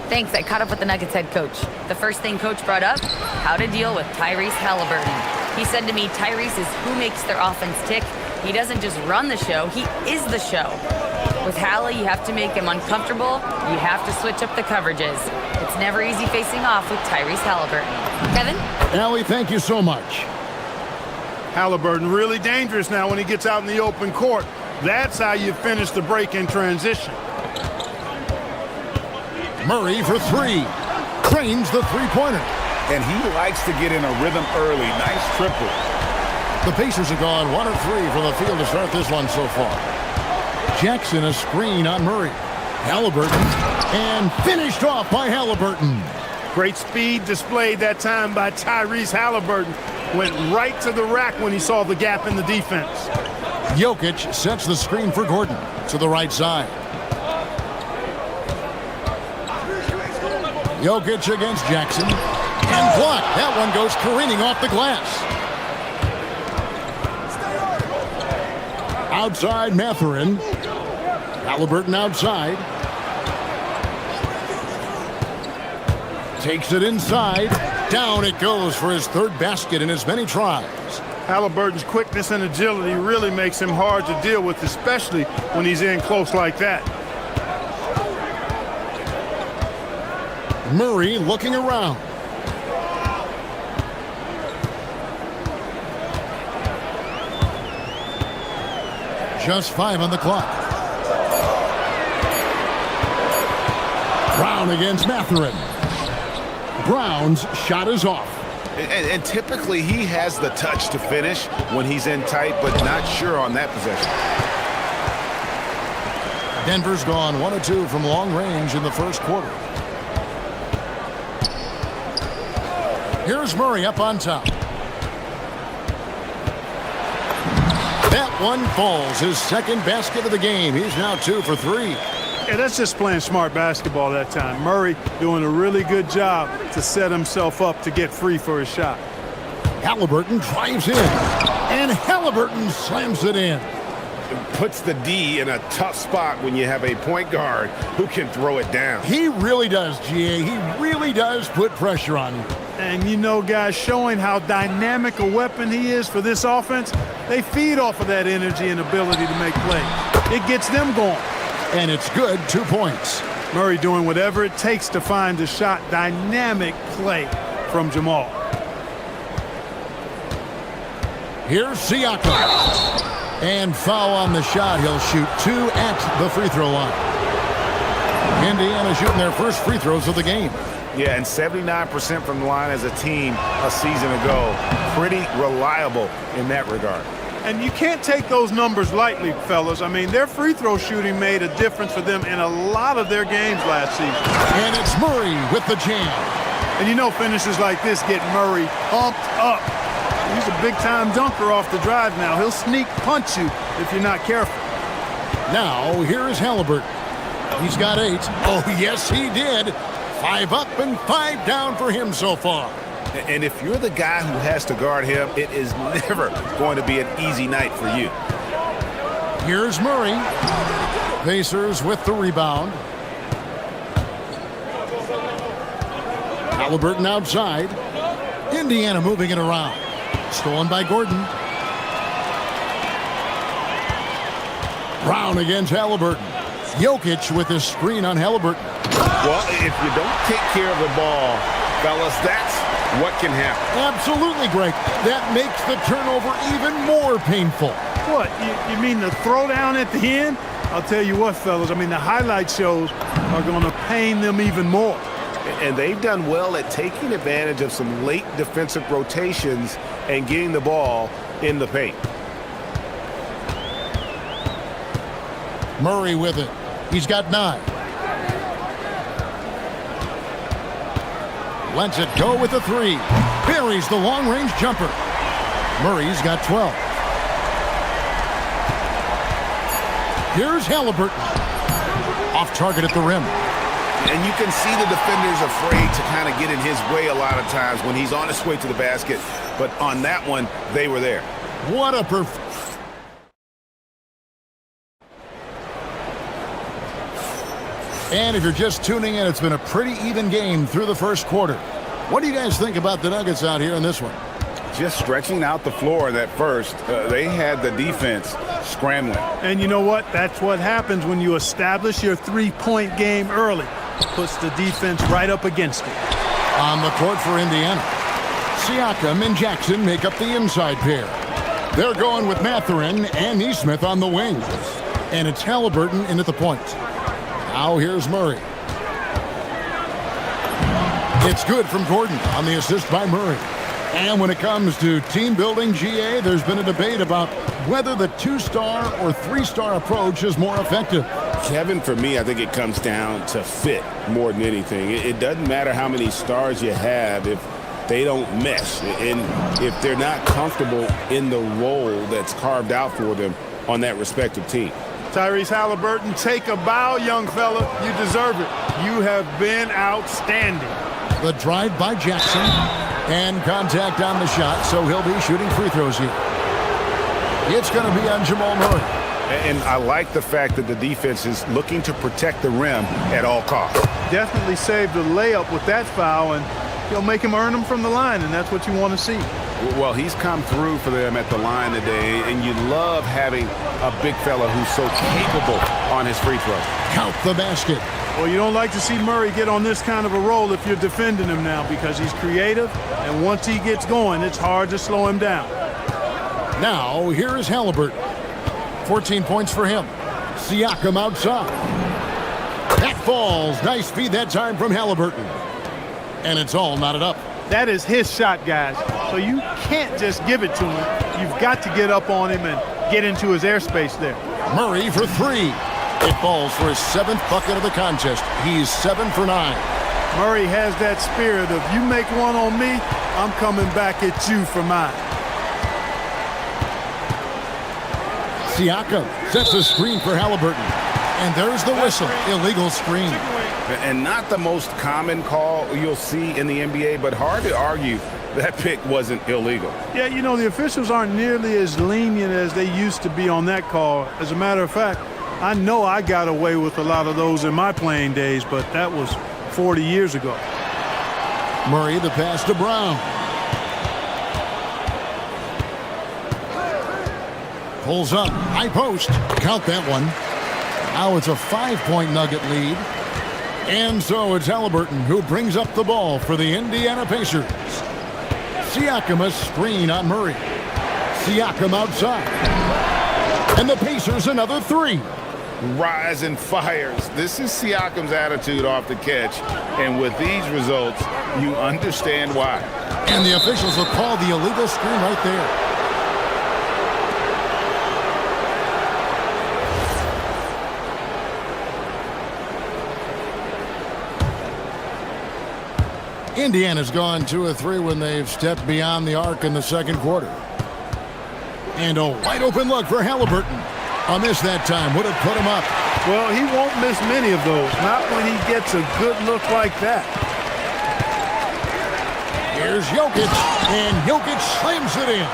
Thanks, I caught up with the Nuggets head coach. The first thing coach brought up, how to deal with Tyrese Halliburton. He said to me, Tyrese is who makes their offense tick. He doesn't just run the show, he is the show. With Halla, you have to make him uncomfortable. You have to switch up the coverages. It's never easy facing off with Tyrese Halliburton. Kevin? Allie, thank you so much. Halliburton really dangerous now when he gets out in the open court. That's how you finish the break in transition. Murray for three. Cranes the three-pointer. And he likes to get in a rhythm early. Nice triple. The Pacers have gone 1 of 3 from the field to start this one so far. Jackson a screen on Murray. Halliburton. And finished off by Halliburton. Great speed displayed that time by Tyrese Halliburton. Went right to the rack when he saw the gap in the defense. Jokic sets the screen for Gordon to the right side. Jokic against Jackson. And blocked. That one goes careening off the glass. Outside Mathurin. Halliburton outside. Takes it inside. Down it goes for his third basket in as many tries. Halliburton's quickness and agility really makes him hard to deal with, especially when he's in close like that. Murray looking around. Just 5 on the clock. Brown against Mathurin. Brown's shot is off. And typically he has the touch to finish when he's in tight, but not sure on that possession. Denver's gone 1 of 2 from long range in the first quarter. Here's Murray up on top. That one falls. His second basket of the game. He's now 2 for 3. Yeah, that's just playing smart basketball that time. Murray doing a really good job to set himself up to get free for his shot. Halliburton drives in. And Halliburton slams it in. Puts the D in a tough spot when you have a point guard who can throw it down. He really does, GA. He really does put pressure on you. And you know, guys, showing how dynamic a weapon he is for this offense, they feed off of that energy and ability to make plays. It gets them going. And it's good, 2 points. Murray doing whatever it takes to find a shot. Dynamic play from Jamal. Here's Siakam. And foul on the shot. He'll shoot 2 at the free throw line. Indiana shooting their first free throws of the game. Yeah, and 79% from the line as a team a season ago. Pretty reliable in that regard. And you can't take those numbers lightly, fellas. I mean, their free throw shooting made a difference for them in a lot of their games last season. And it's Murray with the jam. And you know finishes like this get Murray pumped up. He's a big-time dunker off the drive now. He'll sneak punch you if you're not careful. Now, here is Halliburton. He's got 8. Oh, yes, he did. 5 up and 5 down for him so far. And if you're the guy who has to guard him, it is never going to be an easy night for you. Here's Murray. Pacers with the rebound. Halliburton outside. Indiana moving it around. Stolen by Gordon. Brown against Halliburton. Jokic with his screen on Halliburton. Well, if you don't take care of the ball, fellas, that's what can happen. Absolutely, Greg. That makes the turnover even more painful. What? You mean the throwdown at the end? I'll tell you what, fellas, I mean, the highlight shows are going to pain them even more. And they've done well at taking advantage of some late defensive rotations and getting the ball in the paint. Murray with it. He's got 9. Lets it go with the 3. Buries the long-range jumper. Murray's got 12. Here's Halliburton. Off target at the rim. And you can see the defenders afraid to kind of get in his way a lot of times when he's on his way to the basket. But on that one, they were there. What a And if you're just tuning in, it's been a pretty even game through the first quarter. What do you guys think about the Nuggets out here in this one? Just stretching out the floor that first. They had the defense scrambling. And you know what? That's what happens when you establish your three-point game early. Puts the defense right up against it. On the court for Indiana, Siakam and Jackson make up the inside pair. They're going with Mathurin and Nesmith on the wings. And it's Halliburton in at the point. Now here's Murray. It's good from Gordon on the assist by Murray. And when it comes to team building, GA, there's been a debate about whether the 2-star or 3-star approach is more effective. Kevin, for me, I think it comes down to fit more than anything. It doesn't matter how many stars you have if they don't mesh and if they're not comfortable in the role that's carved out for them on that respective team. Tyrese Halliburton, take a bow, young fella. You deserve it. You have been outstanding. The drive by Jackson and contact on the shot, so he'll be shooting free throws here. It's going to be on Jamal Murray. And I like the fact that the defense is looking to protect the rim at all costs. Definitely saved the layup with that foul, and he'll make him earn them from the line, and that's what you want to see. Well, he's come through for them at the line today, and you love having a big fella who's so capable on his free throw. Count the basket. Well, you don't like to see Murray get on this kind of a roll if you're defending him now because he's creative, and once he gets going, it's hard to slow him down. Now, here is Halliburton. 14 points for him. Siakam outside. That falls. Nice feed that time from Halliburton. And it's all knotted up. That is his shot, guys. So you can't just give it to him. You've got to get up on him and get into his airspace there. Murray for 3. It falls for his 7th bucket of the contest. He's 7 for 9. Murray has that spirit of you make one on me, I'm coming back at you for mine. Siakam sets a screen for Halliburton. And there's the whistle. Illegal screen. And not the most common call you'll see in the NBA, but hard to argue that pick wasn't illegal. Yeah, you know, the officials aren't nearly as lenient as they used to be on that call. As a matter of fact, I know I got away with a lot of those in my playing days, but that was 40 years ago. Murray, the pass to Brown. Pulls up, high post. Count that one. Now it's a 5-point Nugget lead. And so it's Halliburton who brings up the ball for the Indiana Pacers. Siakam a screen on Murray. Siakam outside. And the Pacers another 3. Rise and fires. This is Siakam's attitude off the catch. And with these results, you understand why. And the officials will call the illegal screen right there. Indiana's gone 2 of 3 when they've stepped beyond the arc in the second quarter. And a wide open look for Halliburton. A miss that time would have put him up. Well, he won't miss many of those, not when he gets a good look like that. Here's Jokic, and Jokic slams it in.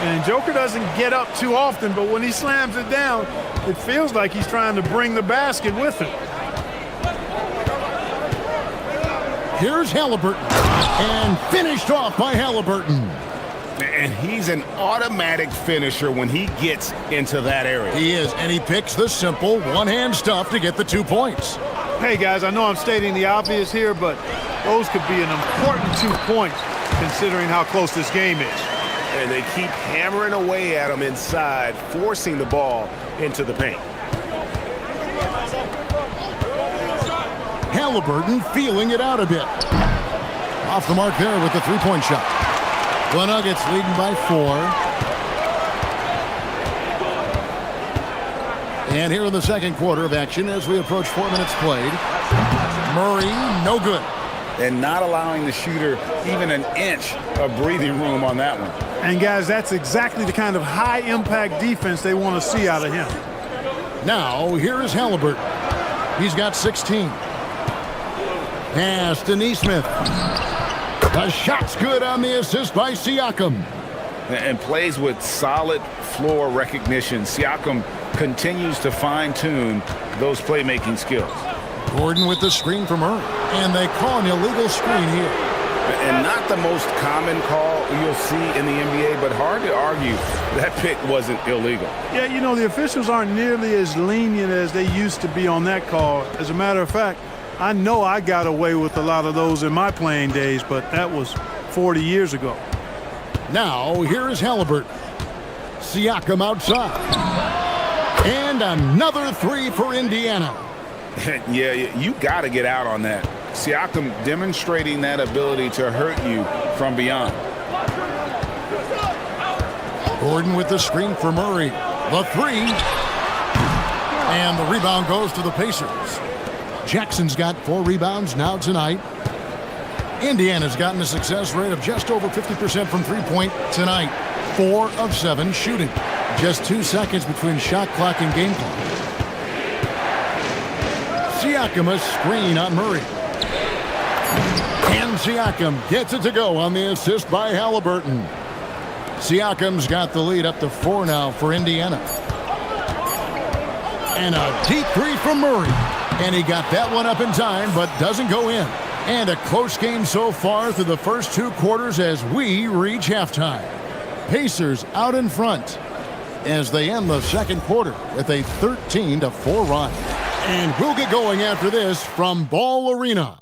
And Joker doesn't get up too often, but when he slams it down, it feels like he's trying to bring the basket with him. Here's Halliburton, and finished off by Halliburton. And he's an automatic finisher when he gets into that area. He is, and he picks the simple one-hand stuff to get the 2 points. Hey, guys, I know I'm stating the obvious here, but those could be an important 2 points considering how close this game is. And they keep hammering away at him inside, forcing the ball into the paint. Halliburton feeling it out a bit. Off the mark there with the three-point shot. The Nuggets leading by 4. And here in the second quarter of action as we approach 4 minutes played. Murray, no good. And not allowing the shooter even an inch of breathing room on that one. And, guys, that's exactly the kind of high-impact defense they want to see out of him. Now, here is Halliburton. He's got 16. Pass to Neesmith. The shot's good on the assist by Siakam. And plays with solid floor recognition. Siakam continues to fine-tune those playmaking skills. Gordon with the screen from Murray. And they call an illegal screen here. And not the most common call you'll see in the NBA, but hard to argue that pick wasn't illegal. Yeah, you know, the officials aren't nearly as lenient as they used to be on that call. As a matter of fact, I know I got away with a lot of those in my playing days, but that was 40 years ago. Now, here is Halliburton. Siakam outside. And another three for Indiana. Yeah, you got to get out on that. Siakam demonstrating that ability to hurt you from beyond. Gordon with the screen for Murray. The three. And the rebound goes to the Pacers. Jackson's got 4 rebounds now tonight. Indiana's gotten a success rate of just over 50% from three-point tonight. 4 of 7 shooting. Just 2 seconds between shot clock and game clock. Siakam a screen on Murray. And Siakam gets it to go on the assist by Halliburton. Siakam's got the lead up to 4 now for Indiana. And a deep three from Murray. And he got that one up in time, but doesn't go in. And a close game so far through the first 2 quarters as we reach halftime. Pacers out in front as they end the second quarter with a 13-4 run. And we'll get going after this from Ball Arena.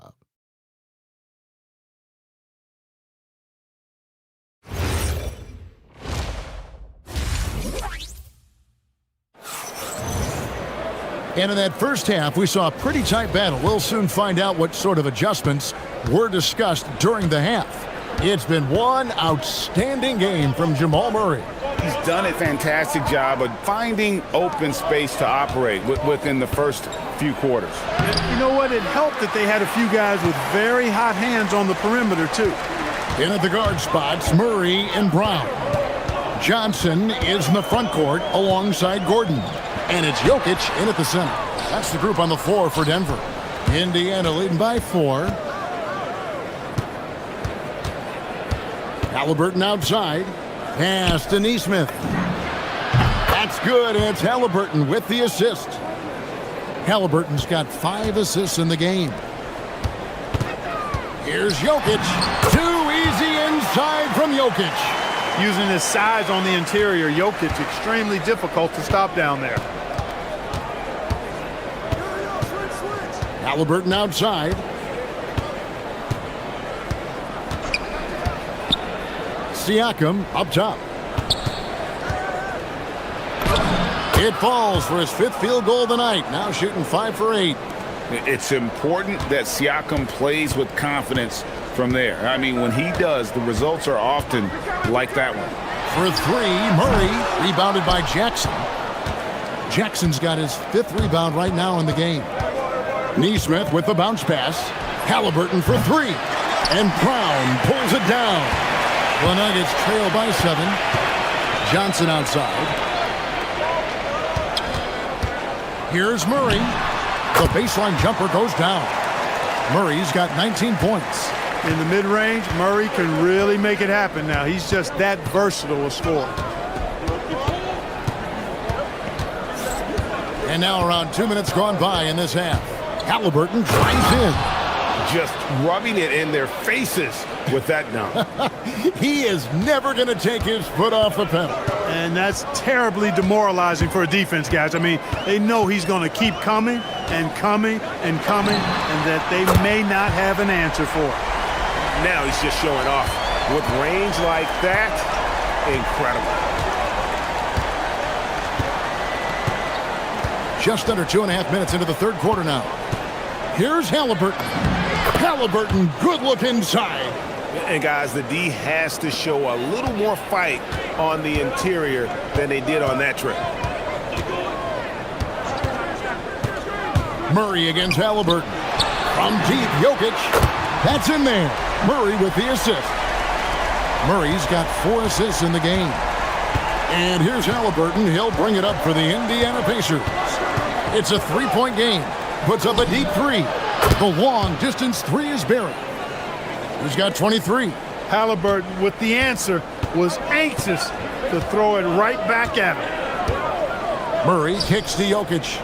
And in that first half, we saw a pretty tight battle. We'll soon find out what sort of adjustments were discussed during the half. It's been one outstanding game from Jamal Murray. He's done a fantastic job of finding open space to operate within the first few quarters. You know what? It helped that they had a few guys with very hot hands on the perimeter, too. In at the guard spots, Murray and Brown. Johnson is in the front court alongside Gordon. And it's Jokic in at the center. That's the group on the floor for Denver. Indiana leading by 4. Halliburton outside. Pass to Neesmith. That's good, and it's Halliburton with the assist. Halliburton's got 5 assists in the game. Here's Jokic. Too easy inside from Jokic. Using his size on the interior, Jokic extremely difficult to stop down there. Halliburton outside. Siakam up top. It falls for his 5th field goal of the night. Now shooting 5 for 8. It's important that Siakam plays with confidence from there. I mean, when he does, the results are often like that one. For 3, Murray, rebounded by Jackson. Jackson's got his 5th rebound right now in the game. Neesmith with the bounce pass. Halliburton for 3. And Brown pulls it down. The Nuggets trail by 7. Johnson outside. Here's Murray. The baseline jumper goes down. Murray's got 19 points. In the mid-range, Murray can really make it happen now. He's just that versatile a scorer. And now around 2 minutes gone by in this half. Halliburton drives in. Just rubbing it in their faces with that dunk. He is never going to take his foot off the pedal. And that's terribly demoralizing for a defense, guys. I mean, they know he's going to keep coming and coming and coming, and that they may not have an answer for it. Now he's just showing off. With range like that, incredible. Just under 2.5 minutes into the third quarter now. Here's Halliburton. Halliburton, good look inside. And guys, the D has to show a little more fight on the interior than they did on that trip. Murray against Halliburton. From deep, Jokic. That's in there. Murray with the assist. Murray's got 4 assists in the game. And here's Halliburton. He'll bring it up for the Indiana Pacers. It's a 3-point game. Puts up a deep 3. The long distance 3 is buried. He's got 23. Halliburton with the answer was anxious to throw it right back at him. Murray kicks to Jokic.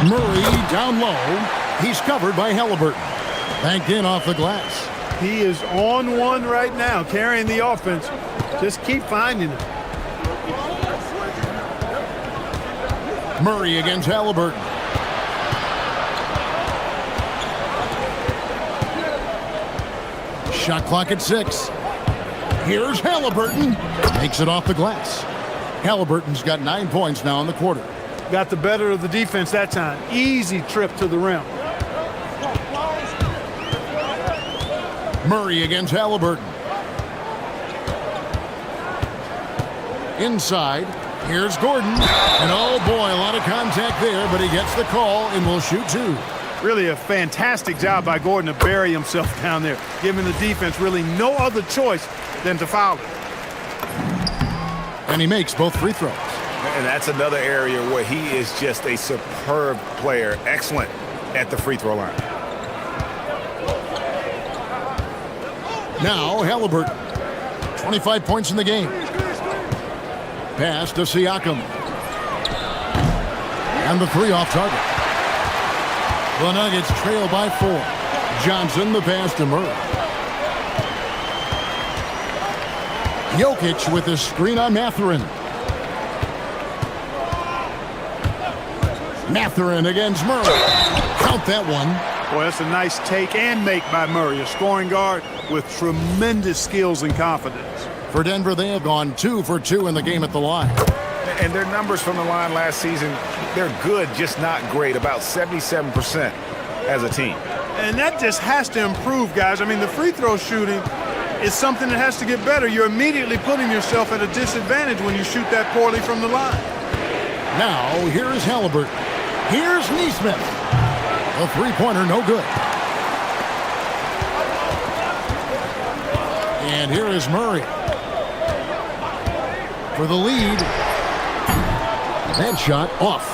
Murray down low. He's covered by Halliburton. Banked in off the glass. He is on one right now, carrying the offense. Just keep finding it. Murray against Halliburton. Shot clock at 6. Here's Halliburton. Makes it off the glass. Halliburton's got 9 points now in the quarter. Got the better of the defense that time. Easy trip to the rim. Murray against Halliburton. Inside. Here's Gordon. And oh boy, a lot of contact there, but he gets the call and will shoot 2. Really a fantastic job by Gordon to bury himself down there, giving the defense really no other choice than to foul it. And he makes both free throws. And that's another area where he is just a superb player. Excellent at the free throw line. Now Halliburton. 25 points in the game. Pass to Siakam. And the 3 off target. The Nuggets trail by 4. Johnson the pass to Murray. Jokic with the screen on Mathurin. Mathurin against Murray. Count that one. Boy, that's a nice take and make by Murray, a scoring guard with tremendous skills and confidence. For Denver, they have gone 2 for 2 in the game at the line. And their numbers from the line last season, they're good, just not great, about 77% as a team. And that just has to improve, guys. I mean, the free throw shooting is something that has to get better. You're immediately putting yourself at a disadvantage when you shoot that poorly from the line. Now, here is Halliburton. Here's Neesmith. A three-pointer, no good. And here is Murray. For the lead. That shot off.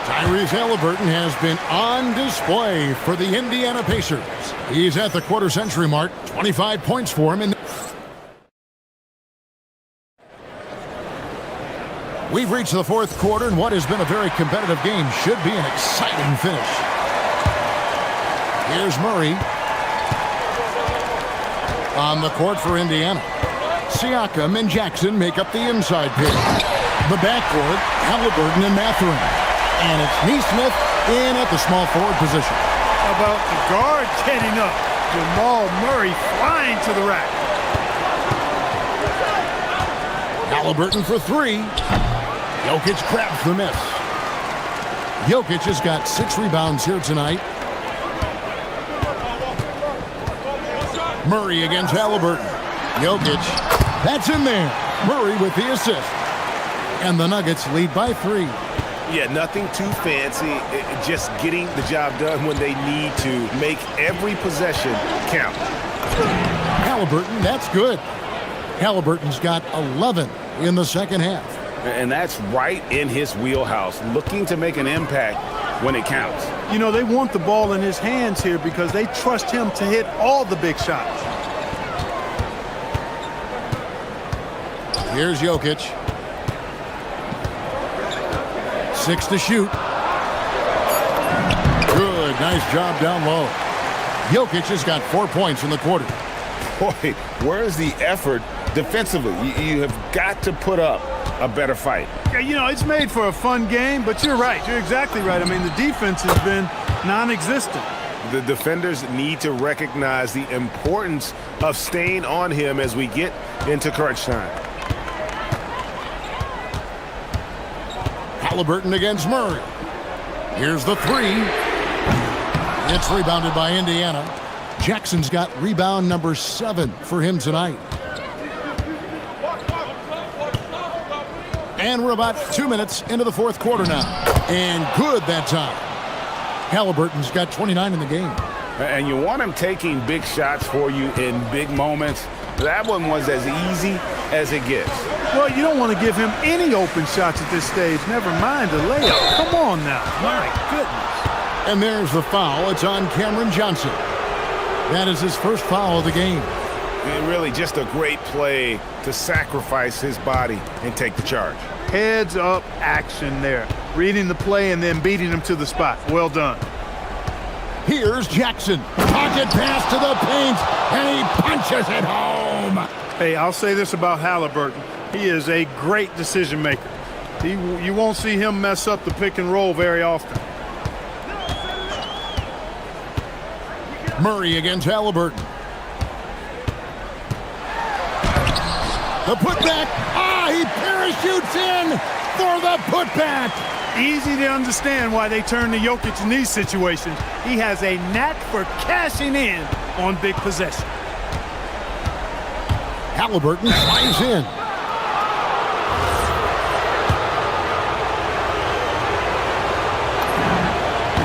Tyrese Halliburton has been on display for the Indiana Pacers. He's at the quarter-century mark. 25 points for him. We've reached the 4th quarter, and what has been a very competitive game should be an exciting finish. Here's Murray. On the court for Indiana. Siakam and Jackson make up the inside pair. The backcourt, Halliburton and Mathurin. And it's Neesmith in at the small forward position. How about the guard getting up? Jamal Murray flying to the rack. Halliburton for 3. Jokic grabs the miss. Jokic has got 6 rebounds here tonight. Murray against Halliburton. Jokic. That's in there. Murray with the assist. And the Nuggets lead by 3. Yeah, nothing too fancy. Just getting the job done when they need to. Make every possession count. Halliburton, that's good. Halliburton's got 11 in the second half. And that's right in his wheelhouse, looking to make an impact when it counts. You know, they want the ball in his hands here because they trust him to hit all the big shots. Here's Jokic. 6 to shoot. Good, nice job down low. Jokic has got 4 points in the quarter. Boy, where's the effort defensively? You have got to put up a better fight. Yeah, you know, it's made for a fun game, but you're right. You're exactly right. I mean, the defense has been non-existent. The defenders need to recognize the importance of staying on him as we get into crunch time. Halliburton against Murray. Here's the three. It's rebounded by Indiana. Jackson's got rebound number 7 for him tonight. And we're about 2 minutes into the fourth quarter now. And good that time. Halliburton's got 29 in the game. And you want him taking big shots for you in big moments. That one was as easy as it gets. Well, you don't want to give him any open shots at this stage. Never mind a layup. Come on now. My goodness. And there's the foul. It's on Cameron Johnson. That is his first foul of the game. And really just a great play to sacrifice his body and take the charge. Heads up action there. Reading the play and then beating him to the spot. Well done. Here's Jackson. Pocket pass to the paint, and he punches it home. Hey, I'll say this about Halliburton. He is a great decision maker. You won't see him mess up the pick and roll very often. Murray against Halliburton. The putback. He parachutes in for the putback. Easy to understand why they turn to Jokic in these situations. He has a knack for cashing in on big possession. Halliburton flies in.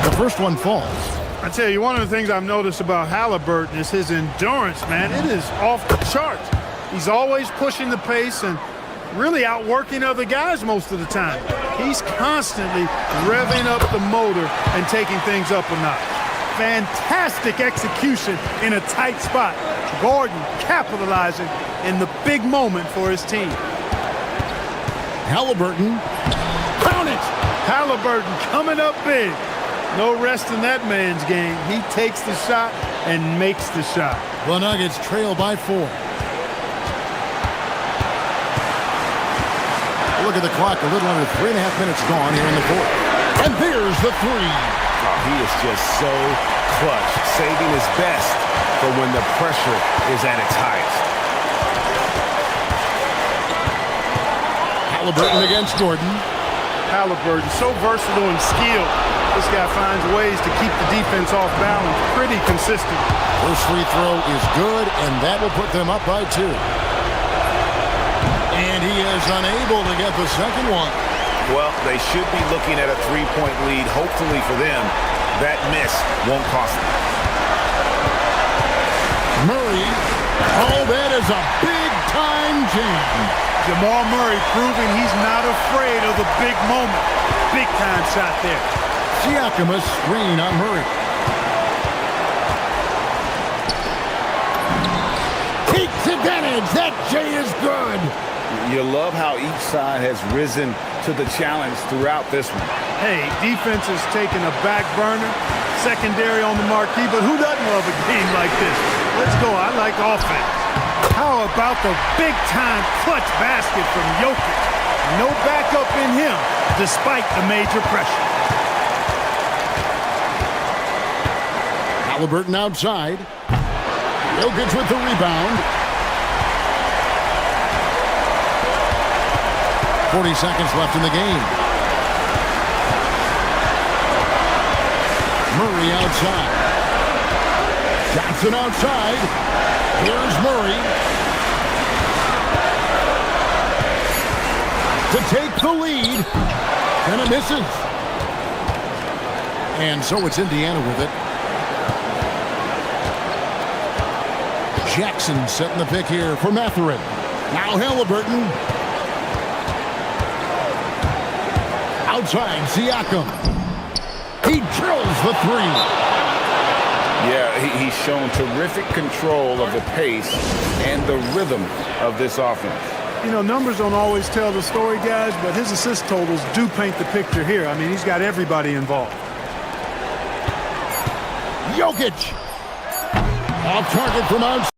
The first one falls. I tell you, one of the things I've noticed about Halliburton is his endurance, man. It is off the charts. He's always pushing the pace and really outworking other guys most of the time. He's constantly revving up the motor and taking things up a notch. Fantastic execution in a tight spot. Gordon capitalizing in the big moment for his team. Halliburton, count it! Halliburton coming up big. No rest in that man's game. He takes the shot and makes the shot. The Nuggets trail by 4. Look at the clock, a little under 3.5 minutes gone here in the fourth. And there's the three. Oh, he is just so clutch, saving his best for when the pressure is at its highest. Halliburton against Gordon. Halliburton, so versatile and skilled. This guy finds ways to keep the defense off balance pretty consistent. First free throw is good, and that will put them up by 2. And he is unable to get the second one. Well, they should be looking at a 3-point lead. Hopefully for them, that miss won't cost them. Murray. Oh, that is a big-time jam. Jamal Murray proving he's not afraid of the big moment. Big-time shot there. Siakam screen on Murray. Takes advantage. That J is good. You love how each side has risen to the challenge throughout this one. Hey, defense is taking a back burner, secondary on the marquee, but who doesn't love a game like this? Let's go. I like offense. How about the big-time clutch basket from Jokic? No backup in him, despite the major pressure. Halliburton outside. Jokic with the rebound. 40 seconds left in the game. Murray outside. Johnson outside. Here's Murray. To take the lead. And it misses. And so it's Indiana with it. Jackson setting the pick here for Mathurin. Now Halliburton. Outside, Siakam. He drills the three. Yeah, he's shown terrific control of the pace and the rhythm of this offense. You know, numbers don't always tell the story, guys, but his assist totals do paint the picture here. I mean, he's got everybody involved. Jokic. Off target from outside.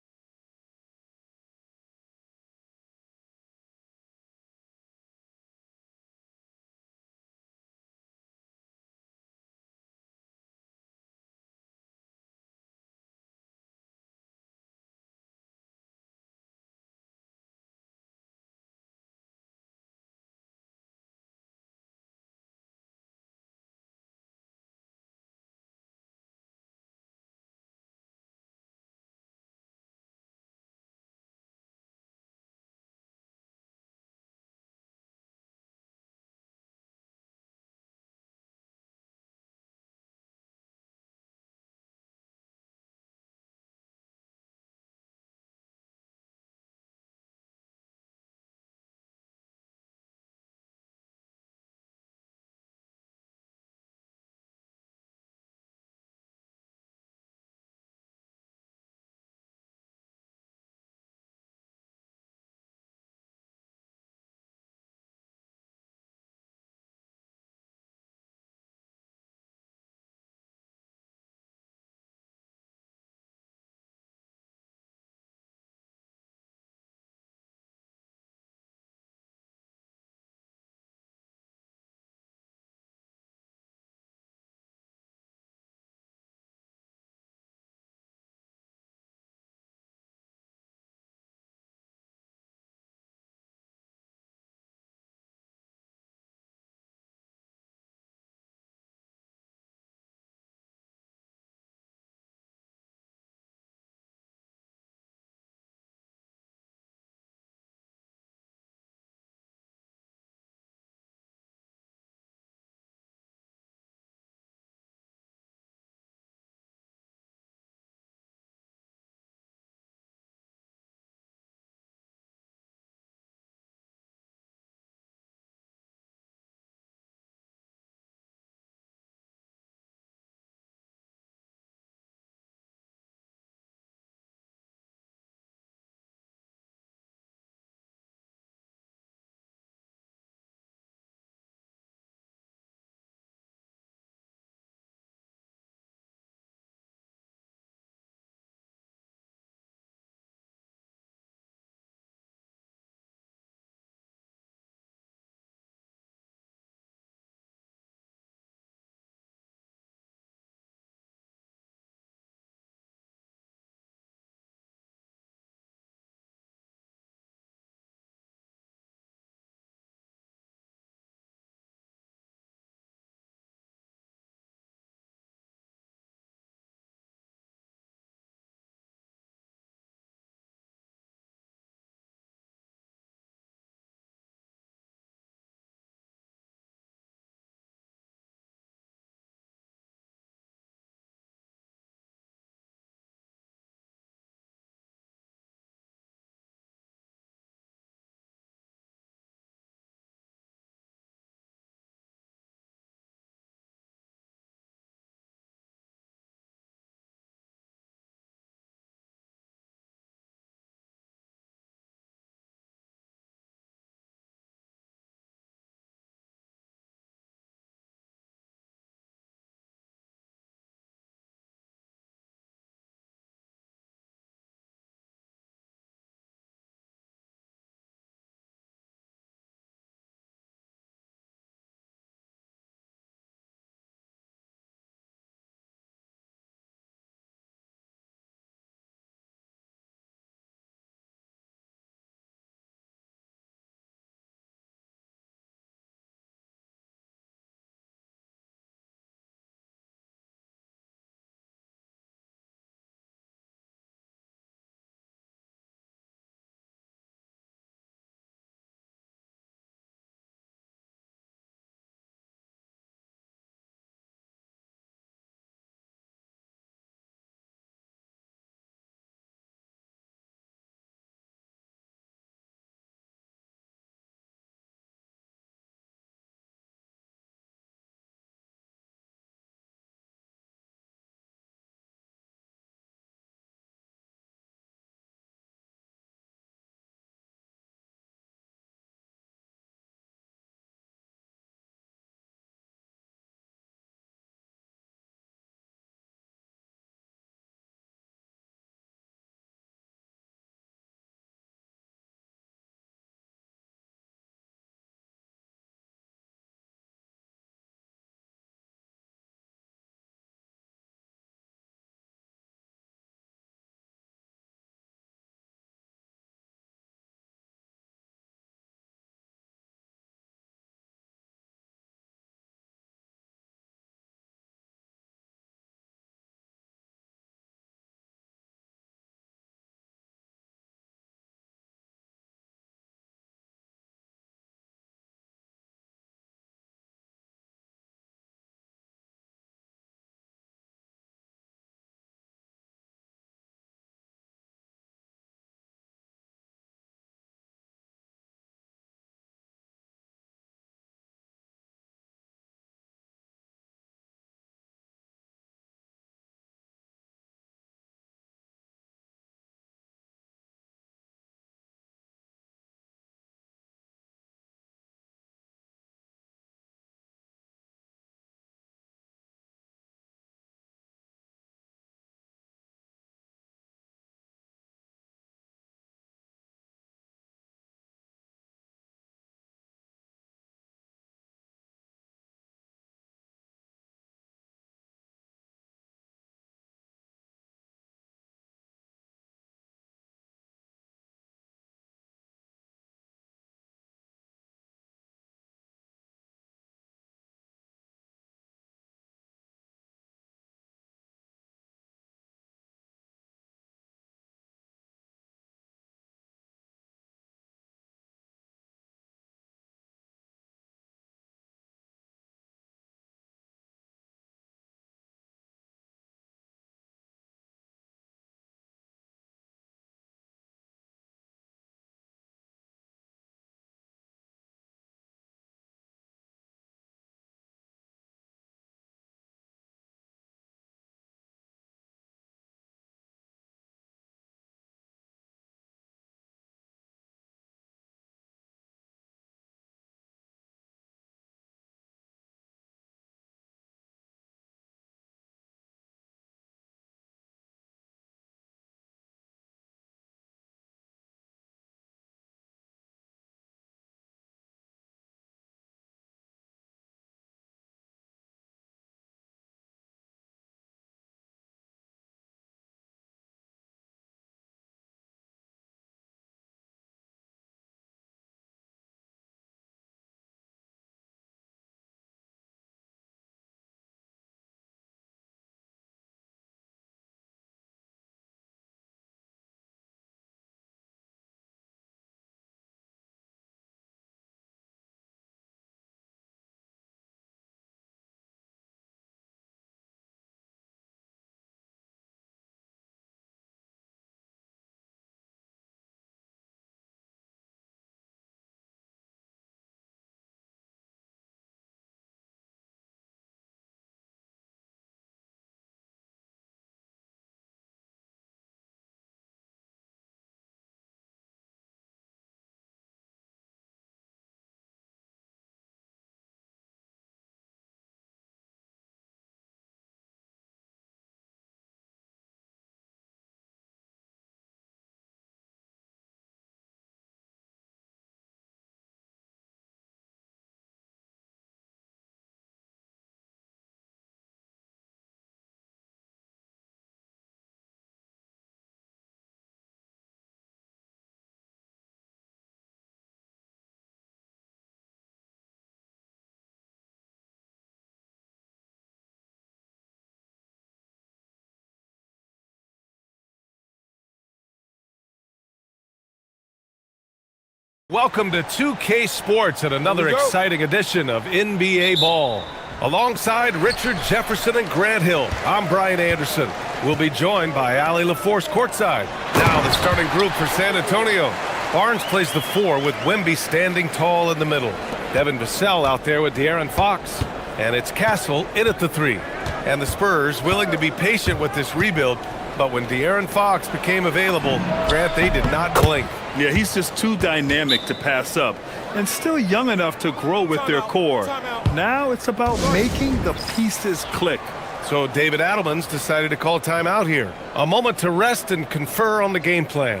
Welcome to 2K Sports and another exciting edition of NBA Ball. Alongside Richard Jefferson and Grant Hill, I'm Brian Anderson. We'll be joined by Ali LaForce courtside. Now the starting group for San Antonio. Barnes plays the 4 with Wemby standing tall in the middle. Devin Vassell out there with De'Aaron Fox. And it's Castle in at the 3. And the Spurs willing to be patient with this rebuild. But when De'Aaron Fox became available, Grant, they did not blink. Yeah, he's just too dynamic to pass up and still young enough to grow with their core. Now it's about making the pieces click. So David Adelman's decided to call timeout here. A moment to rest and confer on the game plan.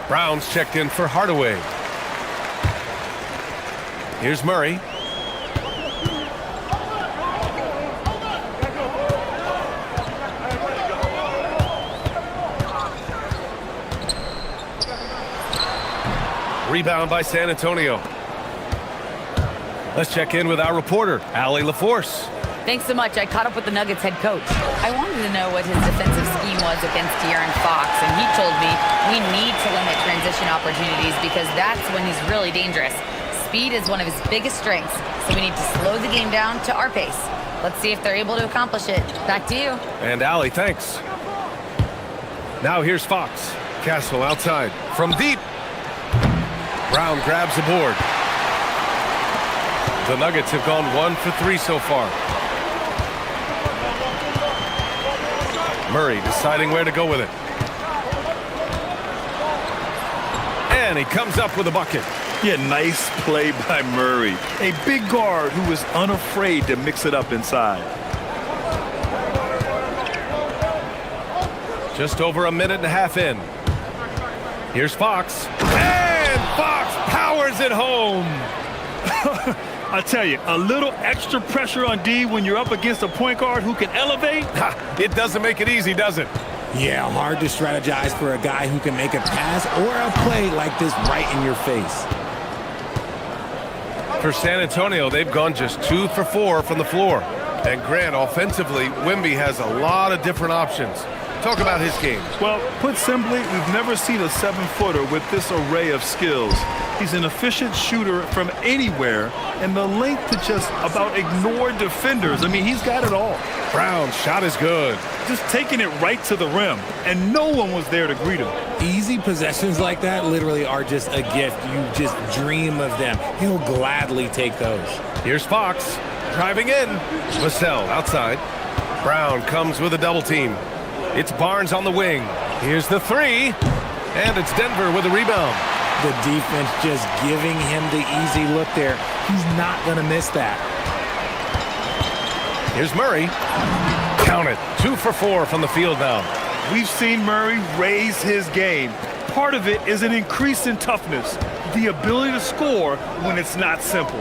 Brown's checked in for Hardaway. Here's Murray. Rebound by San Antonio. Let's check in with our reporter, Ali LaForce. Thanks so much. I caught up with the Nuggets head coach. I wanted to know what his defensive scheme was against De'Aaron Fox, and he told me we need to limit transition opportunities because that's when he's really dangerous. Speed is one of his biggest strengths, so we need to slow the game down to our pace. Let's see if they're able to accomplish it. Back to you. And Ali, thanks. Now here's Fox. Castle outside. From deep. Brown grabs the board. The Nuggets have gone 1 for 3 so far. Murray deciding where to go with it. And he comes up with a bucket. Yeah, nice play by Murray. A big guard who is unafraid to mix it up inside. Just over a minute and a half in. Here's Fox. And Fox powers it home. I tell you, a little extra pressure on D when you're up against a point guard who can elevate. It doesn't make it easy, does it? Yeah, hard to strategize for a guy who can make a pass or a play like this right in your face. For San Antonio, they've gone just 2 for 4 from the floor. And Grant, offensively, Wemby has a lot of different options. Talk about his game. Well, put simply, we've never seen a 7-footer with this array of skills. He's an efficient shooter from anywhere, and the length to just about ignore defenders. I mean, he's got it all. Brown's shot is good. Just taking it right to the rim, and no one was there to greet him. Easy possessions like that literally are just a gift. You just dream of them. He'll gladly take those. Here's Fox driving in. Vassell outside. Brown comes with a double team. It's Barnes on the wing. Here's the 3. And it's Denver with a rebound. The defense just giving him the easy look there. He's not going to miss that. Here's Murray. Count it. 2 for 4 from the field now. We've seen Murray raise his game. Part of it is an increase in toughness. The ability to score when it's not simple.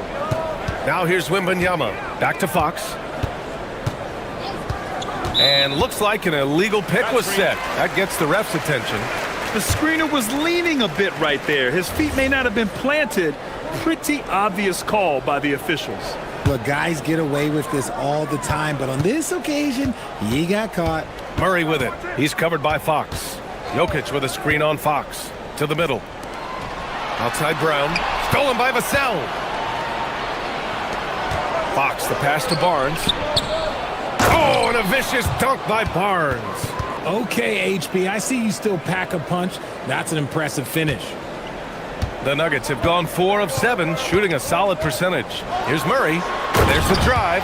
Now here's Wembanyama. Back to Fox. And looks like an illegal pick was set. That gets the ref's attention. The screener was leaning a bit right there. His feet may not have been planted. Pretty obvious call by the officials. Look, guys get away with this all the time, but on this occasion, he got caught. Murray with it. He's covered by Fox. Jokic with a screen on Fox. To the middle. Outside Brown. Stolen by Vassell. Fox, the pass to Barnes. Oh, and a vicious dunk by Barnes. Okay, HB, I see you still pack a punch. That's an impressive finish. The Nuggets have gone 4 of 7, shooting a solid percentage. Here's Murray. There's the drive.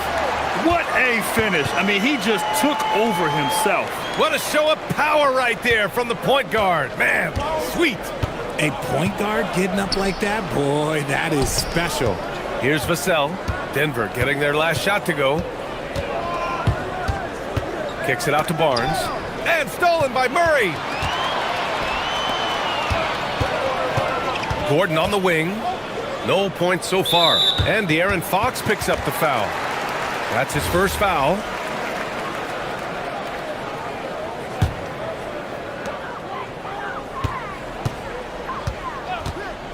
What a finish. I mean, he just took over himself. What a show of power right there from the point guard. Man, sweet. A point guard getting up like that? Boy, that is special. Here's Vassell. Denver getting their last shot to go. Kicks it out to Barnes. And stolen by Murray. Gordon on the wing. No points so far. And De'Aaron Fox picks up the foul. That's his first foul.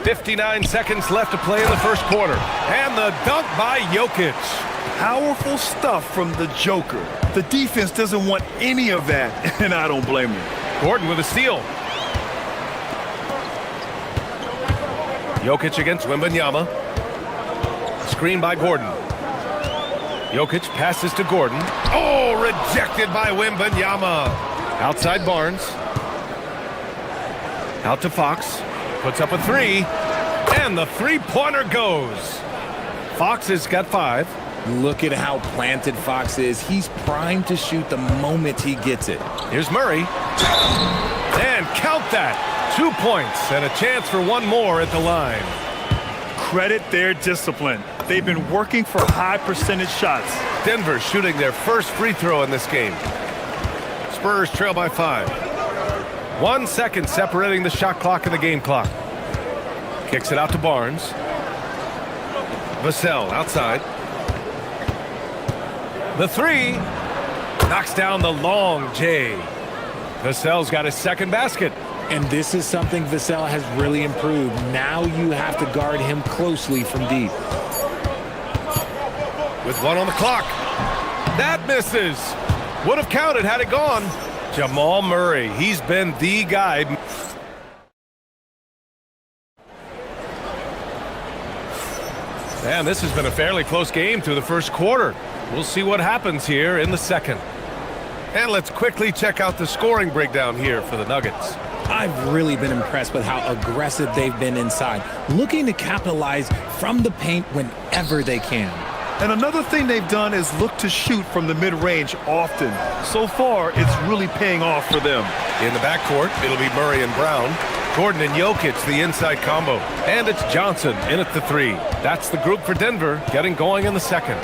.59 seconds left to play in the first quarter. And the dunk by Jokic. Powerful stuff from the Joker. The defense doesn't want any of that, and I don't blame him. Gordon with a steal. Jokic against Wembanyama. Screen by Gordon. Jokic passes to Gordon. Oh, rejected by Wembanyama. Outside Barnes. Out to Fox. Puts up a three. And the three-pointer goes. Fox has got 5. Look at how planted Fox is. He's primed to shoot the moment he gets it. Here's Murray. And count that. 2 points and a chance for one more at the line. Credit their discipline. They've been working for high percentage shots. Denver shooting their first free throw in this game. Spurs trail by 5. 1 second separating the shot clock and the game clock. Kicks it out to Barnes. Vassell outside. The three. Knocks down the long J. Vassell's got his second basket. And this is something Vassell has really improved. Now you have to guard him closely from deep. With 1 on the clock. That misses. Would have counted had it gone. Jamal Murray, he's been the guy. And this has been a fairly close game through the first quarter. We'll see what happens here in the second. And let's quickly check out the scoring breakdown here for the Nuggets. I've really been impressed with how aggressive they've been inside, looking to capitalize from the paint whenever they can. And another thing they've done is look to shoot from the mid-range often. So far, it's really paying off for them. In the backcourt, it'll be Murray and Brown. Gordon and Jokic, the inside combo. And it's Johnson in at the 3. That's the group for Denver, getting going in the second.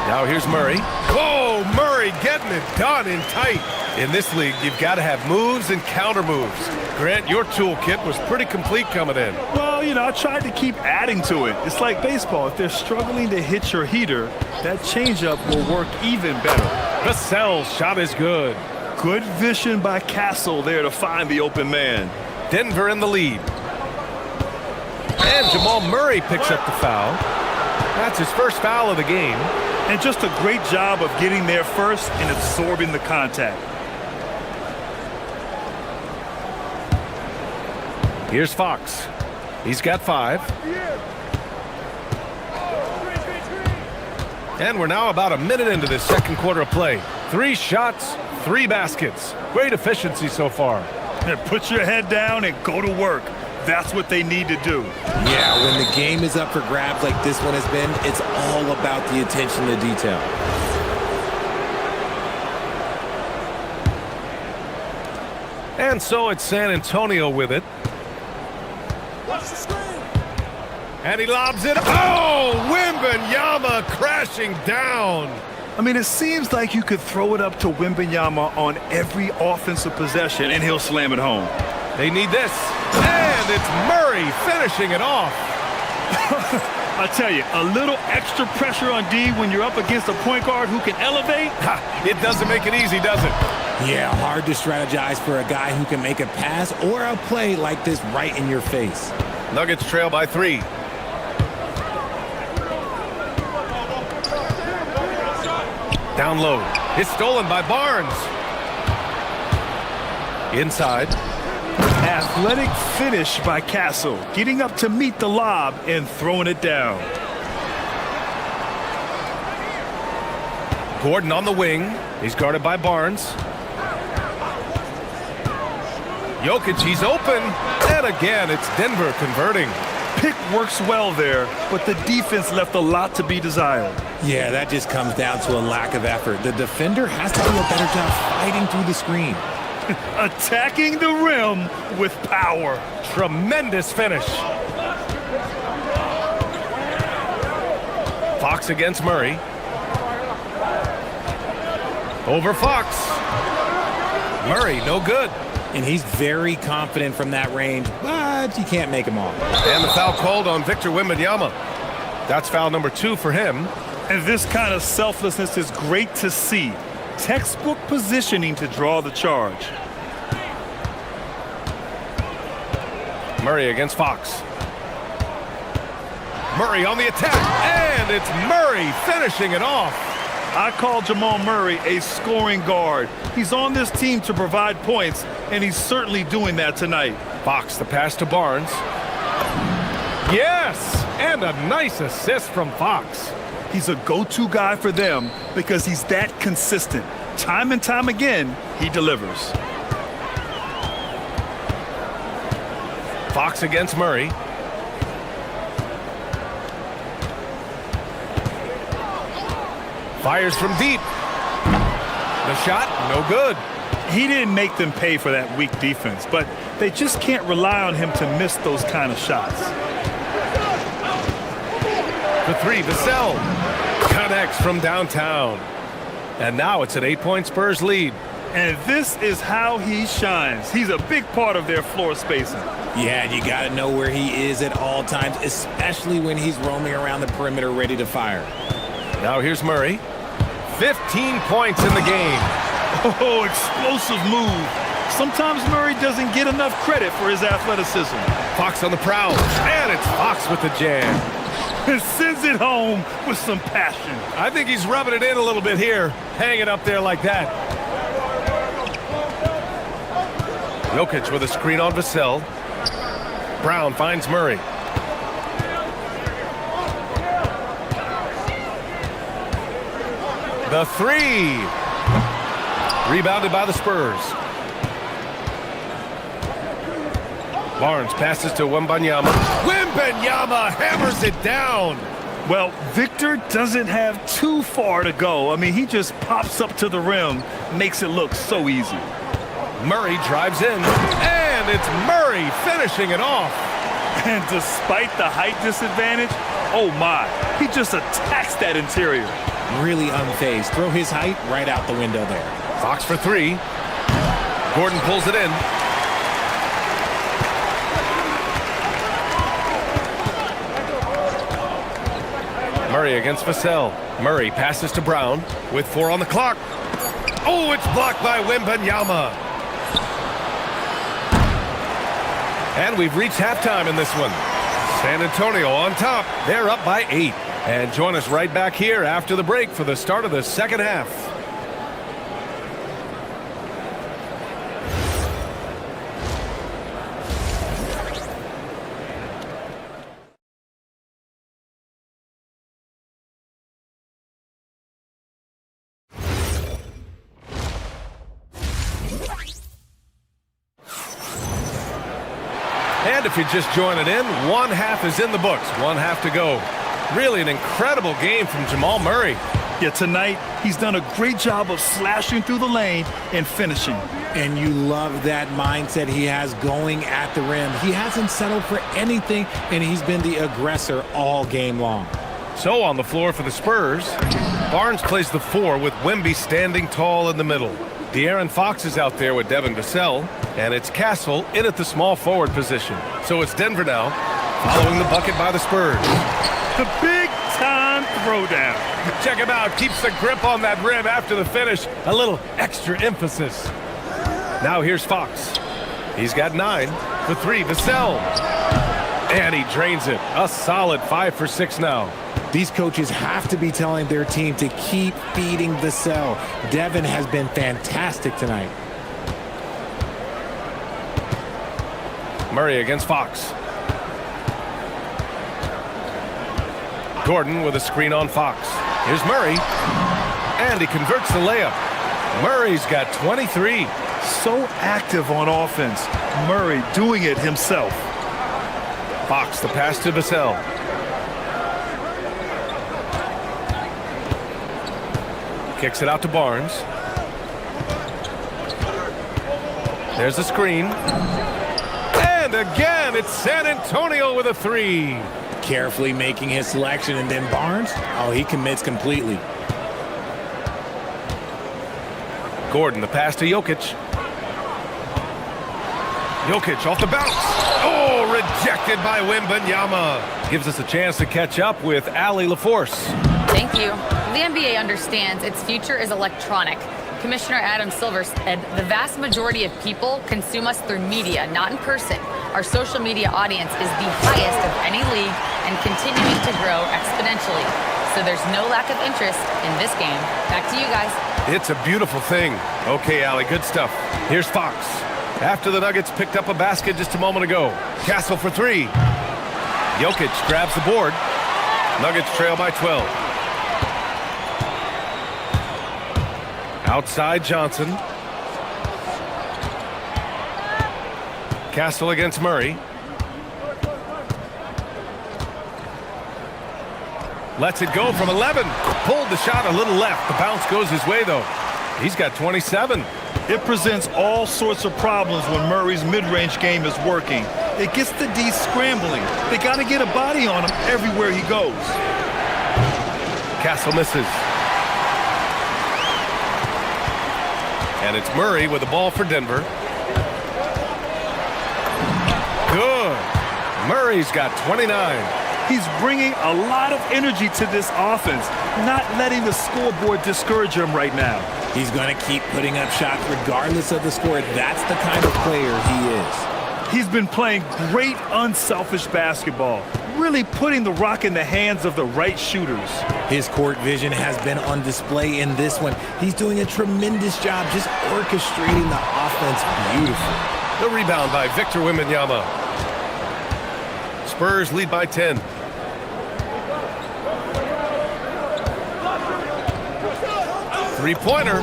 Now here's Murray. Whoa, Murray getting it done in tight. In this league, you've got to have moves and counter moves. Grant, your toolkit was pretty complete coming in. Well, you know, I tried to keep adding to it. It's like baseball. If they're struggling to hit your heater, that changeup will work even better. Vassell's shot is good. Good vision by Castle there to find the open man. Denver in the lead. And Jamal Murray picks up the foul. That's his first foul of the game. And just a great job of getting there first and absorbing the contact. Here's Fox. He's got 5. And we're now about a minute into this second quarter of play. 3 shots, 3 baskets. Great efficiency so far. And put your head down and go to work. That's what they need to do. Yeah, when the game is up for grabs like this one has been, it's all about the attention to detail. And so it's San Antonio with it. And he lobs it. Oh, Wembanyama crashing down. I mean, it seems like you could throw it up to Wembanyama on every offensive possession, and he'll slam it home. They need this. And it's Murray finishing it off. I tell you, a little extra pressure on D when you're up against a point guard who can elevate. It doesn't make it easy, does it? Yeah, hard to strategize for a guy who can make a pass or a play like this right in your face. Nuggets trail by 3. Down low. It's stolen by Barnes. Inside. Athletic finish by Castle, getting up to meet the lob and throwing it down. Gordon on the wing. He's guarded by Barnes. Jokic, he's open. And again, it's Denver converting. Pick works well there, but the defense left a lot to be desired. Yeah, that just comes down to a lack of effort. The defender has to do a better job fighting through the screen. Attacking the rim with power. Tremendous finish. Fox against Murray. Over Fox. Murray, no good. And he's very confident from that range, but you can't make him all. And the foul called on Victor Wembanyama. That's foul number 2 for him. And this kind of selflessness is great to see. Textbook positioning to draw the charge. Murray against Fox. Murray on the attack, And it's Murray finishing it off. I call Jamal Murray a scoring guard. He's on this team to provide points, and he's certainly doing that tonight. Fox, the pass to Barnes. Yes, and a nice assist from Fox. He's a go-to guy for them because he's that consistent. Time and time again, he delivers. Fox against Murray. Fires from deep. The shot, no good. He didn't make them pay for that weak defense, but they just can't rely on him to miss those kind of shots. The three, Vassell connects from downtown. And now it's an 8-point Spurs lead. And this is how he shines. He's a big part of their floor spacing. Yeah, you got to know where he is at all times, especially when he's roaming around the perimeter ready to fire. Now here's Murray. 15 points in the game. Oh, explosive move. Sometimes Murray doesn't get enough credit for his athleticism. Fox on the prowl, and it's Fox with the jam. And sends it home with some passion. I think he's rubbing it in a little bit here, hanging up there like that. Jokic with a screen on Vassell. Brown finds Murray. The three. Rebounded by the Spurs. Barnes passes to Wembanyama. Wembanyama hammers it down. Well, Victor doesn't have too far to go. I mean, he just pops up to the rim, makes it look so easy. Murray drives in, and it's Murray finishing it off. And despite the height disadvantage, oh my, he just attacks that interior. Really unfazed. Throw his height right out the window there. Fox for three. Gordon pulls it in. Murray against Vassell. Murray passes to Brown with 4 on the clock. Oh, it's blocked by Wembanyama. And we've reached halftime in this one. San Antonio on top. They're up by 8. And join us right back here after the break for the start of the second half. And if you're just joining in, one half is in the books. One half to go. Really an incredible game from Jamal Murray. Yeah, tonight he's done a great job of slashing through the lane and finishing. And you love that mindset he has going at the rim. He hasn't settled for anything, and he's been the aggressor all game long. So on the floor for the Spurs, Barnes plays the 4 with Wemby standing tall in the middle. De'Aaron Fox is out there with Devin Vassell, and it's Castle in at the small forward position. So it's Denver now, following the bucket by the Spurs. The big-time throwdown. Check him out. Keeps the grip on that rim after the finish. A little extra emphasis. Now here's Fox. He's got 9 for 3. Vassell. And he drains it. A solid 5 for 6 now. These coaches have to be telling their team to keep feeding Vassell. Devin has been fantastic tonight. Murray against Fox. Gordon with a screen on Fox. Here's Murray. And he converts the layup. Murray's got 23. So active on offense. Murray doing it himself. Fox, the pass to Vassell. Kicks it out to Barnes. There's the screen. And again, it's San Antonio with a 3. Carefully making his selection, and then Barnes, oh, he commits completely. Gordon, the pass to Jokic. Jokic off the bounce. Oh, rejected by Wembanyama. Gives us a chance to catch up with Allie LaForce. Thank you. The NBA understands its future is electronic. Commissioner Adam Silver said the vast majority of people consume us through media, not in person. Our social media audience is the highest of any league, and continuing to grow exponentially. So there's no lack of interest in this game. Back to you guys. It's a beautiful thing. Okay, Allie, good stuff. Here's Fox. After the Nuggets picked up a basket just a moment ago. Castle for three. Jokic grabs the board. Nuggets trail by 12. Outside Johnson. Castle against Murray. Lets it go from 11. Pulled the shot a little left. The bounce goes his way, though. He's got 27. It presents all sorts of problems when Murray's mid-range game is working. It gets the D scrambling. They got to get a body on him everywhere he goes. Castle misses. And it's Murray with the ball for Denver. Good. Murray's got 29. He's bringing a lot of energy to this offense, not letting the scoreboard discourage him right now. He's going to keep putting up shots regardless of the score. That's the kind of player he is. He's been playing great unselfish basketball, really putting the rock in the hands of the right shooters. His court vision has been on display in this one. He's doing a tremendous job just orchestrating the offense beautifully. The rebound by Victor Wembanyama. Spurs lead by 10. Three-pointer.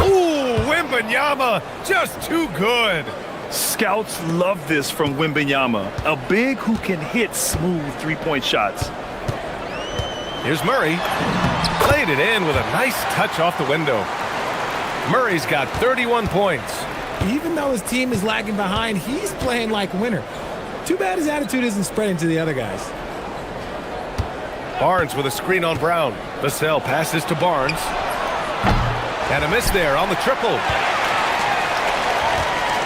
Ooh, Wembanyama, just too good. Scouts love this from Wembanyama, a big who can hit smooth three-point shots. Here's Murray. Played it in with a nice touch off the window. Murray's got 31 points. Even though his team is lagging behind, he's playing like a winner. Too bad his attitude isn't spreading to the other guys. Barnes with a screen on Brown. Vassell passes to Barnes. And a miss there on the triple.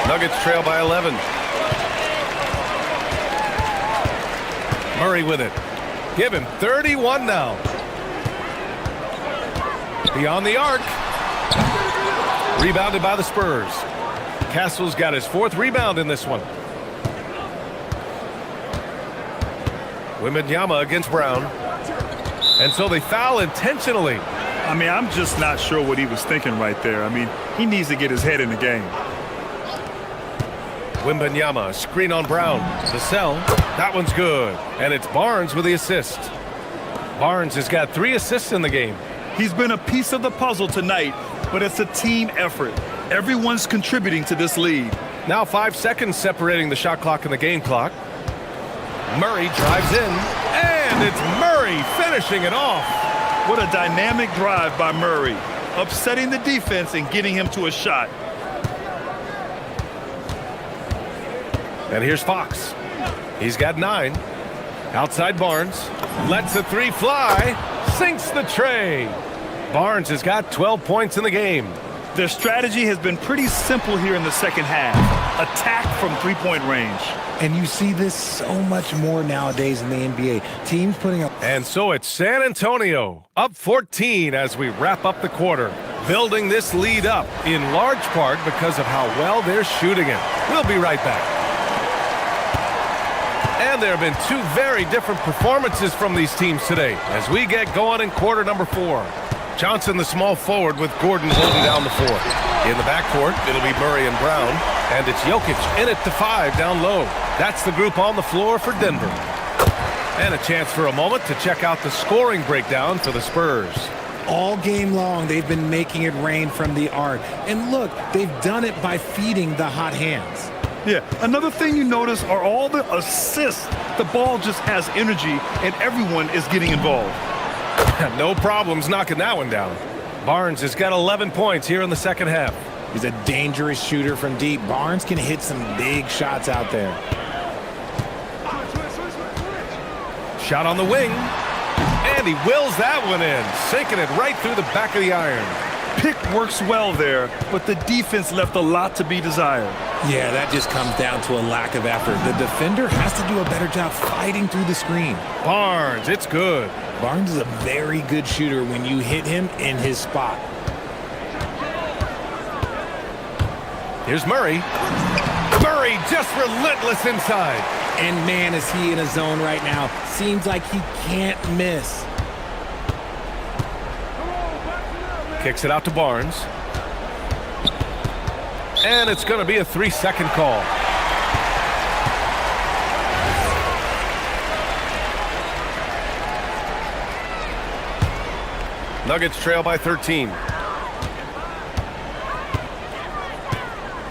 Nuggets trail by 11. Murray with it. Give him 31 now. Beyond the arc. Rebounded by the Spurs. Castle's got his fourth rebound in this one. Wembanyama against Brown. And so they foul intentionally. I mean, I'm just not sure what he was thinking right there. I mean, he needs to get his head in the game. Wembanyama, screen on Brown. Vassell, that one's good. And it's Barnes with the assist. Barnes has got 3 assists in the game. He's been a piece of the puzzle tonight, but it's a team effort. Everyone's contributing to this lead. Now 5 seconds separating the shot clock and the game clock. Murray drives in, and it's Murray finishing it off. What a dynamic drive by Murray, upsetting the defense and getting him to a shot. And here's Fox. He's got 9. Outside Barnes. Lets the three fly. Sinks the tray. Barnes has got 12 points in the game. Their strategy has been pretty simple here in the second half. Attack from three-point range. And you see this so much more nowadays in the NBA. Teams putting up... And so it's San Antonio up 14 as we wrap up the quarter. Building this lead up in large part because of how well they're shooting it. We'll be right back. And there have been 2 very different performances from these teams today as we get going in quarter number 4. Johnson, the small forward, with Gordon holding down the 4. In the backcourt, it'll be Murray and Brown. And it's Jokic in it to 5 down low. That's the group on the floor for Denver. And a chance for a moment to check out the scoring breakdown for the Spurs. All game long, they've been making it rain from the arc. And look, they've done it by feeding the hot hands. Yeah, another thing you notice are all the assists. The ball just has energy, and everyone is getting involved. No problems knocking that one down. Barnes has got 11 points here in the second half. He's a dangerous shooter from deep. Barnes can hit some big shots out there. Shot on the wing. And he wills that one in, sinking it right through the back of the iron. Pick works well there, but the defense left a lot to be desired. Yeah, that just comes down to a lack of effort. The defender has to do a better job fighting through the screen. Barnes, it's good. Barnes is a very good shooter when you hit him in his spot. Here's Murray. Murray just relentless inside. And man, is he in a zone right now. Seems like he can't miss. Kicks it out to Barnes. And it's going to be a 3-second call. Nuggets trail by 13.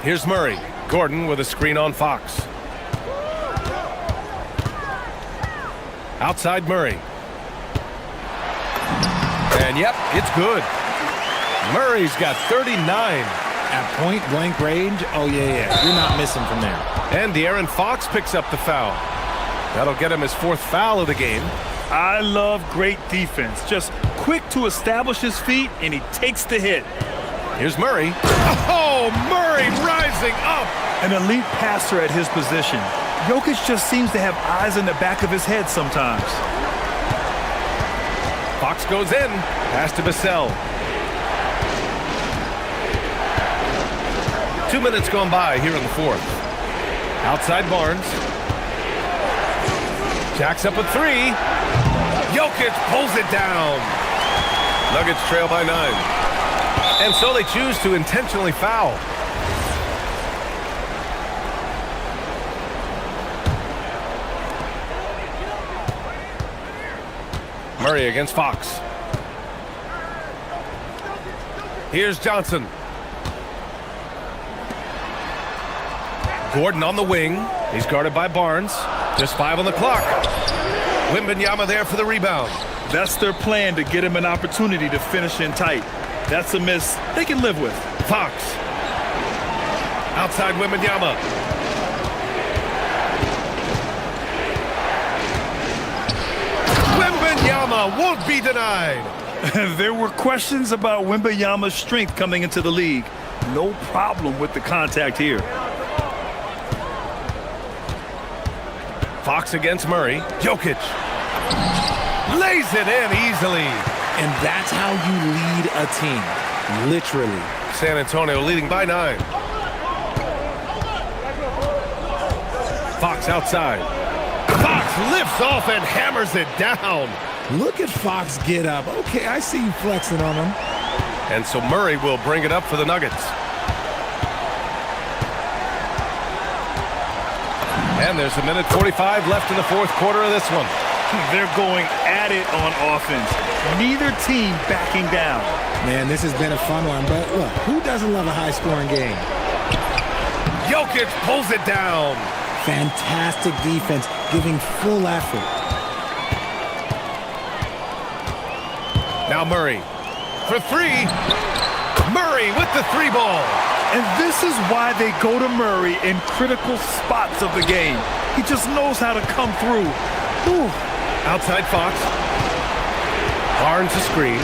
Here's Murray. Gordon with a screen on Fox. Outside Murray. And yep, it's good. Murray's got 39. At point-blank range, oh yeah, you're not missing from there. And De'Aaron Fox picks up the foul. That'll get him his 4th foul of the game. I love great defense. Just quick to establish his feet, and he takes the hit. Here's Murray. Oh, Murray rising up. An elite passer at his position. Jokic just seems to have eyes in the back of his head sometimes. Fox goes in. Pass to Vassell. 2 minutes gone by here in the 4th. Outside Barnes. Jacks up a 3. Jokic pulls it down. Nuggets trail by 9. And so they choose to intentionally foul. Murray against Fox. Here's Johnson. Gordon on the wing. He's guarded by Barnes. Just 5 on the clock. Wembanyama there for the rebound. That's their plan, to get him an opportunity to finish in tight. That's a miss they can live with. Fox. Outside Wembanyama. Wembanyama won't be denied. There were questions about Wembanyama's strength coming into the league. No problem with the contact here. Fox against Murray. Jokic lays it in easily. And that's how you lead a team. Literally. San Antonio leading by 9. Fox outside. Fox lifts off and hammers it down. Look at Fox get up. Okay, I see you flexing on him. And so Murray will bring it up for the Nuggets. And there's 1:45 left in the 4th quarter of this one. They're going at it on offense. Neither team backing down. Man, this has been a fun one, but look, who doesn't love a high-scoring game? Jokic pulls it down. Fantastic defense, giving full effort. Now Murray for 3. Murray with the 3 ball. And this is why they go to Murray in critical spots of the game. He just knows how to come through. Ooh. Outside Fox. Barnes a screen.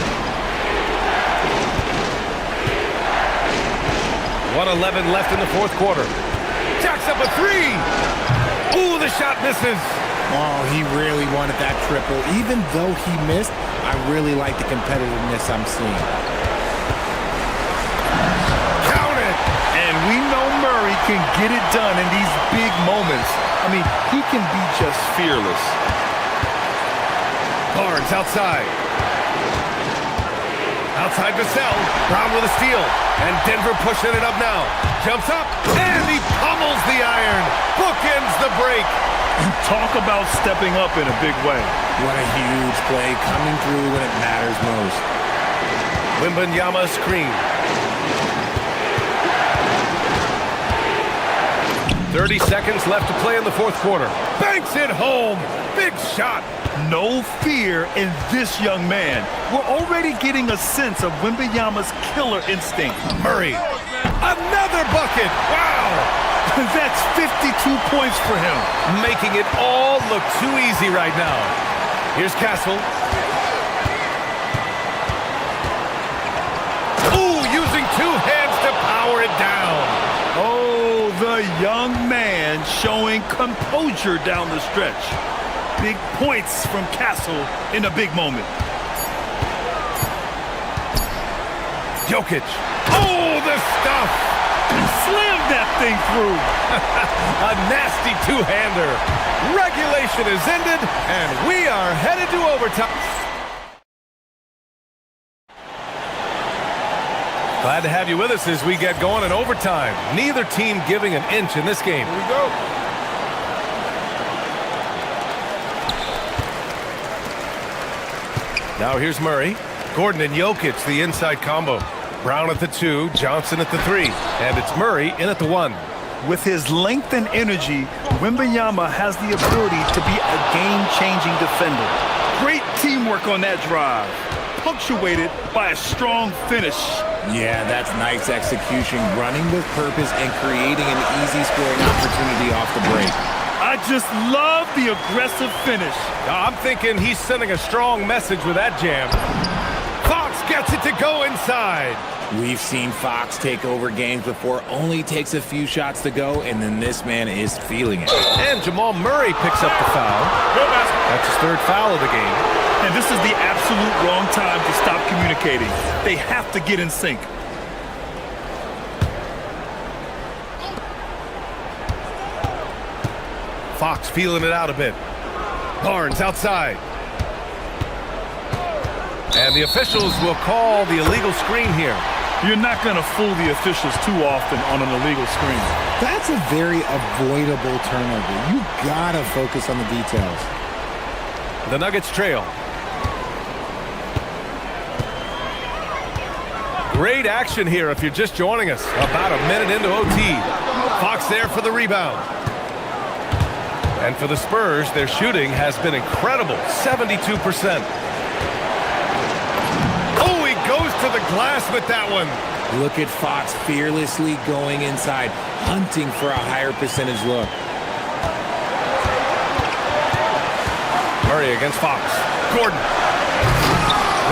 1:11 left in the 4th quarter. Jacks up a 3. Ooh, the shot misses. Oh, he really wanted that triple. Even though he missed, I really like the competitiveness I'm seeing. Count it. And we know Murray can get it done in these big moments. I mean, he can be just fearless. Barnes outside. Outside Vassell. Brown with a steal. And Denver pushing it up now. Jumps up. And he pummels the iron. Bookends the break. Talk about stepping up in a big way. What a huge play, coming through when it matters most. Wembanyama screen. 30 seconds left to play in the 4th quarter. Banks it home. Big shot. No fear in this young man. We're already getting a sense of Wembanyama's killer instinct. Murray. Another bucket. Wow. That's 52 points for him. Making it all look too easy right now. Here's Castle. Ooh, using 2 hands to power it down. Oh, the young man showing composure down the stretch. Big points from Castle in a big moment. Jokic. Oh, the stuff. Slammed that thing through. A nasty two-hander. Regulation is ended, and we are headed to overtime. Glad to have you with us as we get going in overtime. Neither team giving an inch in this game. Here we go. Now here's Murray. Gordon and Jokic, the inside combo. Brown at the 2, Johnson at the 3, and it's Murray in at the 1. With his length and energy, Wembanyama has the ability to be a game-changing defender. Great teamwork on that drive, punctuated by a strong finish. Yeah, that's nice execution, running with purpose and creating an easy scoring opportunity off the break. I just love the aggressive finish. I'm thinking he's sending a strong message with that jam. Fox gets it to go inside. We've seen Fox take over games before, only takes a few shots to go, and then this man is feeling it. And Jamal Murray picks up the foul. That's his third foul of the game. And this is the absolute wrong time to stop communicating. They have to get in sync. Fox feeling it out a bit. Barnes outside. And the officials will call the illegal screen here. You're not going to fool the officials too often on an illegal screen. That's a very avoidable turnover. You gotta focus on the details. The Nuggets trail. Great action here if you're just joining us. About a minute into OT. Fox there for the rebound. And for the Spurs, their shooting has been incredible, 72%. Oh, he goes to the glass with that one. Look at Fox fearlessly going inside, hunting for a higher percentage look. Murray against Fox. Gordon.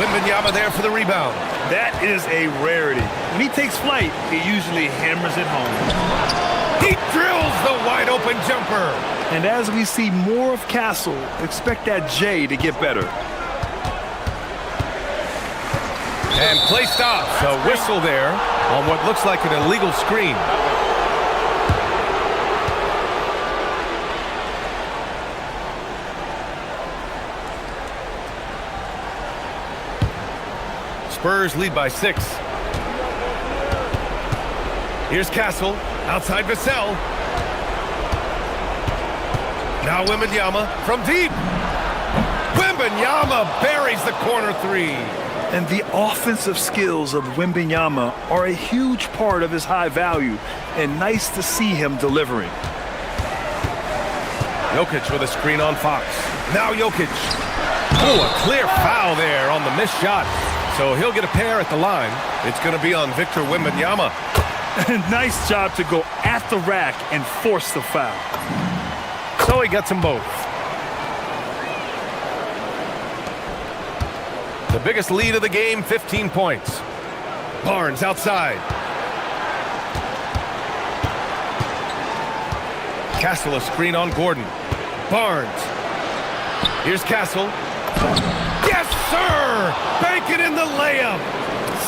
Wembanyama there for the rebound. That is a rarity. When he takes flight, he usually hammers it home. He drills the wide open jumper. And as we see more of Castle, expect that J to get better. And play stops. A whistle there on what looks like an illegal screen. Spurs lead by 6. Here's Castle. Outside Vassell. Now Wembanyama from deep. Wembanyama buries the corner 3. And the offensive skills of Wembanyama are a huge part of his high value, and nice to see him delivering. Jokic with a screen on Fox. Now Jokic. Oh, a clear foul there on the missed shot. So he'll get a pair at the line. It's going to be on Victor Wembanyama. Nice job to go at the rack and force the foul. So he gets them both. The biggest lead of the game, 15 points. Barnes outside. Castle a screen on Gordon. Barnes. Here's Castle. Yes, sir! Bank it in the layup.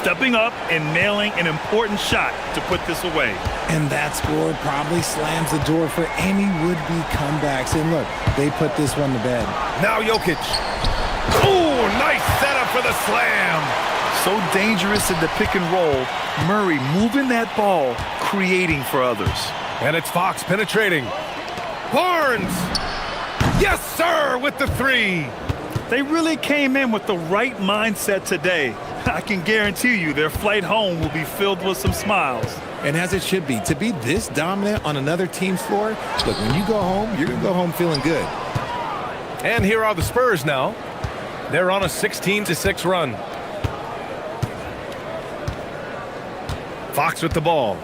Stepping up and nailing an important shot to put this away. And that score probably slams the door for any would-be comebacks. And look, they put this one to bed. Now Jokic. Oh, nice setup for the slam. So dangerous in the pick and roll. Murray moving that ball, creating for others. And it's Fox penetrating. Barnes. Yes, sir, with the 3. They really came in with the right mindset today. I can guarantee you their flight home will be filled with some smiles. And as it should be, to be this dominant on another team's floor, look, when you go home, you're going to go home feeling good. And here are the Spurs now. They're on a 16-6 run. Fox with the ball.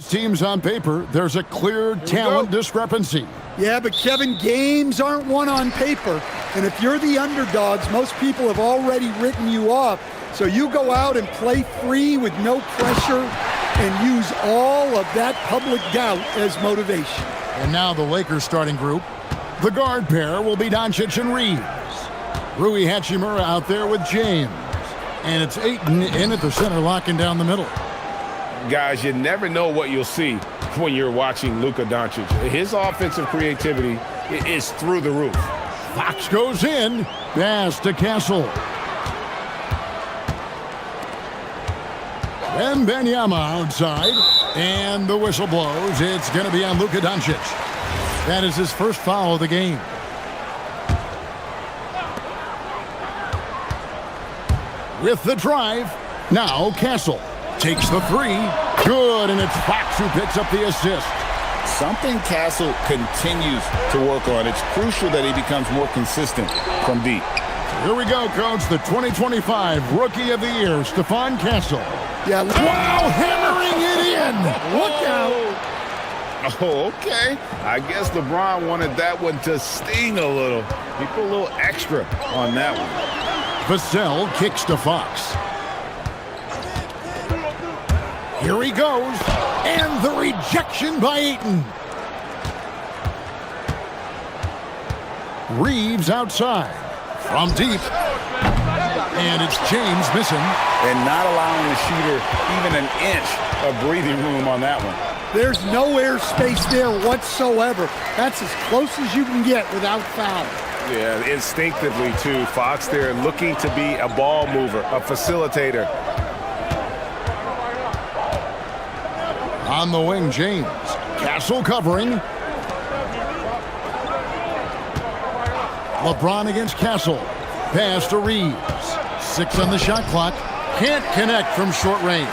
teams on paper, there's a clear talent discrepancy. Yeah, but Kevin, games aren't won on paper. And if you're the underdogs, most people have already written you off. So you go out and play free with no pressure and use all of that public doubt as motivation. And now the Lakers starting group. The guard pair will be Doncic and Reeves. Rui Hachimura out there with James. And it's Ayton in at the center, locking down the middle. Guys, you never know what you'll see when you're watching Luka Doncic. His offensive creativity is through the roof. Fox goes in. Pass to Castle. And Wembanyama outside. And the whistle blows. It's going to be on Luka Doncic. That is his first foul of the game. With the drive. Now Castle takes the three. Good, and it's Fox who picks up the assist. Something Castle continues to work on. It's crucial that he becomes more consistent from deep. Here we go, Coach. The 2025 Rookie of the Year, Stephon Castle. Yeah, wow, hammering it in. Look out. Oh, okay. I guess LeBron wanted that one to sting a little. He put a little extra on that one. Vassell kicks to Fox. Here he goes. And the rejection by Ayton. Reeves outside. From deep. And it's James missing. And not allowing the shooter even an inch of breathing room on that one. There's no air space there whatsoever. That's as close as you can get without foul. Yeah, instinctively, too. Fox there looking to be a ball mover, a facilitator. On the wing, James. Castle covering. LeBron against Castle. Pass to Reeves. 6 on the shot clock. Can't connect from short range.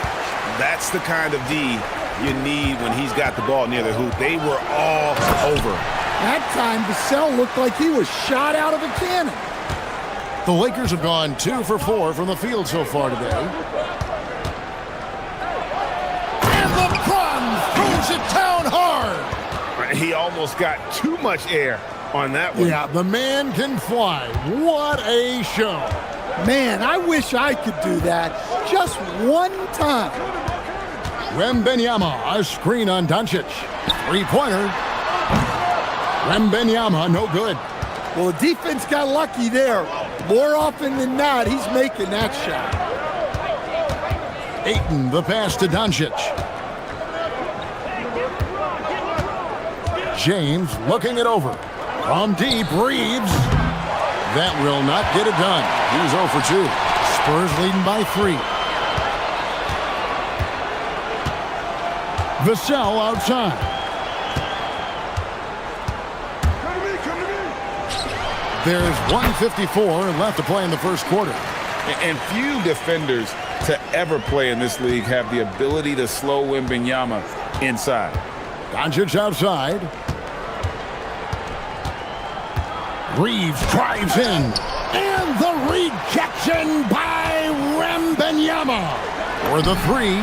That's the kind of D you need when he's got the ball near the hoop. They were all over. That time, Vassell looked like he was shot out of a cannon. The Lakers have gone 2 for 4 from the field so far today. And LeBron throws it down hard. He almost got too much air on that one. Yeah, the man can fly. What a show. Man, I wish I could do that just one time. Wembanyama, a screen on Doncic. Three-pointer. Wembanyama, no good. Well, the defense got lucky there. More often than not, he's making that shot. Ayton, the pass to Doncic. James looking it over. From deep, Reeves. That will not get it done. He's 0 for 2. Spurs leading by 3. Vassell outside. There's 1:54 left to play in the first quarter. And few defenders to ever play in this league have the ability to slow Wembanyama inside. Doncic outside. Reeves drives in. And the rejection by Wembanyama. For the three.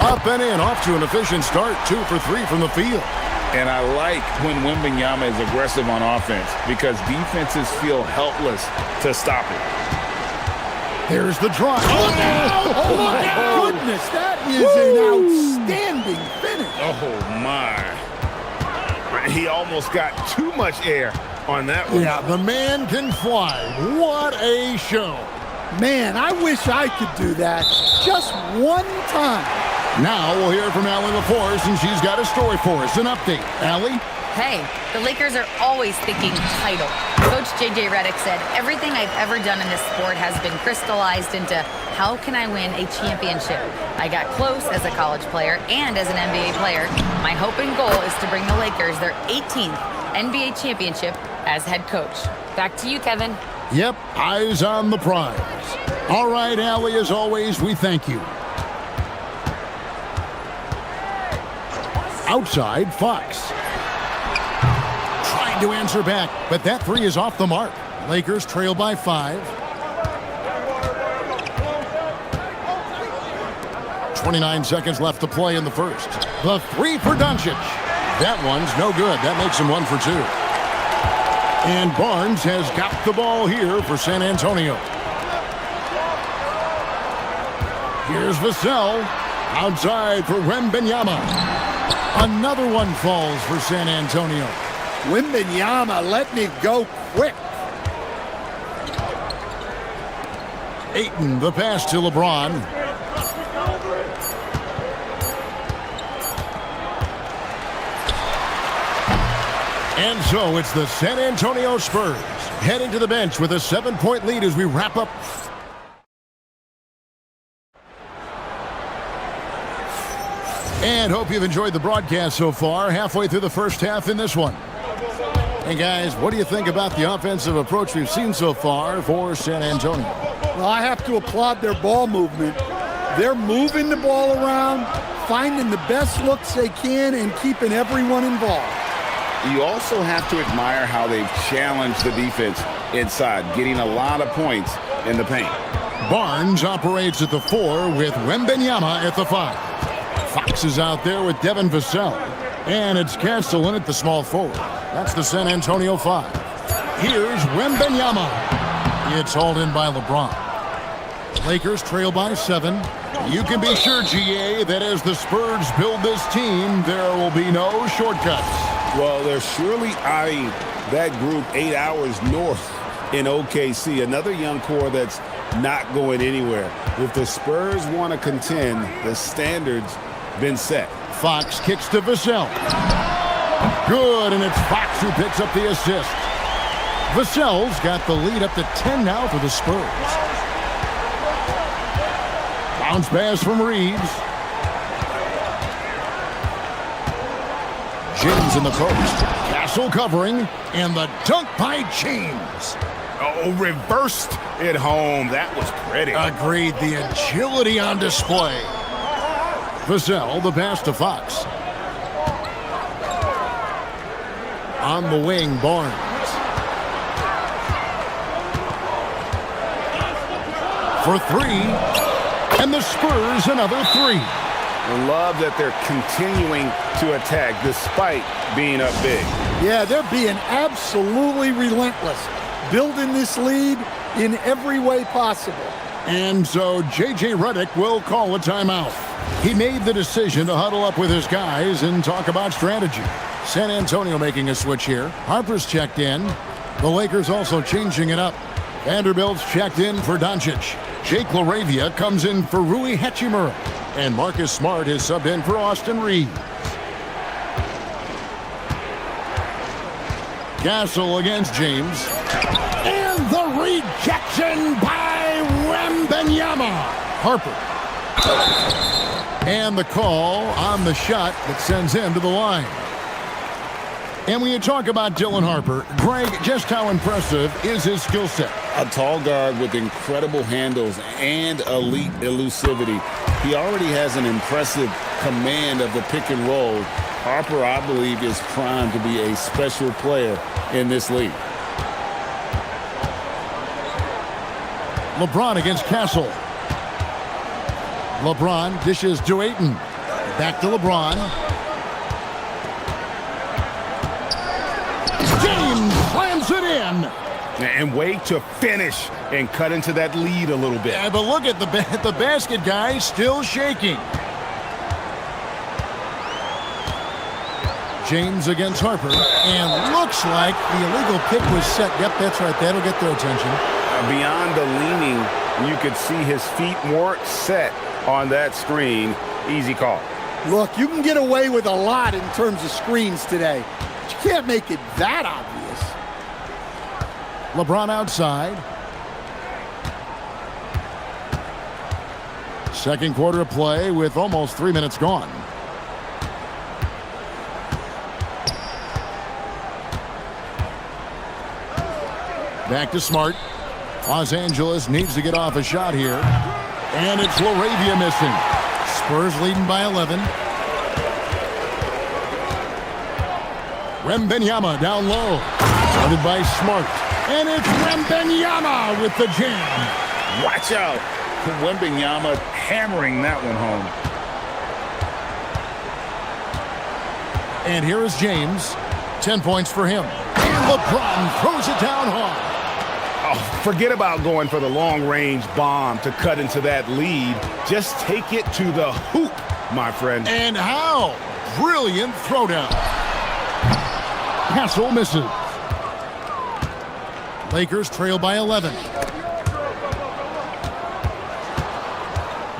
Up and in. Off to an efficient start. 2 for 3 from the field. And I like when Wembanyama is aggressive on offense because defenses feel helpless to stop it. There's the drive. Oh my goodness. That is an outstanding finish. Oh, my. He almost got too much air on that one. Yeah, the man can fly. What a show. Man, I wish I could do that just one time. Now we'll hear from Allie LaForce, and she's got a story for us. An update. Allie? Hey, the Lakers are always thinking title. Coach J.J. Redick said, everything I've ever done in this sport has been crystallized into how can I win a championship? I got close as a college player and as an NBA player. My hope and goal is to bring the Lakers their 18th NBA championship as head coach. Back to you, Kevin. Yep, eyes on the prize. All right, Allie, as always, we thank you. Outside, Fox. Trying to answer back, but that three is off the mark. Lakers trail by 5. 29 seconds left to play in the first. The three for Doncic. That one's no good. That makes him 1 for 2. And Barnes has got the ball here for San Antonio. Here's Vassell. Outside for Wembanyama. Another one falls for San Antonio. Wembanyama, let me go quick. Ayton, the pass to LeBron. And so it's the San Antonio Spurs heading to the bench with a 7-point lead as we wrap up. And hope you've enjoyed the broadcast so far, halfway through the first half in this one. Hey guys, what do you think about the offensive approach we've seen so far for San Antonio? Well, I have to applaud their ball movement. They're moving the ball around, finding the best looks they can, and keeping everyone involved. You also have to admire how they've challenged the defense inside, getting a lot of points in the paint. Barnes operates at the 4 with Wembanyama at the 5. Fox is out there with Devin Vassell. And it's Castellan at the small forward. That's the San Antonio 5. Here's Wembanyama. It's hauled in by LeBron. Lakers trail by 7. You can be sure, GA, that as the Spurs build this team, there will be no shortcuts. Well, they're surely eyeing that group 8 hours north in OKC. Another young core that's not going anywhere. If the Spurs want to contend, the standard's been set. Fox kicks to Vassell. Good, and it's Fox who picks up the assist. Vassell's got the lead up to 10 now for the Spurs. Bounce pass from Reeves. James in the post. Castle covering, and the dunk by James. Oh, reversed it home. That was pretty. Agreed. The agility on display. Vassell, the pass to Fox. On the wing, Barnes. For 3. And the Spurs another 3. I love that they're continuing to attack despite being up big. Yeah, they're being absolutely relentless, building this lead in every way possible. And so J.J. Redick will call a timeout. He made the decision to huddle up with his guys and talk about strategy. San Antonio making a switch here. Harper's checked in. The Lakers also changing it up. Vanderbilt's checked in for Doncic. Jake LaRavia comes in for Rui Hachimura. And Marcus Smart is subbed in for Austin Reeves. Castle against James. And the rejection by Wembanyama. Harper. And the call on the shot that sends him to the line. And when you talk about Dylan Harper, Greg, just how impressive is his skill set? A tall guard with incredible handles and elite elusivity. He already has an impressive command of the pick and roll. Harper, I believe, is primed to be a special player in this league. LeBron against Castle. LeBron dishes to Ayton. Back to LeBron. James slams it in. And wait to finish and cut into that lead a little bit. Yeah, but look at the basket guy still shaking. James against Harper. And looks like the illegal pick was set. Yep, that's right. That'll get their attention. Beyond the leaning, you could see his feet more set on that screen. Easy call. Look, you can get away with a lot in terms of screens today. But you can't make it that obvious. LeBron outside. Second quarter of play with almost 3 minutes gone. Back to Smart. Los Angeles needs to get off a shot here. And it's LaRavia missing. Spurs leading by 11. Wembanyama down low. Started by Smart. And it's Wembanyama with the jam. Watch out. Wembanyama hammering that one home. And here is James. 10 points for him. And LeBron throws it down hard. Oh, forget about going for the long-range bomb to cut into that lead. Just take it to the hoop, my friend. And how? Brilliant throwdown. Castle misses. Lakers trail by 11.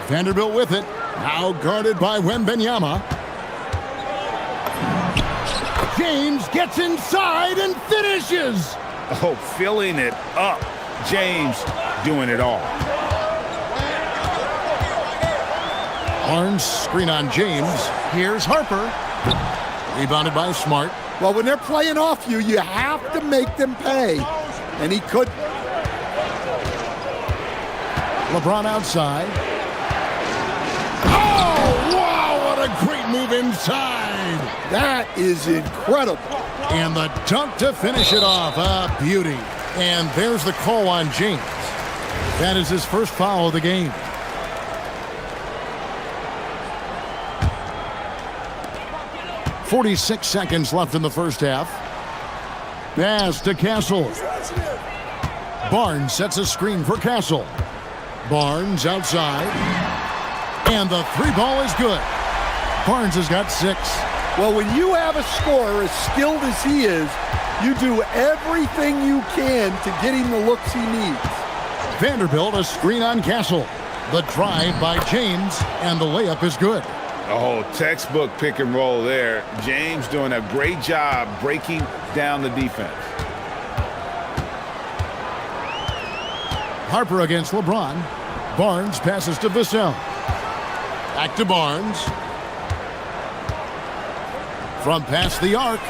Vanderbilt with it. Now guarded by Wembanyama. James gets inside and finishes. Oh, filling it up. James doing it all. Barnes screen on James. Here's Harper. Rebounded by Smart. Well, when they're playing off you, you have to make them pay. And he could. LeBron outside. Oh, wow, what a great move inside. That is incredible. And the dunk to finish it off. A beauty. And there's the call on James. That is his first foul of the game. .46 seconds left in the first half. Pass to Castle. Barnes sets a screen for Castle. Barnes outside. And the three ball is good. Barnes has got 6. Well, when you have a scorer as skilled as he is, you do everything you can to get him the looks he needs. Vanderbilt a screen on Castle. The drive by James, and the layup is good. Oh, textbook pick and roll there. James doing a great job breaking down the defense. Harper against LeBron. Barnes passes to Vassell. Back to Barnes. From past the arc.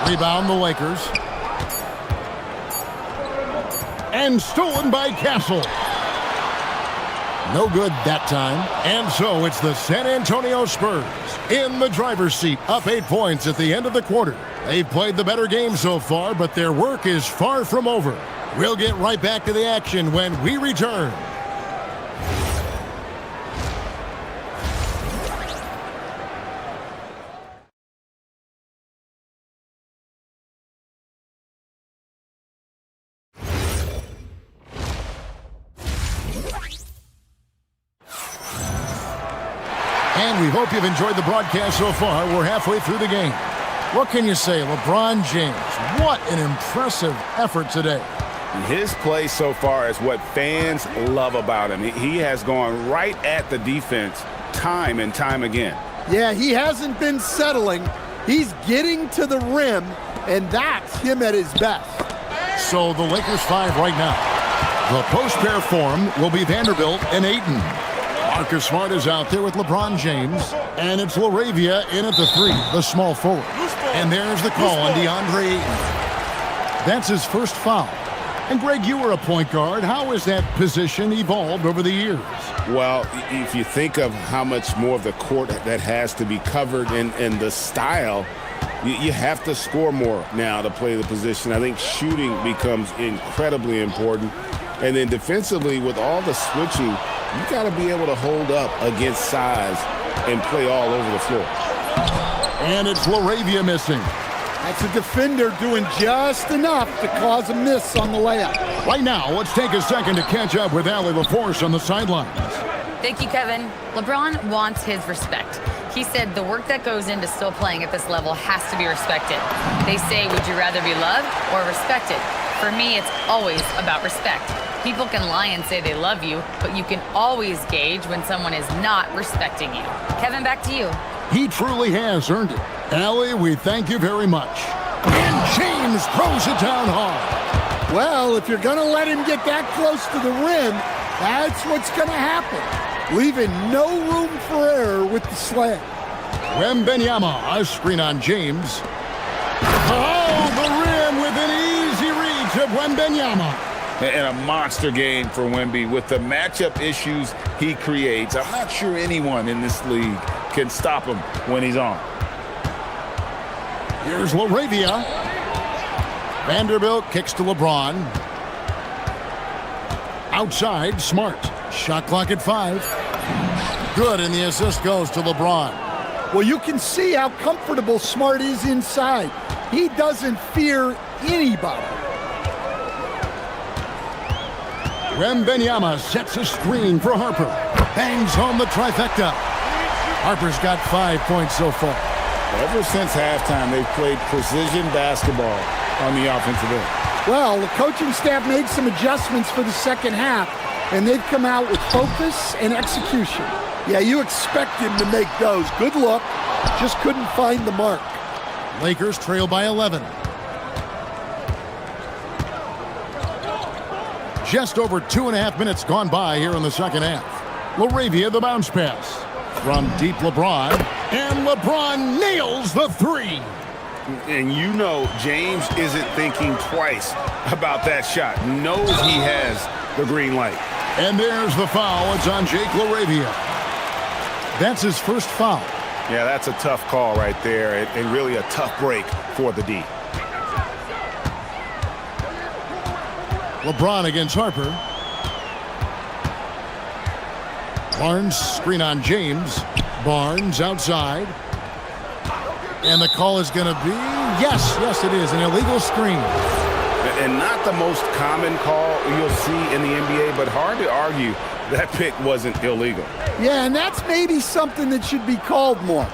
Rebound the Lakers. And stolen by Castle. No good that time. And so it's the San Antonio Spurs in the driver's seat, up 8 points at the end of the quarter. They've played the better game so far, but their work is far from over. We'll get right back to the action when we return. And we hope you've enjoyed the broadcast so far. We're halfway through the game. What can you say? LeBron James, what an impressive effort today. His play so far is what fans love about him. He has gone right at the defense time and time again. Yeah, he hasn't been settling. He's getting to the rim, and that's him at his best. So the Lakers 5 right now. The post pair form will be Vanderbilt and Ayton. Marcus Smart is out there with LeBron James, and it's LaRavia in at the 3, the small forward. And there's the call on DeAndre Ayton. That's his first foul. And Greg, you were a point guard. How has that position evolved over the years? Well, if you think of how much more of the court that has to be covered and the style, you have to score more now to play the position. I think shooting becomes incredibly important. And then defensively, with all the switching, you got to be able to hold up against size and play all over the floor. And it's LaRavia missing. That's a defender doing just enough to cause a miss on the layup. Right now, let's take a second to catch up with Allie LaForce on the sidelines. Thank you, Kevin. LeBron wants his respect. He said the work that goes into still playing at this level has to be respected. They say, would you rather be loved or respected? For me, it's always about respect. People can lie and say they love you, but you can always gauge when someone is not respecting you. Kevin, back to you. He truly has earned it. Allie, we thank you very much. And James throws it down hard. Well, if you're going to let him get that close to the rim, that's what's going to happen. Leaving no room for error with the slam. Wembanyama, a screen on James. Oh, the rim with an easy reach of Wembanyama. And a monster game for Wemby with the matchup issues he creates. I'm not sure anyone in this league can stop him when he's on. Here's LaRavia. Vanderbilt kicks to LeBron. Outside, Smart. Shot clock at 5. Good, and the assist goes to LeBron. Well, you can see how comfortable Smart is inside. He doesn't fear anybody. Wembanyama sets a screen for Harper. Bangs home the trifecta. Harper's got 5 points so far. Ever since halftime, they've played precision basketball on the offensive end. Well, the coaching staff made some adjustments for the second half, and they've come out with focus and execution. Yeah, you expect him to make those. Good look. Just couldn't find the mark. Lakers trail by 11. Just over 2.5 minutes gone by here in the second half. LaRavia, the bounce pass. From deep LeBron. And LeBron nails the three. And you know James isn't thinking twice about that shot. Knows he has the green light. And there's the foul. It's on Jake LaRavia. That's his first foul. Yeah, that's a tough call right there, and really a tough break for the D. LeBron against Harper. Barnes screen on James. Barnes outside. And the call is going to be, yes, it is, an illegal screen. And not the most common call you'll see in the NBA, but hard to argue that pick wasn't illegal. Yeah, and that's maybe something that should be called more.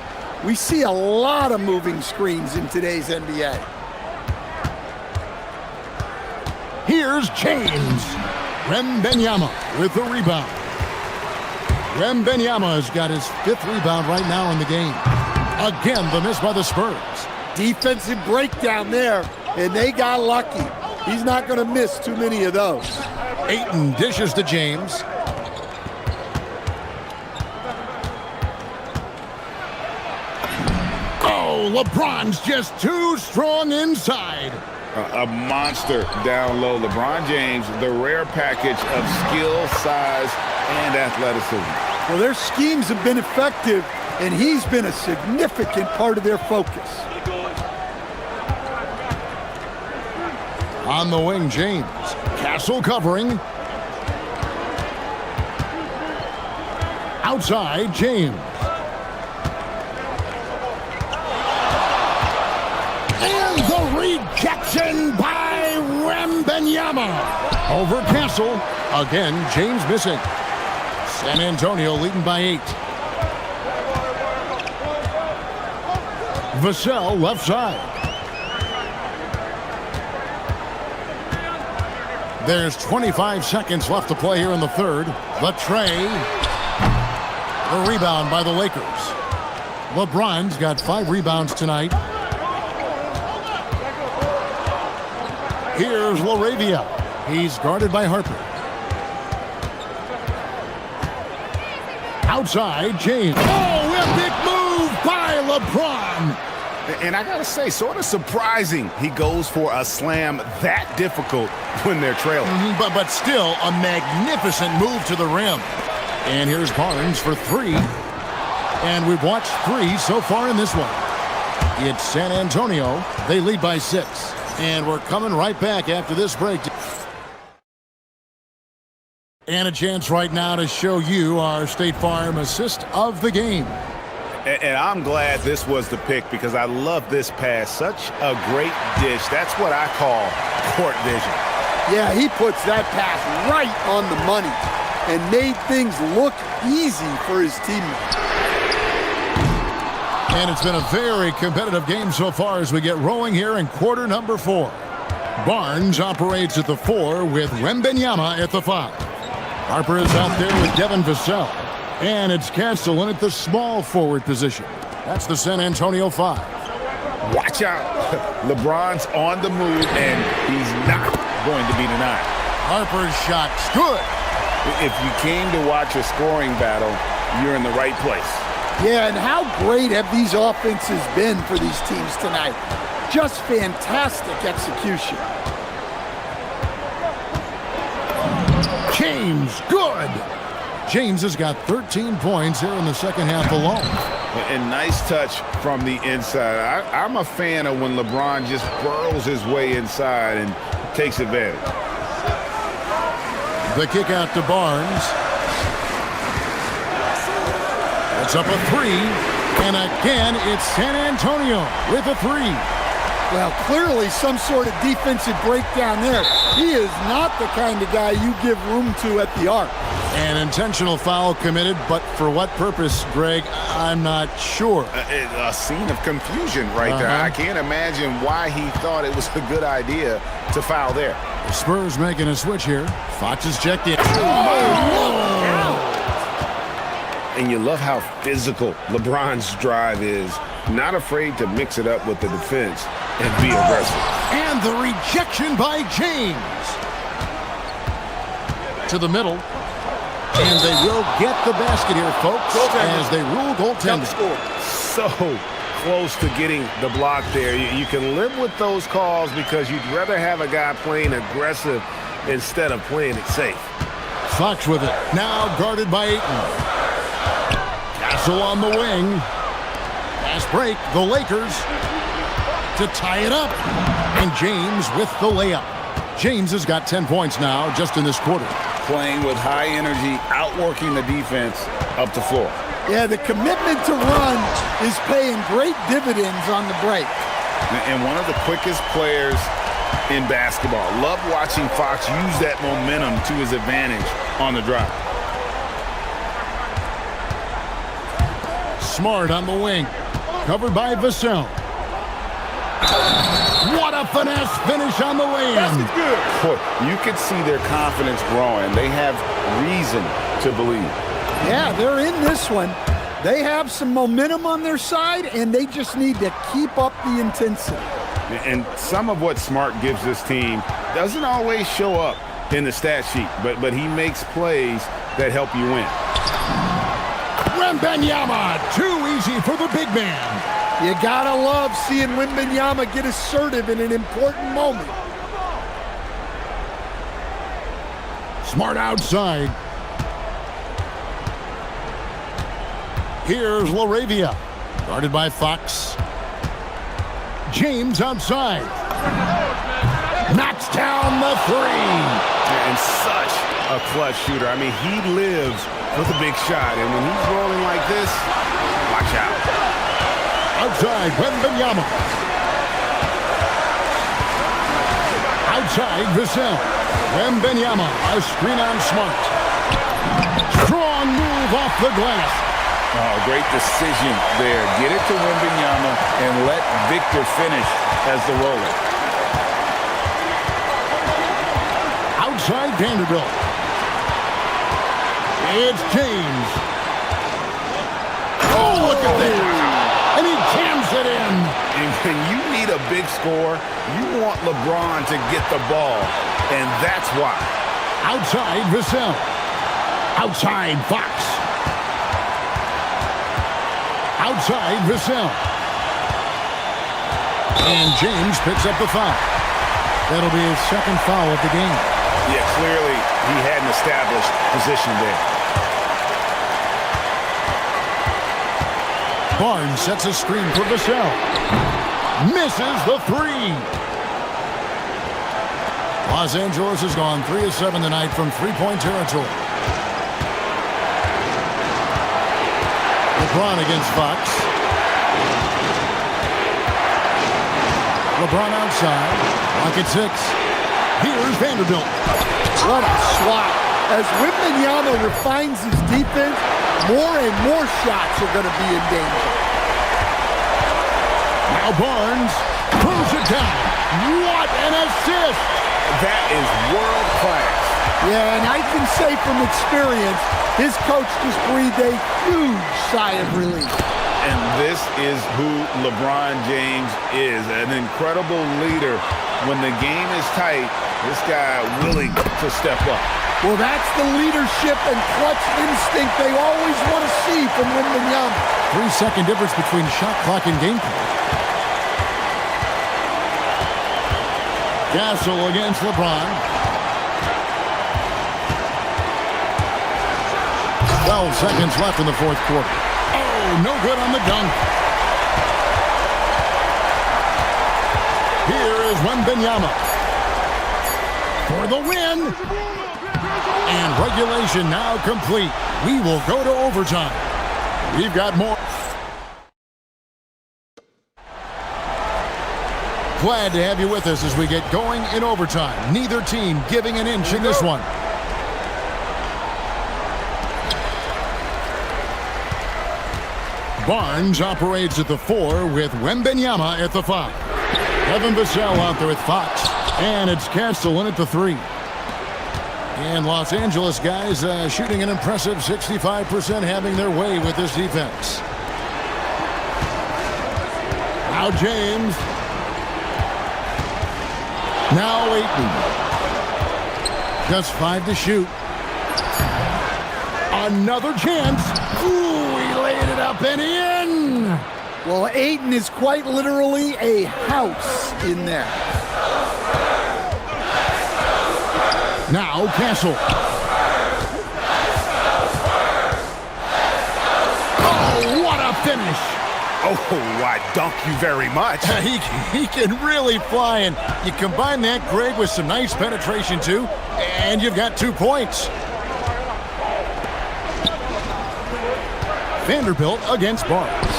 We see a lot of moving screens in today's NBA. Here's James. Wembanyama with the rebound. Wembanyama has got his 5th rebound right now in the game. Again, the miss by the Spurs. Defensive breakdown there, and they got lucky. He's not going to miss too many of those. Ayton dishes to James. Oh, LeBron's just too strong inside. A monster down low. LeBron James, the rare package of skill, size, and athleticism. Well, their schemes have been effective, and he's been a significant part of their focus. On the wing, James. Castle covering. Outside, James. And the rejection by Wembanyama. Over Castle. Again, James missing. San Antonio leading by 8. Vassell left side. There's 25 seconds left to play here in the third. The tray. A rebound by the Lakers. LeBron's got 5 rebounds tonight. Here's LaRavia. He's guarded by Harper. Outside, James. Oh, a big move by LeBron. And I gotta say, sort of surprising he goes for a slam that difficult when they're trailing. But still a magnificent move to the rim. And here's Barnes for 3. And we've watched 3 so far in this one. It's San Antonio. They lead by 6. And we're coming right back after this break. And a chance right now to show you our State Farm assist of the game. And I'm glad this was the pick because I love this pass. Such a great dish. That's what I call court vision. Yeah, he puts that pass right on the money and made things look easy for his teammates. And it's been a very competitive game so far as we get rolling here in quarter number 4. Barnes operates at the 4 with Wembanyama at the 5. Harper is out there with Devin Vassell. And it's Castle in at the small forward position. That's the San Antonio 5. Watch out. LeBron's on the move, and he's not going to be denied. Harper's shot's good. If you came to watch a scoring battle, you're in the right place. Yeah, and how great have these offenses been for these teams tonight? Just fantastic execution. James, good. James has got 13 points here in the second half alone. And nice touch from the inside. I'm a fan of when LeBron just burrows his way inside and takes advantage. The kick out to Barnes. It's up a 3. And again, it's San Antonio with a three. Well, clearly some sort of defensive breakdown there. He is not the kind of guy you give room to at the arc. An intentional foul committed, but for what purpose, Greg, I'm not sure. A scene of confusion right there. I can't imagine why he thought it was a good idea to foul there. The Spurs making a switch here. Fox is checked in. And you love how physical LeBron's drive is. Not afraid to mix it up with the defense and be aggressive. And the rejection by James. To the middle. And they will get the basket here, folks, as they rule goaltending. So close to getting the block there. You can live with those calls because you'd rather have a guy playing aggressive instead of playing it safe. Fox with it. Now guarded by Ayton. Castle on the wing. Fast break. The Lakers to tie it up. And James with the layup. James has got 10 points now just in this quarter. Playing with high energy, outworking the defense up the floor. Yeah, the commitment to run is paying great dividends on the break. And one of the quickest players in basketball. Love watching Fox use that momentum to his advantage on the drive. Smart on the wing. Covered by Vassell. What a finesse finish on the way in. Good. Boy, you could see their confidence growing. They have reason to believe. Yeah, they're in this one. They have some momentum on their side, and they just need to keep up the intensity. And some of what Smart gives this team doesn't always show up in the stat sheet, but he makes plays that help you win. Wembanyama, too easy for the big man. You gotta love seeing Wembanyama get assertive in an important moment. Smart outside. Here's LaRavia. Guarded by Fox. James outside. Knocks down the three. And such a clutch shooter. I mean, he lives for the big shot. And when he's rolling like this, watch out. Outside, Wembanyama. Outside, Vassell. Wembanyama, a screen on Smart. Strong move off the glass. Oh, great decision there. Get it to Wembanyama and let Victor finish as the roller. Outside, Vanderbilt. It's James. Oh, look at that. And he jams it in. And when you need a big score, you want LeBron to get the ball. And that's why. Outside, Vassell. Outside, Fox. Outside, Vassell. And James picks up the foul. That'll be his second foul of the game. Yeah, clearly he had an established position there. Barnes sets a screen for Vassell. Misses the three. Los Angeles has gone 3 of 7 tonight from three-point territory. LeBron against Fox. LeBron outside. Lock at 6. Here's Vanderbilt. What a swat. As Wembanyama refines his defense, more and more shots are going to be in danger. Now Barnes throws it down. What an assist! That is world class. Yeah, and I can say from experience, his coach just breathed a huge sigh of relief. And this is who LeBron James is, an incredible leader. When the game is tight, this guy willing to step up. Well, that's the leadership and clutch instinct they always want to see from Wembanyama. 3-second difference between shot clock and game clock. Gasol against LeBron. 12 seconds left in the fourth quarter. Oh, no good on the dunk. Here is Wembanyama for the win. And regulation now complete. We will go to overtime. We've got more. Glad to have you with us as we get going in overtime. Neither team giving an inch in this one. Barnes operates at the 4 with Wembanyama at the 5. Evan Vassell out there with Fox. And it's Castle in at the 3. And Los Angeles guys shooting an impressive 65%, having their way with this defense. Now James. Now Ayton. Just 5 to shoot. Another chance. Ooh, he laid it up and in. Well, Ayton is quite literally a house in there. Now Castle. Oh, what a finish. Oh, I dunk you very much. He can really fly, and you combine that, Greg, with some nice penetration, too, and you've got 2 points. Vanderbilt against Barnes.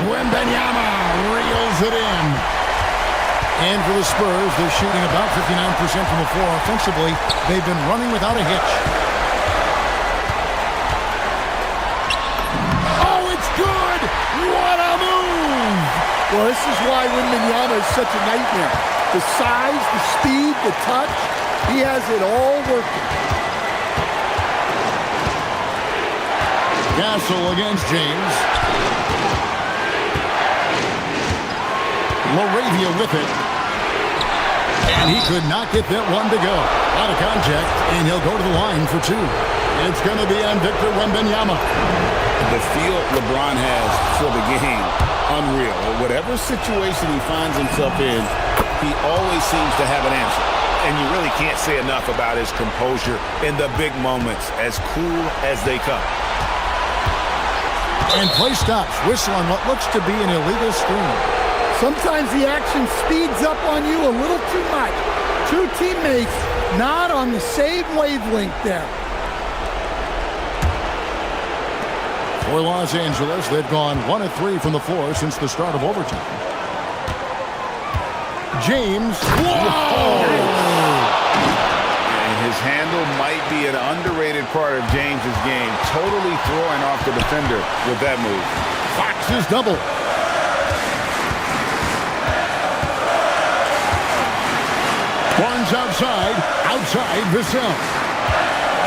Wembanyama reels it in. And for the Spurs, they're shooting about 59% from the floor offensively. They've been running without a hitch. Oh, it's good! What a move! Well, this is why Wembanyama is such a nightmare. The size, the speed, the touch, he has it all working. Castle against James. Laravia with it. And he could not get that one to go. Out of contact, and he'll go to the line for 2. It's going to be on Victor Wembanyama. The feel LeBron has for the game, unreal. Whatever situation he finds himself in, he always seems to have an answer. And you really can't say enough about his composure in the big moments, as cool as they come. And play stops. Whistle on what looks to be an illegal screen. Sometimes the action speeds up on you a little too much. 2 teammates not on the same wavelength there. For Los Angeles, they've gone 1 of 3 from the floor since the start of overtime. James. Whoa! His handle might be an underrated part of James's game. Totally throwing off the defender with that move. Fox is double. Barnes outside. Outside Vassell.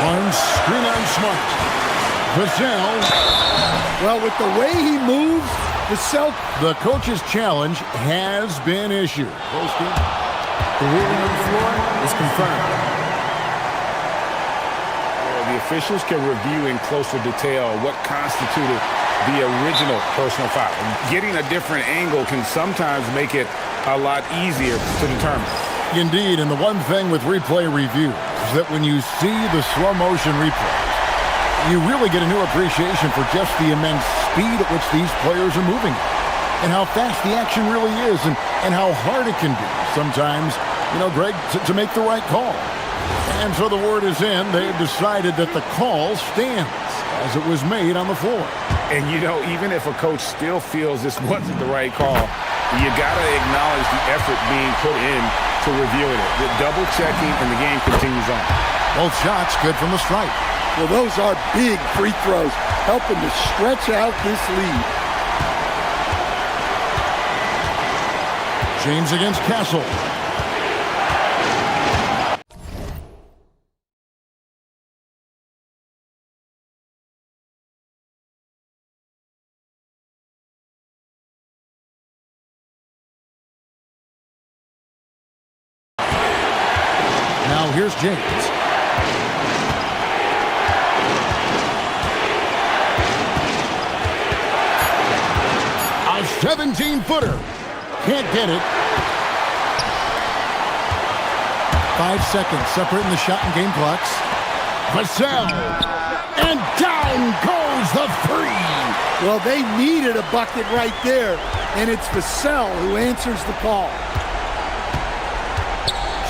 Barnes screen on Smart. Vassell. Well, with the way he moves, Vassell. The coach's challenge has been issued. The ruling on the floor is confirmed. The officials can review in closer detail what constituted the original personal foul. Getting a different angle can sometimes make it a lot easier to determine. Indeed, and the one thing with replay review is that when you see the slow motion replay, you really get a new appreciation for just the immense speed at which these players are moving and how fast the action really is and how hard it can be sometimes, Greg, to make the right call. And so the word is in. They've decided that the call stands as it was made on the floor. And, even if a coach still feels this wasn't the right call, you got to acknowledge the effort being put in to reviewing it. The double checking, and the game continues on. Both shots good from the stripe. Well, those are big free throws, helping to stretch out this lead. James against Castle. Now here's James. A 17-footer. Can't get it. 5 seconds separating the shot and game clocks. Vassell. And down goes the 3. Well, they needed a bucket right there, and it's Vassell who answers the call.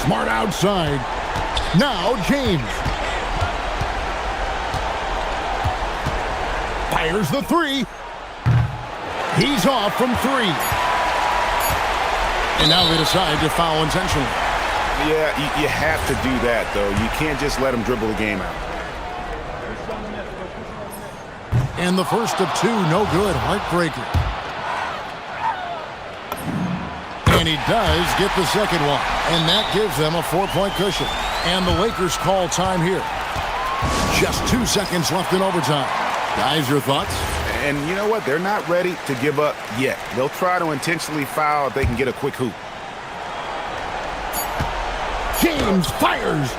Smart outside. Now James. Fires the 3. He's off from 3. And now they decide to foul intentionally. Yeah, you have to do that, though. You can't just let them dribble the game out. And the first of two, no good. Heartbreaker. And he does get the second one. And that gives them a 4-point cushion. And the Lakers call time here. Just 2 seconds left in overtime. Guys, your thoughts? And you know what? They're not ready to give up yet. They'll try to intentionally foul if they can get a quick hoop. James fires.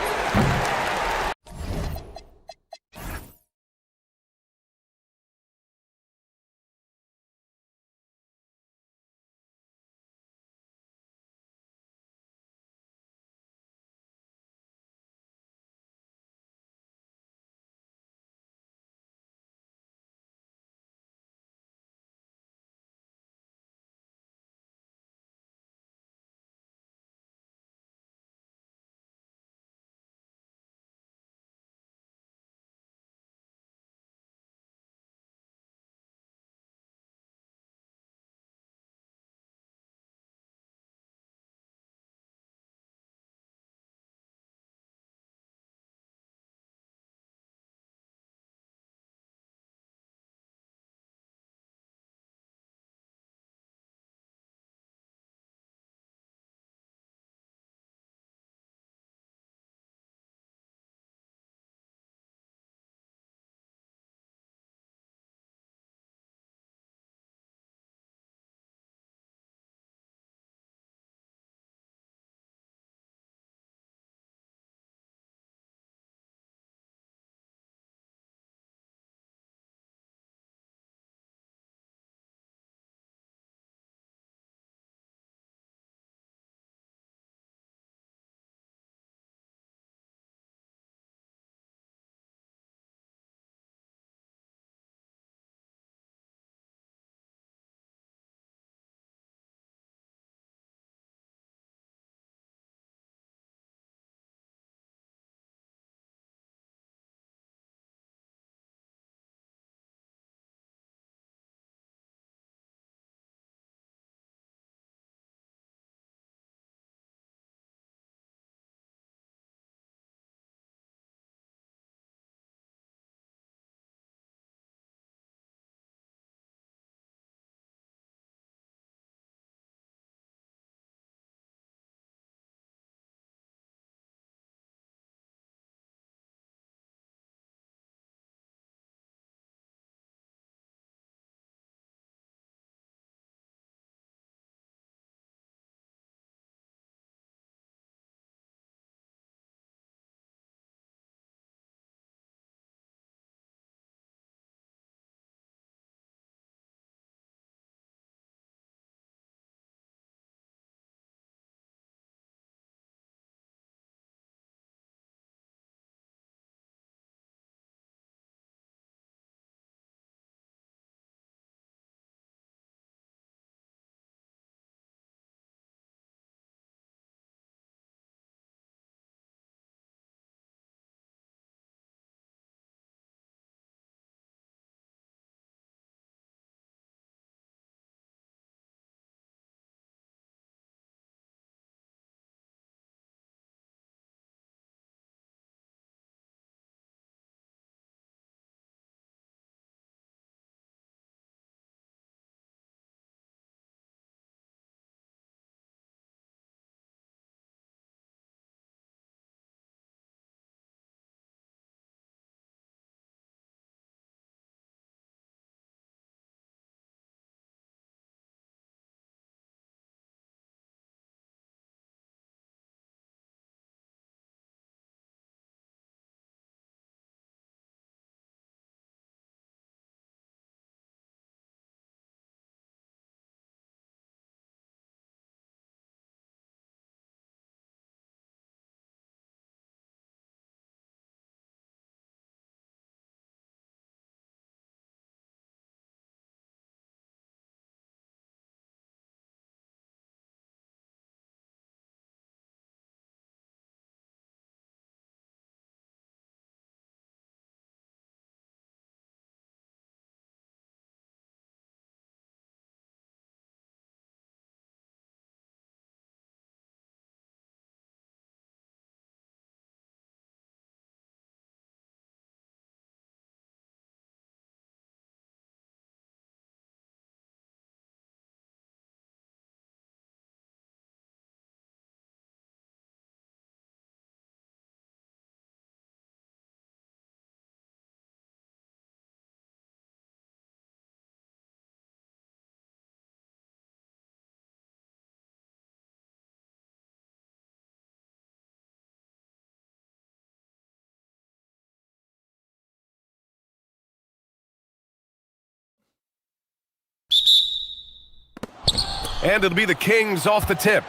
And it'll be the Kings off the tip.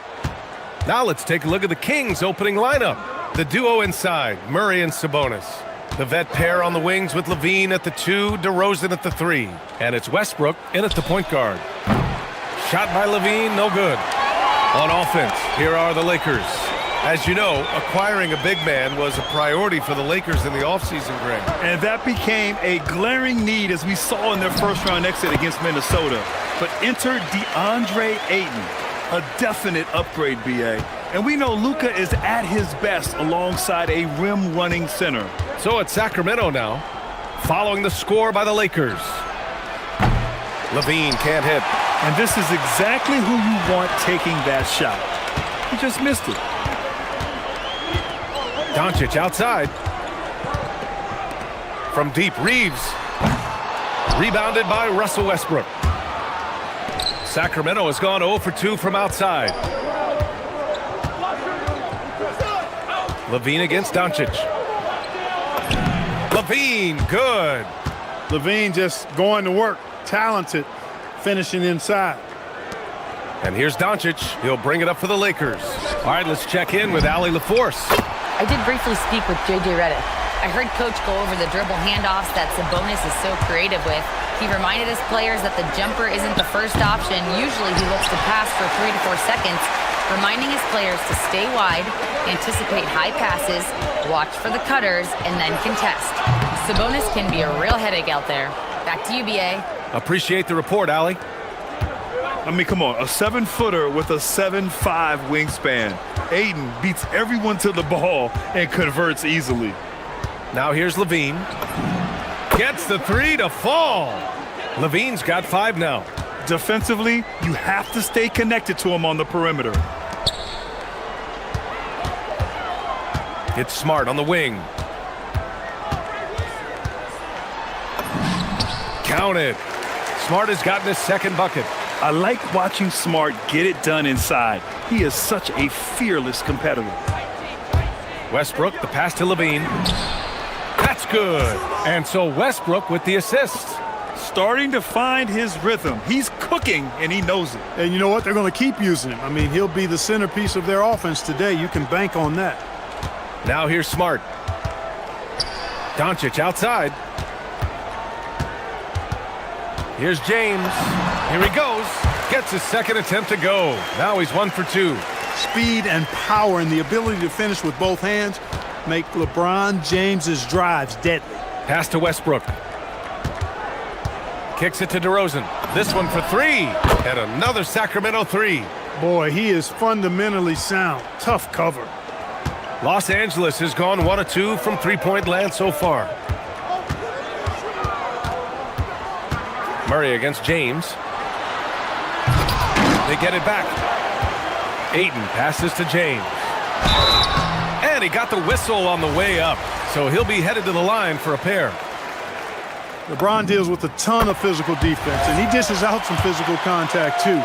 Now let's take a look at the Kings opening lineup. The duo inside, Murray and Sabonis. The vet pair on the wings with Levine at the 2, DeRozan at the 3. And it's Westbrook in at the point guard. Shot by Levine, no good. On offense, here are the Lakers. As you know, acquiring a big man was a priority for the Lakers in the offseason, Greg. And that became a glaring need as we saw in their first-round exit against Minnesota. But enter DeAndre Ayton, a definite upgrade, BA. And we know Luka is at his best alongside a rim-running center. So it's Sacramento now, following the score by the Lakers. Levine can't hit. And this is exactly who you want taking that shot. He just missed it. Doncic outside. From deep, Reeves. Rebounded by Russell Westbrook. Sacramento has gone 0 for 2 from outside. Levine against Doncic. Levine, good. Levine just going to work. Talented, finishing inside. And here's Doncic. He'll bring it up for the Lakers. All right, let's check in with Allie LaForce. I did briefly speak with J.J. Redick. I heard Coach go over the dribble handoffs that Sabonis is so creative with. He reminded his players that the jumper isn't the first option. Usually he looks to pass for 3 to 4 seconds, reminding his players to stay wide, anticipate high passes, watch for the cutters, and then contest. Sabonis can be a real headache out there. Back to you, B.A. Appreciate the report, Allie. I mean, come on, a 7-footer with a 7'5" wingspan. Ayton beats everyone to the ball and converts easily. Now here's Levine. Gets the 3 to fall. Levine's got 5 now. Defensively, you have to stay connected to him on the perimeter. It's Smart on the wing. Counted. Smart has gotten his second bucket. I like watching Smart get it done inside. He is such a fearless competitor. Westbrook, the pass to Levine. That's good. And so Westbrook with the assist. Starting to find his rhythm. He's cooking, and he knows it. And you know what? They're going to keep using him. I mean, he'll be the centerpiece of their offense today. You can bank on that. Now here's Smart. Doncic outside. Here's James. Here he goes. Gets his second attempt to go. Now he's 1 for 2. Speed and power and the ability to finish with both hands make LeBron James's drives deadly. Pass to Westbrook. Kicks it to DeRozan. This one for 3. And another Sacramento 3. Boy, he is fundamentally sound. Tough cover. Los Angeles has gone 1 of 2 from three-point land so far. Murray against James. They get it back. Ayton passes to James. And he got the whistle on the way up. So he'll be headed to the line for a pair. LeBron deals with a ton of physical defense, and he dishes out some physical contact too.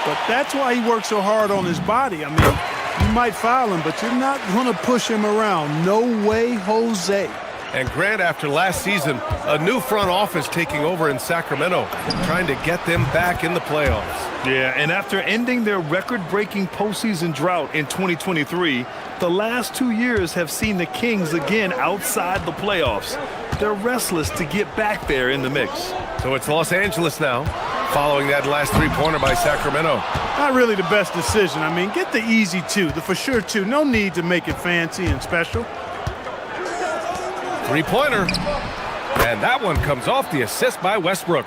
But that's why he works so hard on his body. I mean, you might foul him, but you're not going to push him around. No way, Jose. And Grant, after last season, a new front office taking over in Sacramento, trying to get them back in the playoffs. Yeah, and after ending their record-breaking postseason drought in 2023, the last 2 years have seen the Kings again outside the playoffs. They're restless to get back there in the mix. So it's Los Angeles now, following that last three-pointer by Sacramento. Not really the best decision. I mean, get the easy 2, the for sure 2. No need to make it fancy and special. Three-pointer. And that one comes off the assist by Westbrook.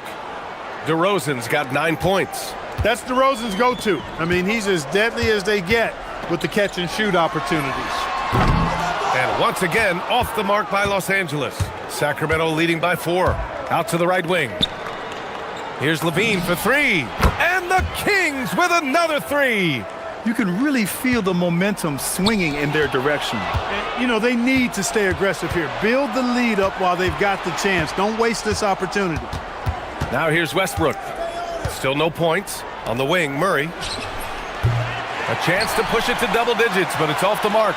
DeRozan's got 9 points. That's DeRozan's go-to. I mean, he's as deadly as they get with the catch-and-shoot opportunities. And once again, off the mark by Los Angeles. Sacramento leading by 4. Out to the right wing. Here's Levine for 3. And the Kings with another 3. You can really feel the momentum swinging in their direction. And, you know, they need to stay aggressive here. Build the lead up while they've got the chance. Don't waste this opportunity. Now here's Westbrook. Still no points. On the wing, Murray. A chance to push it to double digits, but it's off the mark.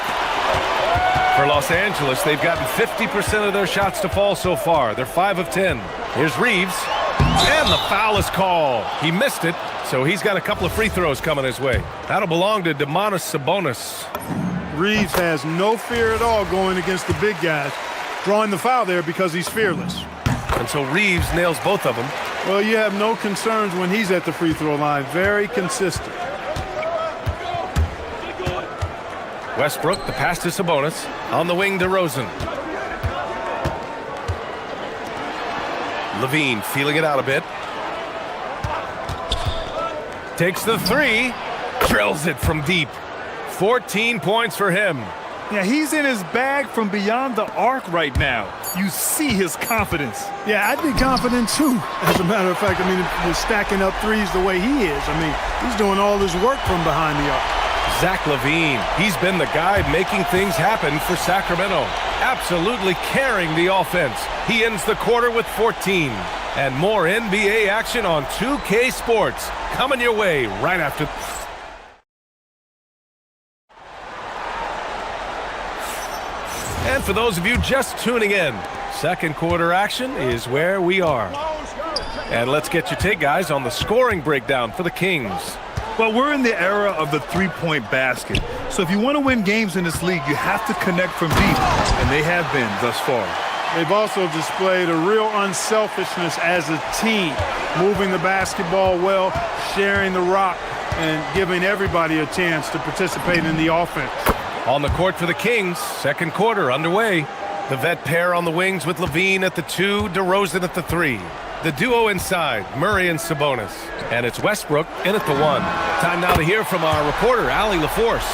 For Los Angeles, they've gotten 50% of their shots to fall so far. They're 5 of 10. Here's Reeves. And the foul is called. He missed it, so he's got a couple of free throws coming his way. That'll belong to Domantas Sabonis. Reeves has no fear at all going against the big guys, drawing the foul there because he's fearless. And so Reeves nails both of them. Well, you have no concerns when he's at the free throw line. Very consistent. Westbrook, the pass to Sabonis. On the wing, DeRozan. Levine feeling it out a bit. Takes the three. Drills it from deep. 14 points for him. Yeah, he's in his bag from beyond the arc right now. You see his confidence. Yeah, I'd be confident too. As a matter of fact, I mean, if you're stacking up threes the way he is, I mean, he's doing all his work from behind the arc. Zach LaVine, he's been the guy making things happen for Sacramento. Absolutely carrying the offense. He ends the quarter with 14. And more NBA action on 2K Sports coming your way right after. And for those of you just tuning in, second quarter action is where we are. And let's get your take, guys, on the scoring breakdown for the Kings. Well, we're in the era of the three-point basket. So if you want to win games in this league, you have to connect from deep, and they have been thus far. They've also displayed a real unselfishness as a team, moving the basketball well, sharing the rock, and giving everybody a chance to participate in the offense. On the court for the Kings, second quarter underway. The vet pair on the wings with Levine at the 2, DeRozan at the 3. The duo inside, Murray and Sabonis. And it's Westbrook in at the 1. Time now to hear from our reporter, Allie LaForce.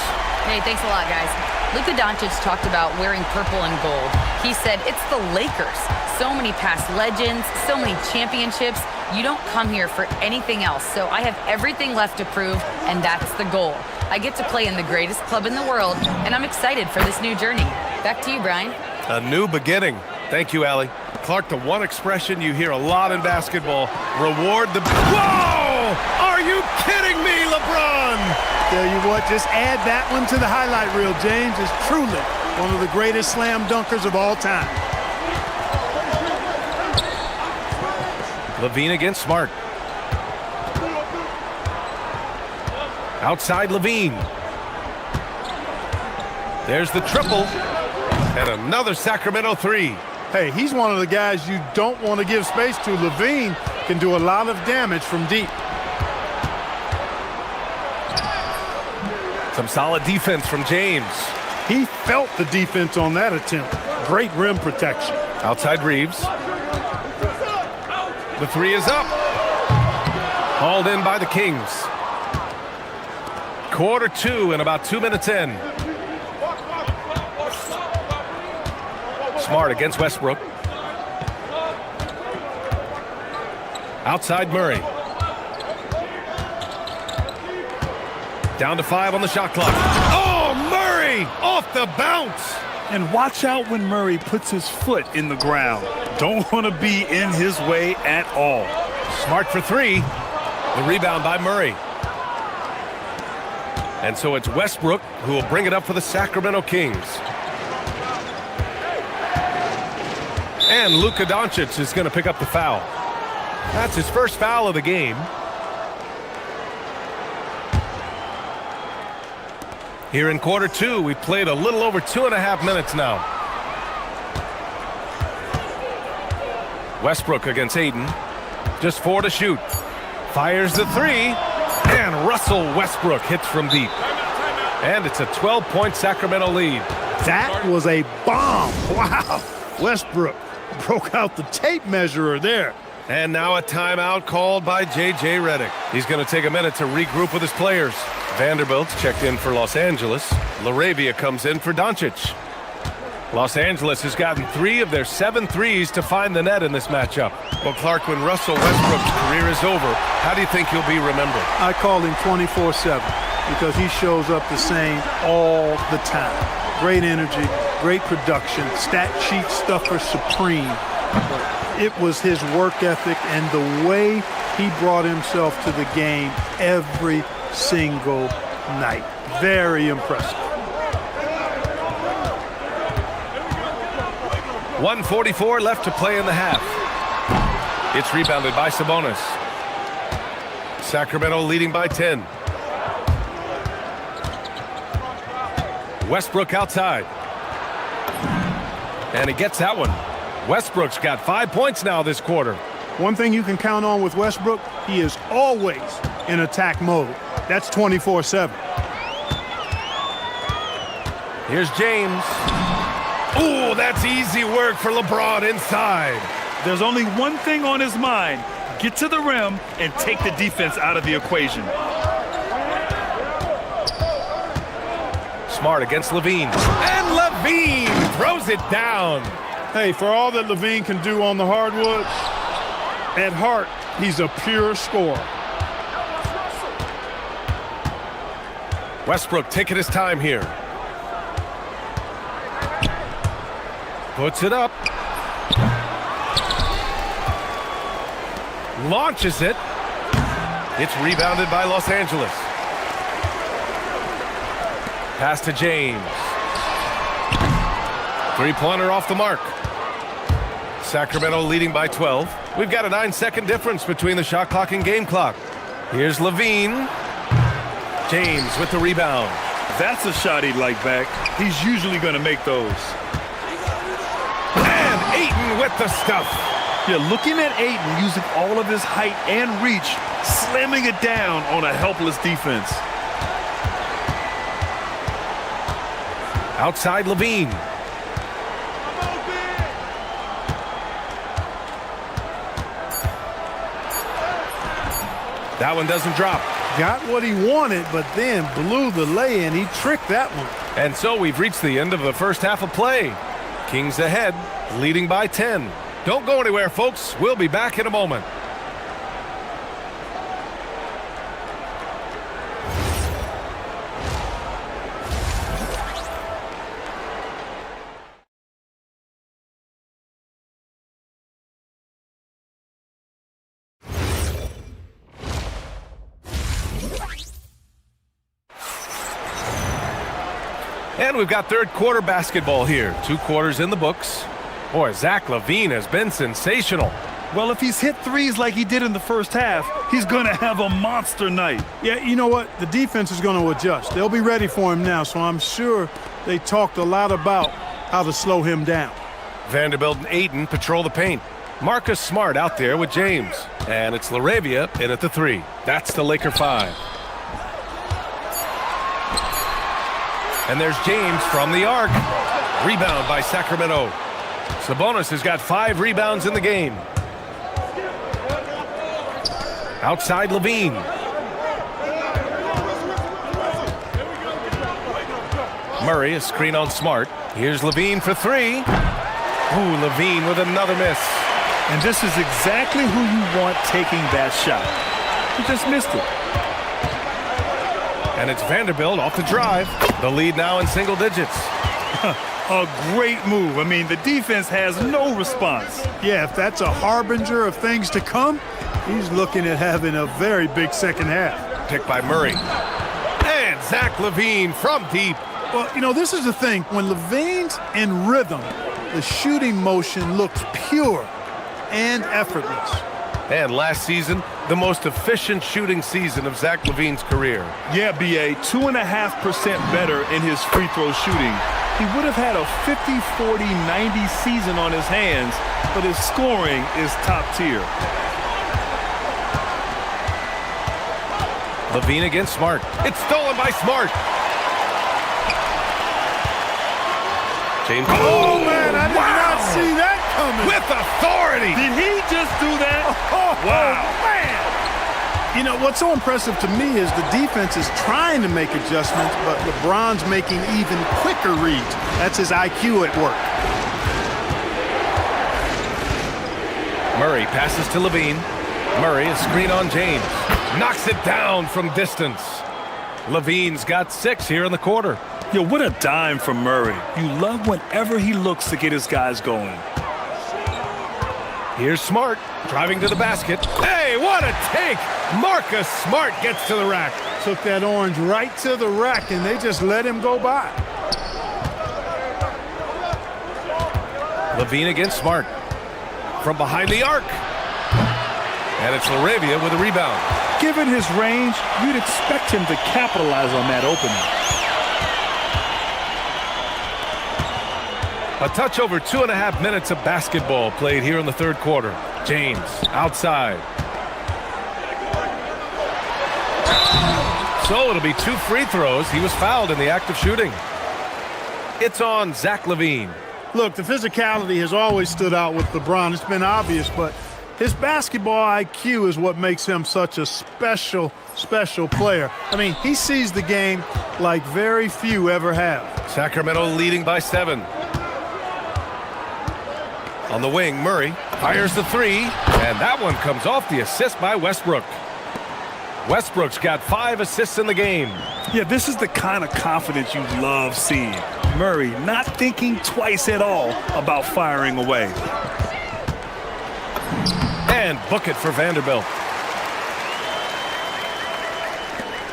Hey, thanks a lot, guys. Luka Doncic talked about wearing purple and gold. He said it's the Lakers. So many past legends, so many championships. You don't come here for anything else. So I have everything left to prove, and that's the goal. I get to play in the greatest club in the world, and I'm excited for this new journey. Back to you, Brian. A new beginning. Thank you, Allie. Clark, the one expression you hear a lot in basketball, reward the... Whoa! Are you kidding me, LeBron? Tell you what, just add that one to the highlight reel. James is truly one of the greatest slam dunkers of all time. Levine against Smart. Outside Levine. There's the triple. And another Sacramento 3. Hey, he's one of the guys you don't want to give space to. Levine can do a lot of damage from deep. Some solid defense from James. He felt the defense on that attempt. Great rim protection. Outside Reeves. The 3 is up. Hauled in by the Kings. Quarter 2 and about 2 minutes in. Smart against Westbrook. Outside Murray. Down to 5 on the shot clock. Oh, Murray! Off the bounce! And watch out when Murray puts his foot in the ground. Don't want to be in his way at all. Smart for 3. The rebound by Murray. And so it's Westbrook who will bring it up for the Sacramento Kings. And Luka Doncic is going to pick up the foul. That's his first foul of the game. Here in quarter 2, we played a little over 2.5 minutes now. Westbrook against Aiden. Just 4 to shoot. Fires the 3. And Russell Westbrook hits from deep. And it's a 12-point Sacramento lead. That was a bomb. Wow. Westbrook broke out the tape measurer there. And now a timeout called by J.J. Redick. He's going to take a minute to regroup with his players. Vanderbilt's checked in for Los Angeles. LaRavia comes in for Doncic. Los Angeles has gotten 3 of their 7 threes to find the net in this matchup. Well, Clark, when Russell Westbrook's career is over, how do you think he'll be remembered? I call him 24/7 because he shows up the same all the time. Great energy, great production, stat sheet stuffer supreme. It was his work ethic and the way he brought himself to the game every single night. Very impressive. 1:44 left to play in the half. It's rebounded by Sabonis. Sacramento leading by 10. Westbrook outside. And he gets that one. Westbrook's got 5 points now this quarter. One thing you can count on with Westbrook, he is always in attack mode. That's 24/7. Here's James. Ooh, that's easy work for LeBron inside. There's only one thing on his mind. Get to the rim and take the defense out of the equation. Smart against Levine. And Levine throws it down. Hey, for all that Levine can do on the hardwood, at heart, he's a pure scorer. Westbrook taking his time here. Puts it up. Launches it. It's rebounded by Los Angeles. Pass to James. Three-pointer off the mark. Sacramento leading by 12. We've got a 9-second difference between the shot clock and game clock. Here's Levine. James with the rebound. That's a shot he'd like back. He's usually going to make those. And Ayton with the stuff. Yeah, looking at Ayton using all of his height and reach, slamming it down on a helpless defense. Outside Levine. That one doesn't drop. Got what he wanted, but then blew the lay-in. He tricked that one. And so we've reached the end of the first half of play. Kings ahead, leading by 10. Don't go anywhere, folks. We'll be back in a moment. And we've got third quarter basketball here. 2 quarters in the books. Boy, Zach LaVine has been sensational. Well, if he's hit threes like he did in the first half, he's going to have a monster night. Yeah, you know what? The defense is going to adjust. They'll be ready for him now, so I'm sure they talked a lot about how to slow him down. Vanderbilt and Ayton patrol the paint. Marcus Smart out there with James. And it's LaRavia in at the 3. That's the Laker 5. And there's James from the arc. Rebound by Sacramento. Sabonis has got 5 rebounds in the game. Outside Levine. Murray, a screen on Smart. Here's Levine for 3. Ooh, Levine with another miss. And this is exactly who you want taking that shot. He just missed it. And it's Vanderbilt off the drive. The lead now in single digits. A great move. I mean, the defense has no response. Yeah, if that's a harbinger of things to come, he's looking at having a very big second half. Picked by Murray. And Zach LaVine from deep. Well, you know, this is the thing. When LaVine's in rhythm, the shooting motion looks pure and effortless. And last season, the most efficient shooting season of Zach LaVine's career. Yeah, BA, 2.5% better in his free throw shooting. He would have had a 50, 40, 90 season on his hands, but his scoring is top tier. LaVine against Smart. It's stolen by Smart. James. Oh, man, I did not see that coming. With authority. Did he just do that? Wow. Man. You know, what's so impressive to me is the defense is trying to make adjustments, but LeBron's making even quicker reads. That's his IQ at work. Murray passes to Levine. Murray, a screen on James. Knocks it down from distance. Levine's got 6 here in the quarter. Yo, what a dime from Murray. You love whenever he looks to get his guys going. Here's Smart, driving to the basket. Hey, what a take! Marcus Smart gets to the rack. Took that orange right to the rack, and they just let him go by. LaVine against Smart. From behind the arc. And it's Laravia with a rebound. Given his range, you'd expect him to capitalize on that opening. A touch over 2.5 minutes of basketball played here in the third quarter. James outside. So it'll be 2 free throws. He was fouled in the act of shooting. It's on Zach LaVine. Look, the physicality has always stood out with LeBron. It's been obvious, but his basketball IQ is what makes him such a special player. I mean, he sees the game like very few ever have. Sacramento leading by 7. On the wing, Murray fires the 3, and that one comes off the assist by Westbrook. Westbrook's got 5 assists in the game. Yeah, this is the kind of confidence you love seeing. Murray not thinking twice at all about firing away. And book it for Vanderbilt.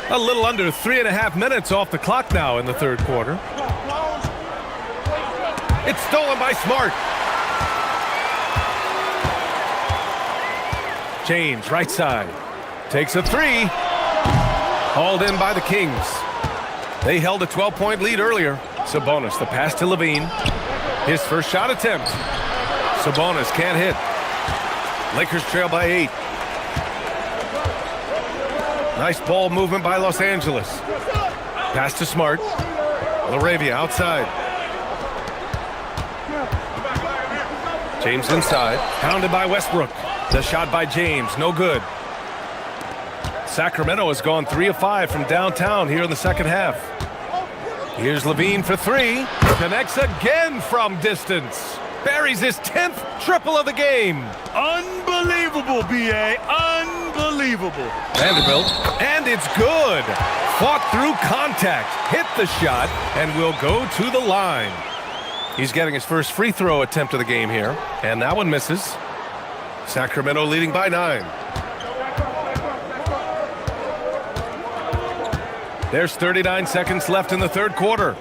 A little under 3.5 minutes off the clock now in the third quarter. It's stolen by Smart. James, right side. Takes a 3. Hauled in by the Kings. They held a 12-point lead earlier. Sabonis, the pass to LaVine. His first shot attempt. Sabonis can't hit. Lakers trail by 8. Nice ball movement by Los Angeles. Pass to Smart. Laravia outside. James inside. Pounded by Westbrook. The shot by James, no good. Sacramento has gone 3 of 5 from downtown here in the second half. Here's LaVine for 3. Connects again from distance. Buries his 10th triple of the game. Unbelievable, B.A. Unbelievable. Vanderbilt, and it's good. Fought through contact, hit the shot, and will go to the line. He's getting his first free throw attempt of the game here, and that one misses. Sacramento leading by 9. There's 39 seconds left in the third quarter.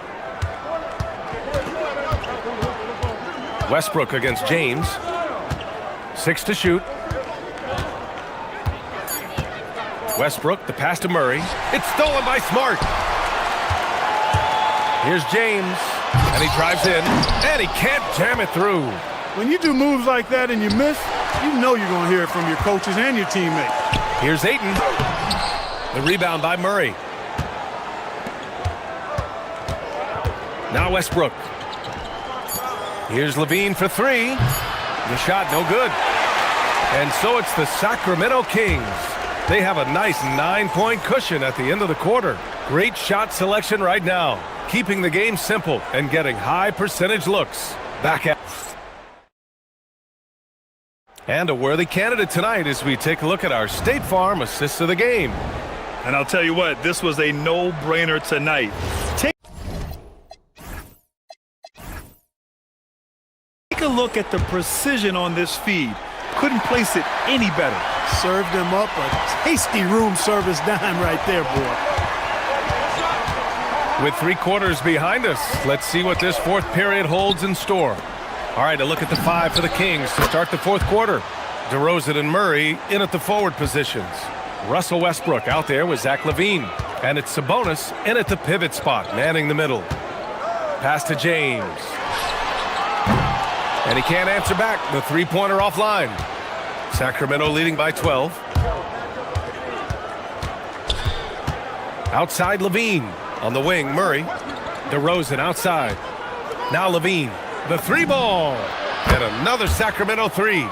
Westbrook against James. 6 to shoot. Westbrook, the pass to Murray. It's stolen by Smart. Here's James, and he drives in, and he can't jam it through. When you do moves like that and you miss, you know you're going to hear it from your coaches and your teammates. Here's Ayton. The rebound by Murray. Now Westbrook. Here's LaVine for 3. The shot no good. And so it's the Sacramento Kings. They have a nice 9-point cushion at the end of the quarter. Great shot selection right now, keeping the game simple and getting high percentage looks. Back at. And a worthy candidate tonight as we take a look at our State Farm assists of the game. And I'll tell you what, this was a no-brainer tonight. Take a look at the precision on this feed. Couldn't place it any better. Served him up a tasty room service dime right there, boy. With 3 quarters behind us, let's see what this fourth period holds in store. All right, a look at the 5 for the Kings to start the fourth quarter. DeRozan and Murray in at the forward positions. Russell Westbrook out there with Zach LaVine. And it's Sabonis in at the pivot spot, manning the middle. Pass to James. And he can't answer back. The 3-pointer offline. Sacramento leading by 12. Outside LaVine. On the wing, Murray. DeRozan outside. Now LaVine. The 3-ball. And another Sacramento 3.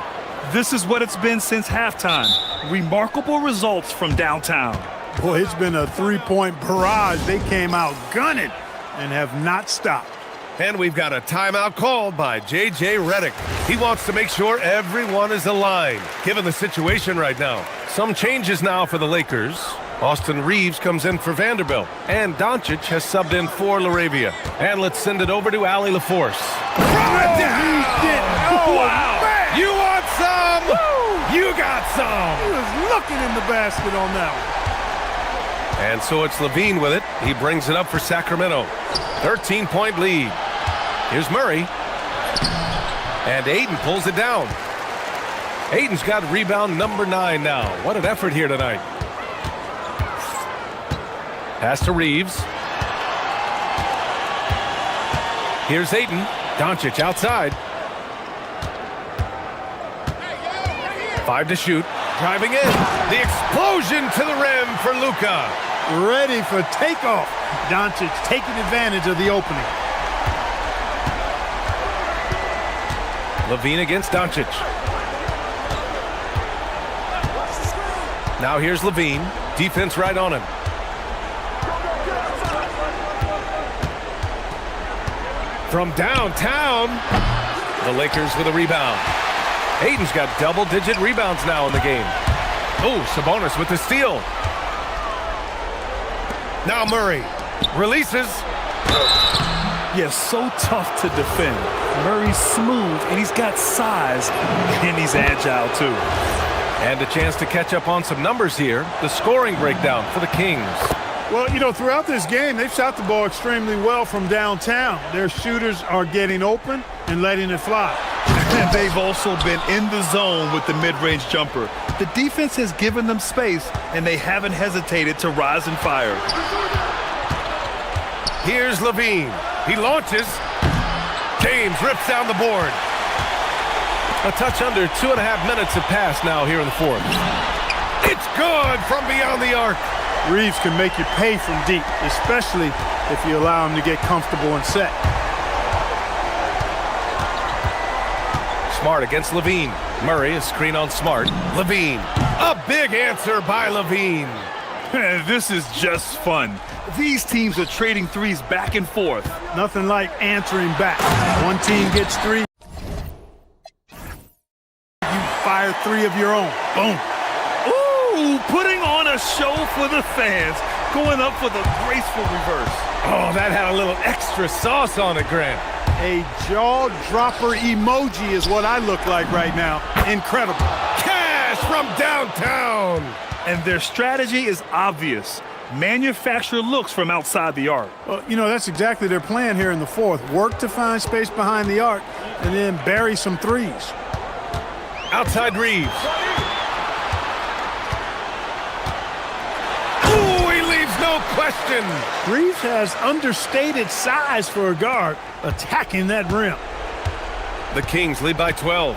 This is what it's been since halftime. Remarkable results from downtown. Boy, it's been a 3-point barrage. They came out gunning and have not stopped. And we've got a timeout called by J.J. Redick. He wants to make sure everyone is aligned, given the situation right now. Some changes now for the Lakers. Austin Reeves comes in for Vanderbilt. And Doncic has subbed in for Laravia. And let's send it over to Allie LaForce. Oh, wow. Man. You want some? Woo. You got some. He was looking in the basket on that one. And so it's LaVine with it. He brings it up for Sacramento. 13-point lead. Here's Murray. And Ayton pulls it down. Aiton's got rebound number 9 now. What an effort here tonight. Pass to Reeves. Here's Aiton. Doncic outside. 5 to shoot. Driving in. The explosion to the rim for Luka. Ready for takeoff. Doncic taking advantage of the opening. Levine against Doncic. Now here's Levine. Defense right on him. From downtown, the Lakers with a rebound. Aiton's got double-digit rebounds now in the game. Oh, Sabonis with the steal. Now Murray releases. Yeah, so tough to defend. Murray's smooth, and he's got size, and he's agile, too. And a chance to catch up on some numbers here. The scoring breakdown for the Kings. Well, you know, throughout this game, they've shot the ball extremely well from downtown. Their shooters are getting open and letting it fly. And they've also been in the zone with the mid-range jumper. The defense has given them space, and they haven't hesitated to rise and fire. Here's Levine. He launches. James rips down the board. A touch under 2.5 minutes have passed now here in the fourth. It's good from beyond the arc. Reeves can make you pay from deep, especially if you allow him to get comfortable and set. Smart against Levine. Murray, a screen on Smart. Levine. A big answer by Levine. This is just fun. These teams are trading threes back and forth. Nothing like answering back. One team gets 3. You fire 3 of your own. Boom. Ooh, putting on a show for the fans. Going up for the graceful reverse. Oh, that had a little extra sauce on it, Grant. A jaw-dropper emoji is what I look like right now. Incredible. Cash from downtown. And their strategy is obvious. Manufacture looks from outside the arc. Well, you know, that's exactly their plan here in the fourth. Work to find space behind the arc and then bury some threes. Outside Reeves. Ooh, he leaves no question. Reeves has understated size for a guard, attacking that rim. The Kings lead by 12.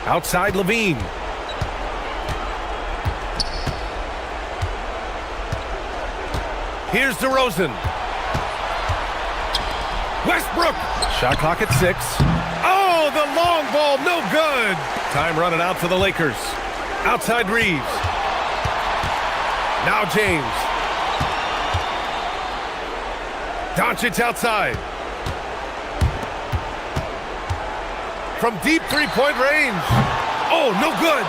Outside Levine. Here's DeRozan. Westbrook. Shot clock at 6. Oh, the long ball, no good. Time running out for the Lakers. Outside Reeves. Now James. Doncic outside. From deep three-point range. Oh, no good.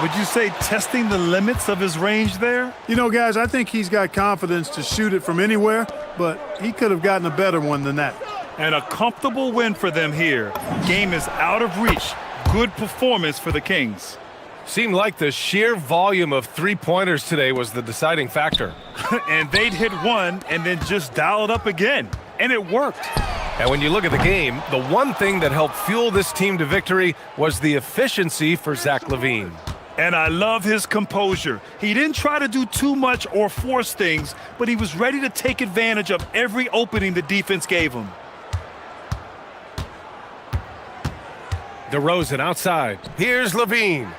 Would you say testing the limits of his range there? You know, guys, I think he's got confidence to shoot it from anywhere, but he could have gotten a better one than that. And a comfortable win for them here. Game is out of reach. Good performance for the Kings. Seemed like the sheer volume of three-pointers today was the deciding factor. And they'd hit one and then just dial it up again. And it worked. And when you look at the game, the one thing that helped fuel this team to victory was the efficiency for Zach LaVine. And I love his composure. He didn't try to do too much or force things, but he was ready to take advantage of every opening the defense gave him. DeRozan outside. Here's LaVine.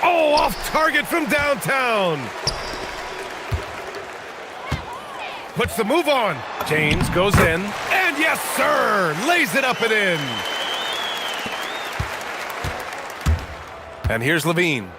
Oh, off target from downtown. Puts the move on. James goes in. And yes, sir, lays it up and in. And here's LaVine.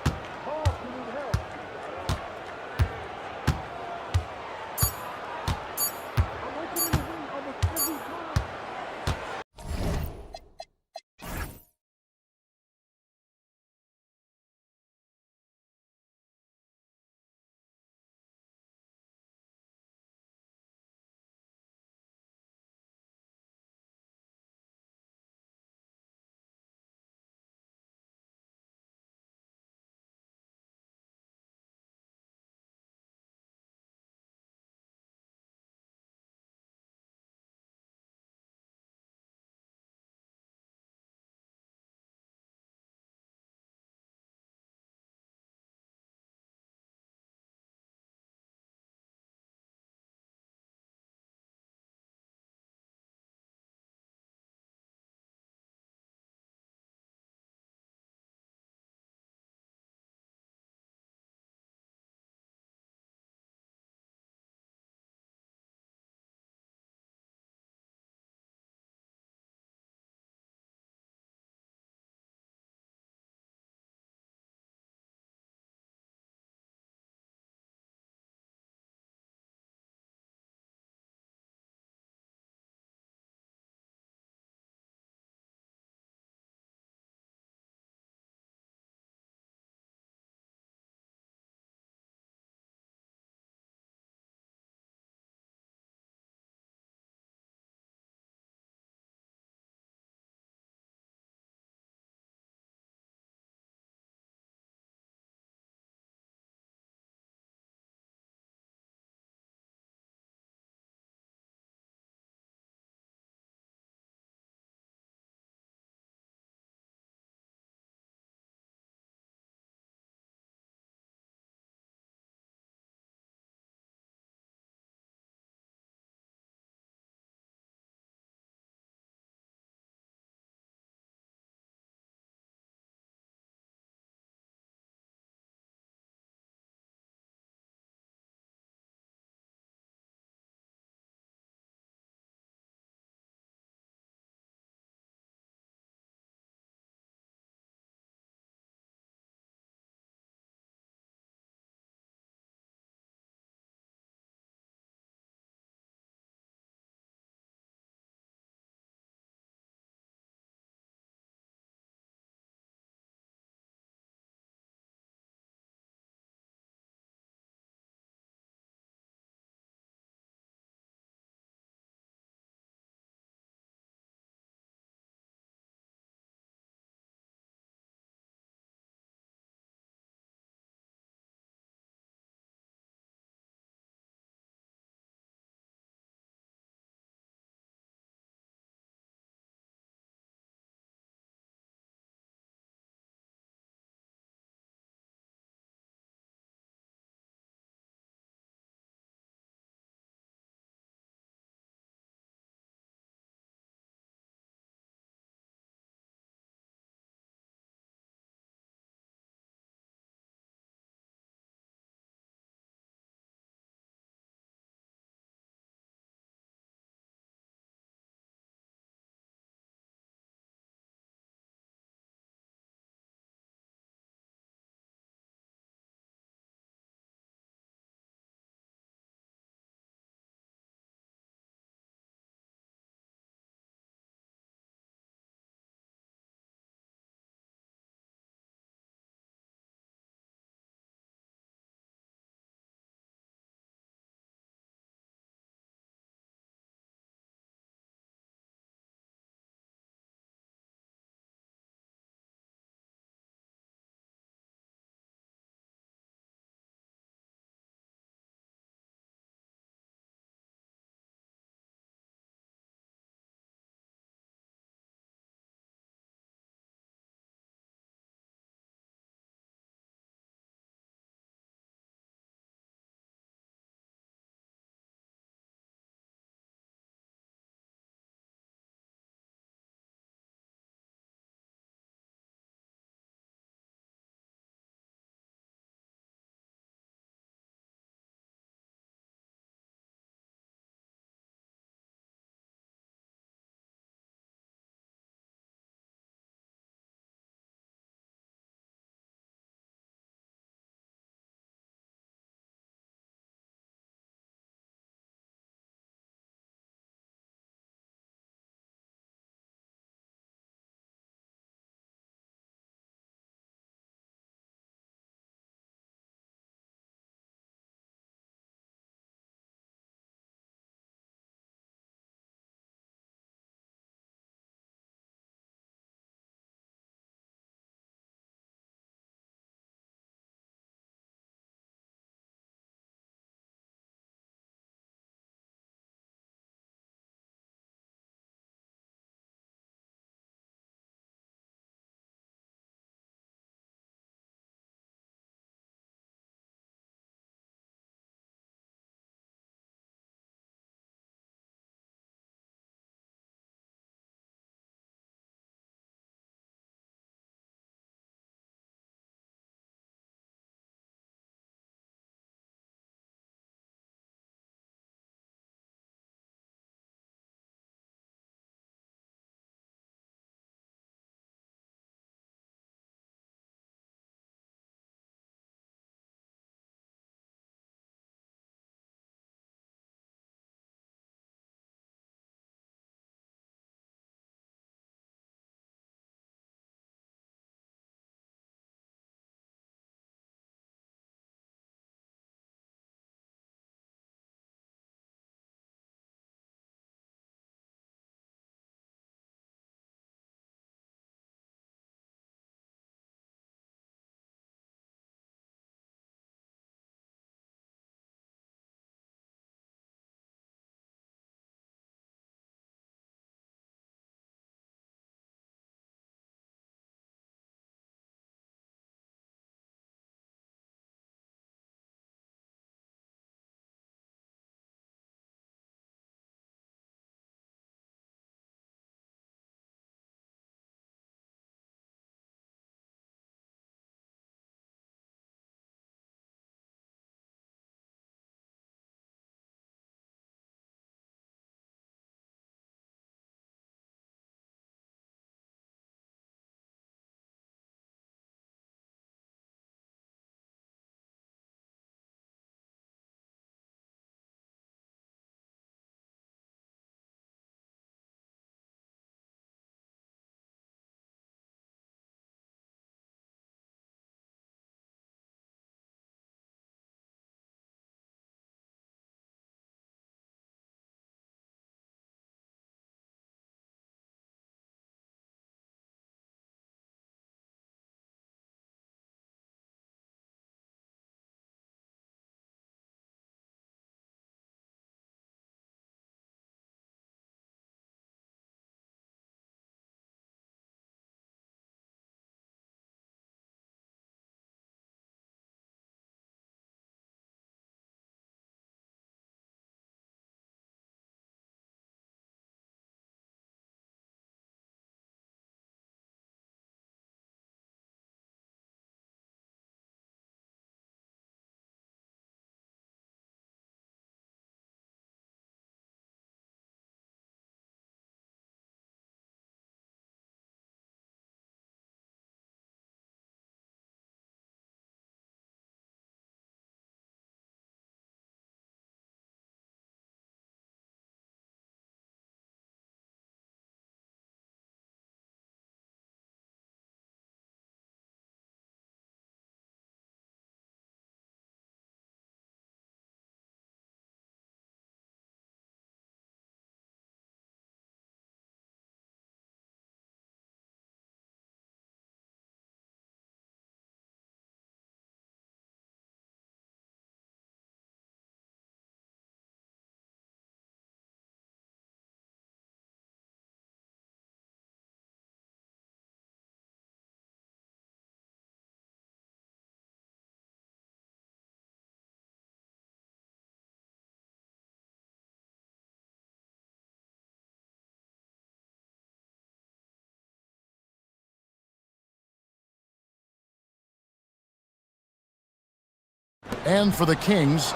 And for the Kings,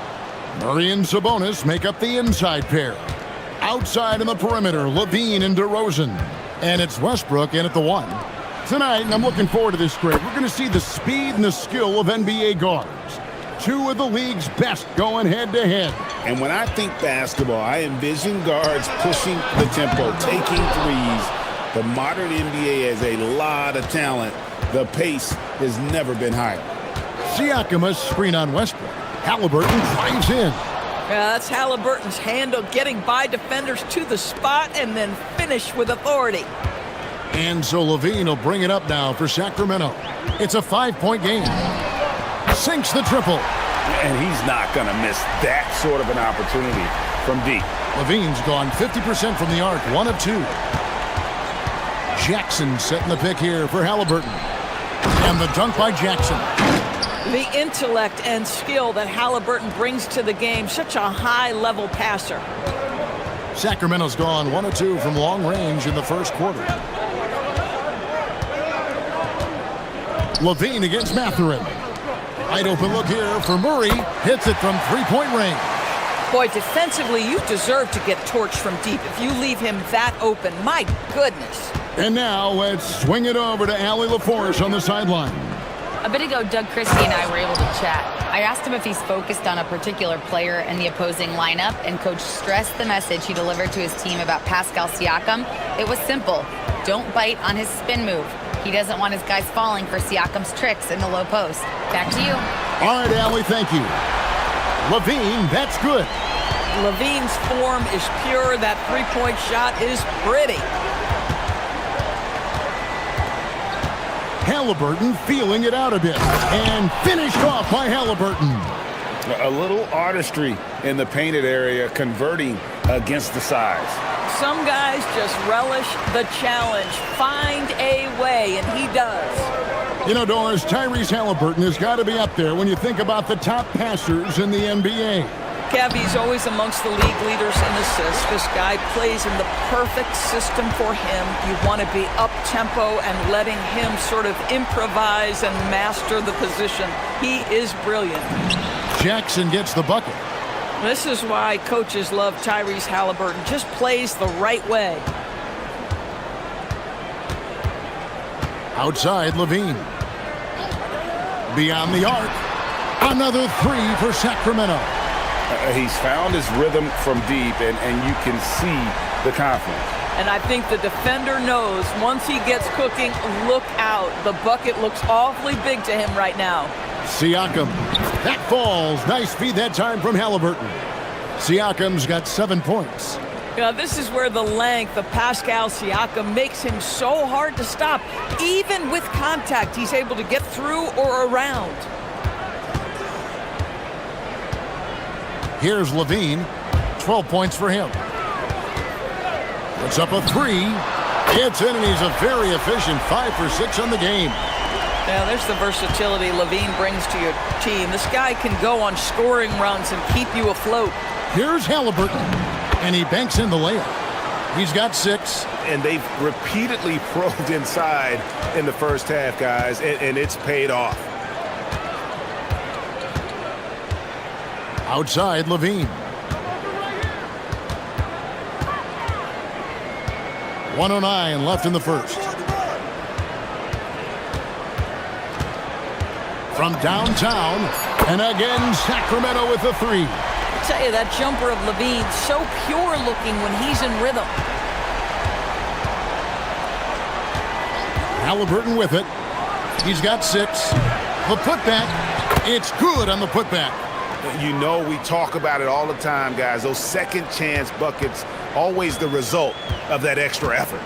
Murray and Sabonis make up the inside pair. Outside in the perimeter, Levine and DeRozan. And it's Westbrook in at the 1. Tonight, and I'm looking forward to this grade, we're going to see the speed and the skill of NBA guards. Two of the league's best going head-to-head. And when I think basketball, I envision guards pushing the tempo, taking threes. The modern NBA has a lot of talent. The pace has never been higher. Siakam, a screen on Westbrook. Halliburton drives in. Yeah, that's Halliburton's handle, getting by defenders to the spot and then finish with authority. And so Levine will bring it up now for Sacramento. It's a 5-point game. Sinks the triple. And he's not going to miss that sort of an opportunity from deep. Levine's gone 50% from the arc, 1 of 2. Jackson setting the pick here for Halliburton. And the dunk by Jackson. The intellect and skill that Halliburton brings to the game, such a high-level passer. Sacramento's gone 1 of 2 from long range in the first quarter. Levine against Mathurin. Wide open look here for Murray. Hits it from 3-point range. Boy, defensively, you deserve to get torched from deep if you leave him that open. My goodness. And now let's swing it over to Allie LaForce on the sideline. A bit ago, Doug Christie and I were able to chat. I asked him if he's focused on a particular player in the opposing lineup, and Coach stressed the message he delivered to his team about Pascal Siakam. It was simple. Don't bite on his spin move. He doesn't want his guys falling for Siakam's tricks in the low post. Back to you. All right, Allie, thank you. Levine, that's good. Levine's form is pure. That three-point shot is pretty. Halliburton feeling it out a bit. And finished off by Halliburton. A little artistry in the painted area, converting against the size. Some guys just relish the challenge. Find a way, and he does. You know, Doris, Tyrese Halliburton has got to be up there when you think about the top passers in the NBA. Kevy's always amongst the league leaders in assists. This guy plays in the perfect system for him. You want to be up-tempo and letting him sort of improvise and master the position. He is brilliant. Jackson gets the bucket. This is why coaches love Tyrese Halliburton. Just plays the right way. Outside, Levine. Beyond the arc. Another 3 for Sacramento. He's found his rhythm from deep, and you can see the confidence. And I think the defender knows once he gets cooking, look out. The bucket looks awfully big to him right now. Siakam. That falls. Nice feed that time from Halliburton. Siakam's got 7 points. Yeah, this is where the length of Pascal Siakam makes him so hard to stop. Even with contact, he's able to get through or around. Here's Levine. 12 points for him. Puts up a 3. It's in, and he's a very efficient 5 for 6 on the game. Yeah, there's the versatility Levine brings to your team. This guy can go on scoring runs and keep you afloat. Here's Halliburton, and he banks in the layup. He's got 6. And they've repeatedly probed inside in the first half, guys, and it's paid off. Outside, Levine. 1:09 left in the first. From downtown, and again, Sacramento with a 3. I tell you, that jumper of Levine, so pure looking when he's in rhythm. Halliburton with it. He's got 6. The putback. It's good on the putback. You know, we talk about it all the time, guys. Those second chance buckets, always the result of that extra effort.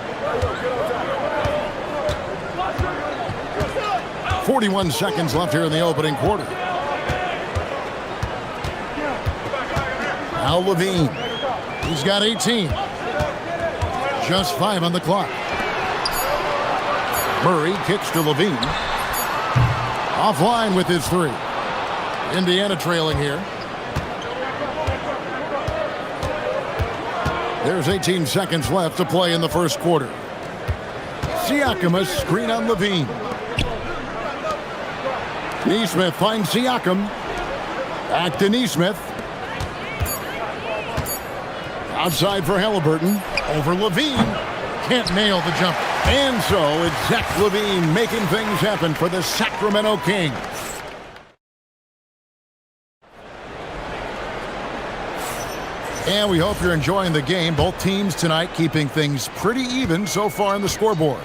41 seconds left here in the opening quarter. Now Levine. He's got 18. Just 5 on the clock. Murray kicks to Levine. Offline with his 3. Indiana trailing here. There's 18 seconds left to play in the first quarter. Siakam, a screen on Levine. Neesmith finds Siakam. Back to Neesmith. Outside for Halliburton. Over Levine. Can't nail the jump. And so it's Zach Levine making things happen for the Sacramento Kings. And we hope you're enjoying the game. Both teams tonight keeping things pretty even so far on the scoreboard.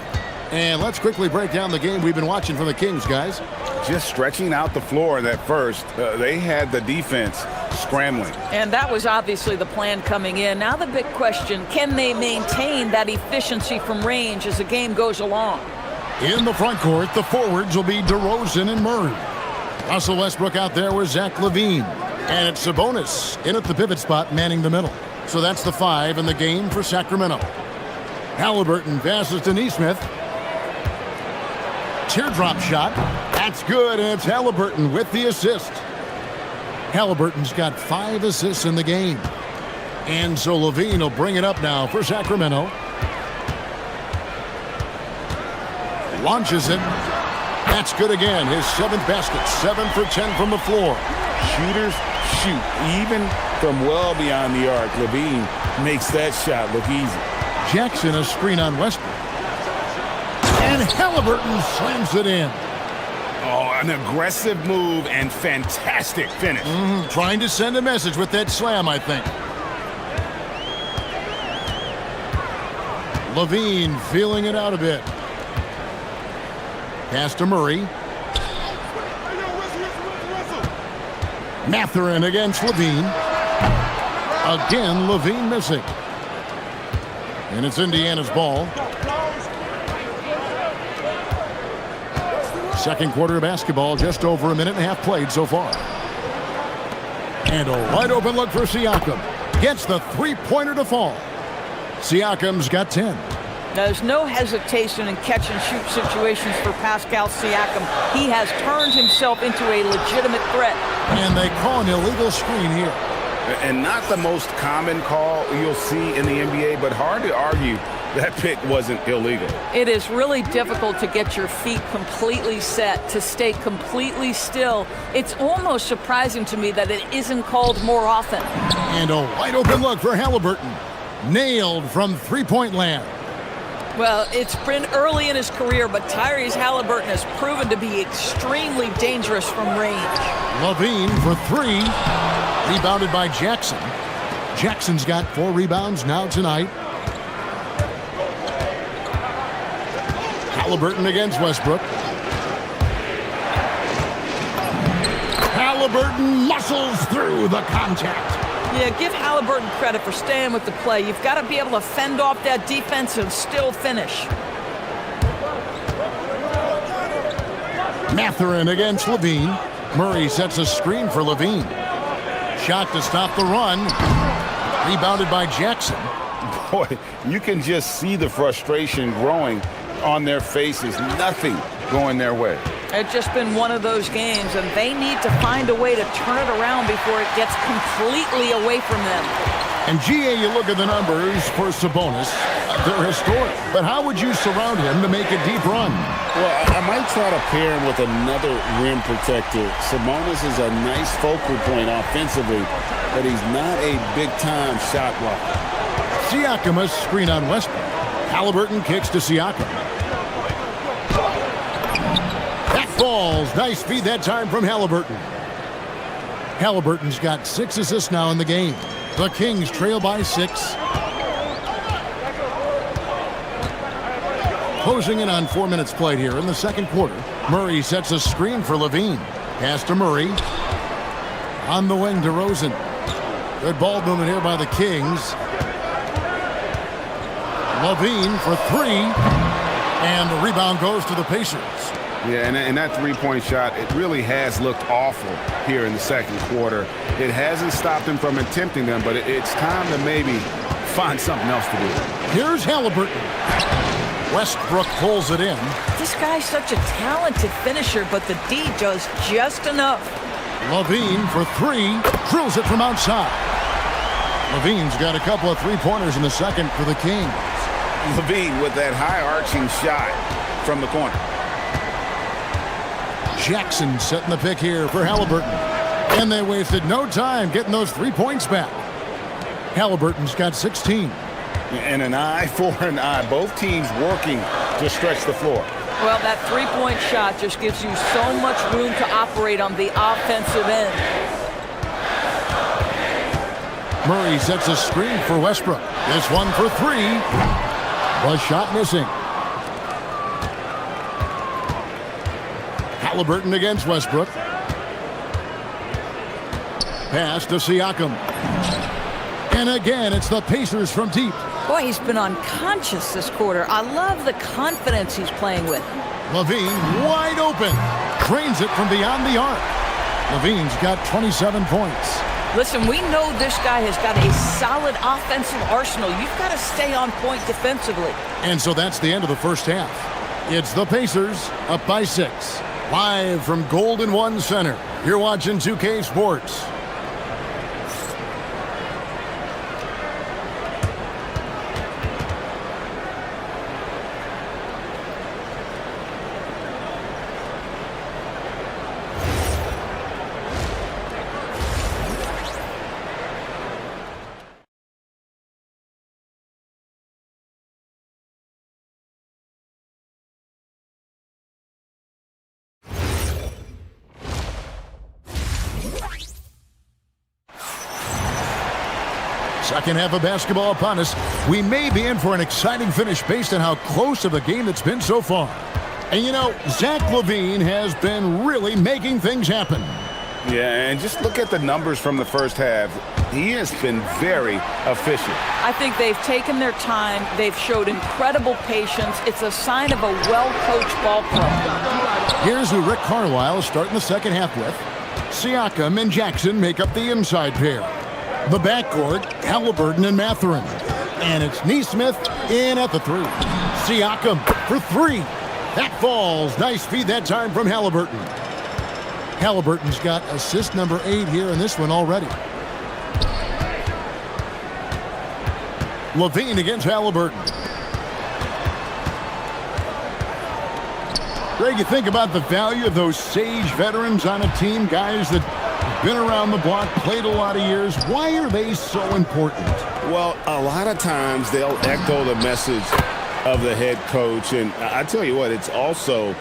And let's quickly break down the game we've been watching from the Kings, guys. Just stretching out the floor that first. They had the defense scrambling. And that was obviously the plan coming in. Now the big question, can they maintain that efficiency from range as the game goes along? In the front court, the forwards will be DeRozan and Murray. Russell Westbrook out there with Zach LaVine. And it's Sabonis in at the pivot spot, manning the middle. So that's the 5 in the game for Sacramento. Halliburton passes to Neesmith. Teardrop shot. That's good, and it's Halliburton with the assist. Halliburton's got 5 assists in the game. And so LaVine will bring it up now for Sacramento. Launches it. That's good again. His 7th basket. 7 for 10 from the floor. Shooters shoot. Even from well beyond the arc, LaVine makes that shot look easy. Jackson a screen on Westbrook. And Halliburton slams it in. Oh, an aggressive move and fantastic finish. Trying to send a message with that slam, I think. LaVine feeling it out a bit. Pass to Murray. Mathurin against LaVine. Again, LaVine missing. And it's Indiana's ball. Second quarter of basketball, just over a minute and a half played so far. And a wide open look for Siakam. Gets the three-pointer to fall. Siakam's got 10. There's no hesitation in catch-and-shoot situations for Pascal Siakam. He has turned himself into a legitimate threat. And they call an illegal screen here. And not the most common call you'll see in the NBA, but hard to argue that pick wasn't illegal. It is really difficult to get your feet completely set, to stay completely still. It's almost surprising to me that it isn't called more often. And a wide open look for Halliburton. Nailed from three-point land. Well, it's been early in his career, but Tyrese Halliburton has proven to be extremely dangerous from range. LaVine for 3. Rebounded by Jackson. Jackson's got 4 rebounds now tonight. Halliburton against Westbrook. Halliburton muscles through the contact. Yeah, give Halliburton credit for staying with the play. You've got to be able to fend off that defense and still finish. Mathurin against LaVine. Murray sets a screen for LaVine. Shot to stop the run. Rebounded by Jackson. Boy, you can just see the frustration growing on their faces. Nothing going their way. It's just been one of those games, and they need to find a way to turn it around before it gets completely away from them. And GA, you look at the numbers for Sabonis. They're historic. But how would you surround him to make a deep run? Well, I might try to pair him with another rim protector. Sabonis is a nice focal point offensively, but he's not a big-time shot blocker. Siakam a screen on Westbrook. Halliburton kicks to Siakam. That falls. Nice feed that time from Halliburton. Halliburton's got 6 assists now in the game. The Kings trail by 6. Closing in on 4 minutes played here in the second quarter. Murray sets a screen for LaVine. Pass to Murray. On the wing, DeRozan. Good ball movement here by the Kings. LaVine for 3. And the rebound goes to the Pacers. Yeah, and that three-point shot, it really has looked awful here in the second quarter. It hasn't stopped him from attempting them, but it's time to maybe find something else to do. Here's Halliburton. Westbrook pulls it in. This guy's such a talented finisher, but the D does just enough. LaVine for 3. Drills it from outside. LaVine's got a couple of three-pointers in the second for the Kings. LaVine with that high-arching shot from the corner. Jackson setting the pick here for Halliburton. And they wasted no time getting those 3 points back. Halliburton's got 16. And an eye for an eye. Both teams working to stretch the floor. Well, that three-point shot just gives you so much room to operate on the offensive end. Murray sets a screen for Westbrook. This one for three. The shot missing. Halliburton against Westbrook. Pass to Siakam. And again, it's the Pacers from deep. Boy, he's been unconscious this quarter. I love the confidence he's playing with. Levine wide open. Trains it from beyond the arc. Levine's got 27 points. Listen, we know this guy has got a solid offensive arsenal. You've got to stay on point defensively. And so that's the end of the first half. It's the Pacers up by 6. Live from Golden One Center. You're watching 2K Sports. Second half of basketball upon us. We may be in for an exciting finish based on how close of a game it's been so far. And you know, Zach LaVine has been really making things happen. Yeah, and just look at the numbers from the first half. He has been very efficient. I think they've taken their time. They've showed incredible patience. It's a sign of a well-coached ball club. Here's who Rick Carlisle is starting the second half with. Siakam and Jackson make up the inside pair. The backcourt, Halliburton and Mathurin. And it's Neesmith in at the three. Siakam for three. That falls. Nice feed that time from Halliburton. Halliburton's got assist number 8 here in this one already. LaVine against Halliburton. Greg, you think about the value of those sage veterans on a team, guys that been around the block, played a lot of years. Why are they so important? Well, a lot of times they'll echo the message of the head coach. And I tell you what, it's also,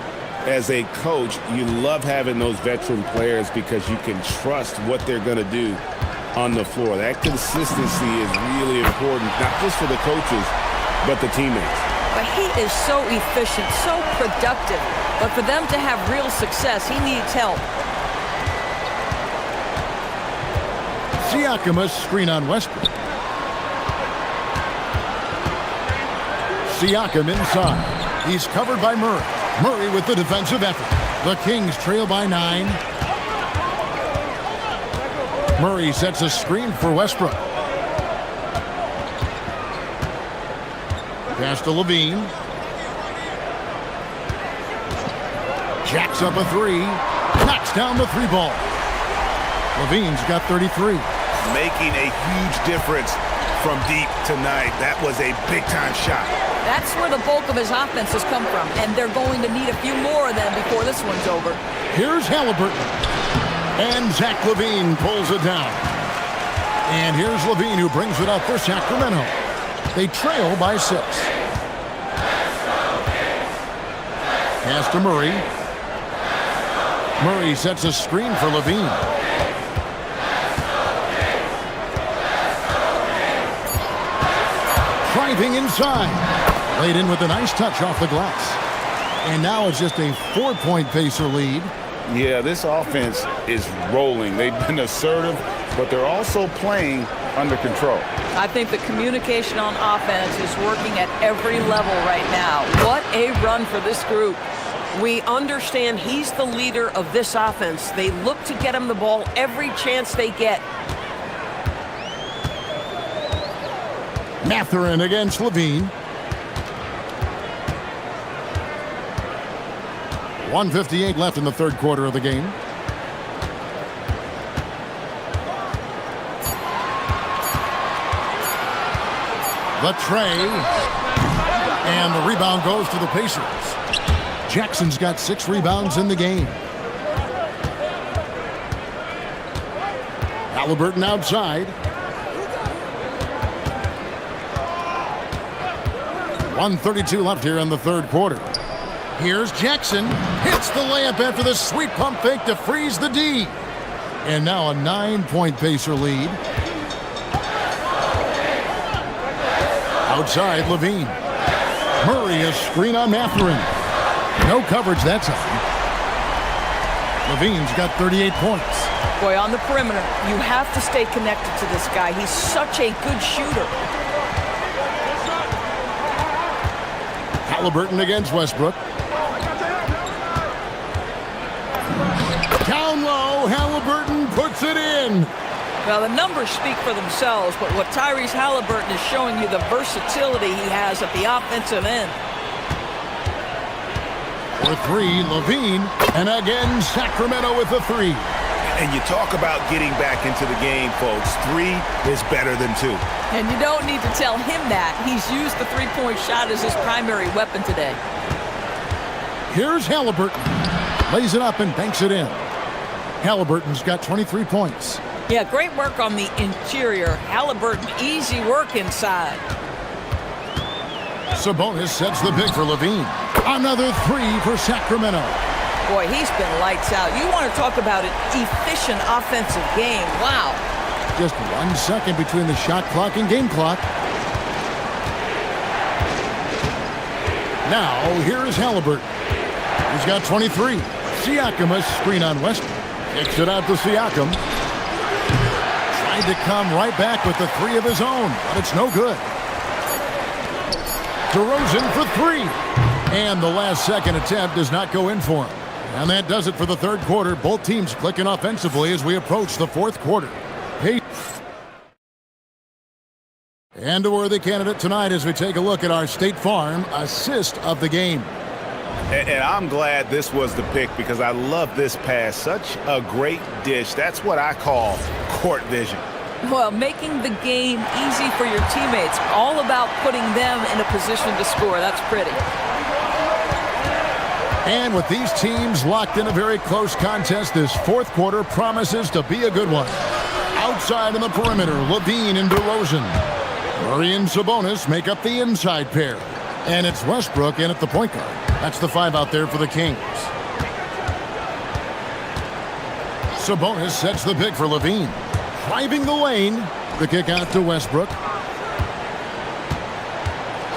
as a coach, you love having those veteran players because you can trust what they're going to do on the floor. That consistency is really important, not just for the coaches, but the teammates. But he is so efficient, so productive. But for them to have real success, he needs help. Siakam a screen on Westbrook. Siakam inside. He's covered by Murray. Murray with the defensive effort. The Kings trail by 9. Murray sets a screen for Westbrook. Pass to LaVine. Jacks up a 3. Knocks down the 3 ball. LaVine's got 33. Making a huge difference from deep tonight. That was a big-time shot. That's where the bulk of his offense has come from, and they're going to need a few more of them before this one's over. Here's Halliburton. And Zach LaVine pulls it down. And here's LaVine who brings it up for Sacramento. They trail by 6. Pass to Murray. Murray sets a screen for LaVine. Driving inside. Laid in with a nice touch off the glass. And now it's just a 4-point Pacer lead. Yeah, this offense is rolling. They've been assertive, but they're also playing under control. I think the communication on offense is working at every level right now. What a run for this group. We understand he's the leader of this offense. They look to get him the ball every chance they get. Mathurin against LaVine. 1:58 left in the third quarter of the game. The tray. And the rebound goes to the Pacers. Jackson's got 6 rebounds in the game. Halliburton outside. 1:32 left here in the third quarter. Here's Jackson. Hits the layup after the sweet pump fake to freeze the D. And now a 9-point Pacer lead. Outside, Levine. Murray, a screen on Matherin. No coverage that time. Levine's got 38 points. Boy, on the perimeter, you have to stay connected to this guy. He's such a good shooter. Halliburton against Westbrook. Down low, Halliburton puts it in. Well, the numbers speak for themselves, but what Tyrese Halliburton is showing you, the versatility he has at the offensive end. For three, Levine, and again, Sacramento with the three. And you talk about getting back into the game, folks. 3 is better than 2. And you don't need to tell him that. He's used the three-point shot as his primary weapon today. Here's Halliburton. Lays it up and banks it in. Halliburton's got 23 points. Yeah, great work on the interior. Halliburton, easy work inside. Sabonis sets the pick for Levine. Another 3 for Sacramento. Boy, he's been lights out. You want to talk about an efficient offensive game. Wow. Just 1 second between the shot clock and game clock. Now, here is Halliburton. He's got 23. Siakam, a screen on Westbrook. Kicks it out to Siakam. Tried to come right back with the 3 of his own, but it's no good. DeRozan for 3. And the last second attempt does not go in for him. And that does it for the third quarter. Both teams clicking offensively as we approach the fourth quarter. And a worthy candidate tonight as we take a look at our State Farm assist of the game. And I'm glad this was the pick because I love this pass. Such a great dish. That's what I call court vision. Well, making the game easy for your teammates. All about putting them in a position to score. That's pretty. And with these teams locked in a very close contest, this fourth quarter promises to be a good one. Outside on the perimeter, Levine and DeRozan. Murray and Sabonis make up the inside pair. And it's Westbrook in at the point guard. That's the 5 out there for the Kings. Sabonis sets the pick for Levine. Driving the lane. The kick out to Westbrook.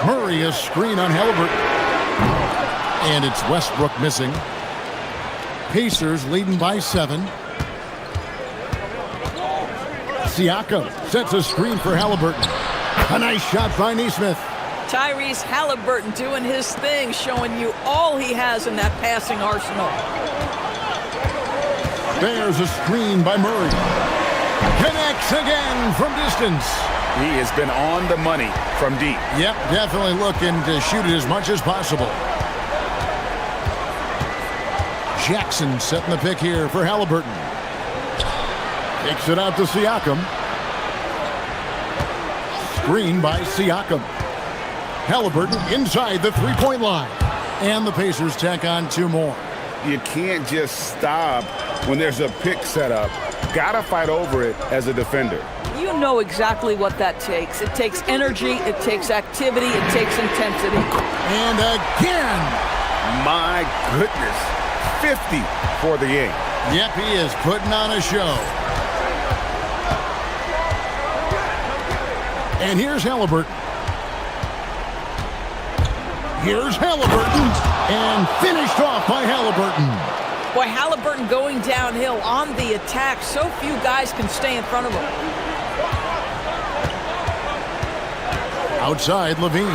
Murray, a screen on Halliburton. And it's Westbrook missing. Pacers leading by 7. Siakam sets a screen for Halliburton. A nice shot by Nesmith. Tyrese Halliburton doing his thing, showing you all he has in that passing arsenal. There's a screen by Murray. Connects again from distance. He has been on the money from deep. Yep, definitely looking to shoot it as much as possible. Jackson setting the pick here for Halliburton. Takes it out to Siakam. Screen by Siakam. Halliburton inside the three-point line. And the Pacers tack on 2 more. You can't just stop when there's a pick set up. Gotta fight over it as a defender. You know exactly what that takes. It takes energy, it takes activity, it takes intensity. And again. My goodness. 50 for the game. Yep, he is putting on a show. And here's Halliburton. Here's Halliburton. And finished off by Halliburton. Boy, Halliburton going downhill on the attack. So few guys can stay in front of him. Outside, Levine.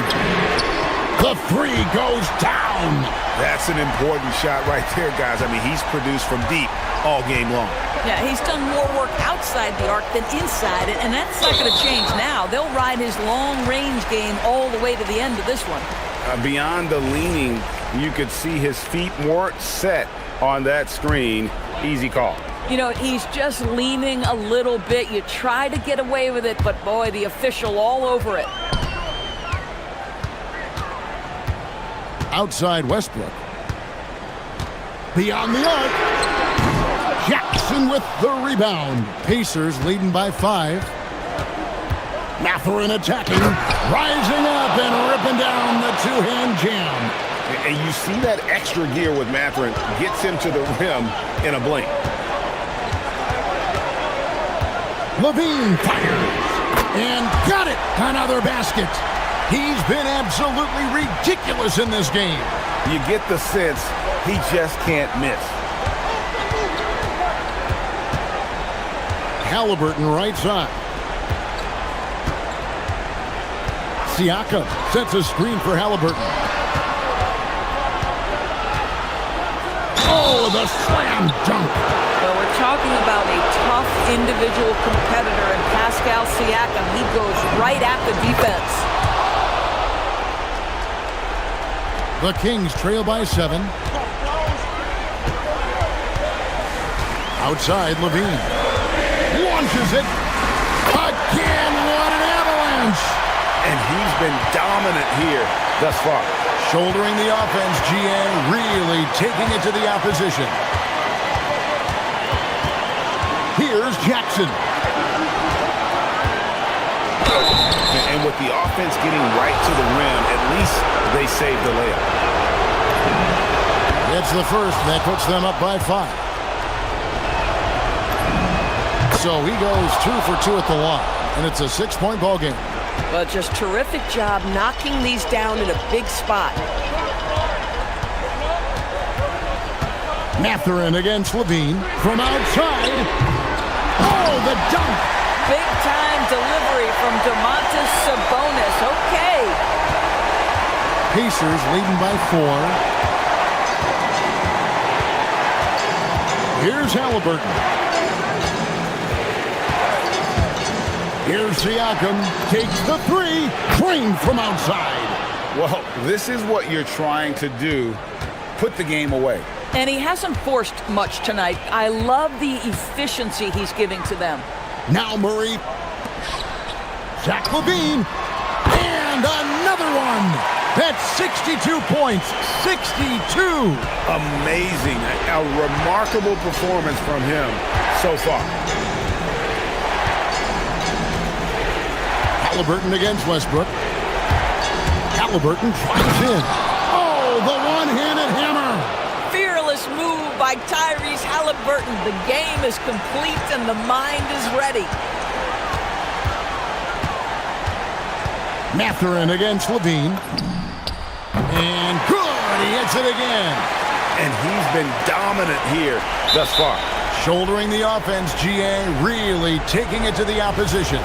The 3 goes down. That's an important shot right there, guys. I mean, he's produced from deep all game long. Yeah, he's done more work outside the arc than inside it, and that's not going to change now. They'll ride his long-range game all the way to the end of this one. Beyond the leaning, you could see his feet more set on that screen. Easy call. You know, he's just leaning a little bit. You try to get away with it, but boy, the official all over it. Outside Westbrook. Beyond the arc. Jackson with the rebound. Pacers leading by 5. Mathurin attacking, rising up and ripping down the two-hand jam. And you see that extra gear with Mathurin gets him to the rim in a blink. Levine fires and got it. Another basket. He's been absolutely ridiculous in this game. You get the sense he just can't miss. Halliburton right side. Siakam sets a screen for Halliburton. Oh, the slam dunk. Well, we're talking about a tough individual competitor in Pascal Siakam. He goes right at the defense. The Kings trail by 7. Outside, Levine. Launches it. Again, what an avalanche. And he's been dominant here thus far. Shouldering the offense, GA really taking it to the opposition. Here's Jackson. And with the offense getting right to the rim, at least they saved the layup. It's the first, and that puts them up by 5. So he goes 2 for 2 at the line, and it's a 6-point ball game. But just terrific job knocking these down in a big spot. Mathurin against Levine from outside. Oh, the dunk. Big time delivery from Domantas Sabonis. Okay. Pacers leading by 4. Here's Halliburton. Here's Siakam, takes the 3, drained from outside. Well, this is what you're trying to do, put the game away. And he hasn't forced much tonight. I love the efficiency he's giving to them. Now Murray. Zach Levine. And another one. That's 62 points. 62. Amazing. A remarkable performance from him so far. Halliburton against Westbrook. Halliburton drives in. Oh, the one-handed hammer. Fearless move by Tyrese Halliburton. The game is complete and the mind is ready. Mathurin against Levine. And good, he hits it again. And he's been dominant here thus far. Shouldering the offense, GA really taking it to the opposition.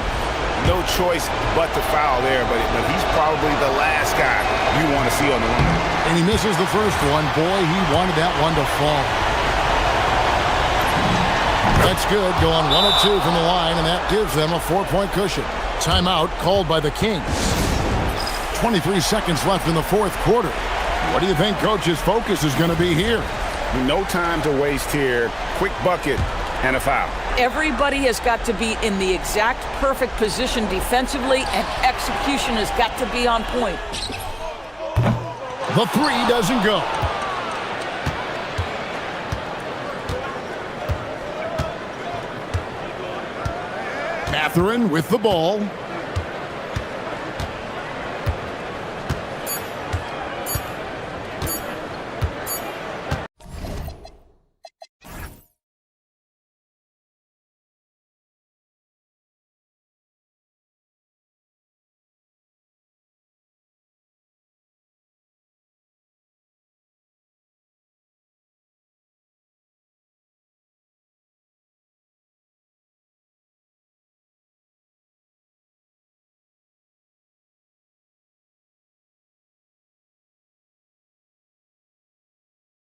No choice but to foul there, but he's probably the last guy you want to see on the line. And he misses the first one. Boy, he wanted that one to fall. That's good, going 1 of 2 from the line, and that gives them a 4-point cushion. Timeout called by the Kings. 23 seconds left in the 4th quarter. What do you think Coach's focus is going to be here? No time to waste here. Quick bucket and a foul. Everybody has got to be in the exact perfect position defensively, and execution has got to be on point. The 3 doesn't go. Mathurin with the ball.